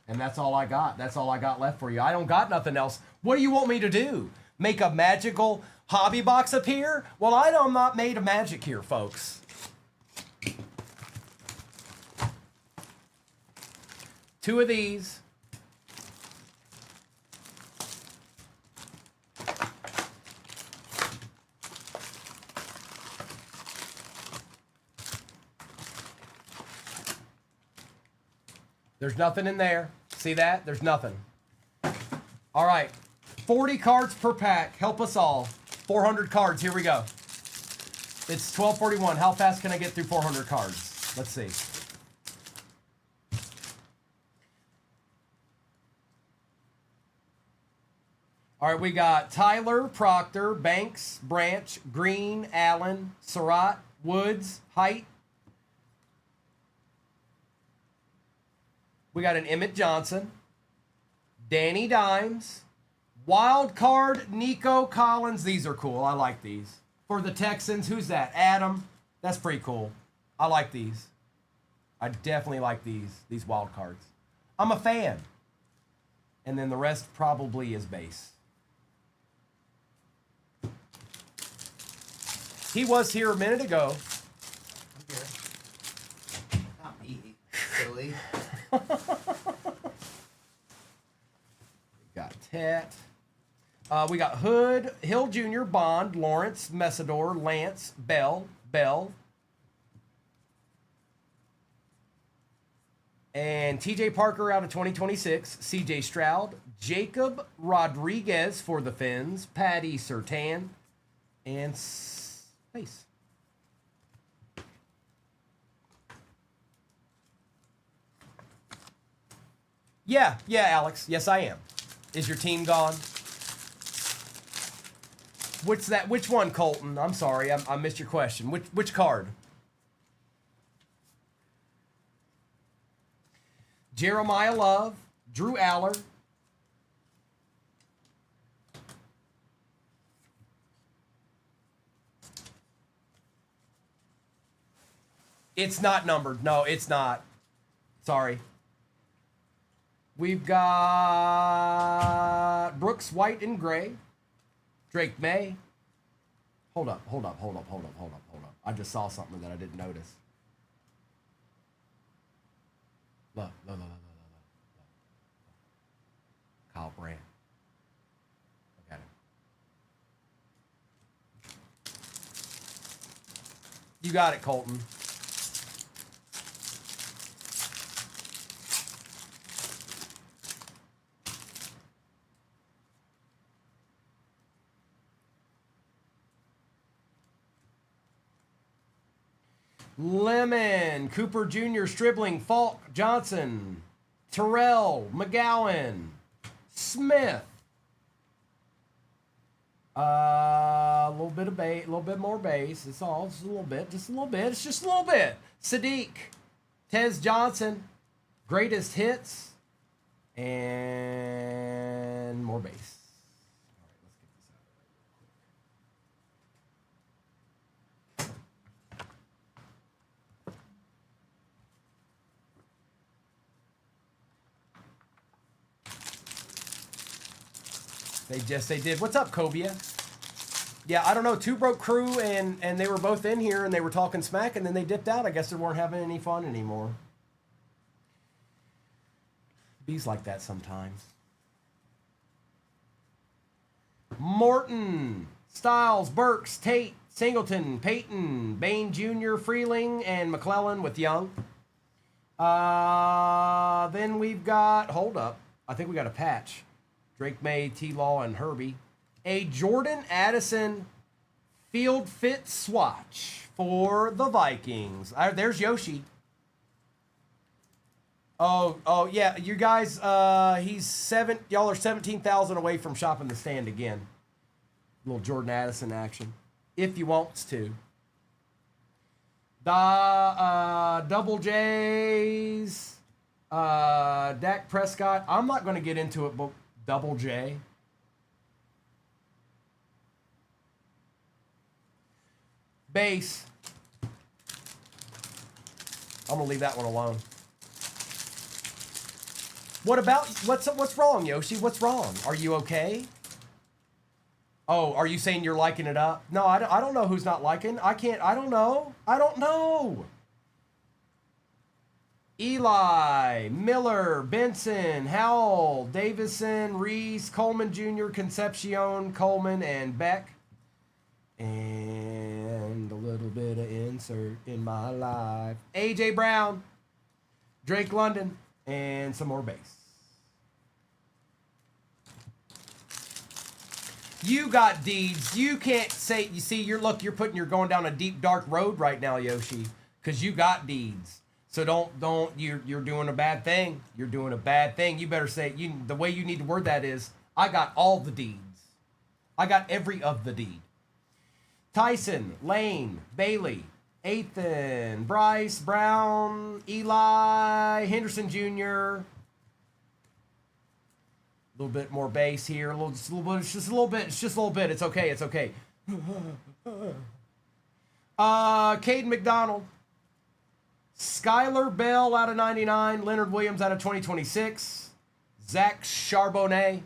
A: And that's all I got. That's all I got left for you. I don't got nothing else. What do you want me to do? Make a magical hobby box appear? Well, I'm not made of magic here, folks. Two of these. There's nothing in there. See that? There's nothing. All right. 40 cards per pack. Help us all. 400 cards. Here we go. It's 12:41. How fast can I get through 400 cards? Let's see. All right, we got Tyler, Proctor, Banks, Branch, Green, Allen, Surratt, Woods, Height. We got an Emmett Johnson, Danny Dimes, wild card Nico Collins. These are cool. I like these. For the Texans, who's that? Adam. That's pretty cool. I like these. I definitely like these wild cards. I'm a fan. And then the rest probably is base. He was here a minute ago.
D: I'm here. Not me, silly.
A: We got Tet. We got Hood, Hill Jr., Bond, Lawrence, Messidor, Lance, Bell. And TJ Parker out of 2026. CJ Stroud. Jacob Rodriguez for the Fins. Patty Surtain. And Space. Yeah, Alex. Yes, I am. Is your team gone? Which one, Colton? I'm sorry, I missed your question. Which card? Jeremiah Love, Drew Aller. It's not numbered. No, it's not. Sorry. We've got Brooks White and Gray. Drake May. Hold up. I just saw something that I didn't notice. Look. Kyle Brandt. Look at him. You got it, Colton. Lemon, Cooper Jr., Stribling, Falk, Johnson, Terrell, McGowan, Smith. A little bit of base, a little bit more base. It's all just a little bit, It's just a little bit. Sadiq, Tez Johnson, greatest hits, and more base. They did. What's up, Cobia? Yeah, I don't know. Two Broke Crew and they were both in here and they were talking smack and then they dipped out. I guess they weren't having any fun anymore. Bees like that sometimes. Morton, Styles, Burks, Tate, Singleton, Peyton, Bain Jr., Freeling, and McClellan with Young. Then we've got, hold up, I think we got a patch. Drake May, T-Law, and Herbie. A Jordan Addison field fit swatch for the Vikings. There's Yoshi. Oh yeah, you guys, y'all are 17,000 away from shopping the stand again. A little Jordan Addison action, if you wants to. Double J's, Dak Prescott. I'm not going to get into it, but Double J. Base. I'm going to leave that one alone. What about, what's wrong, Yoshi? What's wrong? Are you okay? Oh, are you saying you're liking it up? No, I don't know who's not liking. I don't know. Eli, Miller, Benson, Howell, Davison, Reese, Coleman Jr., Concepcion, Coleman, and Beck. And a little bit of insert in my life. A.J. Brown, Drake London, and some more base. You got deeds. You can't say, you see, you're going down a deep, dark road right now, Yoshi, because you got deeds. So you're doing a bad thing. You're doing a bad thing. You better say, the way you need to word that is, I got all the deeds. I got every of the deed. Tyson, Lane, Bailey, Ethan, Bryce, Brown, Eli, Henderson Jr. A little bit more bass here. It's just a little bit. It's okay. Caden McDonald. Skylar Bell out of 99. Leonard Williams out of 2026. Zach Charbonnet.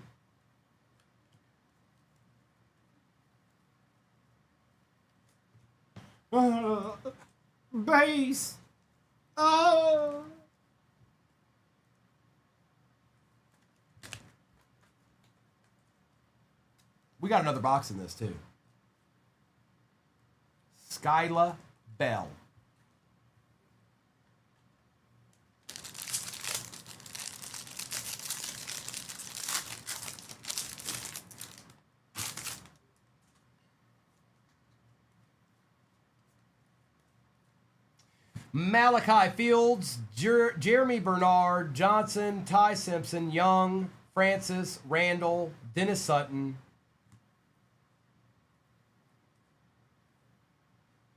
A: Base. Oh. We got another box in this too. Skylar Bell. Malachi Fields, Jeremy Bernard, Johnson, Ty Simpson, Young, Francis, Randall, Dennis Sutton,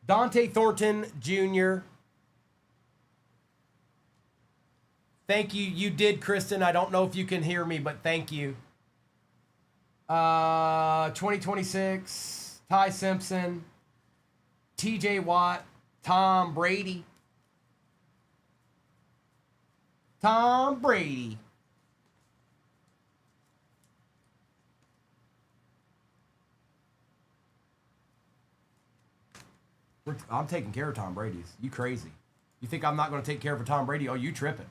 A: Dante Thornton Jr. Thank you. You did, Kristen. I don't know if you can hear me, but thank you. 2026, Ty Simpson, TJ Watt, Tom Brady. Tom Brady. I'm taking care of Tom Brady's. You crazy. You think I'm not going to take care of a Tom Brady? Oh, you tripping.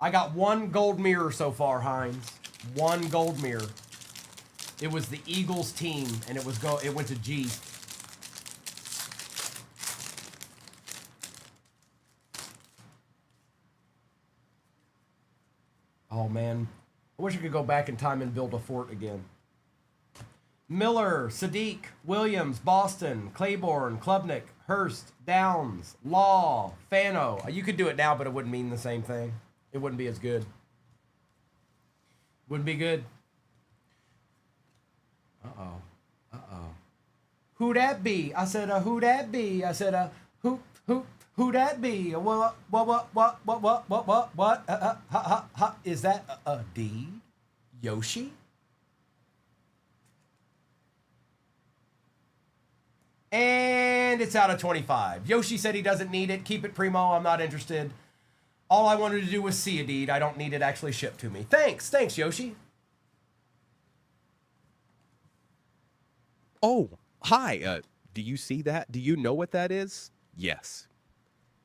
A: I got one gold mirror so far, Hines. One gold mirror. It was the Eagles team, and it went to G. Oh, man. I wish I could go back in time and build a fort again. Miller, Sadiq, Williams, Boston, Claiborne, Klubnik, Hurst, Downs, Law, Fano. You could do it now, but it wouldn't mean the same thing. It wouldn't be as good. Wouldn't be good. Uh-oh. Uh-oh. Who that be? I said, who that be? I said, who that be? What? Is that a deed? Yoshi? And it's out of 25. Yoshi said he doesn't need it. Keep it, Primo. I'm not interested. All I wanted to do was see a deed. I don't need it actually shipped to me. Thanks. Thanks, Yoshi.
B: Oh, hi. Do you see that? Do you know what that is? Yes.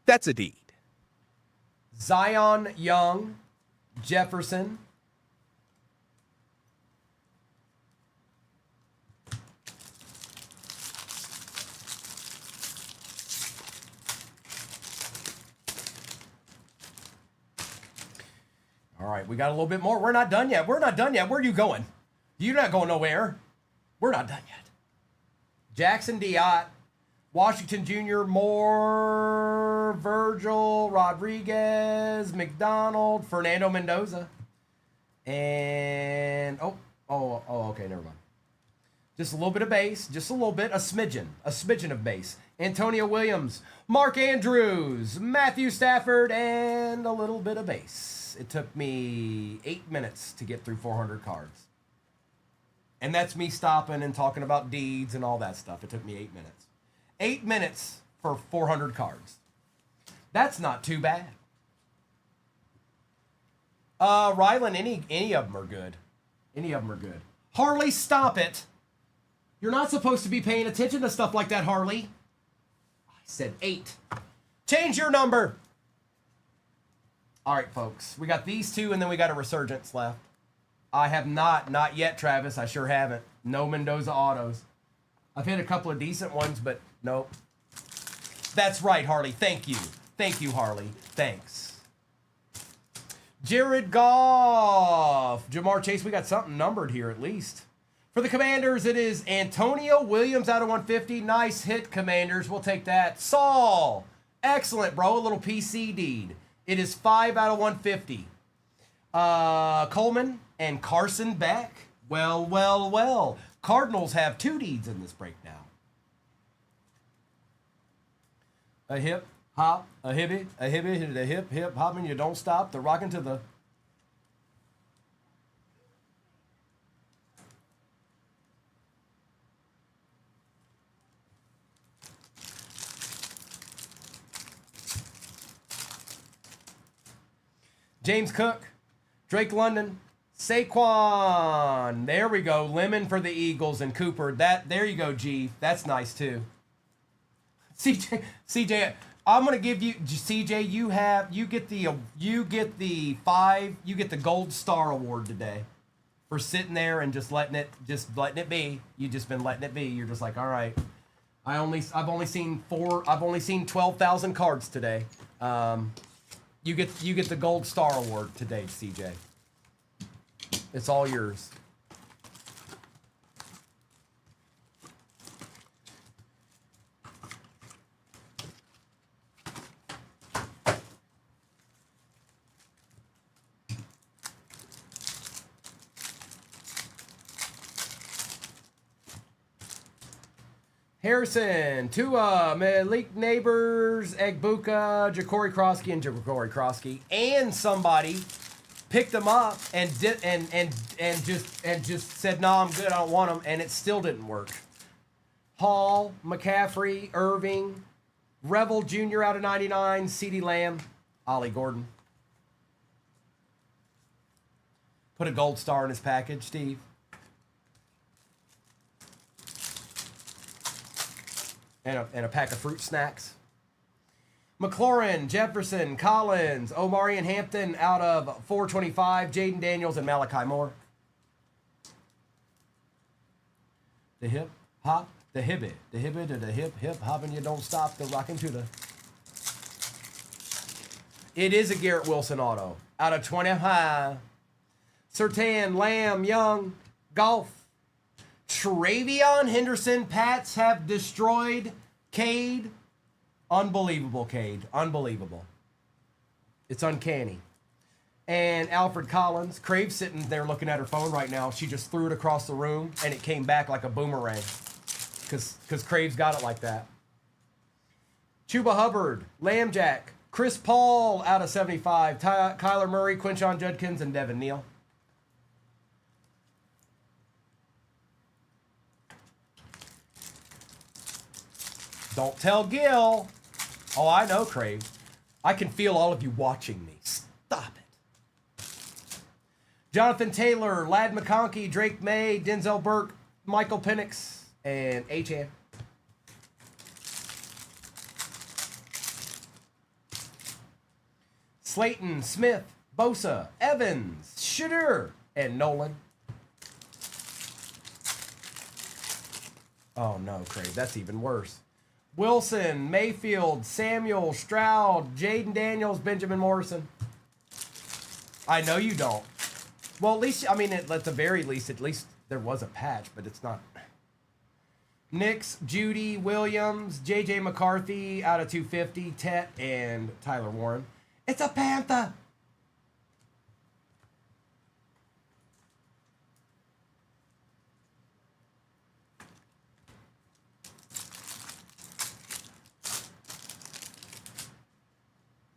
B: That's a deed.
A: Zion Young, Jefferson. All right, we got a little bit more. We're not done yet. We're not done yet. Where are you going? You're not going nowhere. We're not done yet. Jackson Diott, Washington Jr., Moore, Virgil, Rodriguez, McDonald, Fernando Mendoza, and okay, never mind. Just a little bit of base, just a little bit, a smidgen of base. Antonio Williams, Mark Andrews, Matthew Stafford, and a little bit of base. It took me 8 minutes to get through 400 cards. And that's me stopping and talking about deeds and all that stuff. It took me 8 minutes. 8 minutes for 400 cards. That's not too bad. Rylan, any of them are good. Any of them are good. Harley, stop it. You're not supposed to be paying attention to stuff like that, Harley. I said 8. Change your number. All right, folks. We got these two, and then we got a resurgence left. I have not yet, Travis. I sure haven't. No Mendoza autos. I've hit a couple of decent ones, but nope. That's right, Harley. Thank you. Thank you, Harley. Thanks. Jared Goff. Jamar Chase, we got something numbered here at least. For the Commanders, it is Antonio Williams out of 150. Nice hit, Commanders. We'll take that. Saul. Excellent, bro. A little PC deed. It is 5 out of 150. Coleman and Carson Beck. Well. Cardinals have 2 deeds in this break now. A hip, hop, a hibby, a hip, hopping. You don't stop. They're rocking to the... James Cook, Drake London, Saquon. There we go. Lemon for the Eagles and Cooper. There you go, G. That's nice too. CJ, I'm gonna give you, CJ. You get the Gold Star Award today for sitting there and just letting it be. You just been letting it be. You're just like, all right. I've only seen 12,000 cards today. You get the Gold Star Award today, CJ. It's all yours. Harrison, Tua, Malik Neighbors, Egbuka, Ja'Cory Krosky, and Ja'Cory Krosky, and somebody picked them up and just said, "No, I'm good. I don't want them," and it still didn't work. Hall, McCaffrey, Irving, Revel Jr. out of 99, CeeDee Lamb, Ollie Gordon. Put a gold star in his package, Steve. And a pack of fruit snacks. McLaurin, Jefferson, Collins, Omari and Hampton out of 425, Jaden Daniels and Malachi Moore. The hip, hop, the hibbit, the hip, hop, and you don't stop, the rockin' to the. It is a Garrett Wilson auto out of 25. Surtain, Lamb, Young, Golf. Travion Henderson, Pats have destroyed Cade. Unbelievable, Cade. Unbelievable. It's uncanny. And Alfred Collins. Crave's sitting there looking at her phone right now. She just threw it across the room, and it came back like a boomerang. Because Crave's got it like that. Chuba Hubbard, Lambjack, Chris Paul out of 75, Kyler Murray, Quinshon Judkins, and Devin Neal. Don't tell Gil. Oh, I know, Crave. I can feel all of you watching me. Stop it. Jonathan Taylor, Lad McConkey, Drake May, Denzel Burke, Michael Penix, and H.A. Slayton, Smith, Bosa, Evans, Shadur, and Nolan. Oh no, Crave, that's even worse. Wilson, Mayfield, Samuel, Stroud, Jaden Daniels, Benjamin Morrison. I know you don't. Well, at least, I mean, at the very least, at least there was a patch, but it's not. Nix, Judy, Williams, J.J. McCarthy out of 250, Tet, and Tyler Warren. It's a Panther.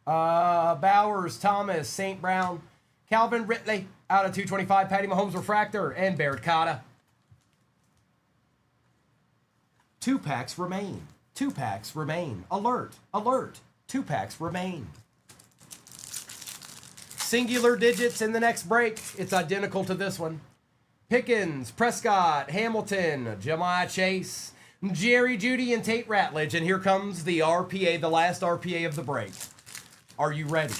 A: Bowers, Thomas, St. Brown, Calvin Ridley out of 225, Patty Mahomes Refractor, and Barrett Cotta. 2 packs remain. 2 packs remain. Alert, alert. 2 packs remain. Singular digits in the next break. It's identical to this one. Pickens, Prescott, Hamilton, Ja'Marr Chase, Jerry Jeudy, and Tate Ratledge. And here comes the RPA, the last RPA of the break. Are you ready?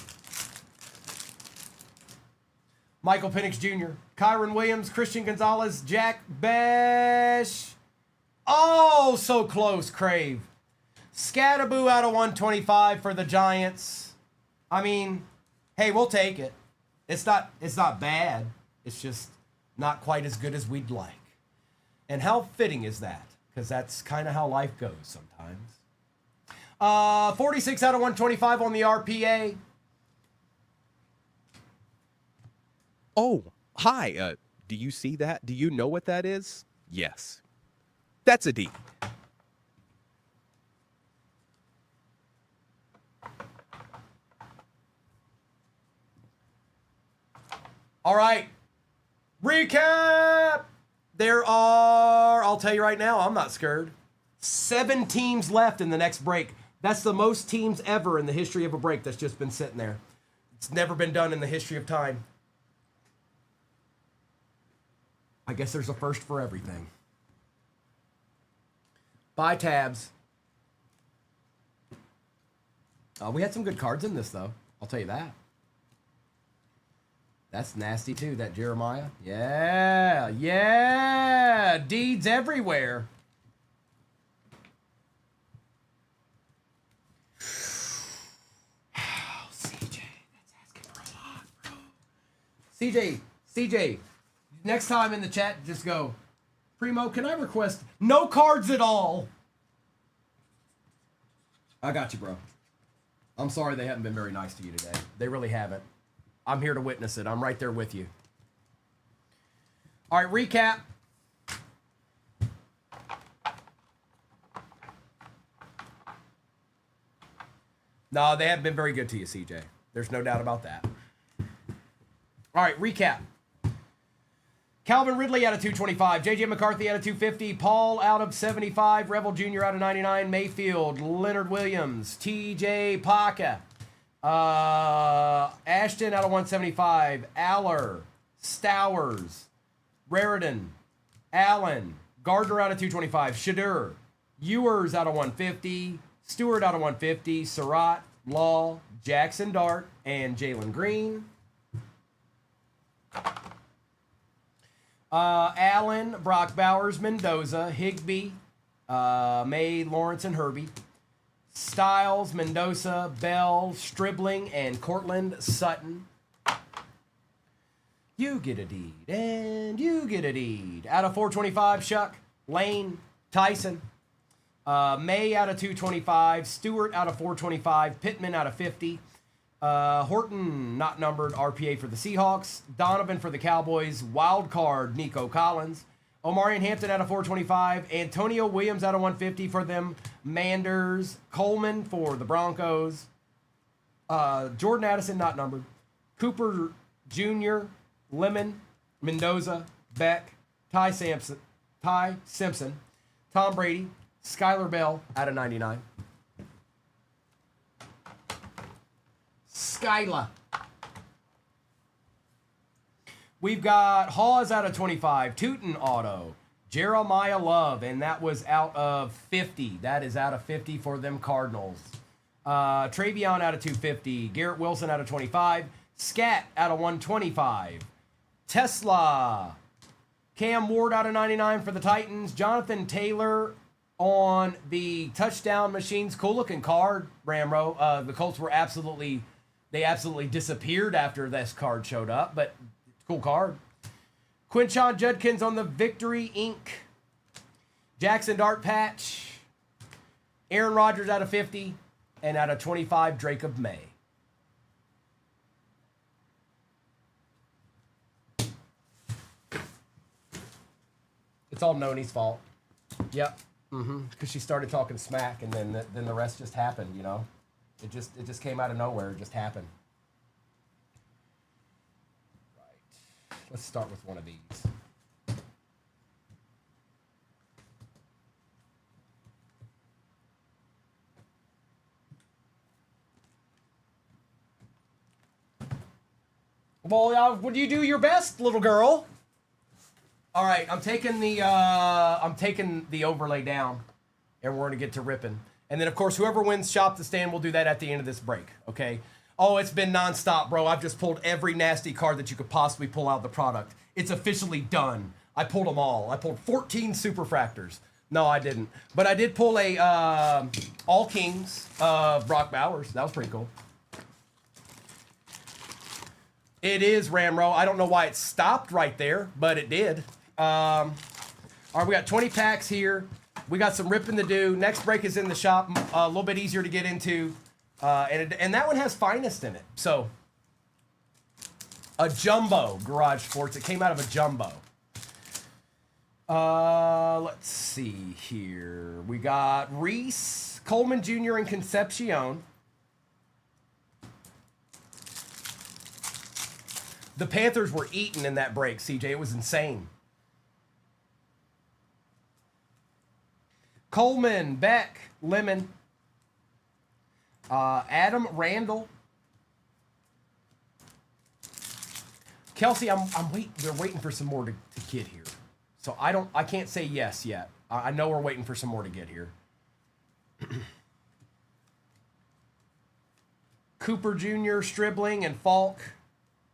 A: Michael Penix Jr., Kyron Williams, Christian Gonzalez, Jack Bash. Oh, so close, Crave. Scatterboo out of 125 for the Giants. I mean, hey, we'll take it. It's not bad. It's just not quite as good as we'd like. And how fitting is that? Because that's kind of how life goes sometimes. 46 out of 125 on the RPA.
B: Oh, hi. Do you see that? Do you know what that is? Yes. That's a D.
A: All right. Recap. There are, I'll tell you right now, I'm not scared. 7 teams left in the next break. That's the most teams ever in the history of a break that's just been sitting there. It's never been done in the history of time. I guess there's a first for everything. Buy tabs. We had some good cards in this, though. I'll tell you that. That's nasty, too, that Jeremiah. Yeah, yeah. Deeds everywhere. CJ, that's asking for a lot, bro. CJ, next time in the chat, just go, Primo, can I request no cards at all? I got you, bro. I'm sorry they haven't been very nice to you today. They really haven't. I'm here to witness it. I'm right there with you. All right, recap. No, they haven't been very good to you, CJ. There's no doubt about that. All right, recap. Calvin Ridley out of 225. J.J. McCarthy out of 250. Paul out of 75. Revel Jr. out of 99. Mayfield. Leonard Williams. T.J. Paca. Ashton out of 175. Aller. Stowers. Raritan. Allen. Gardner out of 225. Shadur. Ewers out of 150. Stewart out of 150. Surratt. Law. Jackson Dart. And Jalen Green. Allen, Brock Bowers, Mendoza, Higbee, May, Lawrence, and Herbie. Styles, Mendoza, Bell, Stribling, and Cortland Sutton. You get a deed, and you get a deed. Out of 425, Shuck, Lane, Tyson. May out of 225, Stewart out of 425, Pittman out of 50. Horton, not numbered, RPA for the Seahawks. Donovan for the Cowboys. Wild card, Nico Collins. Omarion Hampton out of 425. Antonio Williams out of 150 for them. Manders. Coleman for the Broncos. Jordan Addison, not numbered. Cooper Jr., Lemon, Mendoza, Beck, Ty Simpson, Tom Brady, Skylar Bell out of 99. Skyla. We've got Hawes out of 25. Tootin auto. Jeremiah Love, and that was out of 50. That is out of 50 for them Cardinals. Travion out of 250. Garrett Wilson out of 25. Scat out of 125. Tesla. Cam Ward out of 99 for the Titans. Jonathan Taylor on the touchdown machines. Cool looking card, Ramro. The Colts were absolutely disappeared after this card showed up, but cool card. Quinshon Judkins on the Victory Ink. Jackson Dart patch. Aaron Rodgers out of 50. And out of 25, Drake of May. It's all Noni's fault. Yep. Because she started talking smack, and then the rest just happened, you know? It just came out of nowhere. It just happened. Right. Let's start with one of these. Well, would you do your best, little girl? All right, I'm taking the overlay down, and we're gonna get to ripping. And then, of course, whoever wins Shop the Stand, we'll do that at the end of this break, okay? Oh, it's been nonstop, bro. I've just pulled every nasty card that you could possibly pull out of the product. It's officially done. I pulled them all. I pulled 14 Superfractors. No, I didn't. But I did pull a All Kings of Brock Bowers. That was pretty cool. It is Ramro. I don't know why it stopped right there, but it did. All right, we got 20 packs here. We got some ripping to do. Next break is in the shop. A little bit easier to get into. And that one has Finest in it. So, a jumbo Garage Sports. It came out of a jumbo. Let's see here. We got Reese, Coleman Jr., and Concepcion. The Panthers were eaten in that break, CJ. It was insane. Coleman, Beck, Lemon, Adam Randall, Kelsey. I'm waiting. They're waiting for some more to get here, so I can't say yes yet. I know we're waiting for some more to get here. Cooper Jr., Stribling, and Falk.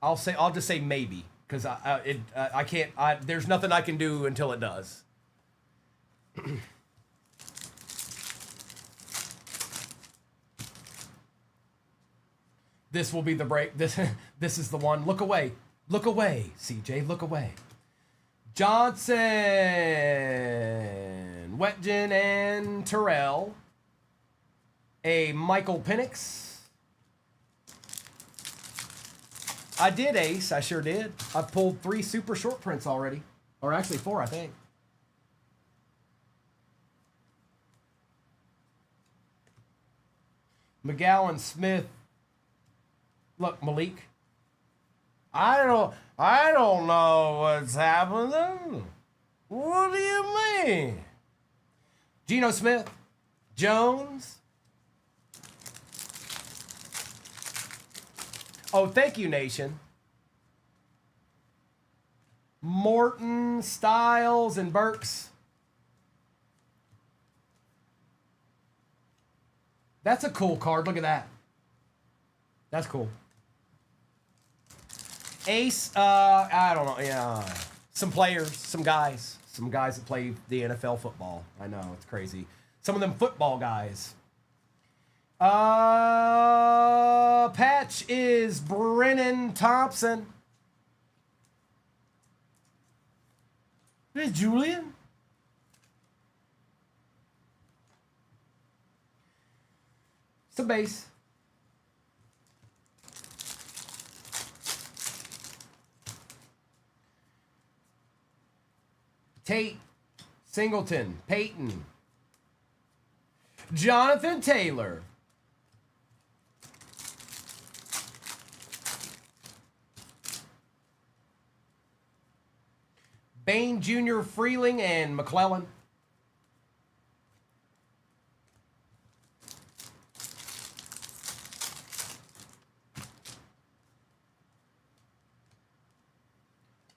A: I'll just say maybe because I can't. There's nothing I can do until it does. This will be the break. This is the one. Look away. Look away, CJ. Look away. Johnson, Wetjen, and Terrell. A Michael Penix. I did, Ace. I sure did. I've pulled 3 super short prints already. Or actually 4, I think. McGowan, Smith. Look, Malik. I don't know what's happening. What do you mean? Geno Smith, Jones. Oh, thank you, Nation. Morton, Styles, and Burks. That's a cool card. Look at that. That's cool. Ace, I don't know. Yeah. Some players, some guys that play the NFL football. I know, it's crazy. Some of them football guys. Patch is Brennan Thompson. Hey, Julian. It's a base. Tate, Singleton, Peyton, Jonathan Taylor. Bain Jr., Freeling, and McClellan.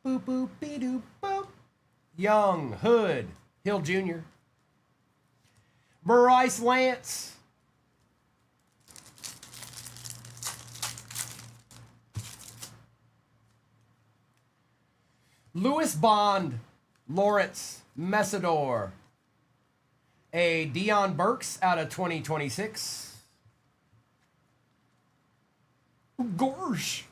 A: Boop, boop, be-doop, boop. Young, Hood, Hill Jr. Bryce Lance. Lewis Bond, Lawrence, Messidor. A Dion Burks out of 2026. Gosh.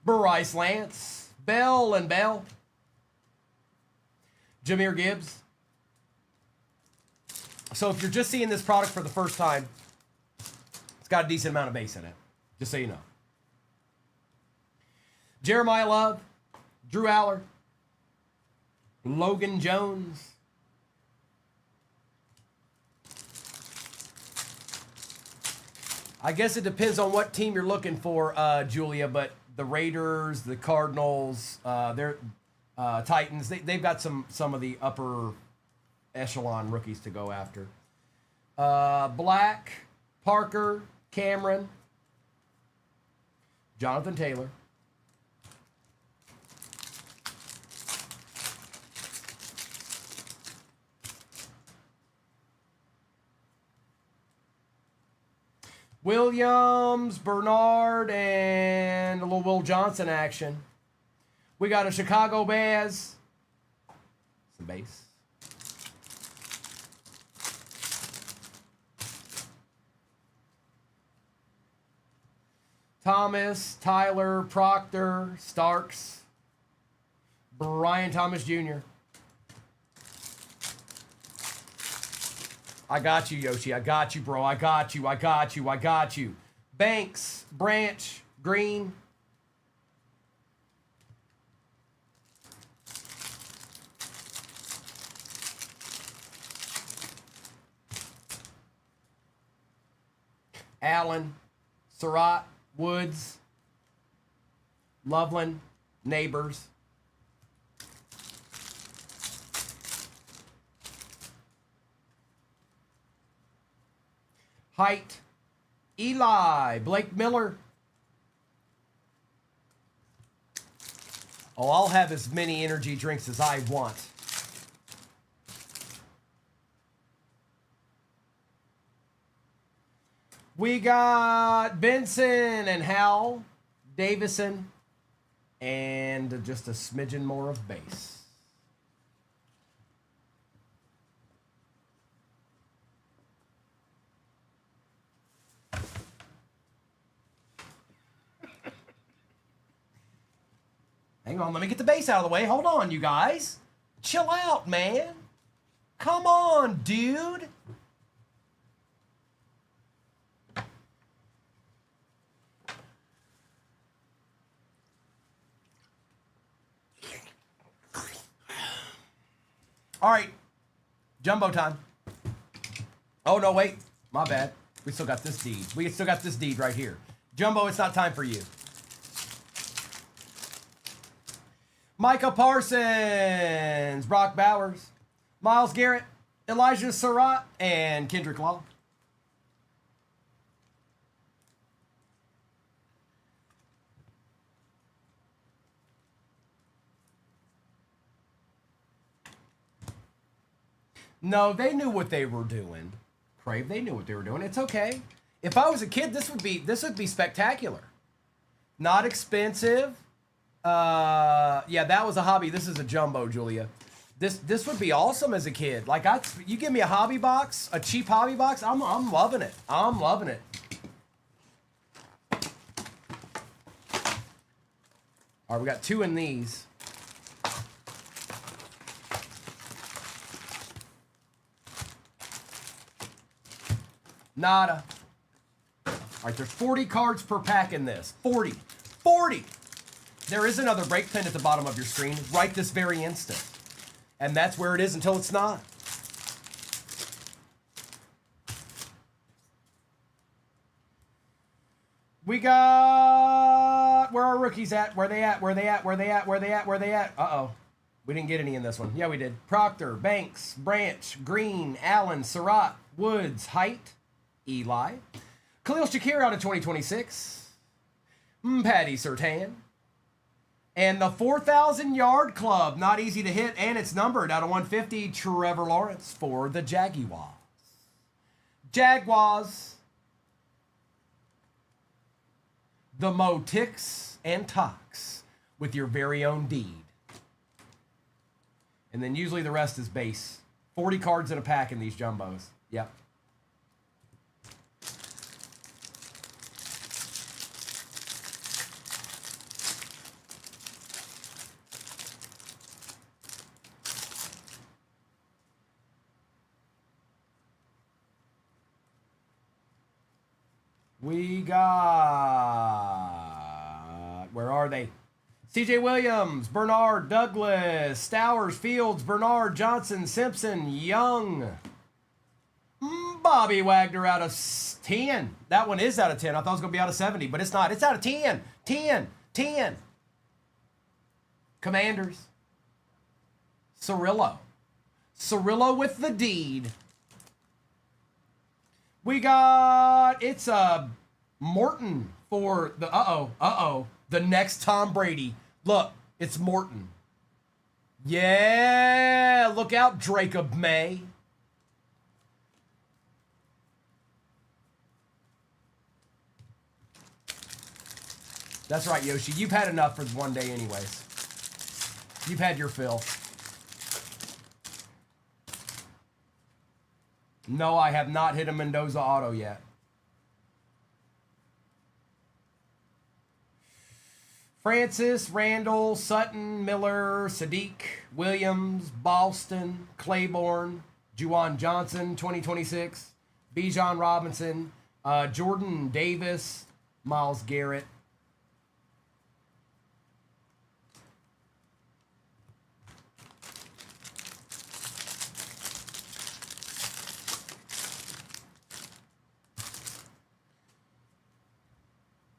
A: Bryce Lance, Bell and Bell. Jahmyr Gibbs. So if you're just seeing this product for the first time, it's got a decent amount of base in it, just so you know. Jeremiah Love, Drew Aller, Logan Jones. I guess it depends on what team you're looking for, Julia, but the Raiders, the Cardinals, they're Titans, they've got some of the upper echelon rookies to go after. Black, Parker, Cameron, Jonathan Taylor. Williams, Bernard, and a little Will Johnson action. We got a Chicago Bears. Some base. Thomas, Tyler, Proctor, Starks, Brian Thomas Jr. I got you, Yoshi. I got you, bro. I got you. I got you. I got you. Banks, Branch, Green. Allen, Surratt, Woods, Loveland, Neighbors. Height, Eli, Blake Miller. Oh, I'll have as many energy drinks as I want. We got Benson and Hal, Davison, and just a smidgen more of base. Hang on, let me get the base out of the way. Hold on, you guys. Chill out, man. Come on, dude. All right. Jumbo time. Oh, no, wait. My bad. We still got this deed. We still got this deed right here. Jumbo, it's not time for you. Micah Parsons, Brock Bowers, Myles Garrett, Elijah Surratt, and Kendrick Law. No, they knew what they were doing. Crave, they knew what they were doing. It's okay. If I was a kid, this would be spectacular. Not expensive. Yeah, that was a hobby. This is a jumbo, Julia. This would be awesome as a kid. Like you give me a hobby box, a cheap hobby box, I'm loving it. I'm loving it. All right, we got 2 in these. Nada. All right, there's 40 cards per pack in this. 40. 40! There is another break pin at the bottom of your screen right this very instant. And that's where it is until it's not. We got... Where are rookies at? Where they at? Where they at? Where they at? Where they at? Where they at? Uh-oh. We didn't get any in this one. Yeah, we did. Proctor, Banks, Branch, Green, Allen, Surratt, Woods, Height, Eli, Khalil Shakir out of 2026, Patty Surtain, and the 4,000 yard club, not easy to hit, and it's numbered out of 150, Trevor Lawrence for the Jaguars. Jaguars, the Mo Ticks and Tox with your very own deed. And then usually the rest is base. 40 cards in a pack in these jumbos. Yep. We got... Where are they? CJ Williams, Bernard, Douglas, Stowers, Fields, Bernard, Johnson, Simpson, Young, Bobby Wagner out of 10. That one is out of 10. I thought it was going to be out of 70, but it's not. It's out of 10. 10. 10. Commanders. Cirillo. Cirillo with the deed. We got... It's Morton for the... The next Tom Brady. Look, it's Morton. Yeah, look out, Jacob May. That's right, Yoshi. You've had enough for one day anyways. You've had your fill. No, I have not hit a Mendoza auto yet. Francis, Randall, Sutton, Miller, Sadiq, Williams, Boston, Claiborne, Juwan Johnson, 2026, Bijan Robinson, Jordan Davis, Myles Garrett.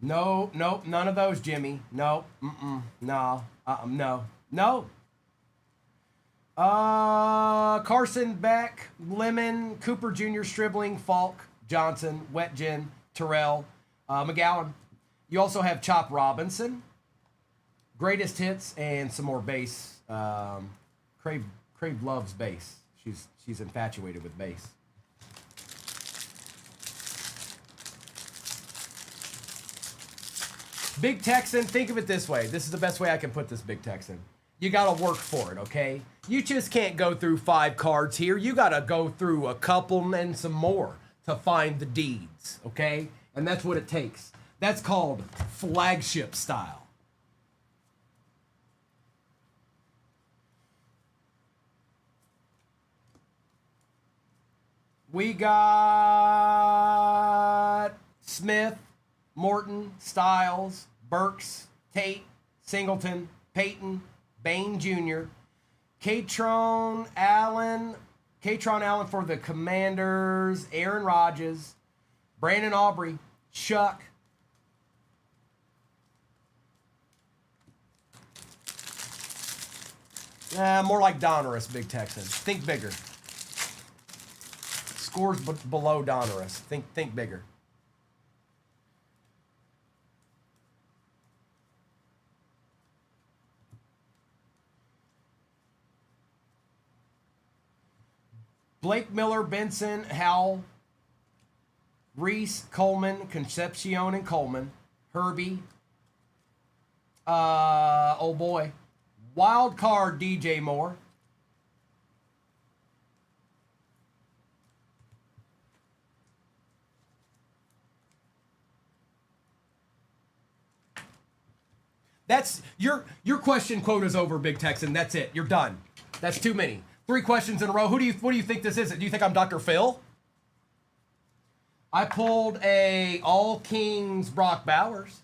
A: No, nope, none of those, Jimmy. No, no, no, no. Carson, Beck, Lemon, Cooper Jr., Stribling, Falk, Johnson, Wetjen, Terrell, McGowan. You also have Chop Robinson, greatest hits, and some more bass. Crave loves bass. She's infatuated with bass. Big Texan, think of it this way. This is the best way I can put this, Big Texan. You got to work for it, okay? You just can't go through 5 cards here. You got to go through a couple and some more to find the deeds, okay? And that's what it takes. That's called flagship style. We got Smith, Morton, Styles, Burks, Tate, Singleton, Peyton, Bain Jr., Katron Allen for the Commanders. Aaron Rodgers. Brandon Aubrey. Chuck. More like Donruss, Big Texan. Think bigger. Scores below Donruss. Think bigger. Blake Miller, Benson, Howell, Reese, Coleman, Concepcion, and Coleman, Herbie. Oh boy. Wild card, DJ Moore. That's your question quota's over, Big Texan. That's it. You're done. That's too many. 3 questions in a row. What do you think this is? Do you think I'm Dr. Phil? I pulled a All Kings Brock Bowers.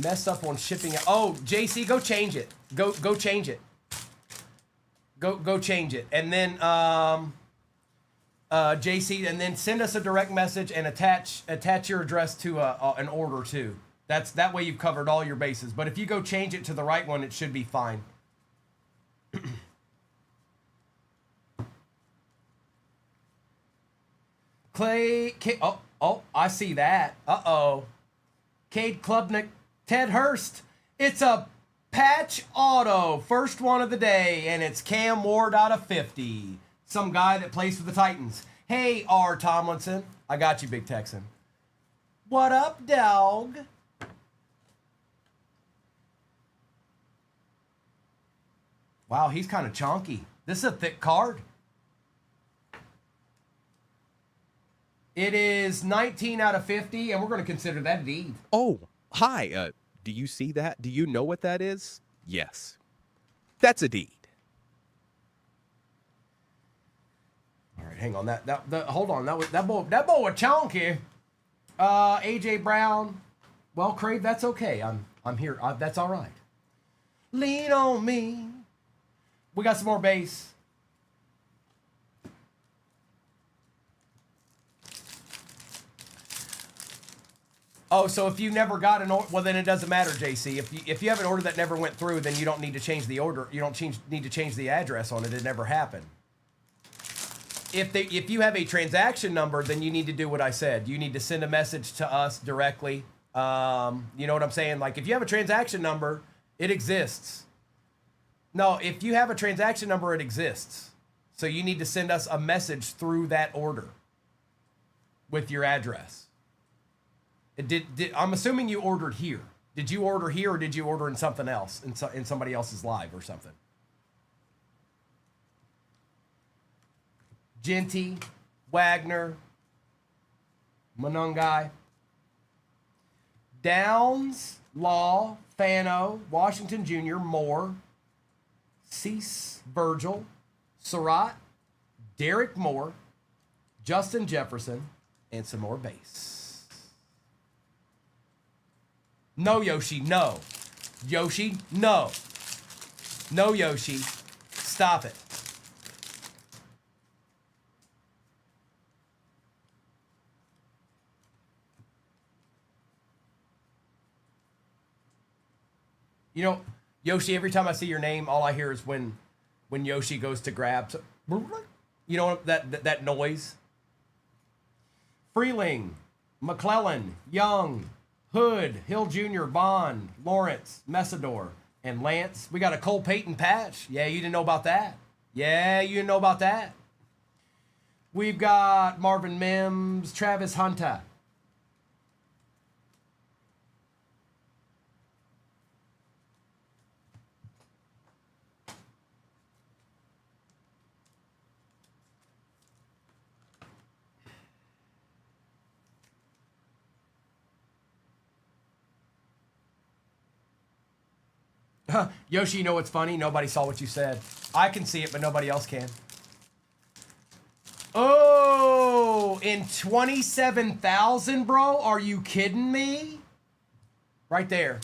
A: Messed up on shipping it. Oh, JC, go change it. Go change it. Go change it. And then JC, and then send us a direct message and attach your address to an order too. That way you've covered all your bases. But if you go change it to the right one, it should be fine. Oh, I see that. Uh-oh. Cade Klubnik, Ted Hurst. It's a patch auto. First one of the day, and it's Cam Ward out of 50. Some guy that plays for the Titans. Hey, R. Tomlinson. I got you, Big Texan. What up, dog? Wow, he's kind of chonky. This is a thick card. It is 19 out of 50, and we're going to consider that a deed.
B: Oh, hi. Do you see that? Do you know what that is? Yes. That's a deed.
A: All right, hang on. Hold on. That boy was chonky. AJ Brown. Well, Crave, that's okay. I'm here. That's all right. Lean on me. We got some more base. Oh, so if you never got an order, well, then it doesn't matter, JC. If you have an order that never went through, then you don't need to change the order. You don't need to change the address on it. It never happened. If you have a transaction number, then you need to do what I said. You need to send a message to us directly. You know what I'm saying? Like, if you have a transaction number, it exists. No, if you have a transaction number, it exists. So you need to send us a message through that order with your address. I'm assuming you ordered here. Did you order here, or did you order in something else, in somebody else's live or something? Genty, Wagner, Monungai, Downs, Law, Fano, Washington Jr., Moore, Cease, Virgil, Surratt, Derek Moore, Justin Jefferson, and some more base. No, Yoshi, no. Yoshi, no. No, Yoshi. Stop it. You know, Yoshi, every time I see your name, all I hear is when Yoshi goes to grab. You know that noise? Freeling, McClellan, Young, Hood, Hill Jr., Bond, Lawrence, Messidor, and Lance. We got a Cole Payton patch. Yeah, you didn't know about that. Yeah, you didn't know about that. We've got Marvin Mims, Travis Hunter. Yoshi, you know what's funny? Nobody saw what you said. I can see it, but nobody else can. Oh, in 27,000, bro? Are you kidding me? Right there.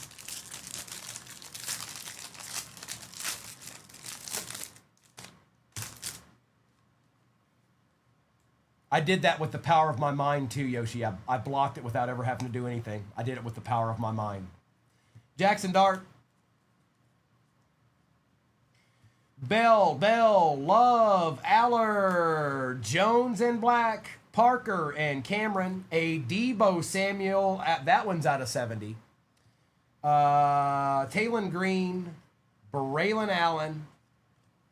A: I did that with the power of my mind too, Yoshi. I blocked it without ever having to do anything. I did it with the power of my mind. Jackson Dart. Bell, Love, Aller, Jones and Black, Parker and Cameron, a Debo Samuel, that one's out of 70. Talon Green, Braylon Allen,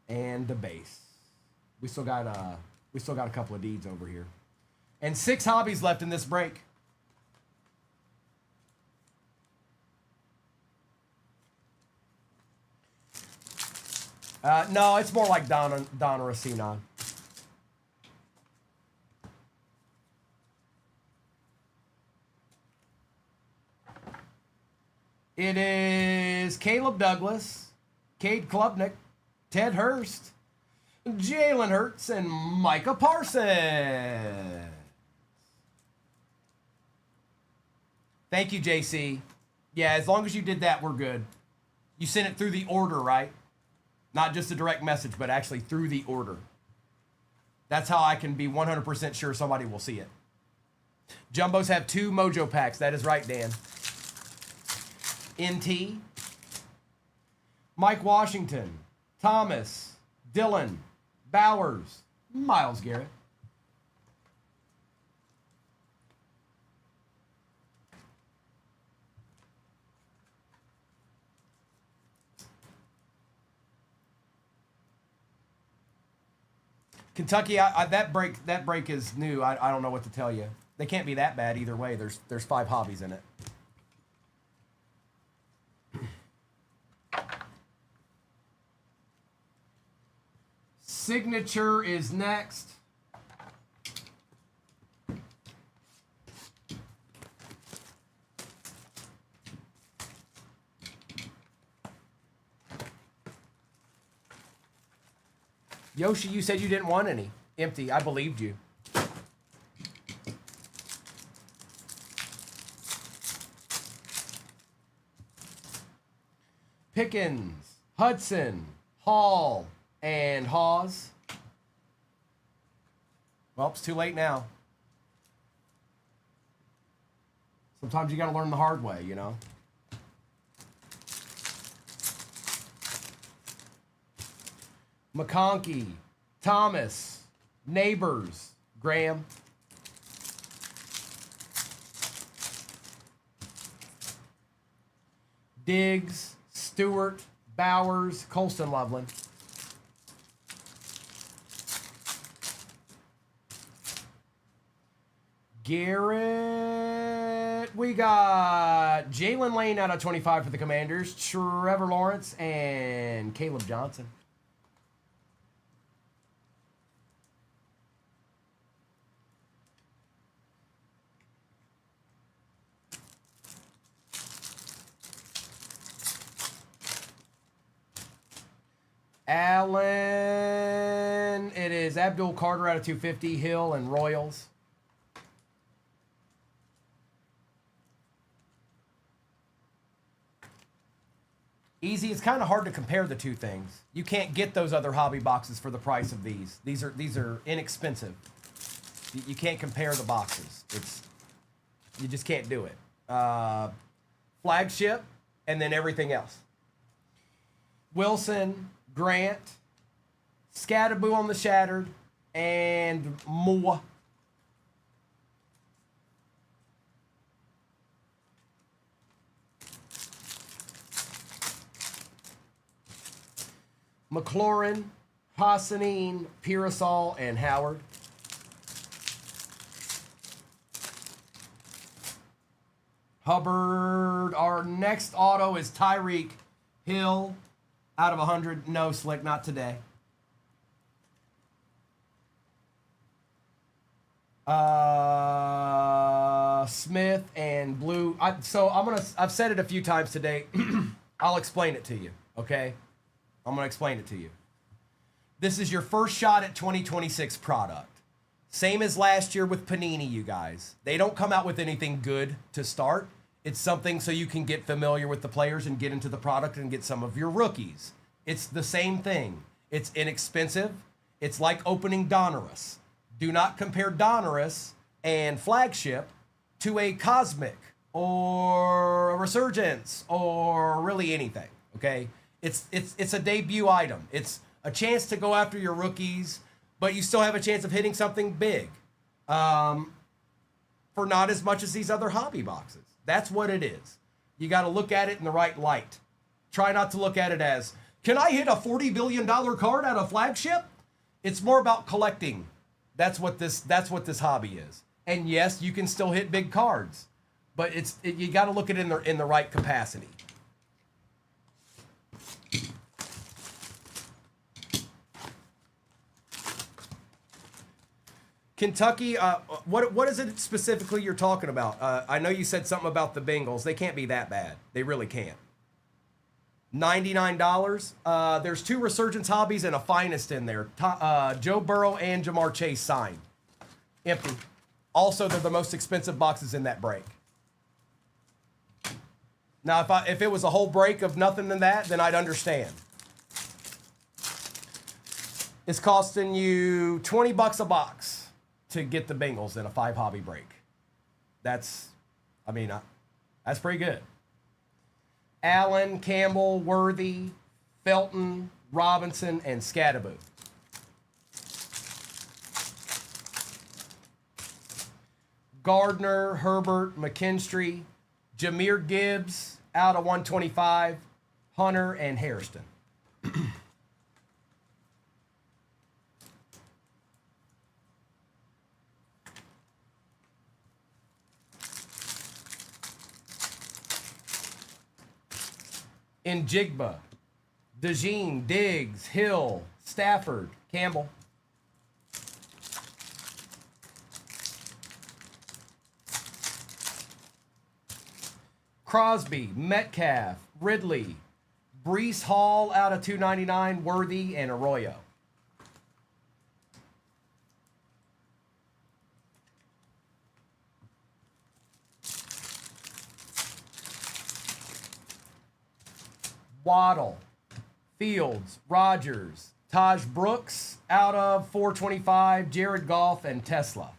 A: and the base. We still got a couple of deeds over here. And 6 hobbies left in this break. No, it's more like Donna Racina. It is Caleb Douglas, Cade Klubnik, Ted Hurst, Jalen Hurts, and Micah Parsons. Thank you, JC. Yeah, as long as you did that, we're good. You sent it through the order, right? Not just a direct message, but actually through the order. That's how I can be 100% sure somebody will see it. Jumbos have 2 Mojo packs. That is right, Dan. NT. Mike Washington. Thomas. Dylan. Bowers. Miles Garrett. Kentucky, that break is new. I don't know what to tell you. They can't be that bad either way. There's 5 hobbies in it. Signature is next. Yoshi, you said you didn't want any. Empty. I believed you. Pickens, Hudson, Hall, and Hawes. Well, it's too late now. Sometimes you got to learn the hard way, you know. McConkey, Thomas, Neighbors, Graham. Diggs, Stewart, Bowers, Colston Loveland. Garrett, we got Jalen Lane out of 25 for the Commanders, Trevor Lawrence, and Caleb Johnson. Allen, it is Abdul Carter out of 250, Hill, and Royals. Easy. It's kind of hard to compare the two things. You can't get those other hobby boxes for the price of these. These are inexpensive. You can't compare the boxes. You just can't do it. Flagship, and then everything else. Wilson, Grant, Scatterboo on the Shattered, and more. McLaurin, Hassanin, Pearsall, and Howard. Hubbard. Our next auto is Tyreek Hill out of 100. No, Slick, not today. Smith and Blue. I've said it a few times today. I'll explain it to you, okay? I'm going to explain it to you. This is your first shot at 2026 product. Same as last year with Panini, you guys. They don't come out with anything good to start. It's something so you can get familiar with the players and get into the product and get some of your rookies. It's the same thing. It's inexpensive. It's like opening Donruss. Do not compare Donruss and Flagship to a Cosmic or a Resurgence or really anything, okay? It's a debut item. It's a chance to go after your rookies, but you still have a chance of hitting something big for not as much as these other hobby boxes. That's what it is. You got to look at it in the right light. Try not to look at it as, can I hit a $40 billion card out of Flagship? It's more about collecting. That's what this hobby is. And yes, you can still hit big cards, but you got to look at it in the right capacity. Kentucky, what is it specifically you're talking about? I know you said something about the Bengals. They can't be that bad. They really can't. $99. There's 2 Resurgence hobbies and a finest in there. Joe Burrow and Jamar Chase signed. Empty. Also, they're the most expensive boxes in that break. Now, if it was a whole break of nothing than that, then I'd understand. It's costing you $20 a box to get the Bengals in a 5 hobby break. That's pretty good. Allen, Campbell, Worthy, Felton, Robinson, and Scadaboo. Gardner, Herbert, McKinstry, Jahmyr Gibbs out of 125, Hunter, and Hairston. In Jigba, DeJean, Diggs, Hill, Stafford, Campbell. Crosby, Metcalf, Ridley, Brees Hall out of 299, Worthy, and Arroyo. Waddle, Fields, Rogers, Taj Brooks out of 425, Jared Goff, and Tesla.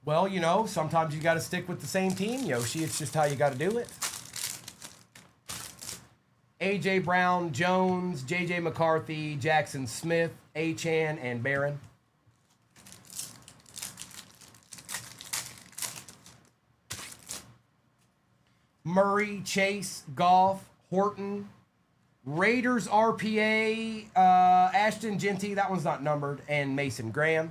A: Well, sometimes you got to stick with the same team, Yoshi. It's just how you got to do it. A.J. Brown, Jones, J.J. McCarthy, Jackson Smith, Achan, and Barron. Murray, Chase, Goff, Horton, Raiders RPA, Ashton Genty, that one's not numbered, and Mason Graham.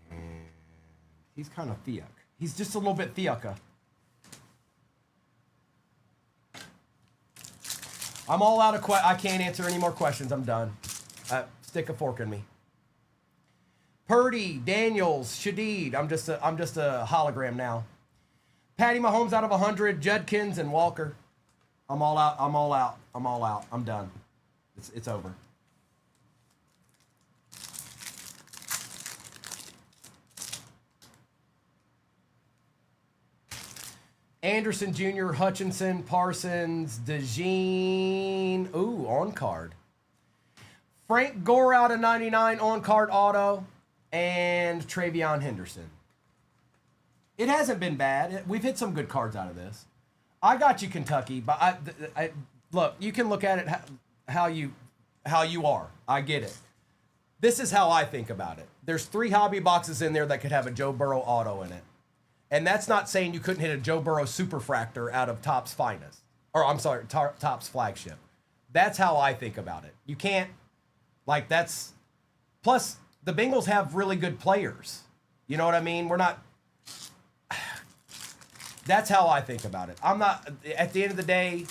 A: And he's kind of Theuk. He's just a little bit Theuka. I'm all out of I can't answer any more questions. I'm done. Stick a fork in me. Purdy, Daniels, Shadeed. I'm just a hologram now. Patty Mahomes out of 100, Judkins, and Walker. I'm all out. I'm all out. I'm all out. I'm done. It's over. Anderson Jr., Hutchinson, Parsons, DeJean. Ooh, on card. Frank Gore out of 99, on card auto. And Travion Henderson. It hasn't been bad. We've hit some good cards out of this. I got you, Kentucky, but I look. You can look at it how you are. I get it. This is how I think about it. There's 3 hobby boxes in there that could have a Joe Burrow auto in it, and that's not saying you couldn't hit a Joe Burrow Superfractor out of Topps Finest, or I'm sorry, Topps Flagship. That's how I think about it. You can't that's plus. The Bengals have really good players. You know what I mean? That's how I think about it. I'm not, at the end of the day,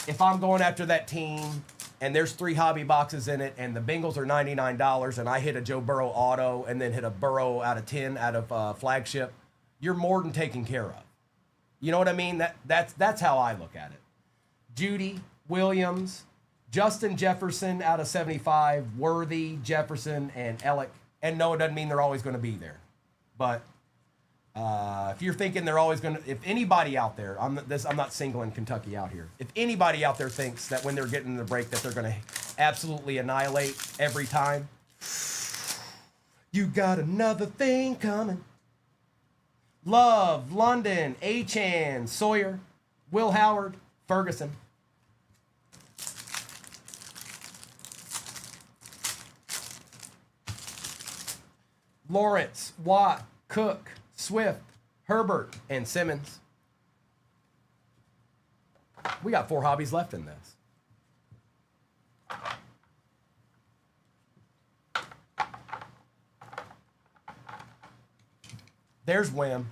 A: if I'm going after that team and there's 3 hobby boxes in it and the Bengals are $99 and I hit a Joe Burrow auto and then hit a Burrow out of 10 out of Flagship, you're more than taken care of. You know what I mean? That's how I look at it. Judy, Williams, Justin Jefferson out of 75, Worthy, Jefferson, and Ellick. And no, it doesn't mean they're always going to be there. But if you're thinking they're always going to, if anybody out there, I'm not singling Kentucky out here. If anybody out there thinks that when they're getting the break that they're going to absolutely annihilate every time, you got another thing coming. Love, London, Achan, Sawyer, Will Howard, Ferguson. Lawrence, Watt, Cook, Swift, Herbert, and Simmons. We got 4 hobbies left in this. There's Wim.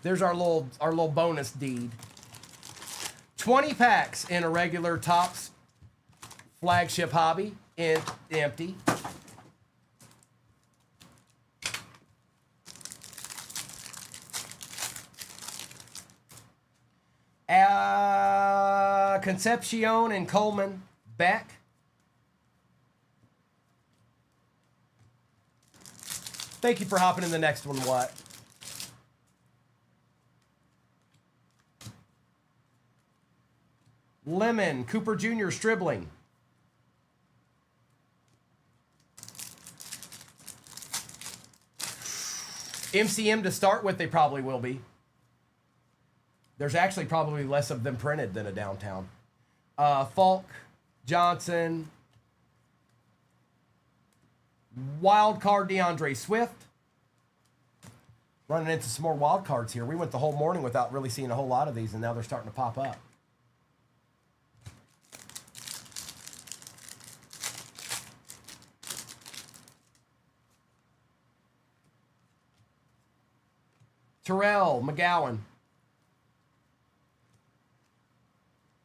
A: There's our little bonus deed. 20 packs in a regular Topps flagship hobby in empty. Concepcion and Coleman back. Thank you for hopping in the next one, what? Lemon, Cooper Jr. Stribling. MCM to start with, they probably will be. There's actually probably less of them printed than a downtown. Falk, Johnson. Wild card DeAndre Swift. Running into some more wild cards here. We went the whole morning without really seeing a whole lot of these, and now they're starting to pop up. Terrell McGowan.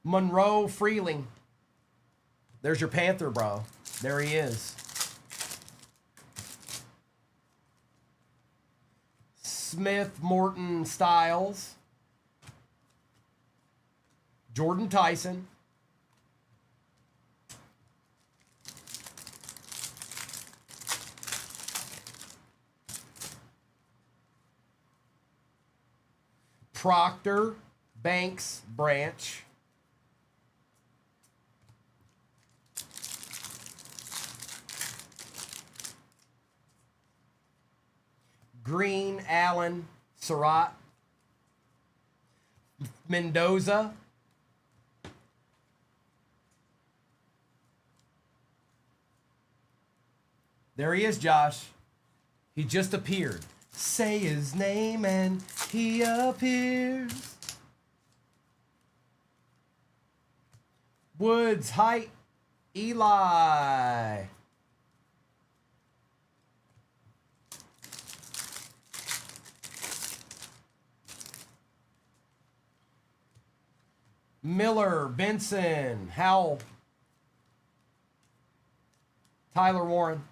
A: Monroe Freeling. There's your Panther, bro. There he is. Smith, Morton, Styles. Jordan Tyson. Proctor, Banks, Branch. Green, Allen, Surratt. Mendoza. There he is, Josh. He just appeared. Say his name and he appears. Woods, Height, Eli. Miller, Benson, Howell. Tyler Warren.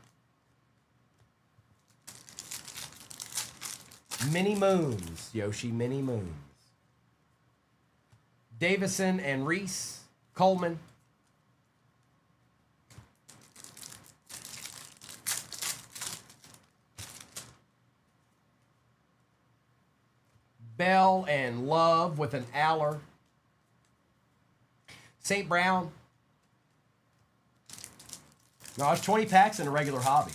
A: Mini Moons, Yoshi Mini Moons. Davison and Reese, Coleman. Bell and Love with an Aller. St. Brown. No, it's 20 packs in a regular hobby.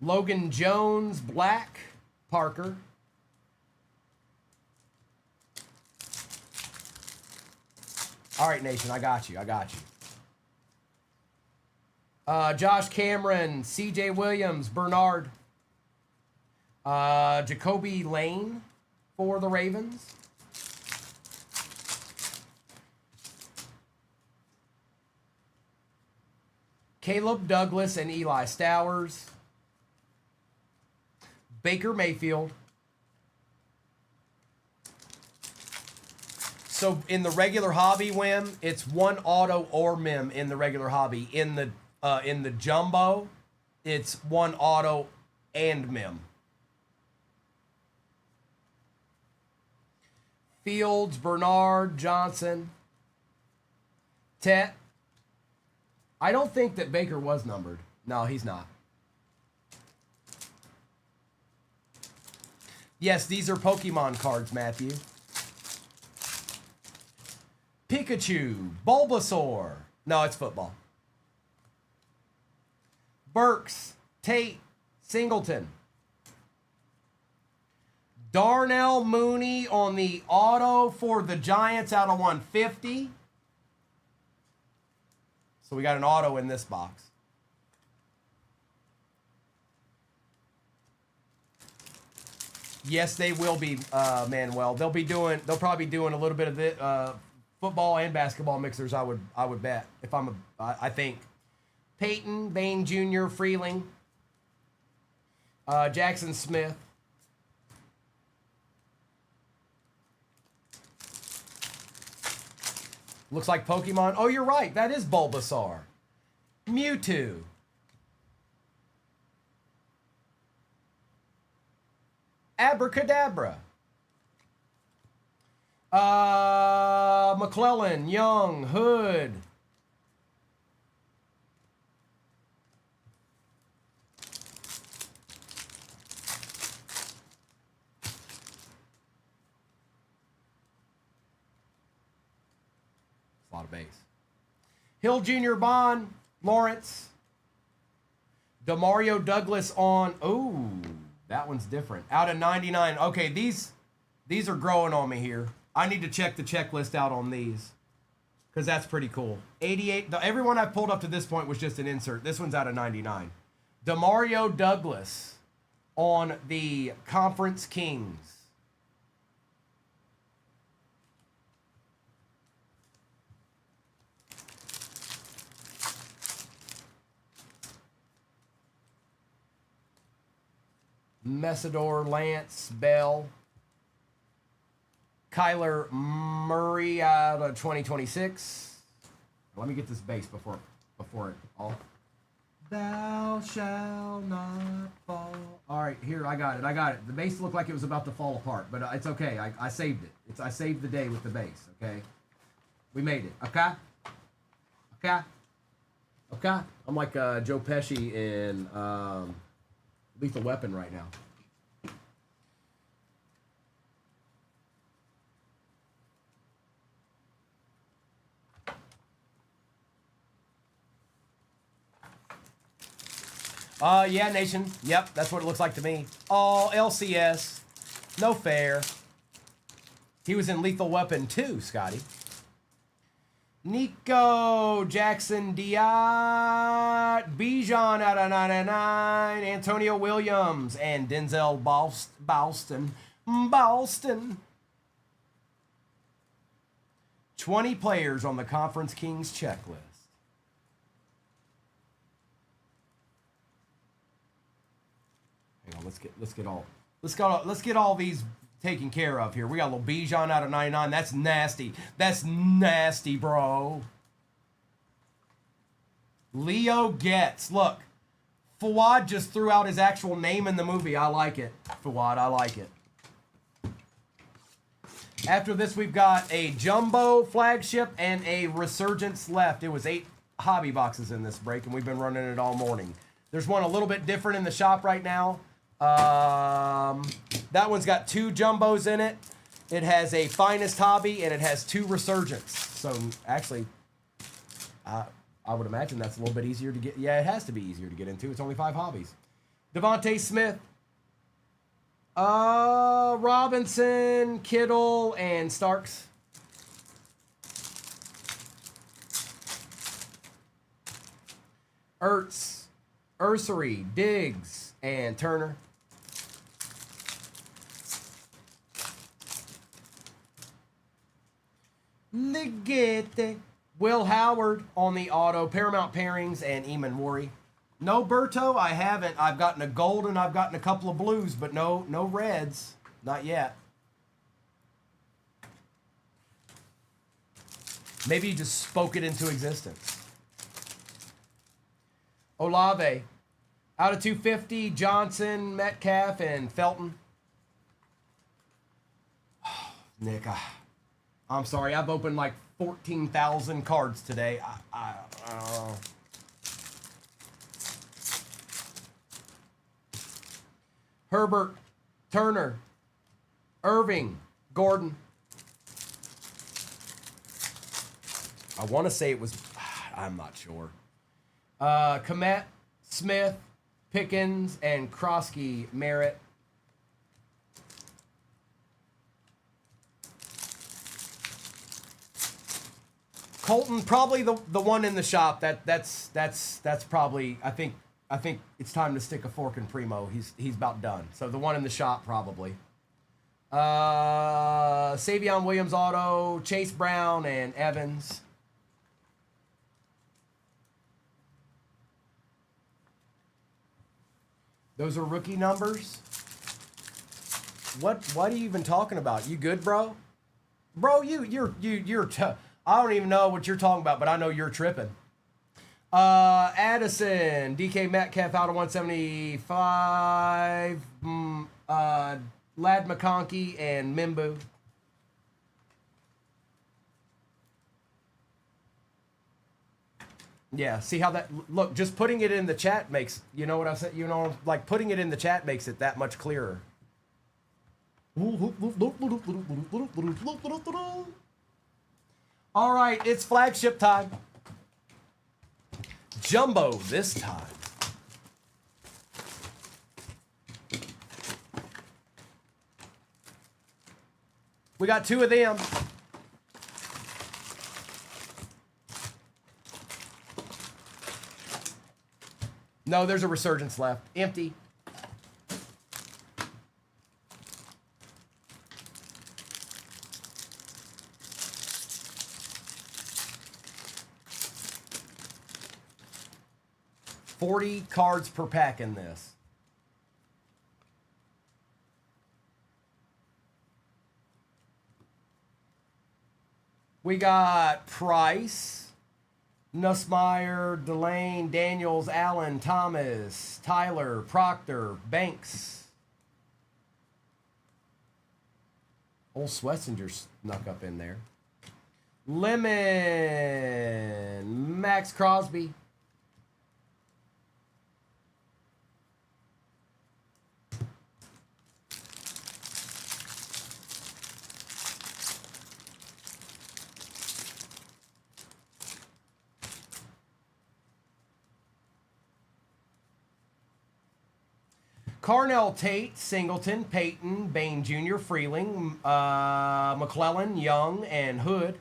A: Logan Jones, Black, Parker. All right, Nation, I got you. Josh Cameron, C.J. Williams, Bernard. Jacoby Lane for the Ravens. Caleb Douglas and Eli Stowers. Baker Mayfield. So in the regular hobby whim, it's one auto or mem in the regular hobby. In the jumbo, it's one auto and mem. Fields, Bernard, Johnson, Tet. I don't think that Baker was numbered. No, he's not. Yes, these are Pokemon cards, Matthew. Pikachu, Bulbasaur. No, it's football. Burks, Tate, Singleton. Darnell Mooney on the auto for the Giants out of 150. So we got an auto in this box. Yes, they will be, Manuel. They'll probably be doing a little bit of it, football and basketball mixers. I would bet I think. Peyton, Bain Jr., Freeling, Jackson Smith. Looks like Pokemon. Oh, you're right. That is Bulbasaur. Mewtwo. Abracadabra. McClellan, Young, Hood. A lot of base. Hill Jr. Bond, Lawrence. Demario Douglas on. Oh, that one's different. Out of 99. Okay, these are growing on me here. I need to check the checklist out on these because that's pretty cool. 88. Everyone I pulled up to this point was just an insert. This one's out of 99. Demario Douglas on the Conference Kings. Messidor, Lance, Bell, Kyler Murray out of 2026. Let me get this base before it all. Thou shalt not fall. All right, here, I got it. The base looked like it was about to fall apart, but it's okay. I saved it. I saved the day with the base, okay? We made it, okay? Okay? I'm like Joe Pesci in Lethal Weapon right now. Yeah, Nation. Yep, that's what it looks like to me. All LCS. No fair. He was in Lethal Weapon 2, Scotty. Nico Jackson Diat, Bijan out of 99, Antonio Williams, and Denzel Boston. 20 players on the Conference Kings checklist. Hang on, let's get all these taken care of here. We got a little Bijan out of 99. That's nasty. That's nasty, bro. Leo Getz. Look, Fawad just threw out his actual name in the movie. I like it. Fawad, I like it. After this, we've got a jumbo flagship and a resurgence left. It was 8 hobby boxes in this break, and we've been running it all morning. There's one a little bit different in the shop right now. That one's got 2 jumbos in it. It has a finest hobby and it has 2 resurgence. So actually, I would imagine that's a little bit easier to get. Yeah, it has to be easier to get into. It's only 5 hobbies. Devontae Smith, Robinson, Kittle, and Starks. Ertz, Ursery, Diggs, and Turner. Ligete. Will Howard on the auto. Paramount Pairings and Eamon Worry. No Berto, I haven't. I've gotten a gold and I've gotten a couple of blues, but no reds. Not yet. Maybe you just spoke it into existence. Olave. Out of 250, Johnson, Metcalf, and Felton. Nick, I'm sorry. I've opened like 14,000 cards today. I don't know. Herbert, Turner, Irving, Gordon. I want to say it was, I'm not sure. Komet, Smith, Pickens, and Krosky, Merritt. Colton, probably the one in the shop. That's probably, I think it's time to stick a fork in Primo. He's about done. So the one in the shop probably. Savion Williams auto, Chase Brown, and Evans. Those are rookie numbers. What are you even talking about? You good, bro? Bro, you're I don't even know what you're talking about, but I know you're tripping. Addison, DK Metcalf out of 175. Lad McConkey and Mimbu. Yeah, see how that look, just putting it in the chat makes, you know what I said, like putting it in the chat makes it that much clearer. All right, it's flagship time. Jumbo this time. We got two of them. No, there's a resurgence left. Empty. $40 cards per pack in this. We got Price, Nussmeier, Delane, Daniels, Allen, Thomas, Tyler, Proctor, Banks. Old Schlesinger snuck up in there. Lemon, Max Crosby. Carnell Tate, Singleton, Peyton, Bain Jr., Freeling, McClellan, Young, and Hood.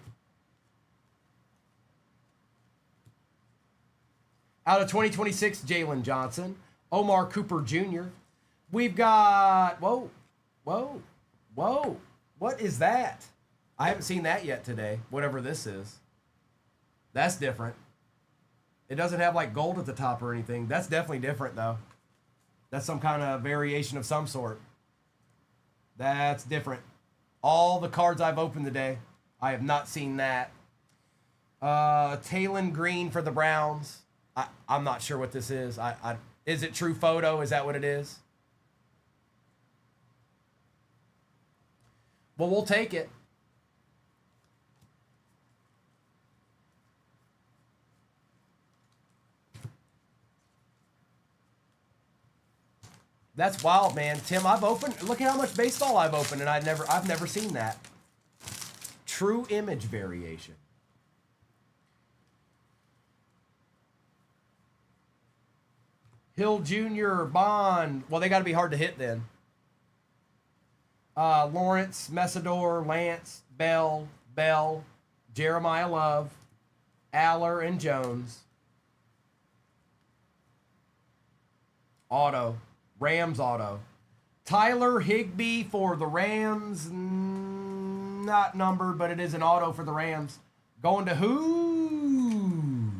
A: Out of 2026, Jalen Johnson, Omar Cooper Jr. We've got, whoa. What is that? I haven't seen that yet today, whatever this is. That's different. It doesn't have like gold at the top or anything. That's definitely different though. That's some kind of variation of some sort. That's different. All the cards I've opened today, I have not seen that. Talon Green for the Browns. I'm not sure what this is. Is it True Photo? Is that what it is? Well, we'll take it. That's wild, man. Tim, I've opened. Look at how much baseball I've opened, and I've never seen that. True image variation. Hill Jr., Bond. Well, they got to be hard to hit then. Lawrence, Messidor, Lance, Bell, Jeremiah Love, Aller, and Jones. Auto. Rams auto. Tyler Higbee for the Rams. Not numbered, but it is an auto for the Rams. Going to who?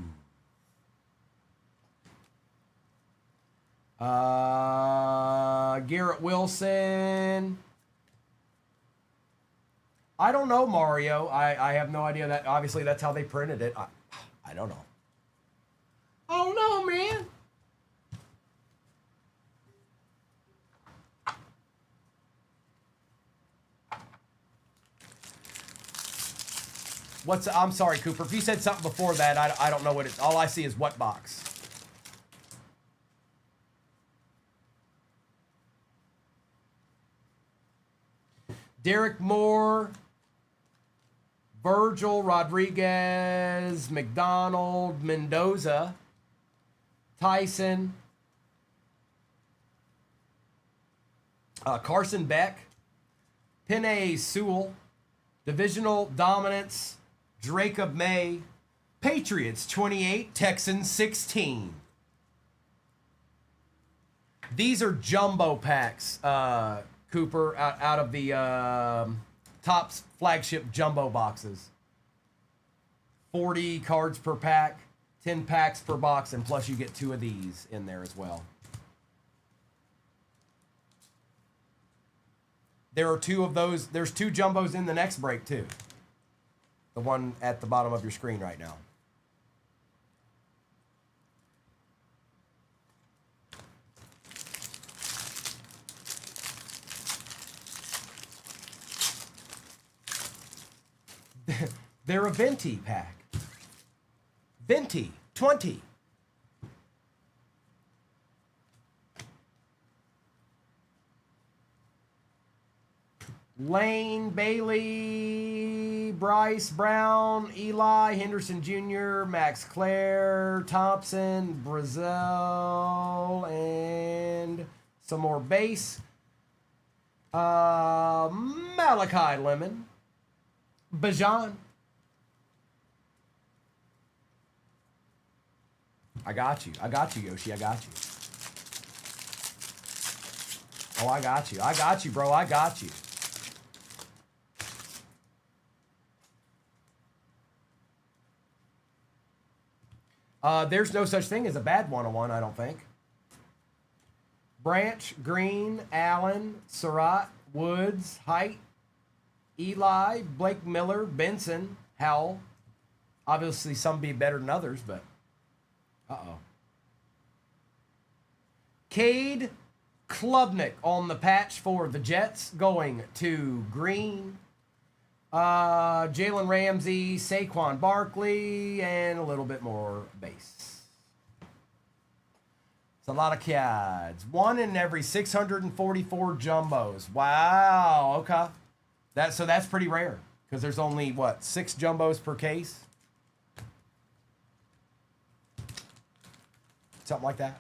A: Garrett Wilson. I don't know, Mario. I have no idea. That obviously that's how they printed it. I don't know. I don't know, man. I'm sorry, Cooper. If you said something before that, I don't know what it's. All I see is what box. Derek Moore, Virgil Rodriguez, McDonald, Mendoza, Tyson, Carson Beck, Penei Sewell, Divisional Dominance, Jacob May, Patriots 28, Texans 16. These are jumbo packs, Cooper, out of the Topps flagship jumbo boxes. 40 cards per pack, 10 packs per box, and plus you get 2 of these in there as well. There are 2 of those. There's 2 jumbos in the next break, too. The one at the bottom of your screen right now. They're a Venti pack. Venti 20. Lane, Bailey, Bryce Brown, Eli, Henderson Jr., Max Clare, Thompson, Brazil, and some more base. Malachi Lemon, Bajan. I got you, Yoshi. I got you. Oh, I got you. I got you, bro. I got you. There's no such thing as a bad 101, I don't think. Branch, Green, Allen, Surratt, Woods, Height, Eli, Blake Miller, Benson, Howell. Obviously, some be better than others, but uh-oh. Cade Klubnik on the patch for the Jets, going to Green. Jalen Ramsey, Saquon Barkley, and a little bit more base. It's a lot of kids. 1 in every 644 jumbos. Wow. Okay. So that's pretty rare because there's only, what, 6 jumbos per case? Something like that.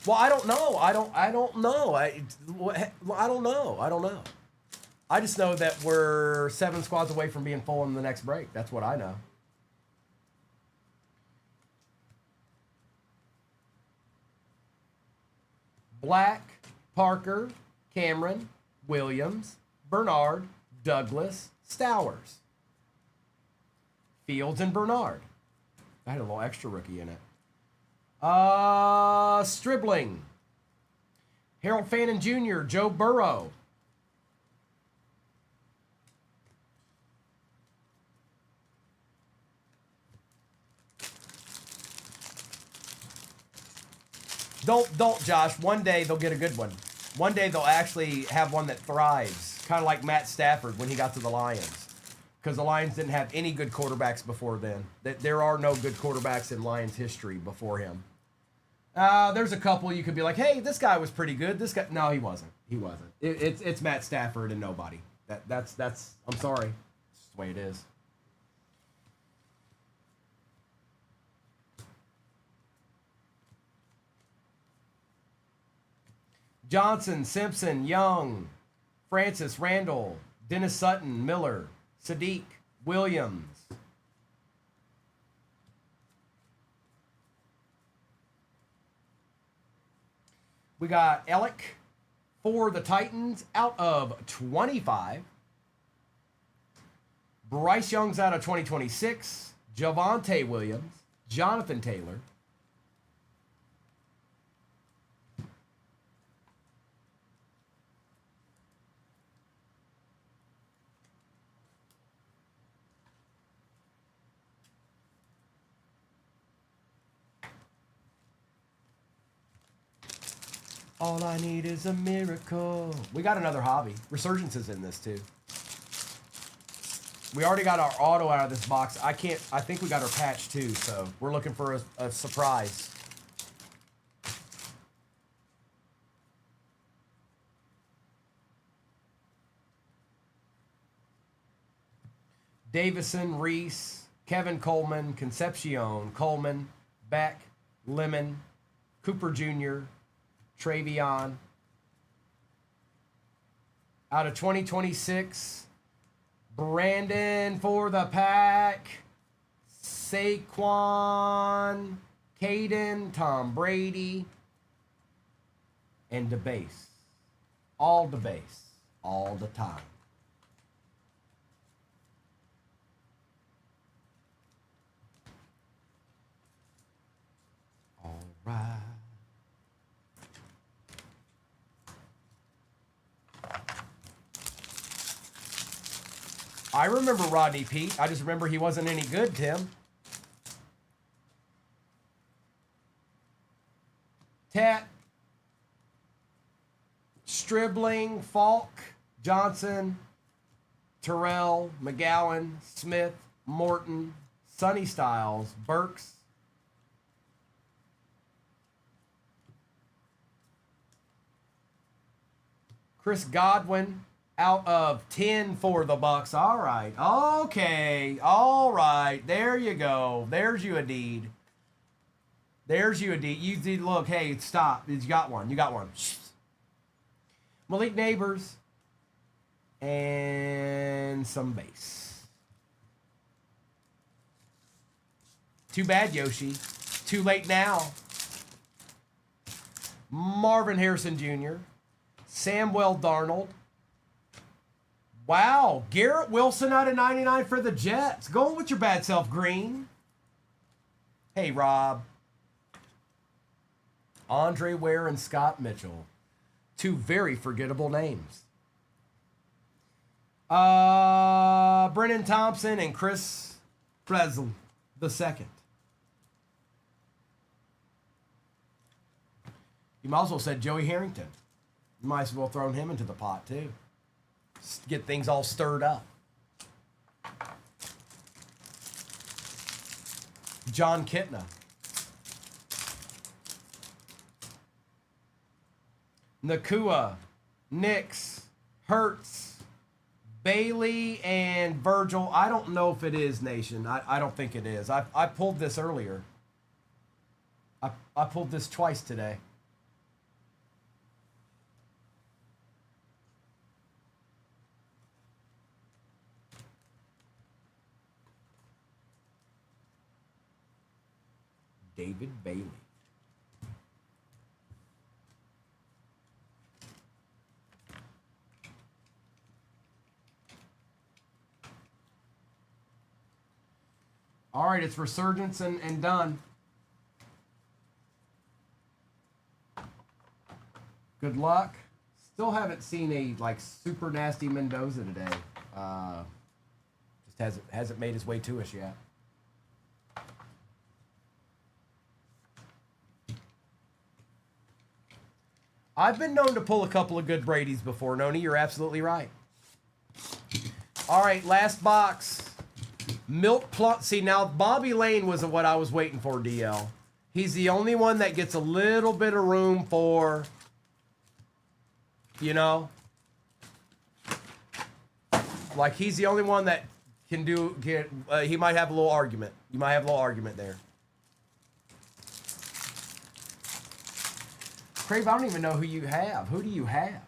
A: Well, I don't know. I don't know. I don't know. I just know that we're 7 squads away from being full in the next break. That's what I know. Black, Parker, Cameron, Williams, Bernard, Douglas, Stowers. Fields and Bernard. I had a little extra rookie in it. Stribling. Harold Fannin Jr., Joe Burrow. Don't, Josh. One day they'll get a good one. One day they'll actually have one that thrives. Kind of like Matt Stafford when he got to the Lions. Because the Lions didn't have any good quarterbacks before then. There are no good quarterbacks in Lions history before him. There's a couple you could be like, hey, this guy was pretty good. This guy, no, he wasn't. He wasn't. It's Matt Stafford and nobody. That's. I'm sorry. It's the way it is. Johnson, Simpson, Young, Francis, Randall, Dennis Sutton, Miller, Sadiq, Williams. We got Ellick for the Titans out of 25. Bryce Young's out of 2026. Javonte Williams, Jonathan Taylor. All I need is a miracle. We got another hobby. Resurgence is in this too. We already got our auto out of this box. I think we got our patch too, so we're looking for a surprise. Davison, Reese, Kevin Coleman, Concepcion, Coleman, Beck, Lemon, Cooper Jr., Travion. Out of 2026, Brandon for the pack, Saquon, Caden, Tom Brady, and DeBase. All DeBase, all the time. All right. I remember Rodney Pete. I just remember he wasn't any good, Tim. Tat, Stribling, Falk, Johnson, Terrell, McGowan, Smith, Morton, Sonny Styles, Burks, Chris Godwin. Out of 10 for the Bucks. All right. Okay. All right. There you go. There's you a deed. There's you a deed. You did look. Hey, stop. You got one. You got one. Malik Neighbors. And some base. Too bad, Yoshi. Too late now. Marvin Harrison Jr. Samwell Darnold. Wow, Garrett Wilson out of 99 for the Jets. Going with your bad self, Green. Hey, Rob. Andre Ware and Scott Mitchell. Two very forgettable names. Brennan Thompson and Chris Breslin the second. You might as well said Joey Harrington. You might as well throw him into the pot, too. Get things all stirred up. John Kitna. Nakua, Nix, Hertz, Bailey, and Virgil. I don't know if it is Nation. I don't think it is. I pulled this earlier. I pulled this twice today. David Bailey. All right, it's Resurgence and done. Good luck. Still haven't seen a like super nasty Mendoza today. Just hasn't made his way to us yet. I've been known to pull a couple of good Bradys before, Noni. You're absolutely right. All right, last box. Milk Plum. See, now Bobby Lane was what I was waiting for, DL. He's the only one that gets a little bit of room for, you know, like he's the only one that can do, he might have a little argument. You might have a little argument there. Crave, I don't even know who you have. Who do you have?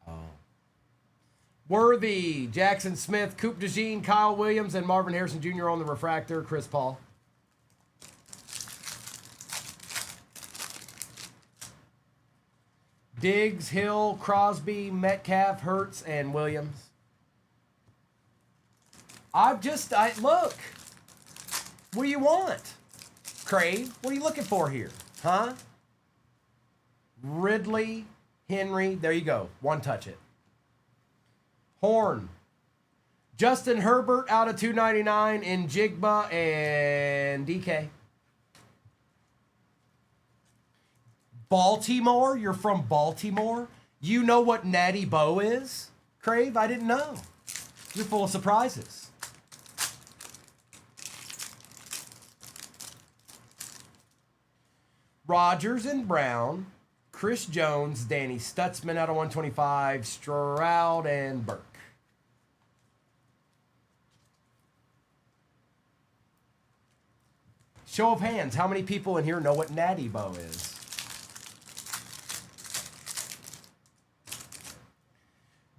A: Oh. Worthy, Jackson Smith, Coop DeJean, Kyle Williams, and Marvin Harrison Jr. on the refractor. Chris Paul. Diggs, Hill, Crosby, Metcalf, Hertz, and Williams. Look. What do you want? Crave, what are you looking for here? Huh? Ridley, Henry, there you go. One touch it. Horn, Justin Herbert out of 299 in Jigba and DK. Baltimore? You're from Baltimore? You know what Natty Bow is? Crave? I didn't know. You're full of surprises. Rodgers and Brown. Chris Jones, Danny Stutzman out of 125. Stroud and Burke. Show of hands. How many people in here know what Natty Bow is?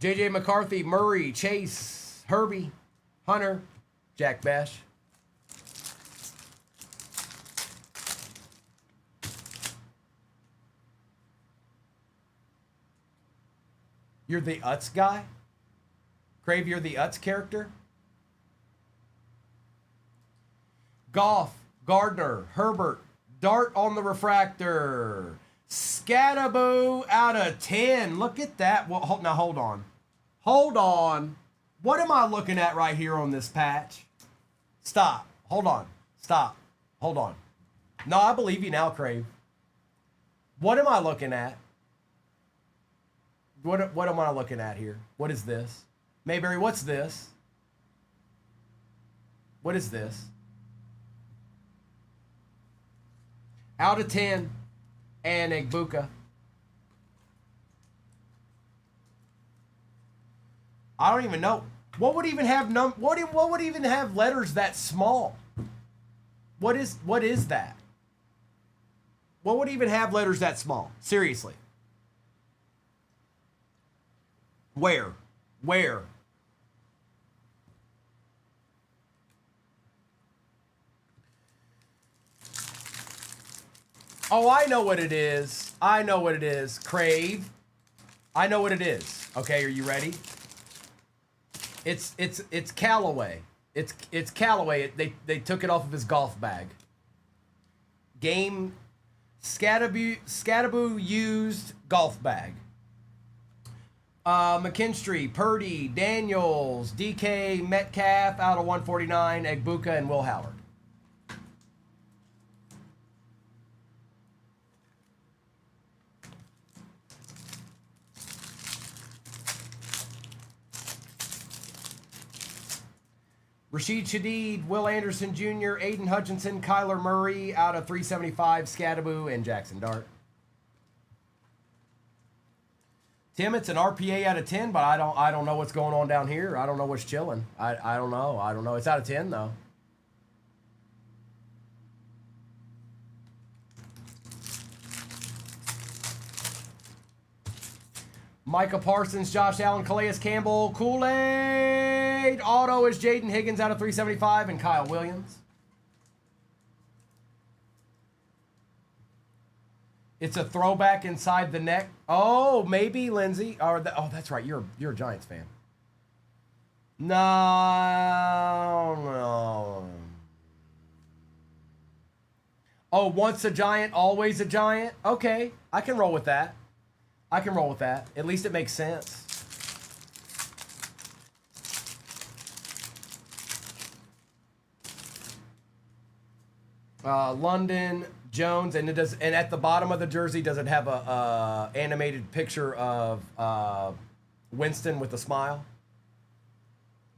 A: JJ McCarthy, Murray, Chase, Herbie, Hunter, Jack Bash. You're the Utz guy? Crave, you're the Utz character? Goff, Gardner, Herbert, Dart on the refractor. Scattaboo out of 10. Look at that. Well, now hold on. Hold on. What am I looking at right here on this patch? Stop. Hold on. Stop. Hold on. No, I believe you now, Crave. What am I looking at? What am I looking at here? What is this? Mayberry, what's this? What is this? Out of 10. And Egbuka. I don't even know. What would even have what would even have letters that small? What is that? What would even have letters that small? Seriously. Where? Where? Oh, I know what it is. I know what it is. Crave. I know what it is. Okay, are you ready? It's Callaway. It's Callaway. They took it off of his golf bag. Game Scattaboo used golf bag. McKinstry, Purdy, Daniels, DK, Metcalf out of 149, Egbuka, and Will Howard. Rashid Shadeed, Will Anderson Jr., Aiden Hutchinson, Kyler Murray out of 375, Scattaboo, and Jackson Dart. Tim, it's an RPA out of 10, but I don't know what's going on down here. I don't know what's chilling. I don't know. I don't know. It's out of 10 though. Micah Parsons, Josh Allen, Calais Campbell, Kool-Aid. Auto is Jaden Higgins out of 375 and Kyle Williams. It's a throwback inside the neck. Oh, maybe Lindsay. Oh, that's right. You're a Giants fan. No. Oh, once a Giant, always a Giant. Okay, I can roll with that. At least it makes sense. London, Jones, and at the bottom of the jersey, does it have a animated picture of Winston with a smile?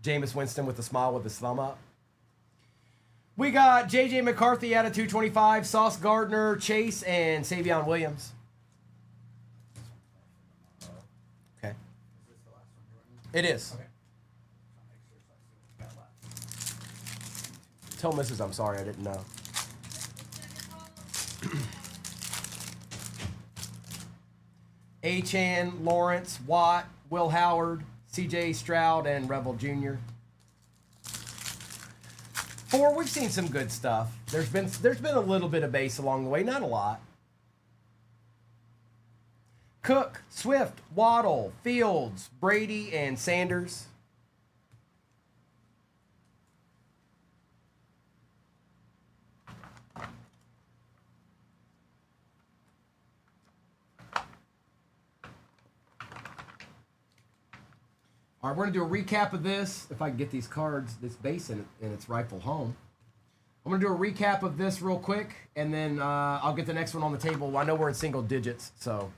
A: Jameis Winston with a smile with his thumb up. We got JJ McCarthy out of 225, Sauce Gardner, Chase, and Savion Williams. Okay. It is.
D: Okay.
A: Tell Mrs. I'm sorry, I didn't know. Achan, Lawrence, Watt, Will Howard, CJ Stroud, and Rebel Jr. 4, we've seen some good stuff. There's been a little bit of base along the way, not a lot. Cook, Swift, Waddle, Fields, Brady, and Sanders. All right, we're going to do a recap of this. If I can get these cards, this base in its rightful home. I'm going to do a recap of this real quick, and then I'll get the next one on the table. I know we're in single digits, so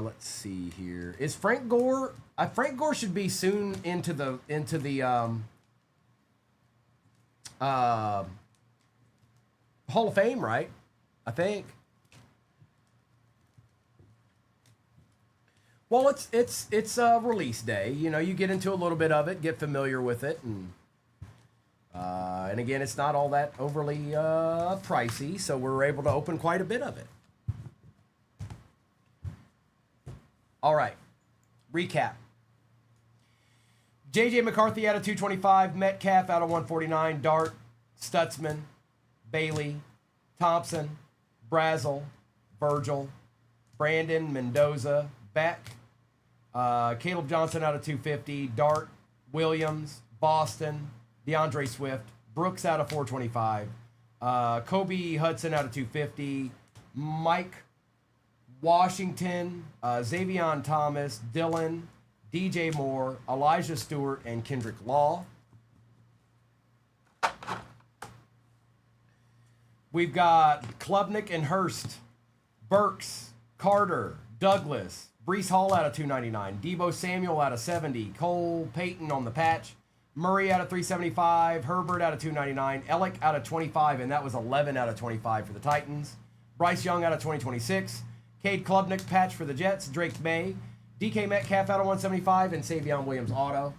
A: let's see here. Is Frank Gore? Frank Gore should be soon into the Hall of Fame, right? I think. Well, it's release day. You know, you get into a little bit of it, get familiar with it, and again, it's not all that overly pricey, so we're able to open quite a bit of it. All right, recap. J.J. McCarthy out of 225, Metcalf out of 149, Dart, Stutzman, Bailey, Thompson, Brazel, Virgil, Brandon, Mendoza, Beck, Caleb Johnson out of 250, Dart, Williams, Boston, DeAndre Swift, Brooks out of 425, Kobe Hudson out of 250, Mike Washington, Xavion Thomas, Dylan, DJ Moore, Elijah Stewart, and Kendrick Law. We've got Klubnik and Hurst, Burks, Carter, Douglas, Brees Hall out of 299, Debo Samuel out of 70, Cole Payton on the patch, Murray out of 375, Herbert out of 299, Ellick out of 25, and that was 11 out of 25 for the Titans. Bryce Young out of 2026, Cade Klubnik patch for the Jets, Drake May, DK Metcalf out of 175, and Savion Williams auto.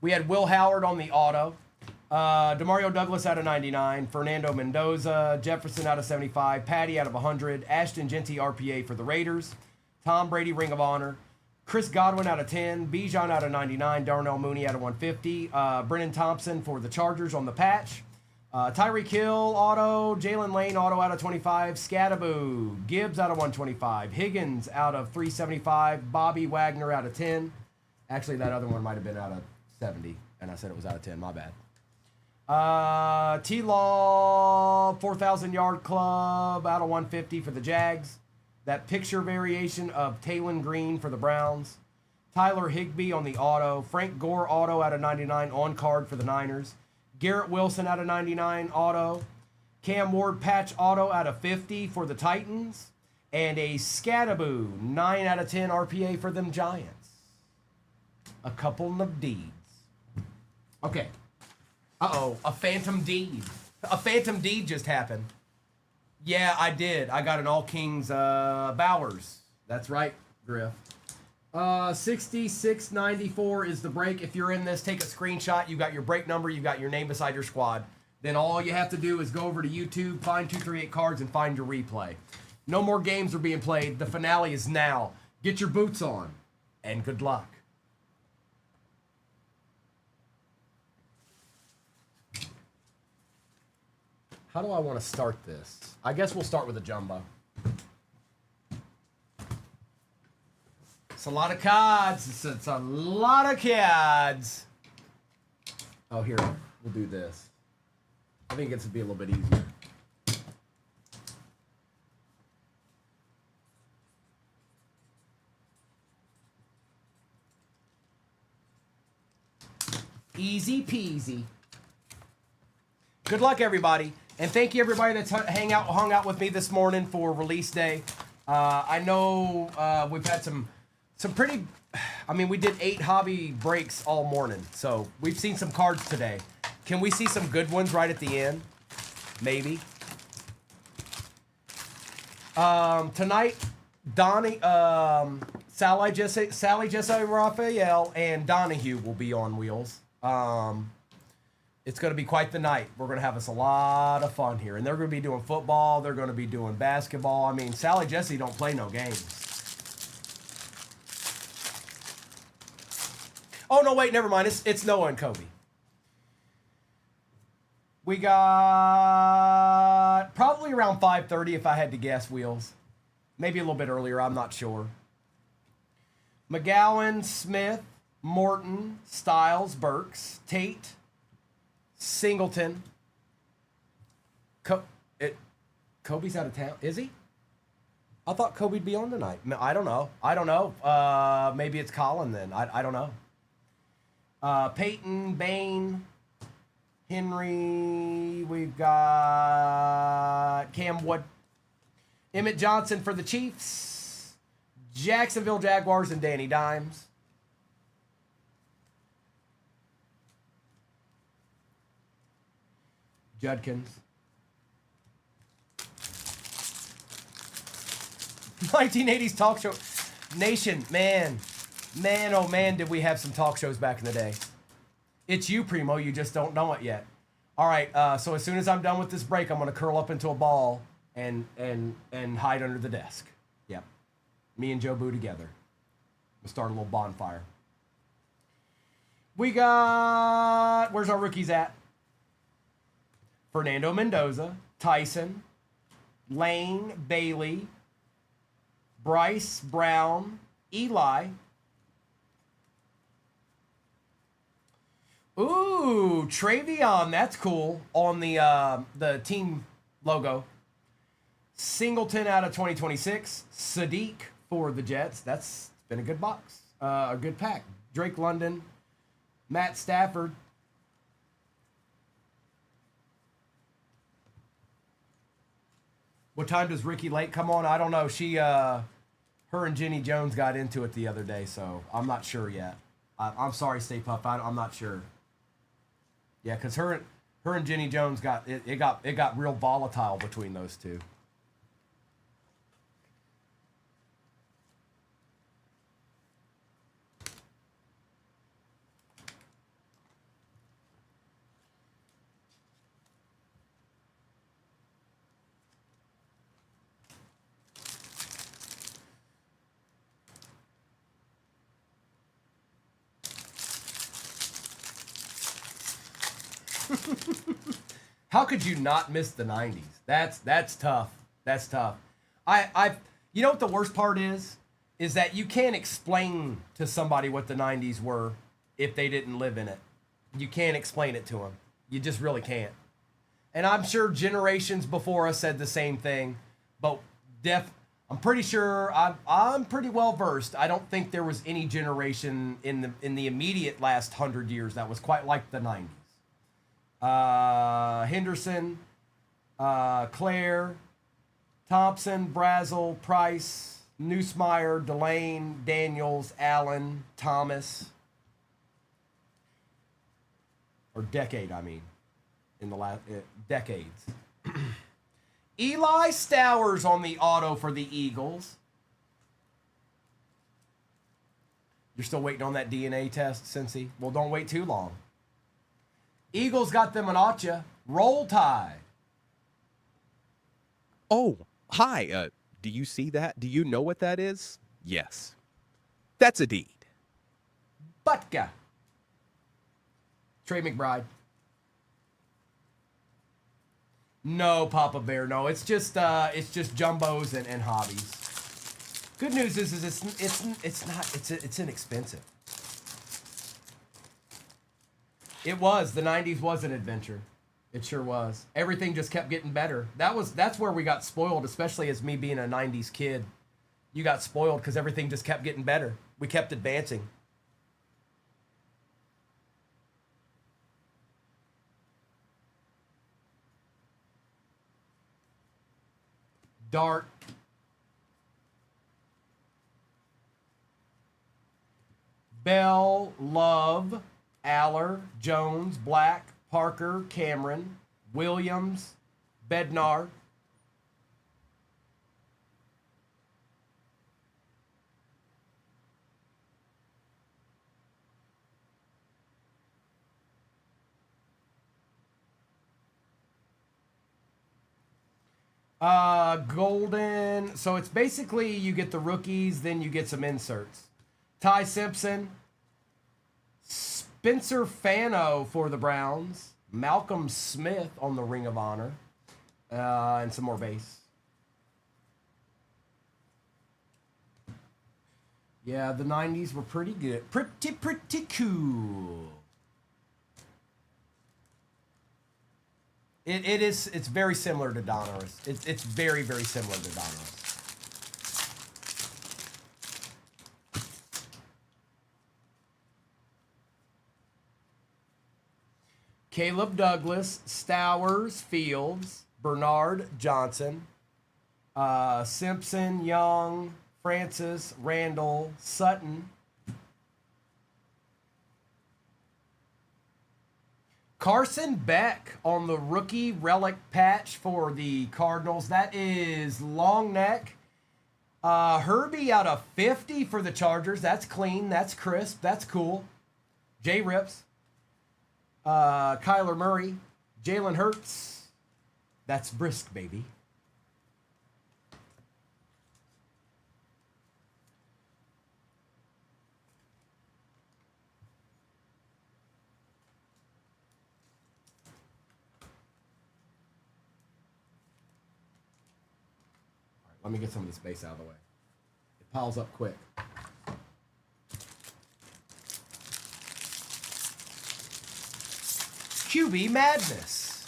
A: We had Will Howard on the auto. Demario Douglas out of 99. Fernando Mendoza. Jefferson out of 75. Patty out of 100. Ashton Genty RPA for the Raiders. Tom Brady Ring of Honor. Chris Godwin out of 10. Bijan out of 99. Darnell Mooney out of 150. Brennan Thompson for the Chargers on the patch. Tyreek Hill auto. Jalen Lane auto out of 25. Scattaboo. Gibbs out of 125. Higgins out of 375. Bobby Wagner out of 10. Actually, that other one might have been out of 70, and I said it was out of 10. My bad. T-Law, 4,000 Yard Club, out of 150 for the Jags. That picture variation of Taylon Green for the Browns. Tyler Higbee on the auto. Frank Gore auto out of 99 on card for the Niners. Garrett Wilson out of 99 auto. Cam Ward patch auto out of 50 for the Titans. And a Scattaboo, 9 out of 10 RPA for them Giants. A couple of deeds. Okay. Uh-oh, a phantom deed. A phantom deed just happened. Yeah, I did. I got an All Kings Bowers. That's right, Griff. 6694 is the break. If you're in this, take a screenshot. You got your break number. You got your name beside your squad. Then all you have to do is go over to YouTube, find 238 cards, and find your replay. No more games are being played. The finale is now. Get your boots on, and good luck. How do I want to start this? I guess we'll start with a jumbo. It's a lot of cards. It's a lot of cards. Oh, here. We'll do this. I think it's to be a little bit easier. Easy peasy. Good luck, everybody. And thank you, everybody that's hung out with me this morning for release day. I know we've had some pretty... I mean, we did 8 hobby breaks all morning. So we've seen some cards today. Can we see some good ones right at the end? Maybe. Tonight, Donnie, Sally Jesse Raphael, and Donahue will be on wheels. It's going to be quite the night. We're going to have us a lot of fun here. And they're going to be doing football. They're going to be doing basketball. I mean, Sally Jesse don't play no games. Oh, no, wait, never mind. It's Noah and Kobe. We got probably around 5:30 if I had to guess, Wheels. Maybe a little bit earlier. I'm not sure. McGowan, Smith, Morton, Styles, Burks, Tate, Singleton. Kobe's out of town. Is he? I thought Kobe'd be on tonight. I don't know. Maybe it's Colin then. I don't know. Peyton, Bain, Henry. We've got Cam Wood. Emmett Johnson for the Chiefs. Jacksonville Jaguars and Danny Dimes. Judkins. 1980s talk show. Nation, man, oh man, did we have some talk shows back in the day. It's you, Primo. You just don't know it yet. All right, so as soon as I'm done with this break, I'm going to curl up into a ball and hide under the desk. Yep. Me and Joe Boo together. We'll start a little bonfire. We got... Where's our rookies at? Fernando Mendoza, Tyson, Lane, Bailey, Bryce, Brown, Eli. Ooh, Travion, that's cool on the team logo. Singleton out of 2026. Sadiq for the Jets. That's been a good box, a good pack. Drake London, Matt Stafford. What time does Ricky Lake come on? I don't know. Her and Jenny Jones got into it the other day, so I'm not sure yet. I'm sorry, Stay Puff. I'm not sure. Yeah, because her and Jenny Jones got real volatile between those two. How could you not miss the 90s? That's tough. That's tough. You know what the worst part is that you can't explain to somebody what the 90s were if they didn't live in it. You can't explain it to them. You just really can't. And I'm sure generations before us said the same thing, but I'm pretty sure I'm pretty well versed. I don't think there was any generation in the immediate last 100 years that was quite like the 90s. Henderson, Claire, Thompson, Brazel, Price, Neusmeyer, Delane, Daniels, Allen, Thomas. Or decade, I mean. In the last decades. Eli Stowers on the auto for the Eagles. You're still waiting on that DNA test, Cincy? Well, don't wait too long. Eagles got them an Acha. Roll Tide.
B: Oh, hi. Do you see that? Do you know what that is? Yes. That's a deed.
A: Butka. Trey McBride. No, Papa Bear. No, it's just jumbos and hobbies. Good news is it's inexpensive. It was. The 90s was an adventure. It sure was. Everything just kept getting better. That's where we got spoiled, especially as me being a 90s kid. You got spoiled because everything just kept getting better. We kept advancing. Dart. Bell, Love, Aller, Jones, Black, Parker, Cameron, Williams, Bednar. Golden. So it's basically you get the rookies, then you get some inserts. Ty Simpson, Spencer Fano for the Browns, Malcolm Smith on the Ring of Honor, and some more base. Yeah, the 90s were pretty good. Pretty cool. It's very similar to Donruss. It's very, very similar to Donruss. Caleb Douglas, Stowers, Fields, Bernard Johnson, Simpson, Young, Francis, Randall, Sutton. Carson Beck on the rookie relic patch for the Cardinals. That is long neck. Herbie out of 50 for the Chargers. That's clean. That's crisp. That's cool. J Rips. Kyler Murray. Jalen Hurts. That's brisk, baby. Let me get some of this base out of the way. It piles up quick. QB Madness.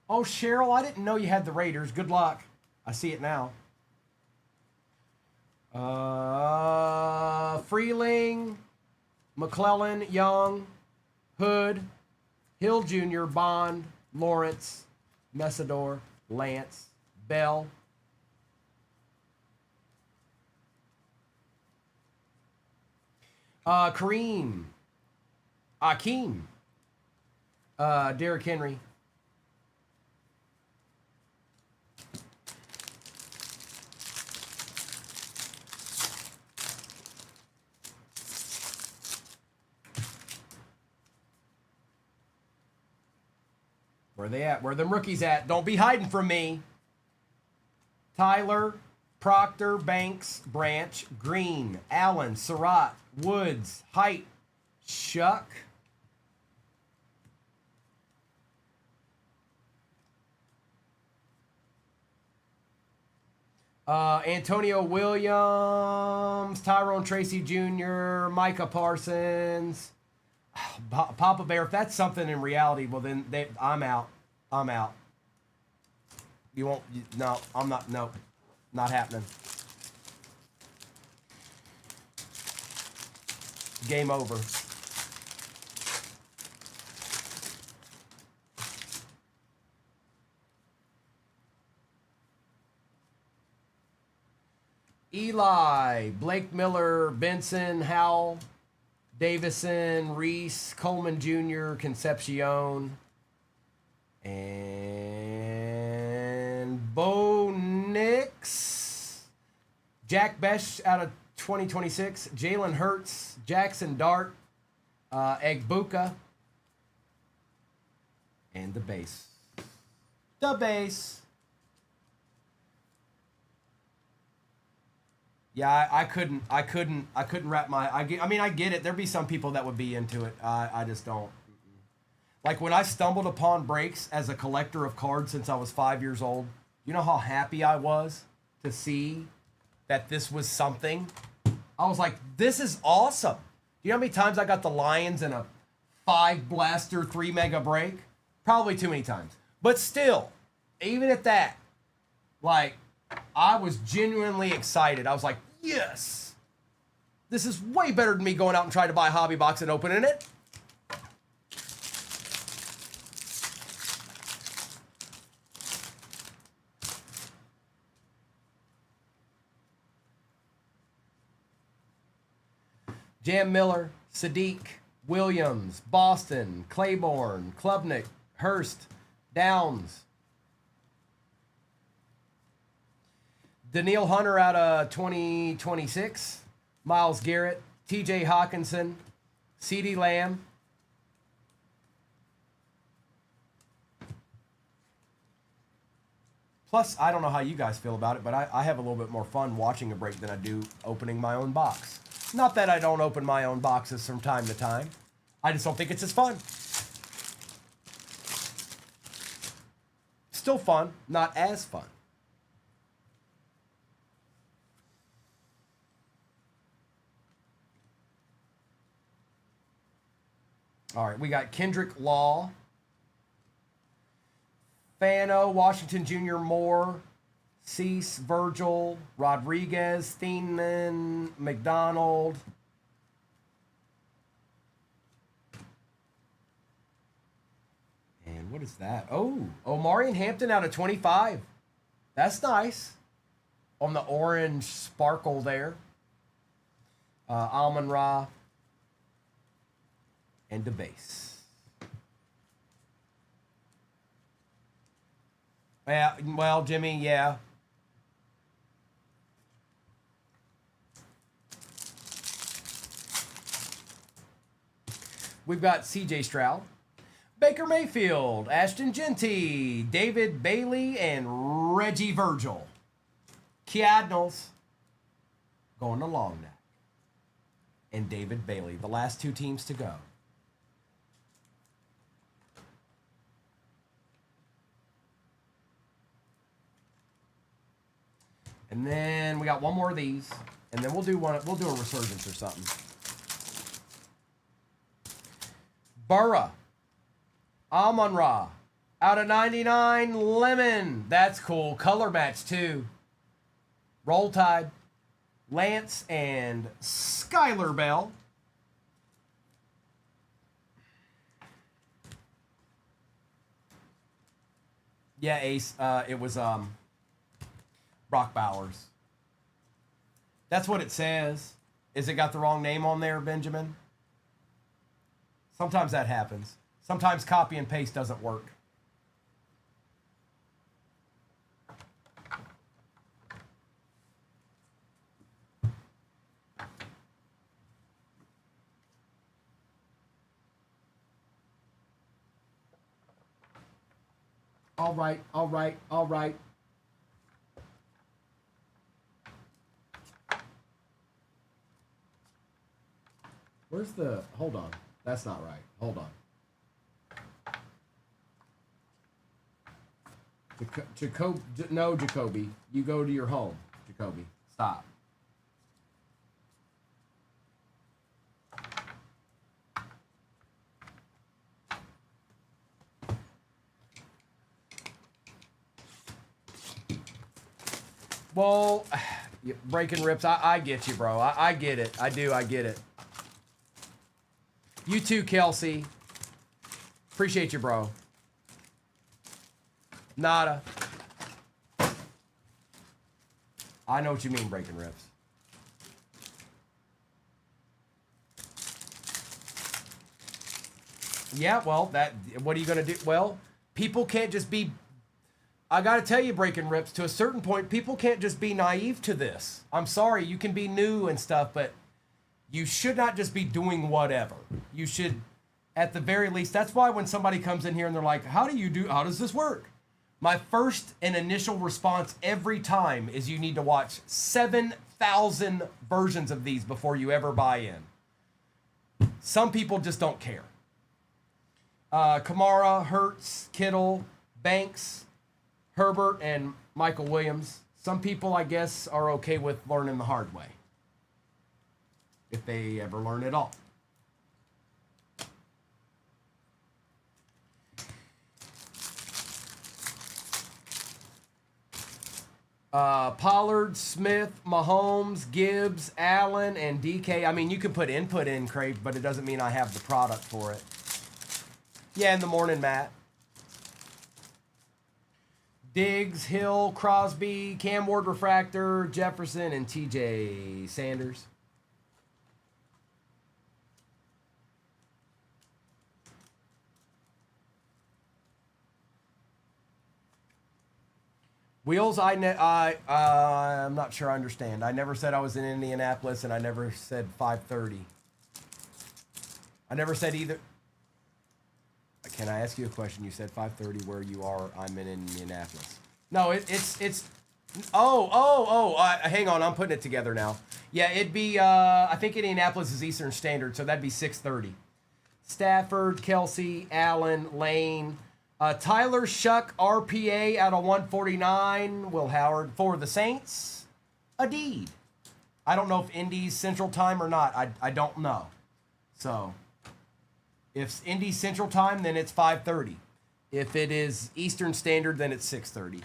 A: Oh, Cheryl, I didn't know you had the Raiders. Good luck. I see it now. Freeling, McClellan, Young, Hood, Hill Jr., Bond, Lawrence, Messidor, Lance, Bell. Kareem, Akeem, Derrick Henry. Where they at? Where them rookies at? Don't be hiding from me. Tyler, Proctor, Banks, Branch, Green, Allen, Surratt, Woods, Height, Shuck. Antonio Williams, Tyrone Tracy Jr., Micah Parsons, Papa Bear. If that's something in reality, well then I'm out. I'm out. You won't. No, I'm not. No, not happening. Game over. Eli, Blake Miller, Benson, Howell, Davison, Reese, Coleman Jr., Concepcion, and Bo Nix, Jack Besh out of 2026, Jalen Hurts, Jackson Dart, Egbuka, and the base. The base. Yeah, I couldn't wrap my. I mean, I get it. There'd be some people that would be into it. I just don't. Like when I stumbled upon breaks as a collector of cards since I was 5 years old. You know how happy I was to see that this was something. I was like, this is awesome. You know how many times I got the Lions in a 5 blaster 3 mega break? Probably too many times. But still, even at that, like. I was genuinely excited. I was like, yes, this is way better than me going out and trying to buy a hobby box and opening it. Jam Miller, Sadiq, Williams, Boston, Claiborne, Klubnik, Hurst, Downs. Daniil Hunter out of 2026. Myles Garrett, TJ Hawkinson, CeeDee Lamb. Plus, I don't know how you guys feel about it, but I have a little bit more fun watching a break than I do opening my own box. Not that I don't open my own boxes from time to time. I just don't think it's as fun. Still fun, not as fun. All right, we got Kendrick Law, Fano, Washington Jr. Moore, Cease, Virgil, Rodriguez, Thieneman, McDonald. And what is that? Oh, Omarion Hampton out of 25. That's nice. On the orange sparkle there. Almond Ra. And the base. Yeah, well, Jimmy, yeah. We've got CJ Stroud, Baker Mayfield, Ashton Genty, David Bailey, and Reggie Virgil. Cardinals going to long neck. And David Bailey, the last two teams to go. And then we got one more of these, and then we'll do a resurgence or something. Burra, Amon Ra, out of 99, Lemon. That's cool. Color match too. Roll Tide, Lance, and Skylar Bell. Yeah, Ace. It was Brock Bowers. That's what it says. Is it got the wrong name on there, Benjamin? Sometimes that happens. Sometimes copy and paste doesn't work. All right, all right, all right. Where's the, hold on. That's not right. Hold on. No, Jacoby. You go to your home, Jacoby. Stop. Well, breaking rips. I get you, bro. I get it. I do. I get it. You too, Kelsey. Appreciate you, bro. Nada. I know what you mean, breaking rips. Yeah, well, what are you going to do? Well, people can't just be, I got to tell you, breaking rips, to a certain point, people can't just be naive to this. I'm sorry, you can be new and stuff, but you should not just be doing whatever. You should, at the very least, that's why when somebody comes in here and they're like, how does this work? My first and initial response every time is you need to watch 7,000 versions of these before you ever buy in. Some people just don't care. Kamara, Hurts, Kittle, Banks, Herbert, and Michael Williams. Some people, I guess, are okay with learning the hard way. If they ever learn at all. Pollard, Smith, Mahomes, Gibbs, Allen, and DK. I mean, you can put input in, Crave, but it doesn't mean I have the product for it. Yeah, in the morning, Matt. Diggs, Hill, Crosby, Cam Ward Refractor, Jefferson, and TJ Sanders. Wheels, I'm not sure I understand. I never said I was in Indianapolis, and I never said 5:30. I never said either. Can I ask you a question? You said 5:30 where you are. I'm in Indianapolis. No, it's. Hang on, I'm putting it together now. Yeah, it'd be. I think Indianapolis is Eastern Standard, so that'd be 6:30. Stafford, Kelsey, Allen, Lane. Tyler Shuck, RPA out of 149. Will Howard for the Saints. Adeed. I don't know if Indy's Central Time or not. I don't know. So, If it's Indy Central Time, then it's 5:30. If it is Eastern Standard, then it's 6:30.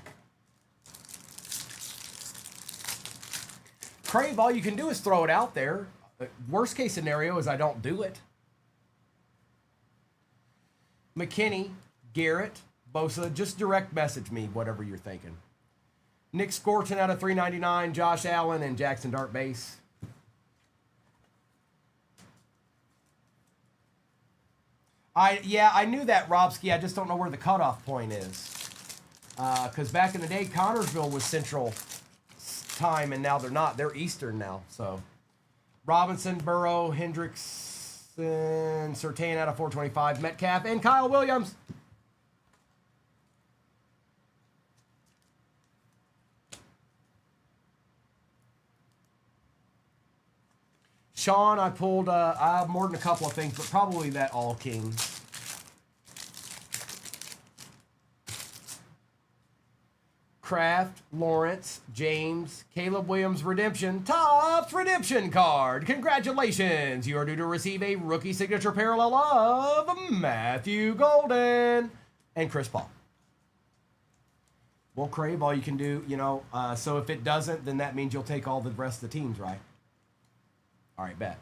A: Crave, all you can do is throw it out there. Worst case scenario is I don't do it. McKinney, Garrett, Bosa, just direct message me whatever you're thinking. Nick Scorchin out of 399, Josh Allen, and Jackson Dart base. I knew that, Robski. I just don't know where the cutoff point is. Because back in the day, Connorsville was Central Time, and now they're not. They're Eastern now. So Robinson, Burrow, Hendrickson, Surtain out of 425, Metcalf, and Kyle Williams. Sean, I pulled I have more than a couple of things, but probably that All Kings. Kraft, Lawrence, James, Caleb Williams redemption, Topps redemption card. Congratulations. You are due to receive a rookie signature parallel of Matthew Golden and Chris Paul. Well, Crave, all you can do, so if it doesn't, then that means you'll take all the rest of the teams, right? All right, bet.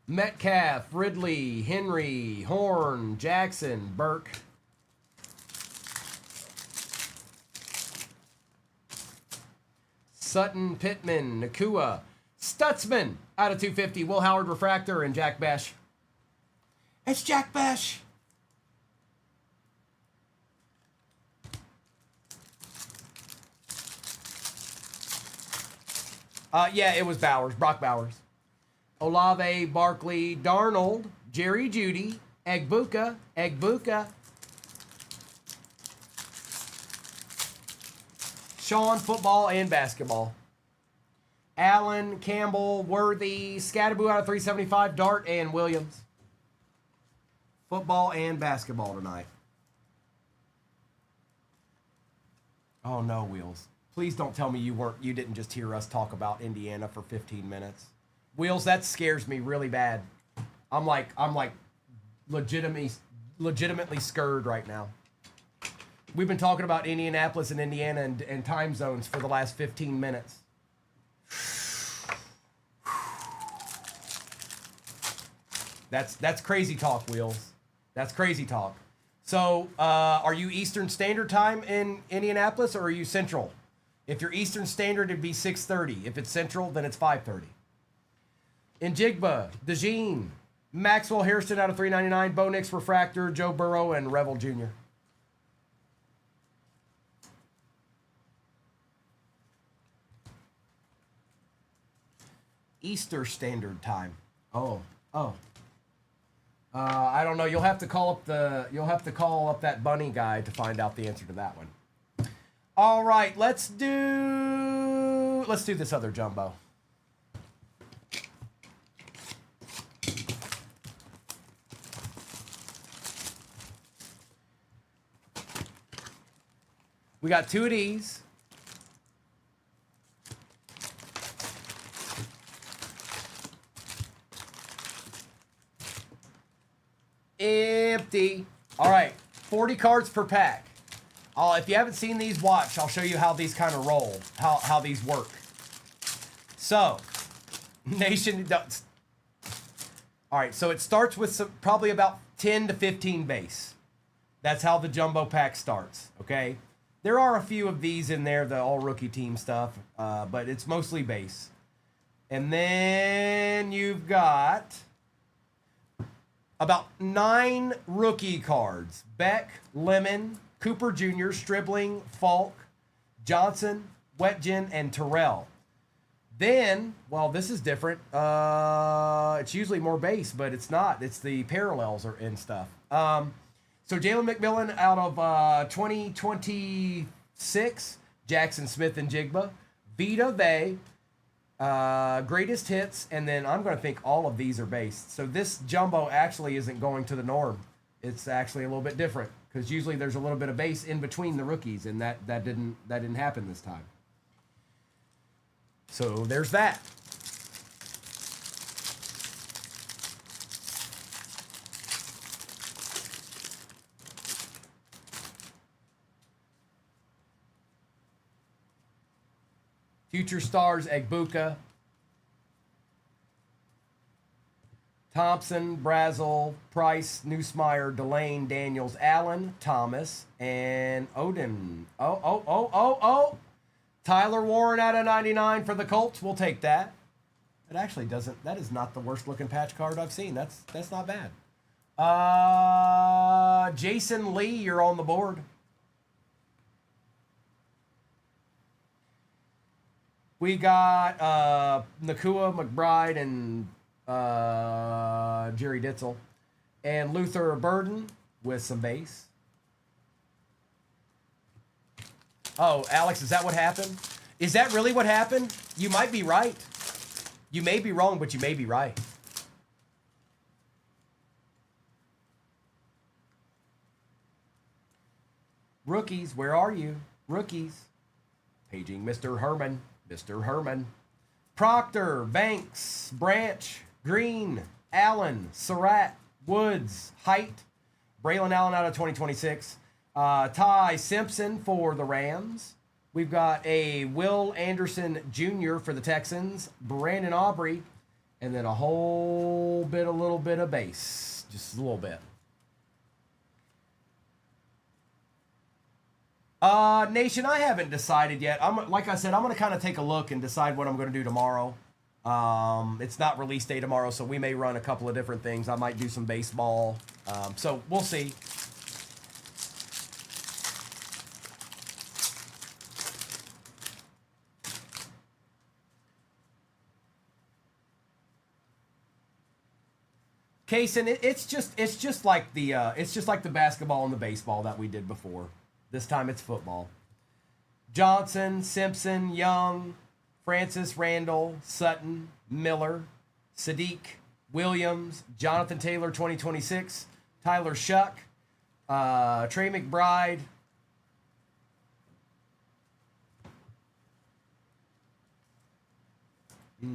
A: Metcalf, Ridley, Henry, Horn, Jackson, Burke. Sutton, Pittman, Nakua, Stutzman out of 250, Will Howard Refractor, and Jack Besh. It's Jack Besh. Yeah, it was Bowers, Brock Bowers. Olave, Barkley, Darnold, Jerry Jeudy, Egbuka, Sean, football and basketball. Allen, Campbell, Worthy, Scatterboo out of 375, Dart, and Williams. Football and basketball tonight. Oh no, Wheels. Please don't tell me you didn't just hear us talk about Indiana for 15 minutes. Wheels, that scares me really bad. I'm like legitimately scared right now. We've been talking about Indianapolis and Indiana and time zones for the last 15 minutes. That's crazy talk, Wheels. That's crazy talk. So, are you Eastern Standard Time in Indianapolis, or are you Central? If you're Eastern Standard, it'd be 6:30. If it's Central, then it's 5:30. Njigba, DeJean, Maxwell Hairston out of 399, Bo Nix Refractor, Joe Burrow, and Revel Jr. Eastern Standard Time. Oh. I don't know. You'll have to call up that bunny guy to find out the answer to that one. All right, let's do this other jumbo. We got two of these. Empty. All right, 40 cards per pack. If you haven't seen these, watch. I'll show you how these kind of roll, how these work. So, Nation. All right, so it starts with probably about 10 to 15 base. That's how the jumbo pack starts, okay? There are a few of these in there, the all-rookie team stuff, but it's mostly base. And then you've got about 9 rookie cards. Beck, Lemon, Cooper Jr., Stribling, Falk, Johnson, Wetjen, and Terrell. Then, well, this is different. It's usually more base, but it's not. It's the parallels are in stuff. So Jalen McMillan out of 2026, Jackson Smith and Jigba, Vita Vey, greatest hits, and then I'm going to think all of these are based. So this jumbo actually isn't going to the norm. It's actually a little bit different because usually there's a little bit of base in between the rookies, and that didn't happen this time. So there's that. Future Stars, Egbuka, Thompson, Brazel, Price, Neusmeyer, Delane, Daniels, Allen, Thomas, and Odin. Oh. Tyler Warren out of 99 for the Colts. We'll take that. It actually doesn't. That is not the worst looking patch card I've seen. That's not bad. Jason Lee, you're on the board. We got Nakua, McBride, and Jerry Ditzel. And Luther Burden with some base. Oh, Alex, is that what happened? Is that really what happened? You might be right. You may be wrong, but you may be right. Rookies, where are you? Rookies. Paging Mr. Herman. Mr. Herman. Proctor, Banks, Branch, Green, Allen, Surratt, Woods, Height, Braylon Allen out of 2026. Ty Simpson for the Rams. We've got a Will Anderson Jr. for the Texans. Brandon Aubrey. And then a little bit of base. Just a little bit. Nation, I haven't decided yet. Like I said, I'm going to kind of take a look and decide what I'm going to do tomorrow. It's not release day tomorrow, so we may run a couple of different things. I might do some baseball. So we'll see. Kaysen, it's just like the basketball and the baseball that we did before. This time it's football. Johnson, Simpson, Young, Francis, Randall, Sutton, Miller, Sadiq, Williams, Jonathan Taylor, 2026, Tyler Shuck, Trey McBride,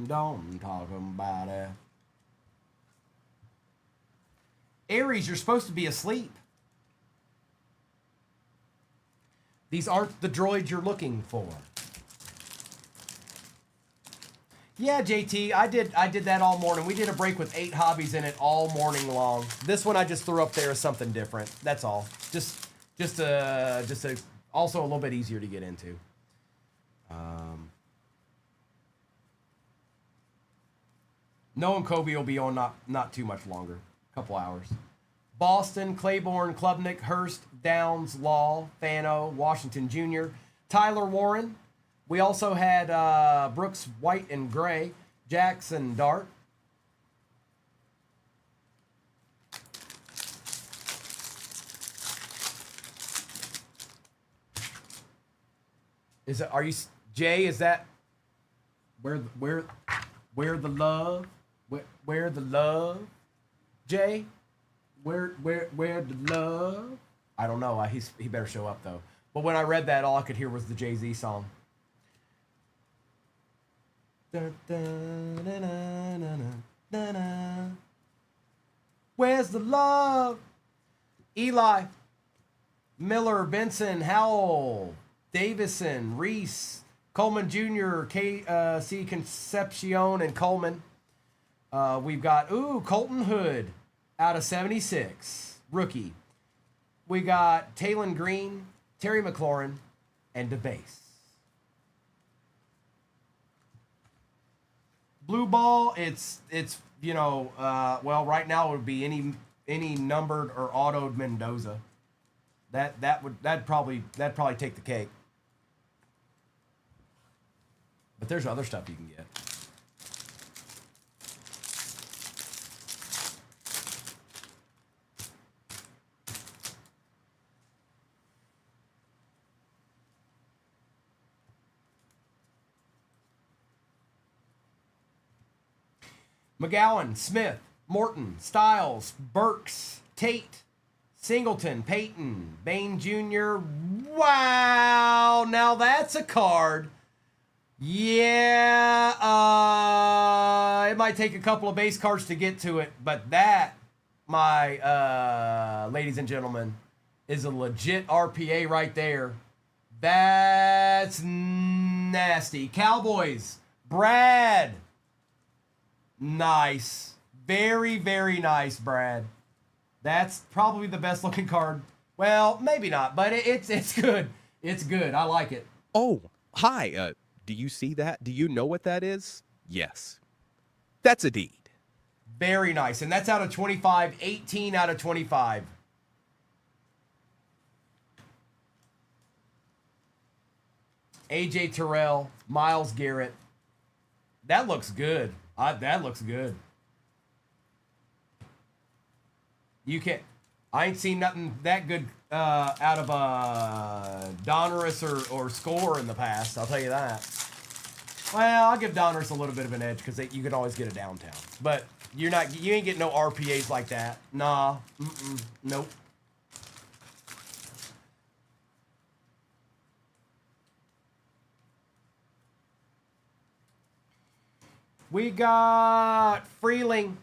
A: don't talk about it. Aries, you're supposed to be asleep. These aren't the droids you're looking for. Yeah, JT, I did that all morning. We did a break with 8 hobbies in it all morning long. This one I just threw up there as something different. That's all. Just also a little bit easier to get into. Noah and Kobe will be on not too much longer. Couple hours. Boston, Claiborne, Klubnik, Hurst, Downs, Law, Fano, Washington Jr., Tyler Warren. We also had Brooks, White, and Gray, Jackson, Dart. Are you Jay? Is that where the love? Where the love? Jay, where the love? I don't know. He better show up though. But when I read that, all I could hear was the Jay-Z song. Where's the love? Eli, Miller, Benson, Howell, Davison, Reese, Coleman Jr., KC Concepcion, and Coleman. We've got, Colton Hood out of 76, rookie. We got Talon Green, Terry McLaurin, and DeBase. Blue ball, it's well, right now it would be any numbered or autoed Mendoza. That'd probably take the cake. But there's other stuff you can get. McGowan, Smith, Morton, Stiles, Burks, Tate, Singleton, Peyton, Bain Jr. Wow, now that's a card. Yeah, it might take a couple of base cards to get to it, but that, my ladies and gentlemen, is a legit RPA right there. That's nasty. Cowboys, Brad. Nice. Very, very nice, Brad. That's probably the best looking card. Well, maybe not, but it's good. It's good. I like it.
B: Oh, hi. Do you see that? Do you know what that is? Yes. That's a deed.
A: Very nice. And that's out of 25. 18 out of 25. AJ Terrell, Miles Garrett. That looks good. That looks good. You can't. I ain't seen nothing that good out of Donruss or Score in the past. I'll tell you that. Well, I'll give Donruss a little bit of an edge because you can always get a downtown. But you ain't getting no RPAs like that. Nah. Nope. We got Freeling,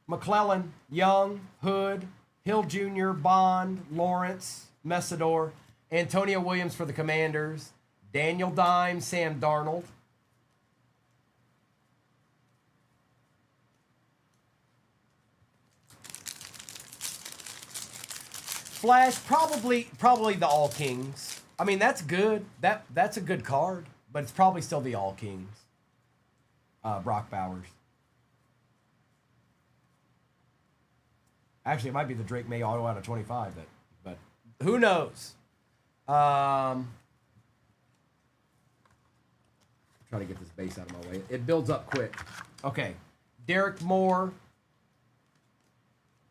A: McClellan, Young, Hood, Hill Jr., Bond, Lawrence, Messidor, Antonio Williams for the Commanders, Daniel Dimes, Sam Darnold. Flash, probably the All Kings. I mean, that's good. That's a good card, but it's probably still the All Kings. Brock Bowers. Actually, it might be the Drake May auto out of 25, but who knows? Try to get this base out of my way. It builds up quick. Okay. Derek Moore,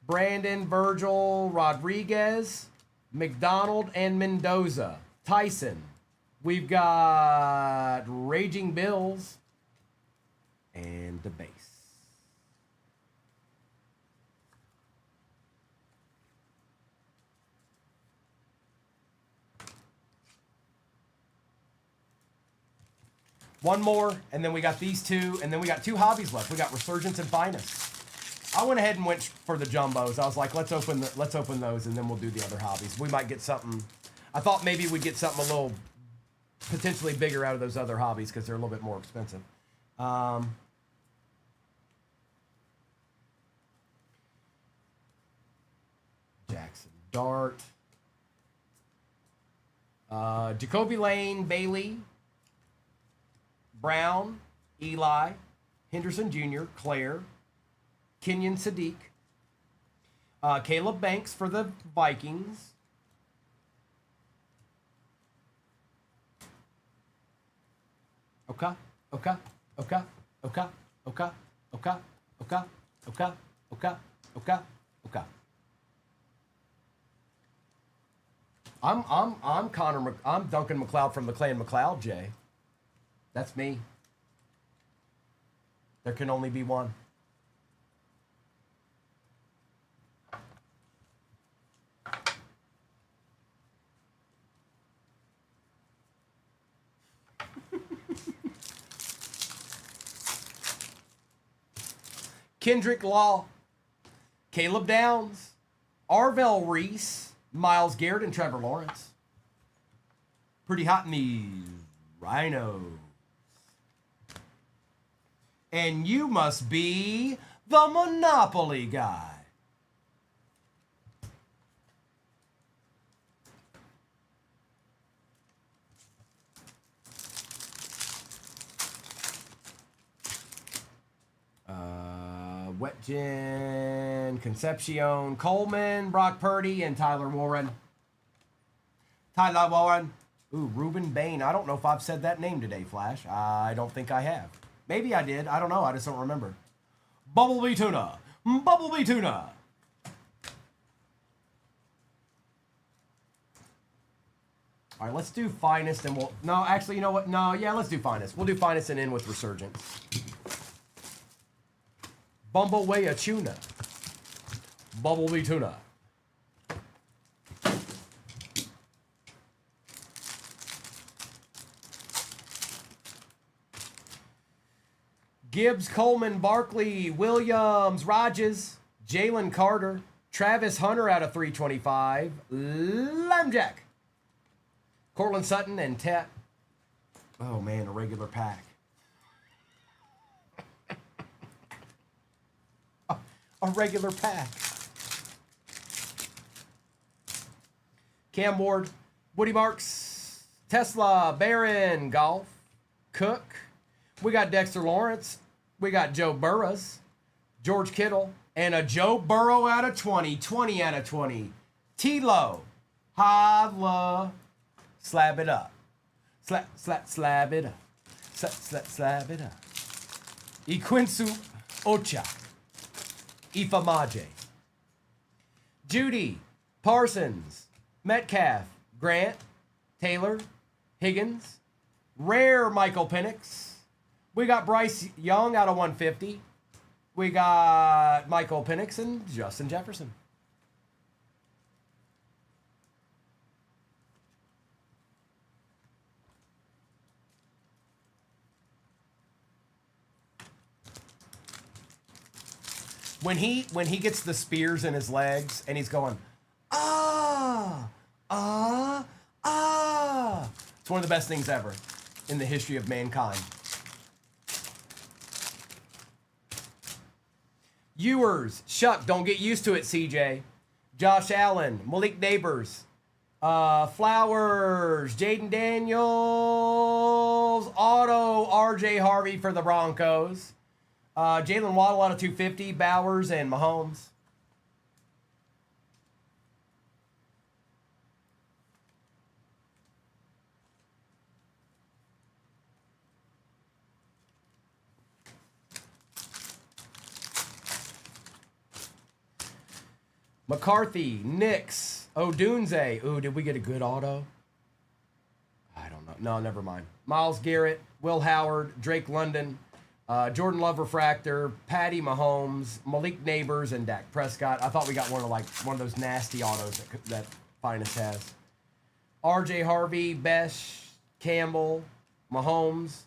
A: Brandon, Virgil, Rodriguez, McDonald, and Mendoza. Tyson. We've got Raging Bills and the base. One more, and then we got these two, and then we got two hobbies left. We got Resurgence and Finest. I went ahead and went for the jumbos. I was like, let's open those, and then we'll do the other hobbies. We might get something. I thought maybe we'd get something a little potentially bigger out of those other hobbies because they're a little bit more expensive. Jackson Dart. Jacoby Lane, Bailey, Brown, Eli, Henderson Jr., Claire, Kenyon Sadiq, Caleb Banks for the Vikings, okay. I'm Duncan McLeod from McLean McLeod, Jay. That's me. There can only be one. Kendrick Law, Caleb Downs, Arvell Reese, Miles Garrett, and Trevor Lawrence. Pretty hot in these rhinos. And you must be the Monopoly guy. Wetjen, Concepcion, Coleman, Brock Purdy, and Tyler Warren. Ooh, Ruben Bain. I don't know if I've said that name today, Flash. I don't think I have. Maybe I did. I don't know. I just don't remember. Bumblebee Tuna. Bumblebee Tuna. All right, let's do Finest and we'll... No, actually, you know what? No, yeah, let's do Finest. We'll do Finest and end with Resurgence. Bumbleway a Tuna. Bumblebee Tuna. Gibbs, Coleman, Barkley, Williams, Rodgers, Jalen Carter, Travis Hunter out of 325, Lamjack, Cortland Sutton, and Tet. Oh man, a regular pack. A regular pack. Cam Ward, Woody Marks, Tesla, Barron, Golf, Cook. We got Dexter Lawrence. We got Joe Burrows, George Kittle, and a Joe Burrow out of 20. 20 out of 20. T-Lo, Holla, slab it up. Slab it up. Slab it up. Iquinsu Ocha. Ifamaje. Judy, Parsons, Metcalf, Grant, Taylor, Higgins, rare Michael Penix. We got Bryce Young out of 150. We got Michael Penix and Justin Jefferson. When he gets the spears in his legs and he's going, ah, ah, ah. It's one of the best things ever in the history of mankind. Ewers, Shuck, don't get used to it, CJ. Josh Allen, Malik Neighbors, Flowers, Jaden Daniels, Auto, RJ Harvey for the Broncos. Jalen Waddle out of 250, Bowers, and Mahomes. McCarthy, Nix, Odunze. Ooh, did we get a good auto? I don't know. No, never mind. Myles Garrett, Will Howard, Drake London, Jordan Love refractor, Patty Mahomes, Malik Neighbors, and Dak Prescott. I thought we got one of those nasty autos that Finest has. RJ Harvey, Besh, Campbell, Mahomes,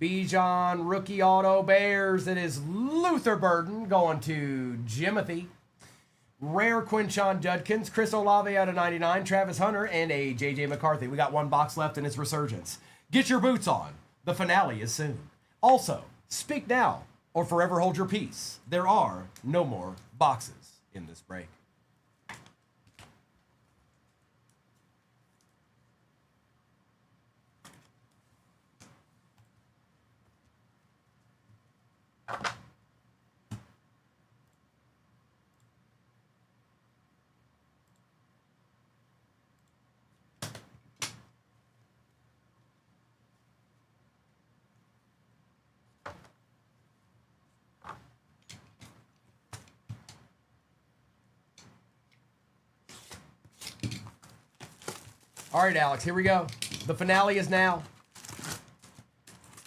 A: Bijan, rookie auto, Bears. It is Luther Burden going to Jimothy. Rare Quinshon Judkins, Chris Olave out of 99, Travis Hunter, and a JJ McCarthy. We got one box left in its resurgence. Get your boots on. The finale is soon. Also, speak now or forever hold your peace. There are no more boxes in this break. All right, Alex, here we go. The finale is now.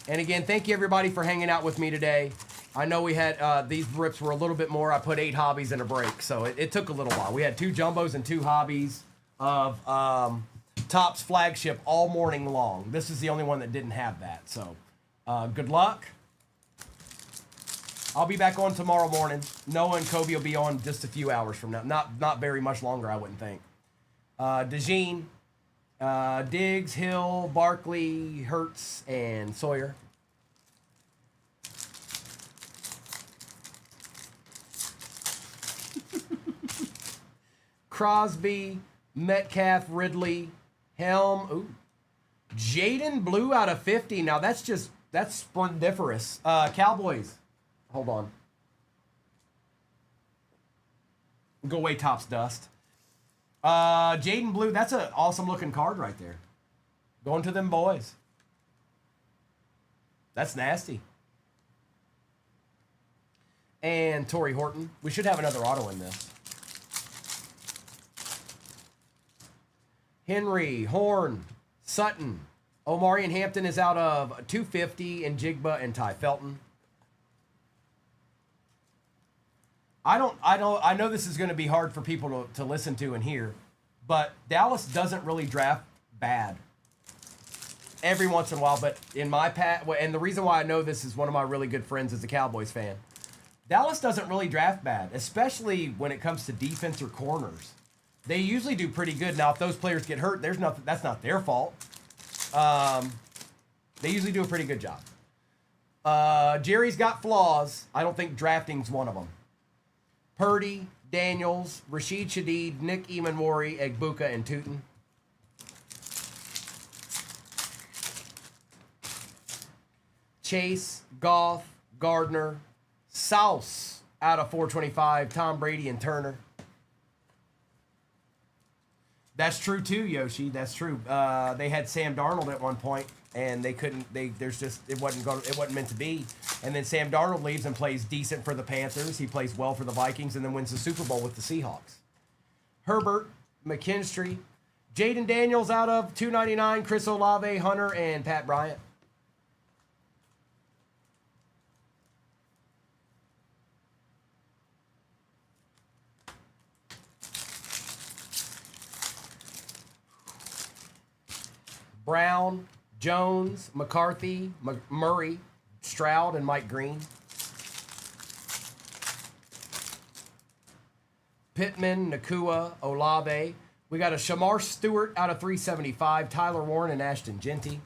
A: And again, thank you everybody for hanging out with me today. I know we had, these rips were a little bit more. I put 8 hobbies in a break, so it took a little while. We had 2 jumbos and 2 hobbies of Topps flagship all morning long. This is the only one that didn't have that, so good luck. I'll be back on tomorrow morning. Noah and Kobe will be on just a few hours from now. Not very much longer, I wouldn't think. DeJean, Diggs, Hill, Barkley, Hertz, and Sawyer. Crosby, Metcalf, Ridley, Helm. Ooh. Jaden Blue out of 50. Now that's splendiferous. Cowboys. Hold on. Go away, Topps dust. Jaden Blue, that's an awesome looking card right there. Going to them boys. That's nasty. And Torrey Horton. We should have another auto in this. Henry, Horn, Sutton. Omarion Hampton is out of 250, and Jigba and Ty Felton. I know this is going to be hard for people to listen to and hear, but Dallas doesn't really draft bad. every once in a while, but in my and the reason why I know this is one of my really good friends is a Cowboys fan. Dallas doesn't really draft bad, especially when it comes to defense or corners. They usually do pretty good. Now, if those players get hurt, there's nothing. That's not their fault. They usually do a pretty good job. Jerry's got flaws. I don't think drafting's one of them. Purdy, Daniels, Rashid Shaheed, Nick Emanwari, Egbuka, and Tootin. Chase, Goff, Gardner, Sauce out of 425, Tom Brady and Turner. That's true too, Yoshi. That's true. They had Sam Darnold at one point, and they couldn't. It wasn't meant to be. And then Sam Darnold leaves and plays decent for the Panthers. He plays well for the Vikings, and then wins the Super Bowl with the Seahawks. Herbert, McKinstry, Jaden Daniels out of 299, Chris Olave, Hunter, and Pat Bryant. Brown, Jones, McCarthy, Murray, Stroud, and Mike Green. Pittman, Nakua, Olave. We got a Shamar Stewart out of 375, Tyler Warren, and Ashton Genty.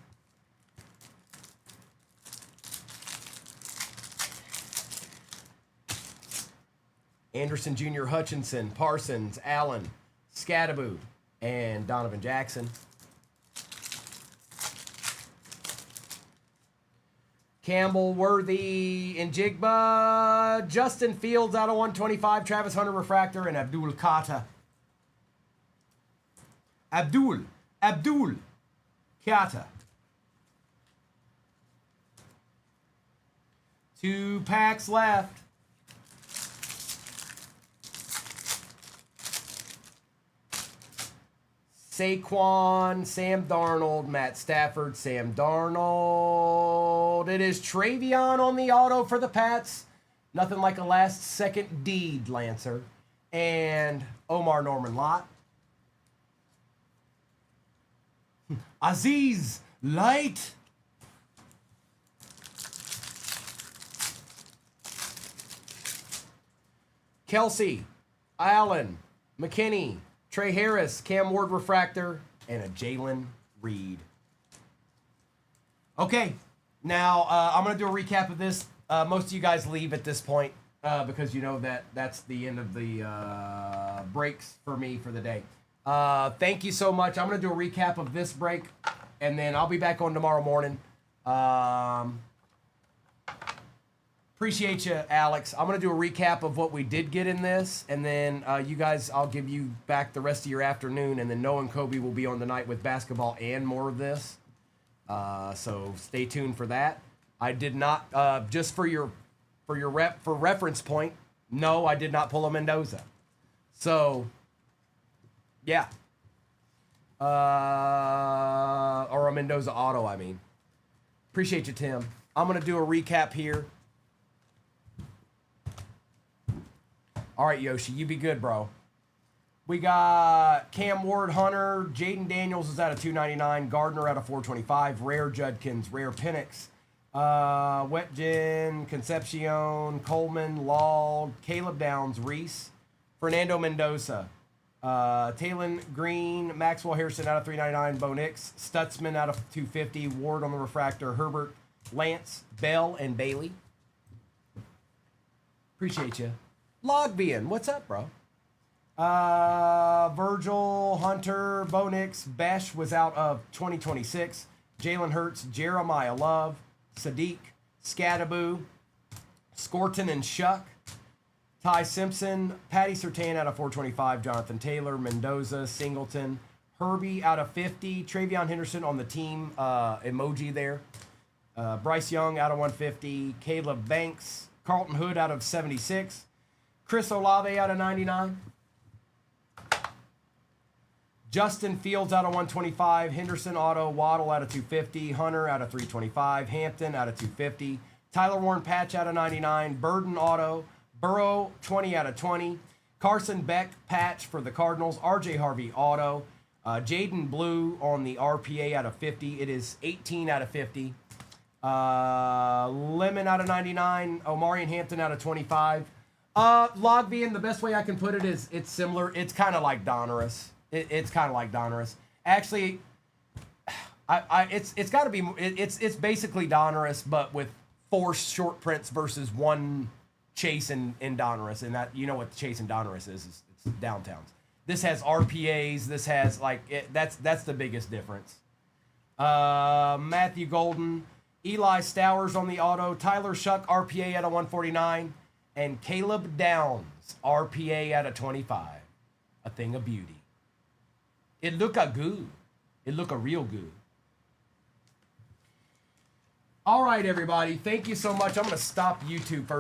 A: Anderson Jr., Hutchinson, Parsons, Allen, Scadaboo, and Donovan Jackson. Campbell, Worthy, and Jigba. Justin Fields out of 125. Travis Hunter Refractor and Abdul Kata. Abdul Kata. 2 packs left. Saquon, Sam Darnold, Matt Stafford, Sam Darnold. It is Travion on the auto for the Pats. Nothing like a last-second deed, Lancer. And Omar Norman Lott. Aziz Light. Kelsey, Allen, McKinney, Trey Harris, Cam Ward Refractor, and a Jalen Reed. Okay, now I'm going to do a recap of this. Most of you guys leave at this point because you know that that's the end of the breaks for me for the day. Thank you so much. I'm going to do a recap of this break, and then I'll be back on tomorrow morning. Appreciate you, Alex. I'm going to do a recap of what we did get in this, and then you guys, I'll give you back the rest of your afternoon, and then Noah and Kobe will be on tonight with basketball and more of this. So stay tuned for that. I did not, just for reference point, no, I did not pull a Mendoza. So, yeah. Or a Mendoza auto, I mean. Appreciate you, Tim. I'm going to do a recap here. All right, Yoshi, you be good, bro. We got Cam Ward, Hunter, Jaden Daniels is out of 299, Gardner out of 425, Rare Judkins, Rare Penix, Wetjen, Concepcion, Coleman, Law, Caleb Downs, Reese, Fernando Mendoza, Talon Green, Maxwell Harrison out of 399, Bo Nix, Stutzman out of 250, Ward on the refractor, Herbert, Lance, Bell, and Bailey. Appreciate you. Logbian, what's up, bro? Virgil, Hunter, Bo Nix, Besh was out of 2026. Jalen Hurts, Jeremiah Love, Sadiq, Scadaboo, Scorton and Shuck, Ty Simpson, Patty Surtain out of 425, Jonathan Taylor, Mendoza, Singleton, Herbie out of 50, Travion Henderson on the team emoji there, Bryce Young out of 150, Caleb Banks, Carlton Hood out of 76, Chris Olave out of 99. Justin Fields out of 125. Henderson auto. Waddle out of 250. Hunter out of 325. Hampton out of 250. Tyler Warren patch out of 99. Burden auto. Burrow 20 out of 20. Carson Beck patch for the Cardinals. RJ Harvey auto. Jaden Blue on the RPA out of 50. It is 18 out of 50. Lemon out of 99. Omarion Hampton out of 25. Logvian, the best way I can put it is it's similar. It's kind of like Donruss. It's kind of like Donruss. Actually, it's got to be. It's basically Donruss, but with 4 short prints versus 1 chase in Donruss, and that, you know what the chase in Donruss is? It's downtowns. This has RPAs. This has that's the biggest difference. Matthew Golden, Eli Stowers on the auto, Tyler Shuck RPA at a 149, and Caleb Downs RPA at a 25. A thing of beauty. It look a good. It look a real good. All right, everybody. Thank you so much. I'm going to stop YouTube first.